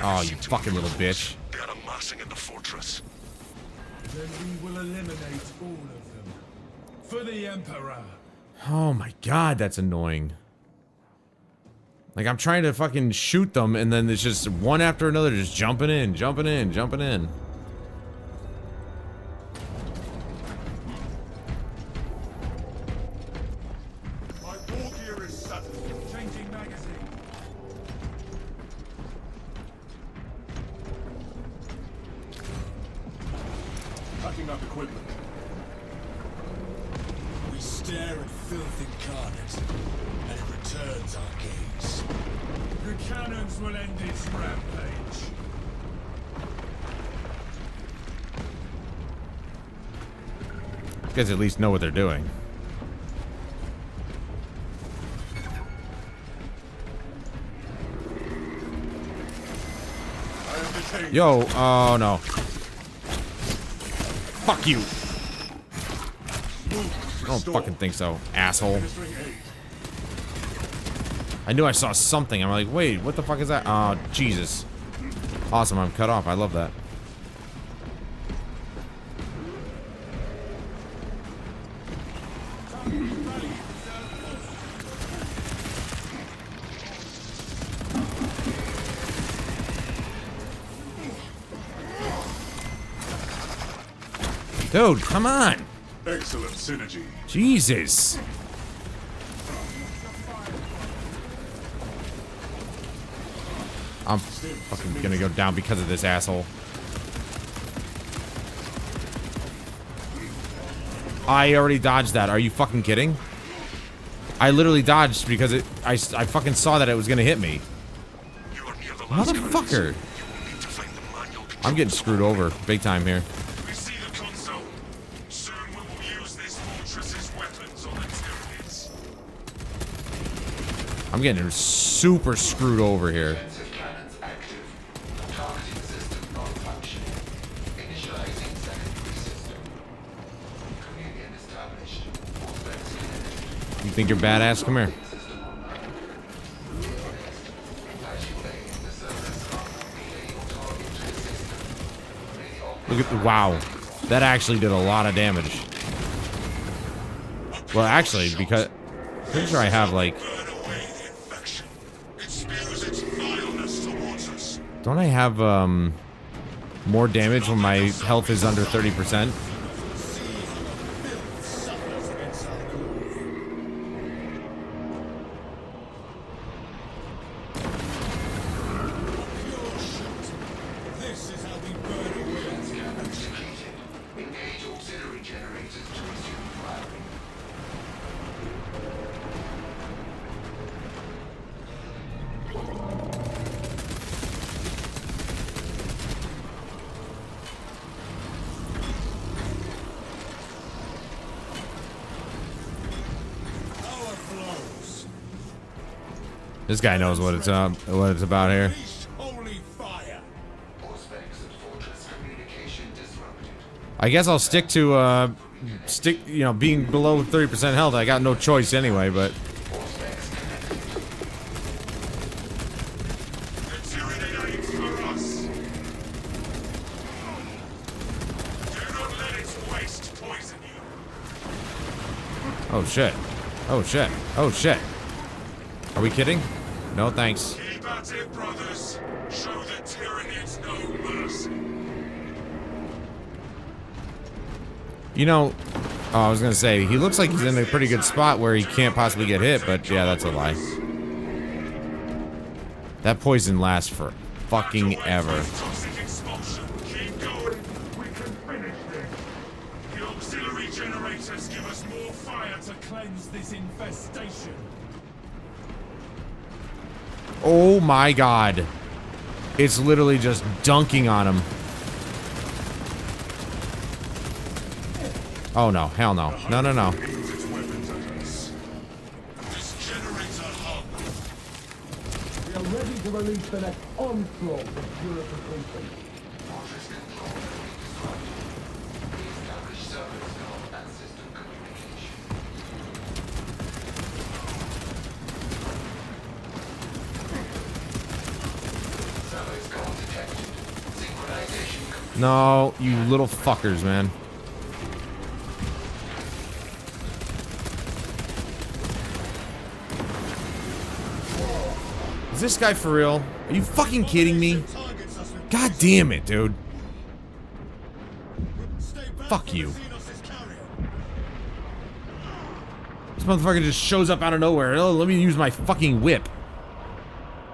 B: Oh, you fucking little bitch.
K: They are amassing in the fortress.
M: Then we will eliminate all of them. For the Emperor.
B: Oh my god, that's annoying. Like, I'm trying to fucking shoot them, and then it's just one after another just jumping in, jumping in, jumping in.
K: My war gear is set. Changing magazine. Packing up equipment.
M: We stare at filth incarnate, and it returns our gaze. The cannons will end its rampage.
B: You guys at least know what they're doing. Yo, oh no. Fuck you. I don't fucking think so, asshole. I knew I saw something. I'm like, wait, what the fuck is that? Oh, Jesus. Awesome, I'm cut off. I love that. Dude, come on.
K: Excellent synergy.
B: Jesus. I'm fucking gonna go down because of this asshole. I already dodged that. Are you fucking kidding? I literally dodged because I fucking saw that it was gonna hit me. Motherfucker. I'm getting screwed over big time here. I'm getting super screwed over here. You think you're badass? Come here. Look at the wow. That actually did a lot of damage. Well, actually, because I'm pretty sure I have like. Don't I have more damage when my health is under 30%? This guy knows what it's about here. I guess I'll stick to you know, being below 30% health. I got no choice anyway, but
K: waste poison you.
B: Oh shit. Oh shit. Oh shit. Are we kidding? No thanks.
K: Keep at it, brothers. Show the Tyranids no mercy.
B: You know, oh, I was gonna say, he looks like he's in a pretty good spot where he can't possibly get hit, but yeah, that's a lie. That poison lasts for fucking ever.
K: Toxic expulsion. Keep going. We can finish this. The auxiliary generators give us more fire to cleanse this infestation.
B: Oh my god. It's literally just dunking on him. Oh no, hell no. No, no, no.
M: We are ready to release the next onslaught of purification.
B: No, you little fuckers, man. Is this guy for real? Are you fucking kidding me? God damn it, dude. Fuck you. This motherfucker just shows up out of nowhere. Oh, let me use my fucking whip.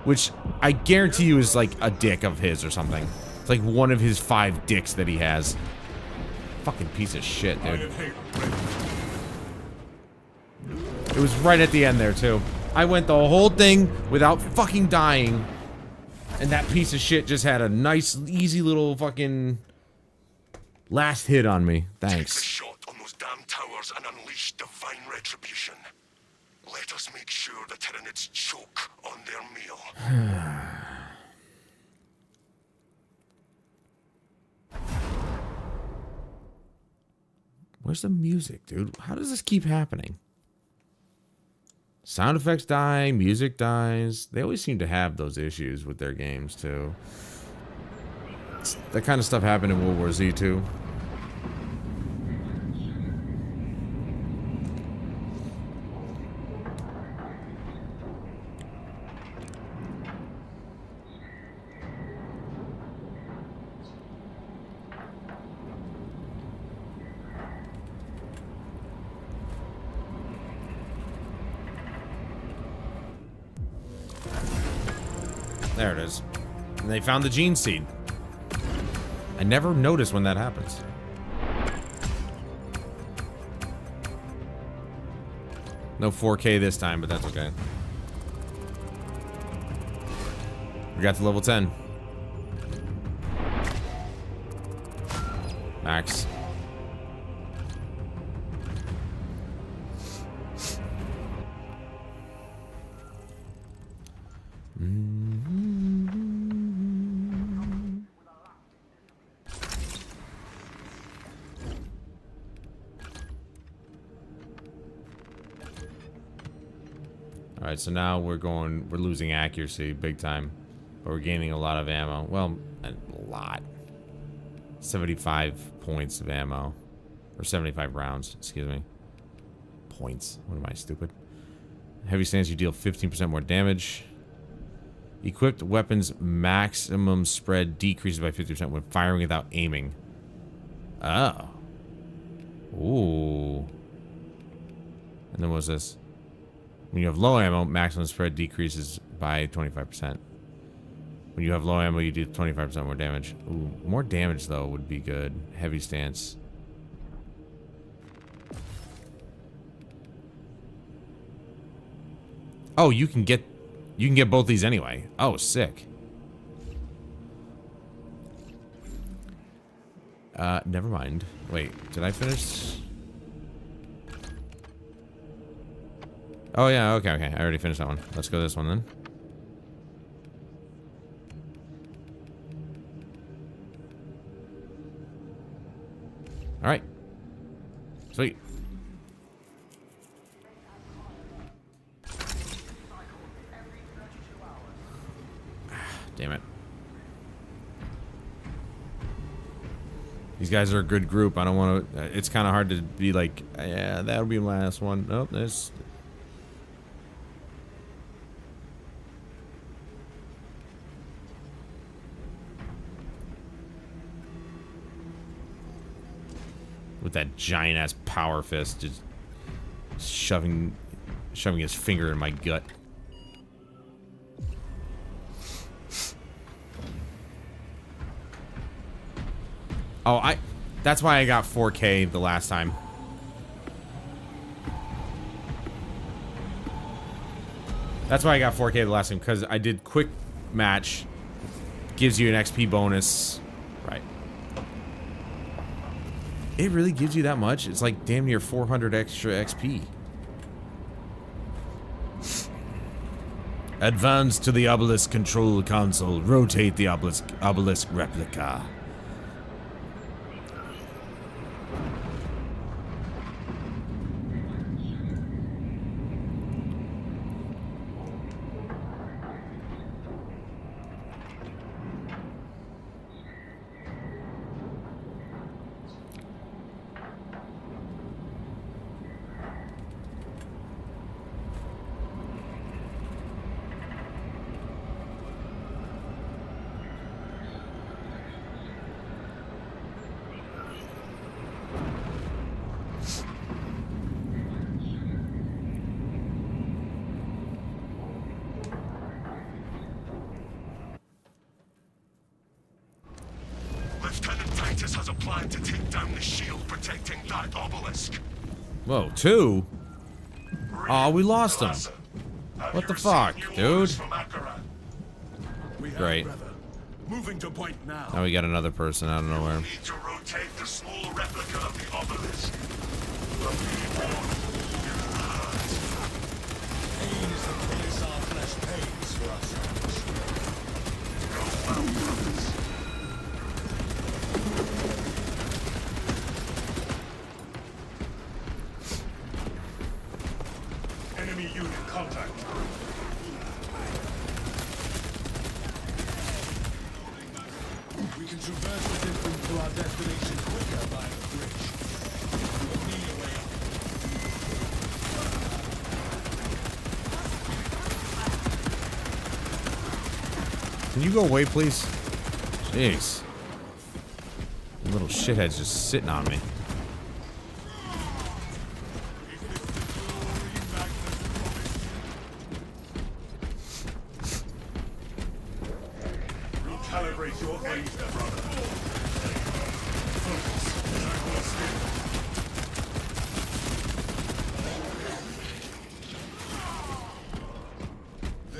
B: Which I guarantee you is like a dick of his or something. It's like one of his 5 dicks that he has. Fucking piece of shit, dude. It was right at the end there, too. I went the whole thing without fucking dying. And that piece of shit just had a nice, easy little fucking last hit on me. Thanks.
K: Take the shot on those damn towers and unleash divine retribution. Let us make sure the Tyranids choke on their meal.
B: Where's the music, dude? How does this keep happening? Sound effects die, music dies. They always seem to have those issues with their games, too. That kind of stuff happened in World War Z, too. There it is. And they found the gene seed. I never notice when that happens. No 4K this time, but that's okay. We got to level 10. Max. Alright, so now we're losing accuracy big time. But we're gaining a lot of ammo. Well, a lot. 75 points of ammo. Or 75 rounds, excuse me. Points. What am I, stupid? Heavy stance, you deal 15% more damage. Equipped weapons maximum spread decreases by 50% when firing without aiming. Oh. Ooh. And then what's this? When you have low ammo, maximum spread decreases by 25%. When you have low ammo, you do 25% more damage. Ooh, more damage, though, would be good. Heavy stance. Oh, you can get both these anyway. Oh, sick. Never mind. Wait, did I finish? Oh, yeah, okay. I already finished that one. Let's go this one, then. Alright. Sweet. Damn it. These guys are a good group. I don't want to... It's kind of hard to be like, yeah, that'll be the last one. Nope, this... With that giant-ass power fist just shoving his finger in my gut. Oh, that's why I got 4K the last time. That's why I got 4K the last time, because I did quick match. Gives you an XP bonus. Right. It really gives you that much? It's like damn near 400 extra XP. Advance to the obelisk control console. Rotate the obelisk replica.
K: Has applied to take down the shield protecting that obelisk.
B: Whoa, 2? Oh, we lost him. What the fuck, dude? Great.
K: Moving to point now.
B: Now we got another person out of nowhere.
K: Need to rotate the small replica of the obelisk.
M: Pain is the price our flesh pays for ourselves.
K: Go well, brothers. Enemy unit contact.
M: We can traverse the distance to our destination quicker by the bridge. We'll need a way up.
B: Can you go away, please? Jeez. The little shithead's just sitting on me.
K: Recalibrate your aim, brother.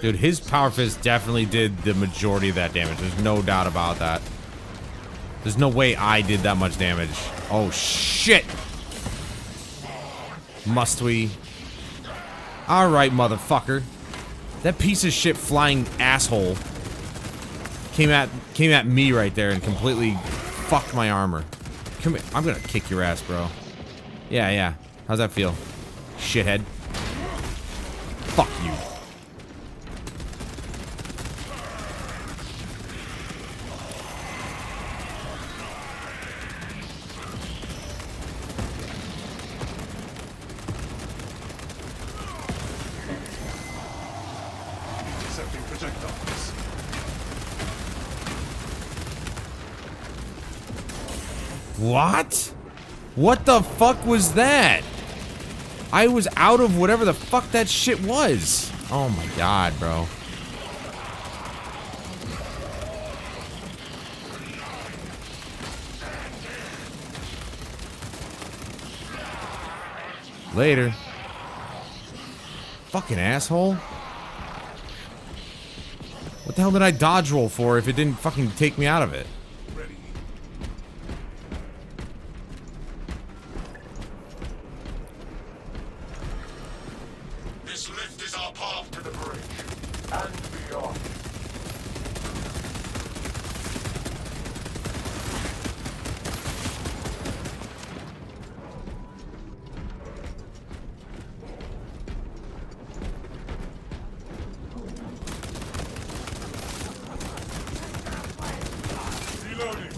B: Dude, his power fist definitely did the majority of that damage. There's no doubt about that. There's no way I did that much damage. Oh, shit! Must we? Alright, motherfucker. That piece of shit flying asshole came at me right there and completely fucked my armor. Come here. I'm gonna kick your ass, bro. Yeah. How's that feel? Shithead. Fuck you.
K: Intercepting projectiles.
B: What? What the fuck was that? I was out of whatever the fuck that shit was. Oh my god, bro. Later. Fucking asshole. What the hell did I dodge roll for if it didn't fucking take me out of it?
K: Ready. This lift is our path to the bridge and beyond. Reloading.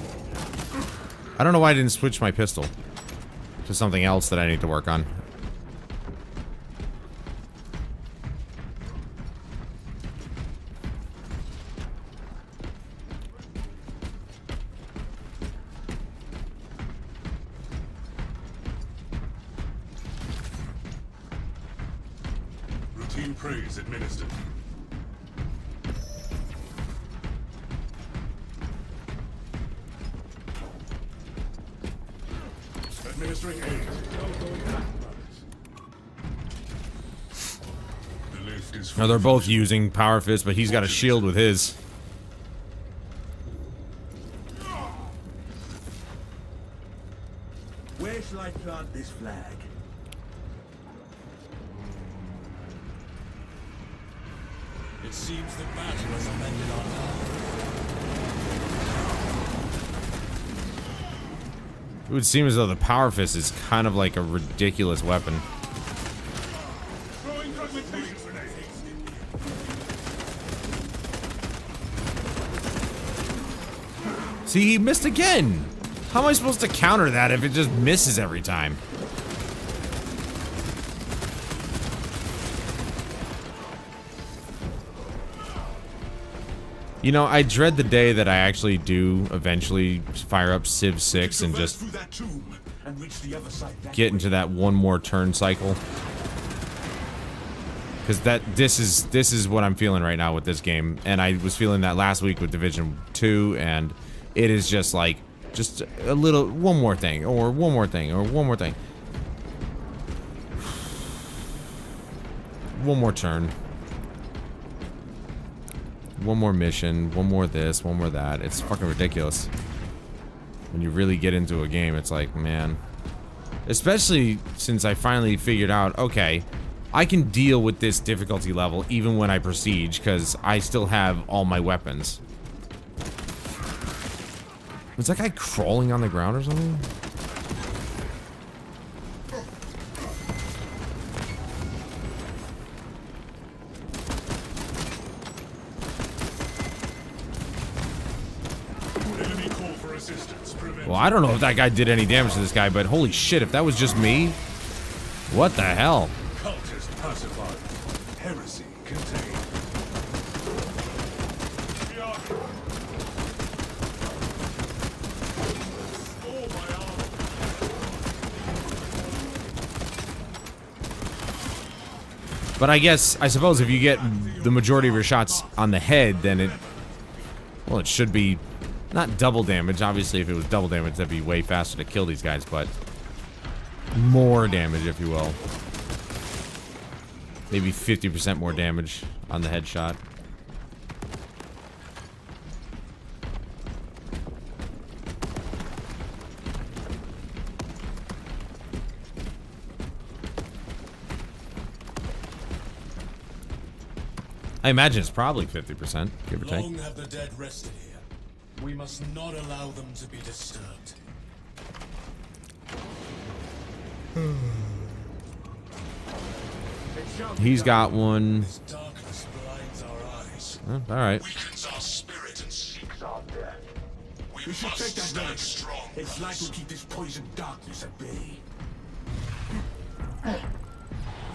B: I don't know why I didn't switch my pistol to something else that I need to work on.
K: Routine praise administered. Administering aid. The lift is
B: Now they're both using Power Fist, but he's got a shield with his.
M: Where shall I plant this flag? It seems the battle has amended our
B: It would seem as though the Power Fist is kind of like a ridiculous weapon. See, he missed again! How am I supposed to counter that if it just misses every time? You know, I dread the day that I actually do eventually fire up Civ 6 and just get into that one more turn cycle. Because this is what I'm feeling right now with this game, and I was feeling that last week with Division 2, and it is just like a little one more thing, or one more thing, or one more thing. One more turn. One more mission, one more this, one more that. It's fucking ridiculous. When you really get into a game, it's like, man. Especially since I finally figured out, okay, I can deal with this difficulty level even when I prestige, because I still have all my weapons. Was that guy crawling on the ground or something? Well, I don't know if that guy did any damage to this guy, but holy shit, if that was just me, what the hell?
K: Cultist pacified. Heresy contained.
B: But I suppose if you get the majority of your shots on the head, then it should be not double damage. Obviously, if it was double damage, that'd be way faster to kill these guys, but more damage, if you will. Maybe 50% more damage on the headshot. I imagine it's probably 50%, give or take.
M: Long have the dead rested here. We must not allow them to be disturbed.
B: He's got one.
M: This darkness blinds our eyes.
B: All right.
K: Weakens our spirit and seeks our death.
M: We should take that gun. Its light will keep this poison darkness at bay.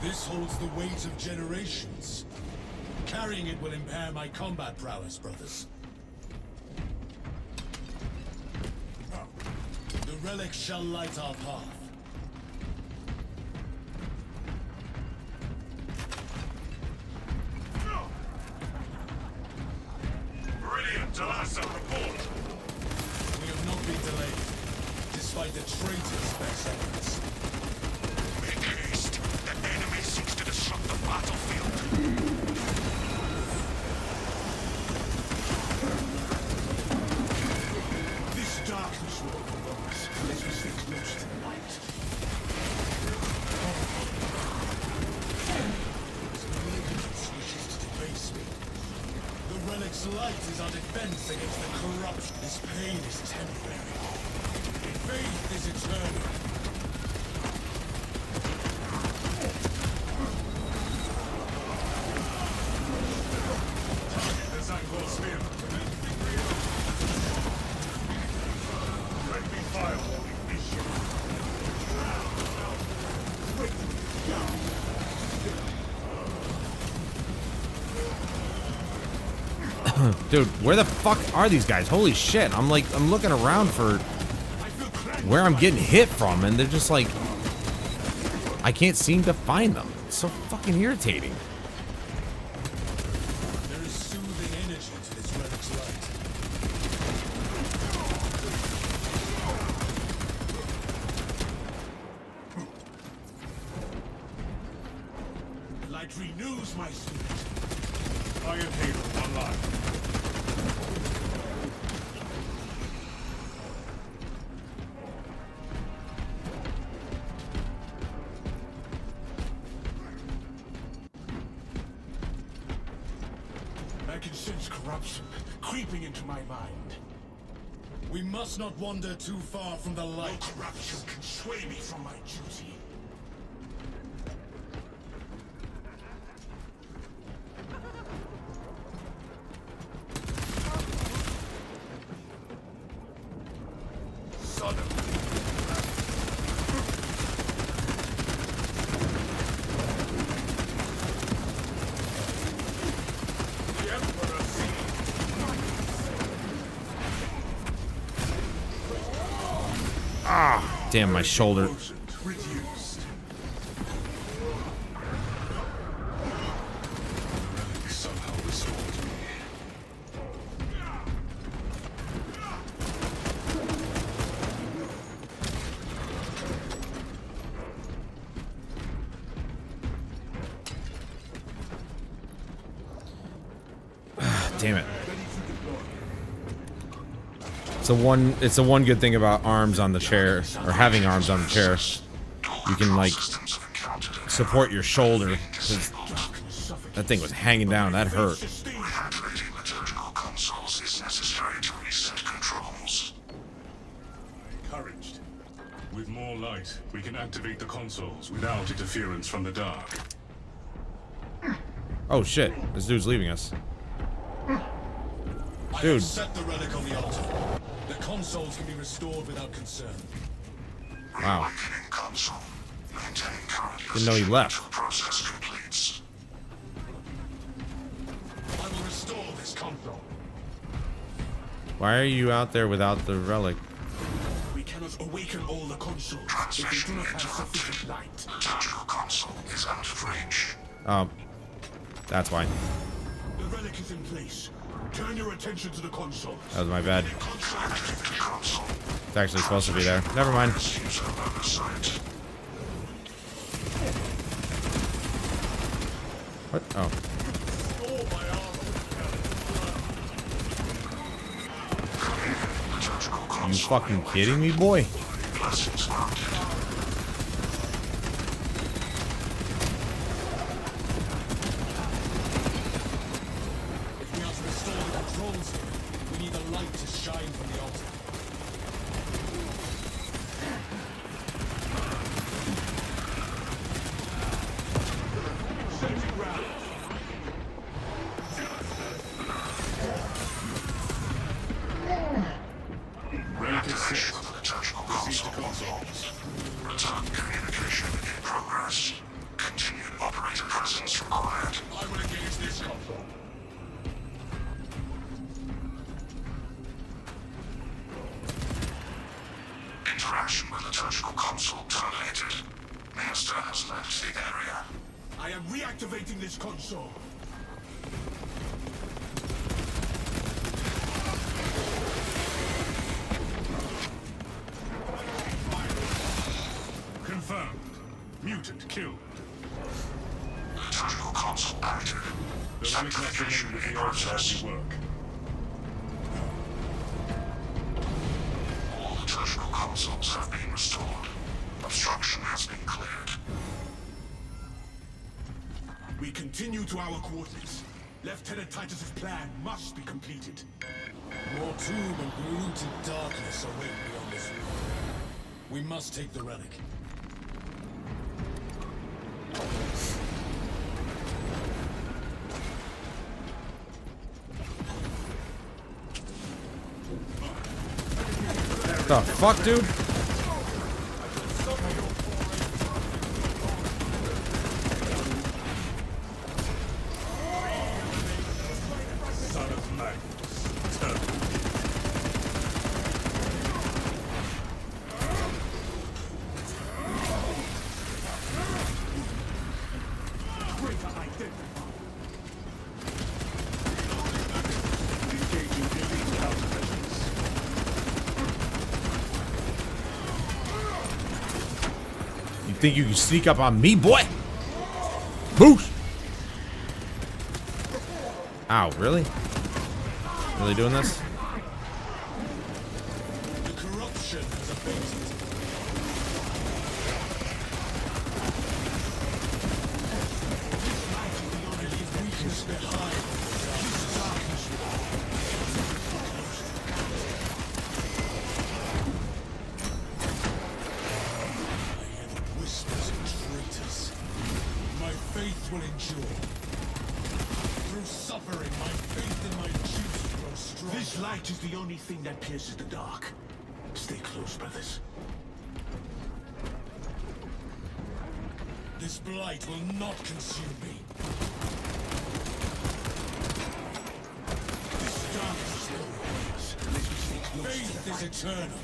M: This holds the weight of generations. Carrying it will impair my combat prowess, brothers. The relic shall light our path.
K: Brilliant, Talassa, report.
M: We have not been delayed, despite the traitor's best efforts.
K: Make haste. The enemy seeks to disrupt the battlefield.
M: This darkness will overwhelm us unless we stay close to the light. This malignance wishes to debase me. The relic's light is our defense against the corruption. This pain is temporary. Faith is eternal.
K: The Zangor spear. Friendly fire.
B: Dude, where the fuck are these guys? Holy shit. I'm looking around for where I'm getting hit from, and they're just like, I can't seem to find them. It's so fucking irritating.
M: There is soothing energy to this relic's light. Light renews my spirit. Iron Halo online. I can sense corruption creeping into my mind. We must not wander too far from the light. No corruption can sway me from my duty. Son of the Emperor
B: Ah, damn my shoulder.
M: reduced. Somehow restored me.
B: Damn it. It's the one good thing about arms on the chair, or having arms on the chair. You can like support your shoulder, 'cause that thing was hanging down. That hurt.
K: Activating liturgical consoles is necessary to reset controls.
M: Encouraged. With more light, we can activate the consoles without interference from the dark.
B: Oh shit, this dude's leaving us.
M: I
B: Dude.
M: have set the relic on the altar. The consoles can be restored without concern.
B: Wow.
K: Awakening console. Maintain current
B: Didn't know he left.
K: until process completes.
M: I will restore this console.
B: Why are you out there without the relic?
M: We cannot awaken all the consoles if we do not have sufficient light.
K: Liturgical console is out of reach.
B: Oh, that's why.
M: The relic is in place. Turn your attention to the console.
B: That was my bad.
K: Activate the console.
B: It's actually supposed to be there. Never mind.
K: User oversight.
B: What? Oh.
K: Liturgical
B: You
K: console.
B: fucking kidding me, boy?
K: Blessings mounted.
M: If we are to restore the controls here, we need the light to shine from the altar. Setting ground. Relic is
K: Activation
M: set.
K: of the liturgical
M: Proceed to
K: console.
M: consoles.
K: Return communication in progress. Continued operator presence required.
M: I will engage this console.
K: Interaction with liturgical console terminated. Master has left the area.
M: I am reactivating this console. Confirmed. Mutant killed.
K: Liturgical console active.
M: The relic must
K: Sanctification
M: remain with
K: in
M: the altar
K: process.
M: as we work.
K: All liturgical consoles have been restored. Obstruction has been cleared.
M: We continue to our coordinates. Lieutenant Titus's plan must be completed. More tomb and polluted darkness await beyond this room. We must take the relic.
B: The fuck, dude?
M: Son of man.
B: You think you can sneak up on me, boy? Boosh! Ow, really? Really doing this?
M: The corruption has abated. I leave weakness behind. Faith will endure. Through suffering, my faith in my chiefs grows strong.
I: This light is the only thing that pierces the dark. Stay close, brothers.
M: This blight will not consume me. This darkness will rise. Faith is eternal.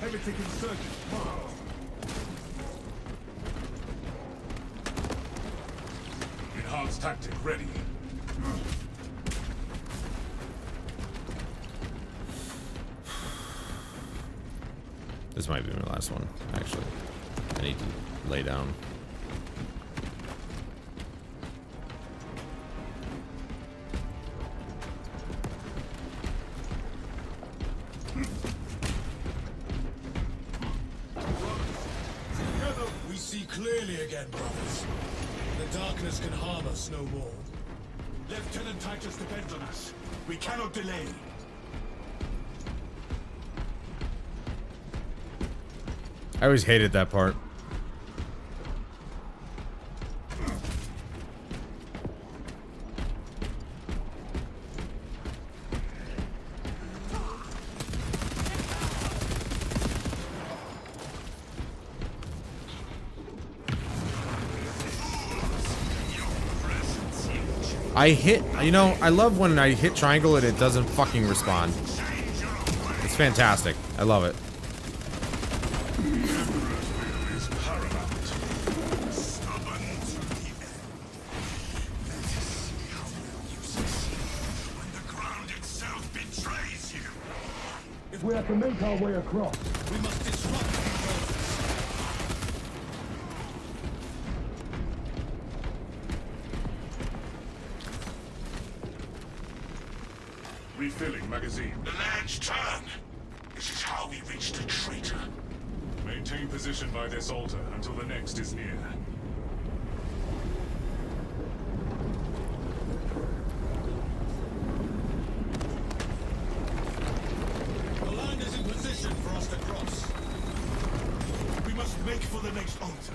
I: Heretic insurgent, marked.
M: Enhanced tactic ready.
B: This might be my last one, actually. I need to lay down.
M: We see clearly again, brothers. The darkness can harm us no more.
I: Lieutenant Titus depends on us. We cannot delay.
B: I always hated that part. I hit, you know, I love when I hit triangle and it doesn't fucking respond. It's fantastic. I love it.
M: If we are to make our way across, we must disrupt the
K: Refilling magazine.
I: The land's turn. This is how we reach the traitor.
K: Maintain position by this altar until the next is near.
M: The land is in position for us to cross.
I: We must make for the next altar.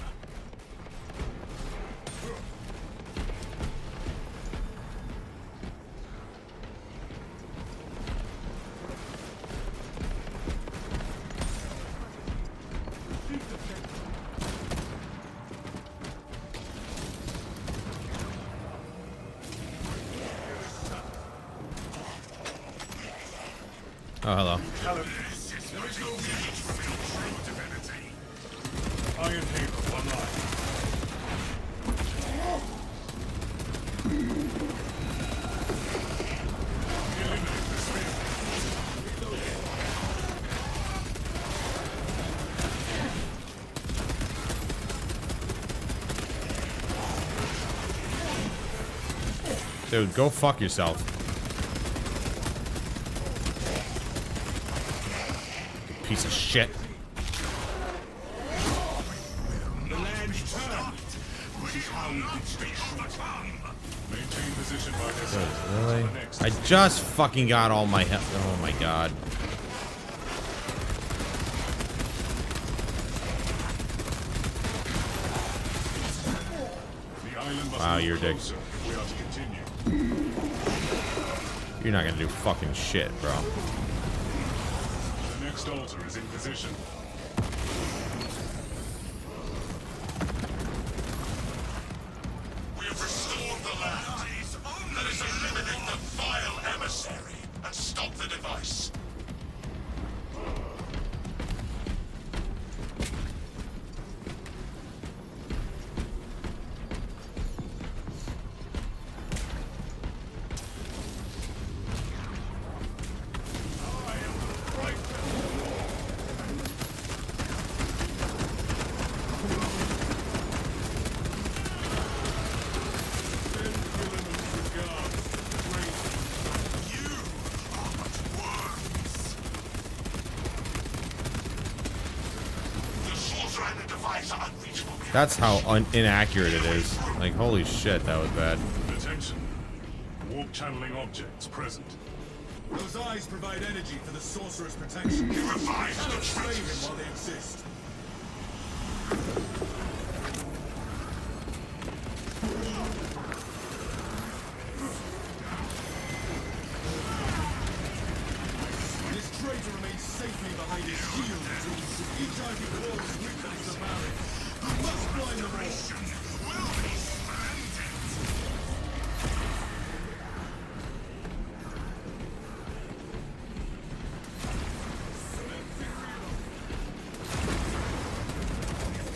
B: Oh, hello.
K: There is no need for true divinity. Iron Haver, one line. Eliminate the spear.
B: Dude, go fuck yourself. Piece of shit.
I: The land's turn. This is how we reach the traitor.
K: Maintain position by this
B: Dude,
K: altar
B: really?
K: until the next
B: I
K: is
B: just fucking got all my health. Oh my god.
K: The island must
B: Wow,
K: move
B: you're a dick.
K: closer if we are to continue.
B: You're not gonna do fucking shit, bro.
K: The next altar is in position.
I: We have restored the land. Let us eliminate the vile emissary and stop the device.
K: skies are unreachable.
B: That's how inaccurate it is. Like, holy shit, that was bad.
M: Attention. Warp channeling objects present. Those eyes provide energy for the sorcerer's protection.
K: He revives the
M: Cannot slay him
K: traitors.
M: while they exist. This traitor remains safely behind his shield. Each time he calls weakens the barrier. You must blind them all.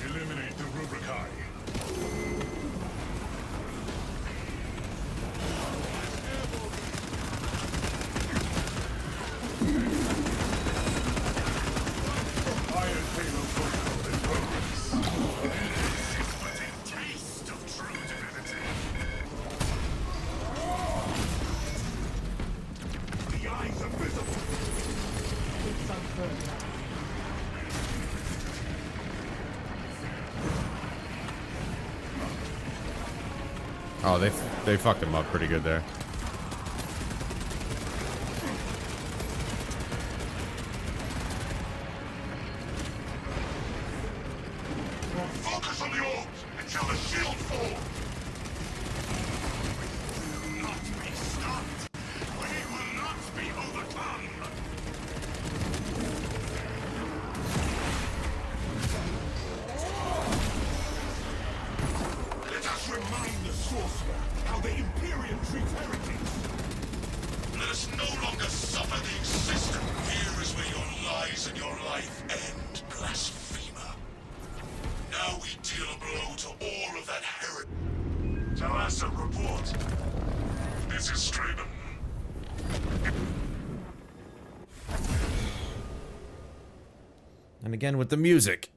M: Eliminate the Rubricae. Iron Halo protocol in progress.
K: Taste of true divinity. The eyes are visible.
B: Oh, they fucked him up pretty good there.
K: Focus on the orbs until the shield falls. Not be stopped. We will not be overcome. Let us remind the sorcerer how the Imperium treats heretics. Let us no longer suffer the existence. Here is where your lies and your life end, blasphemer. Now we deal a blow to all of that heresy. Talassa, report. This is Straben.
B: And again with the music.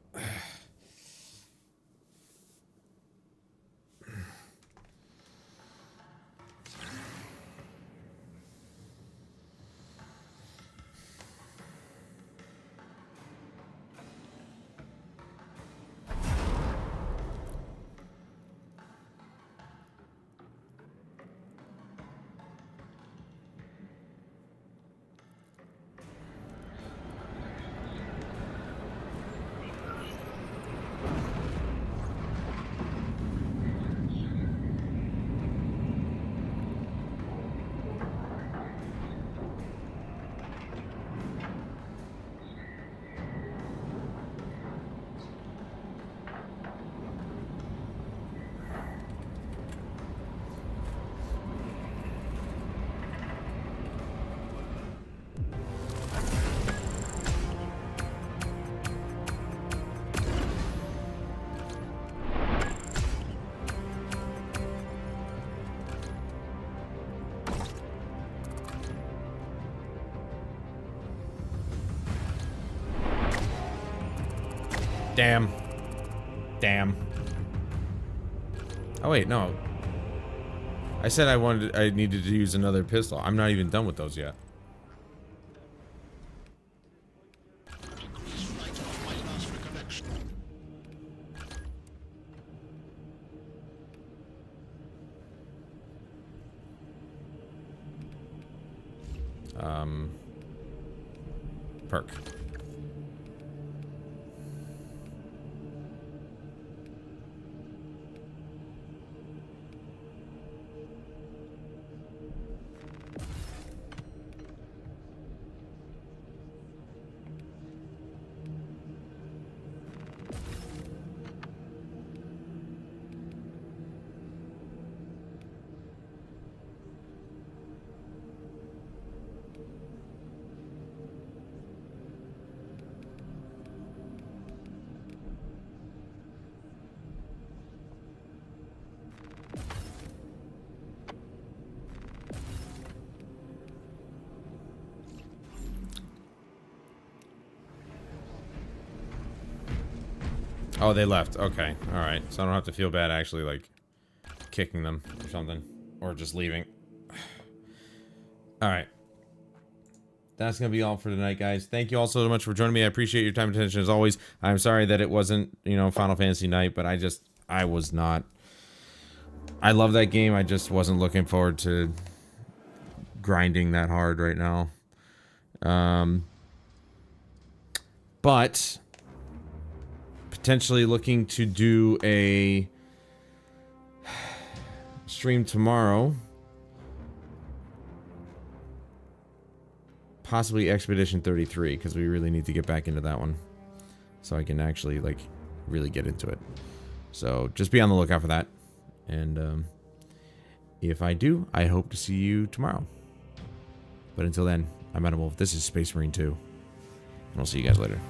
B: Damn. Damn. Oh wait, no. I said I needed to use another pistol. I'm not even done with those yet. Perk. Oh, they left. Okay. Alright. So I don't have to feel bad actually, like, kicking them or something. Or just leaving. Alright. that's going to be all for tonight, guys. Thank you all so much for joining me. I appreciate your time and attention as always. I'm sorry that it wasn't, Final Fantasy night, but I was not. I love that game. I just wasn't looking forward to grinding that hard right now. But potentially looking to do a stream tomorrow. Possibly Expedition 33, because we really need to get back into that one. So I can actually, really get into it. So just be on the lookout for that. And if I do, I hope to see you tomorrow. But until then, I'm Adam Wolf. This is Space Marine 2. And I'll see you guys later.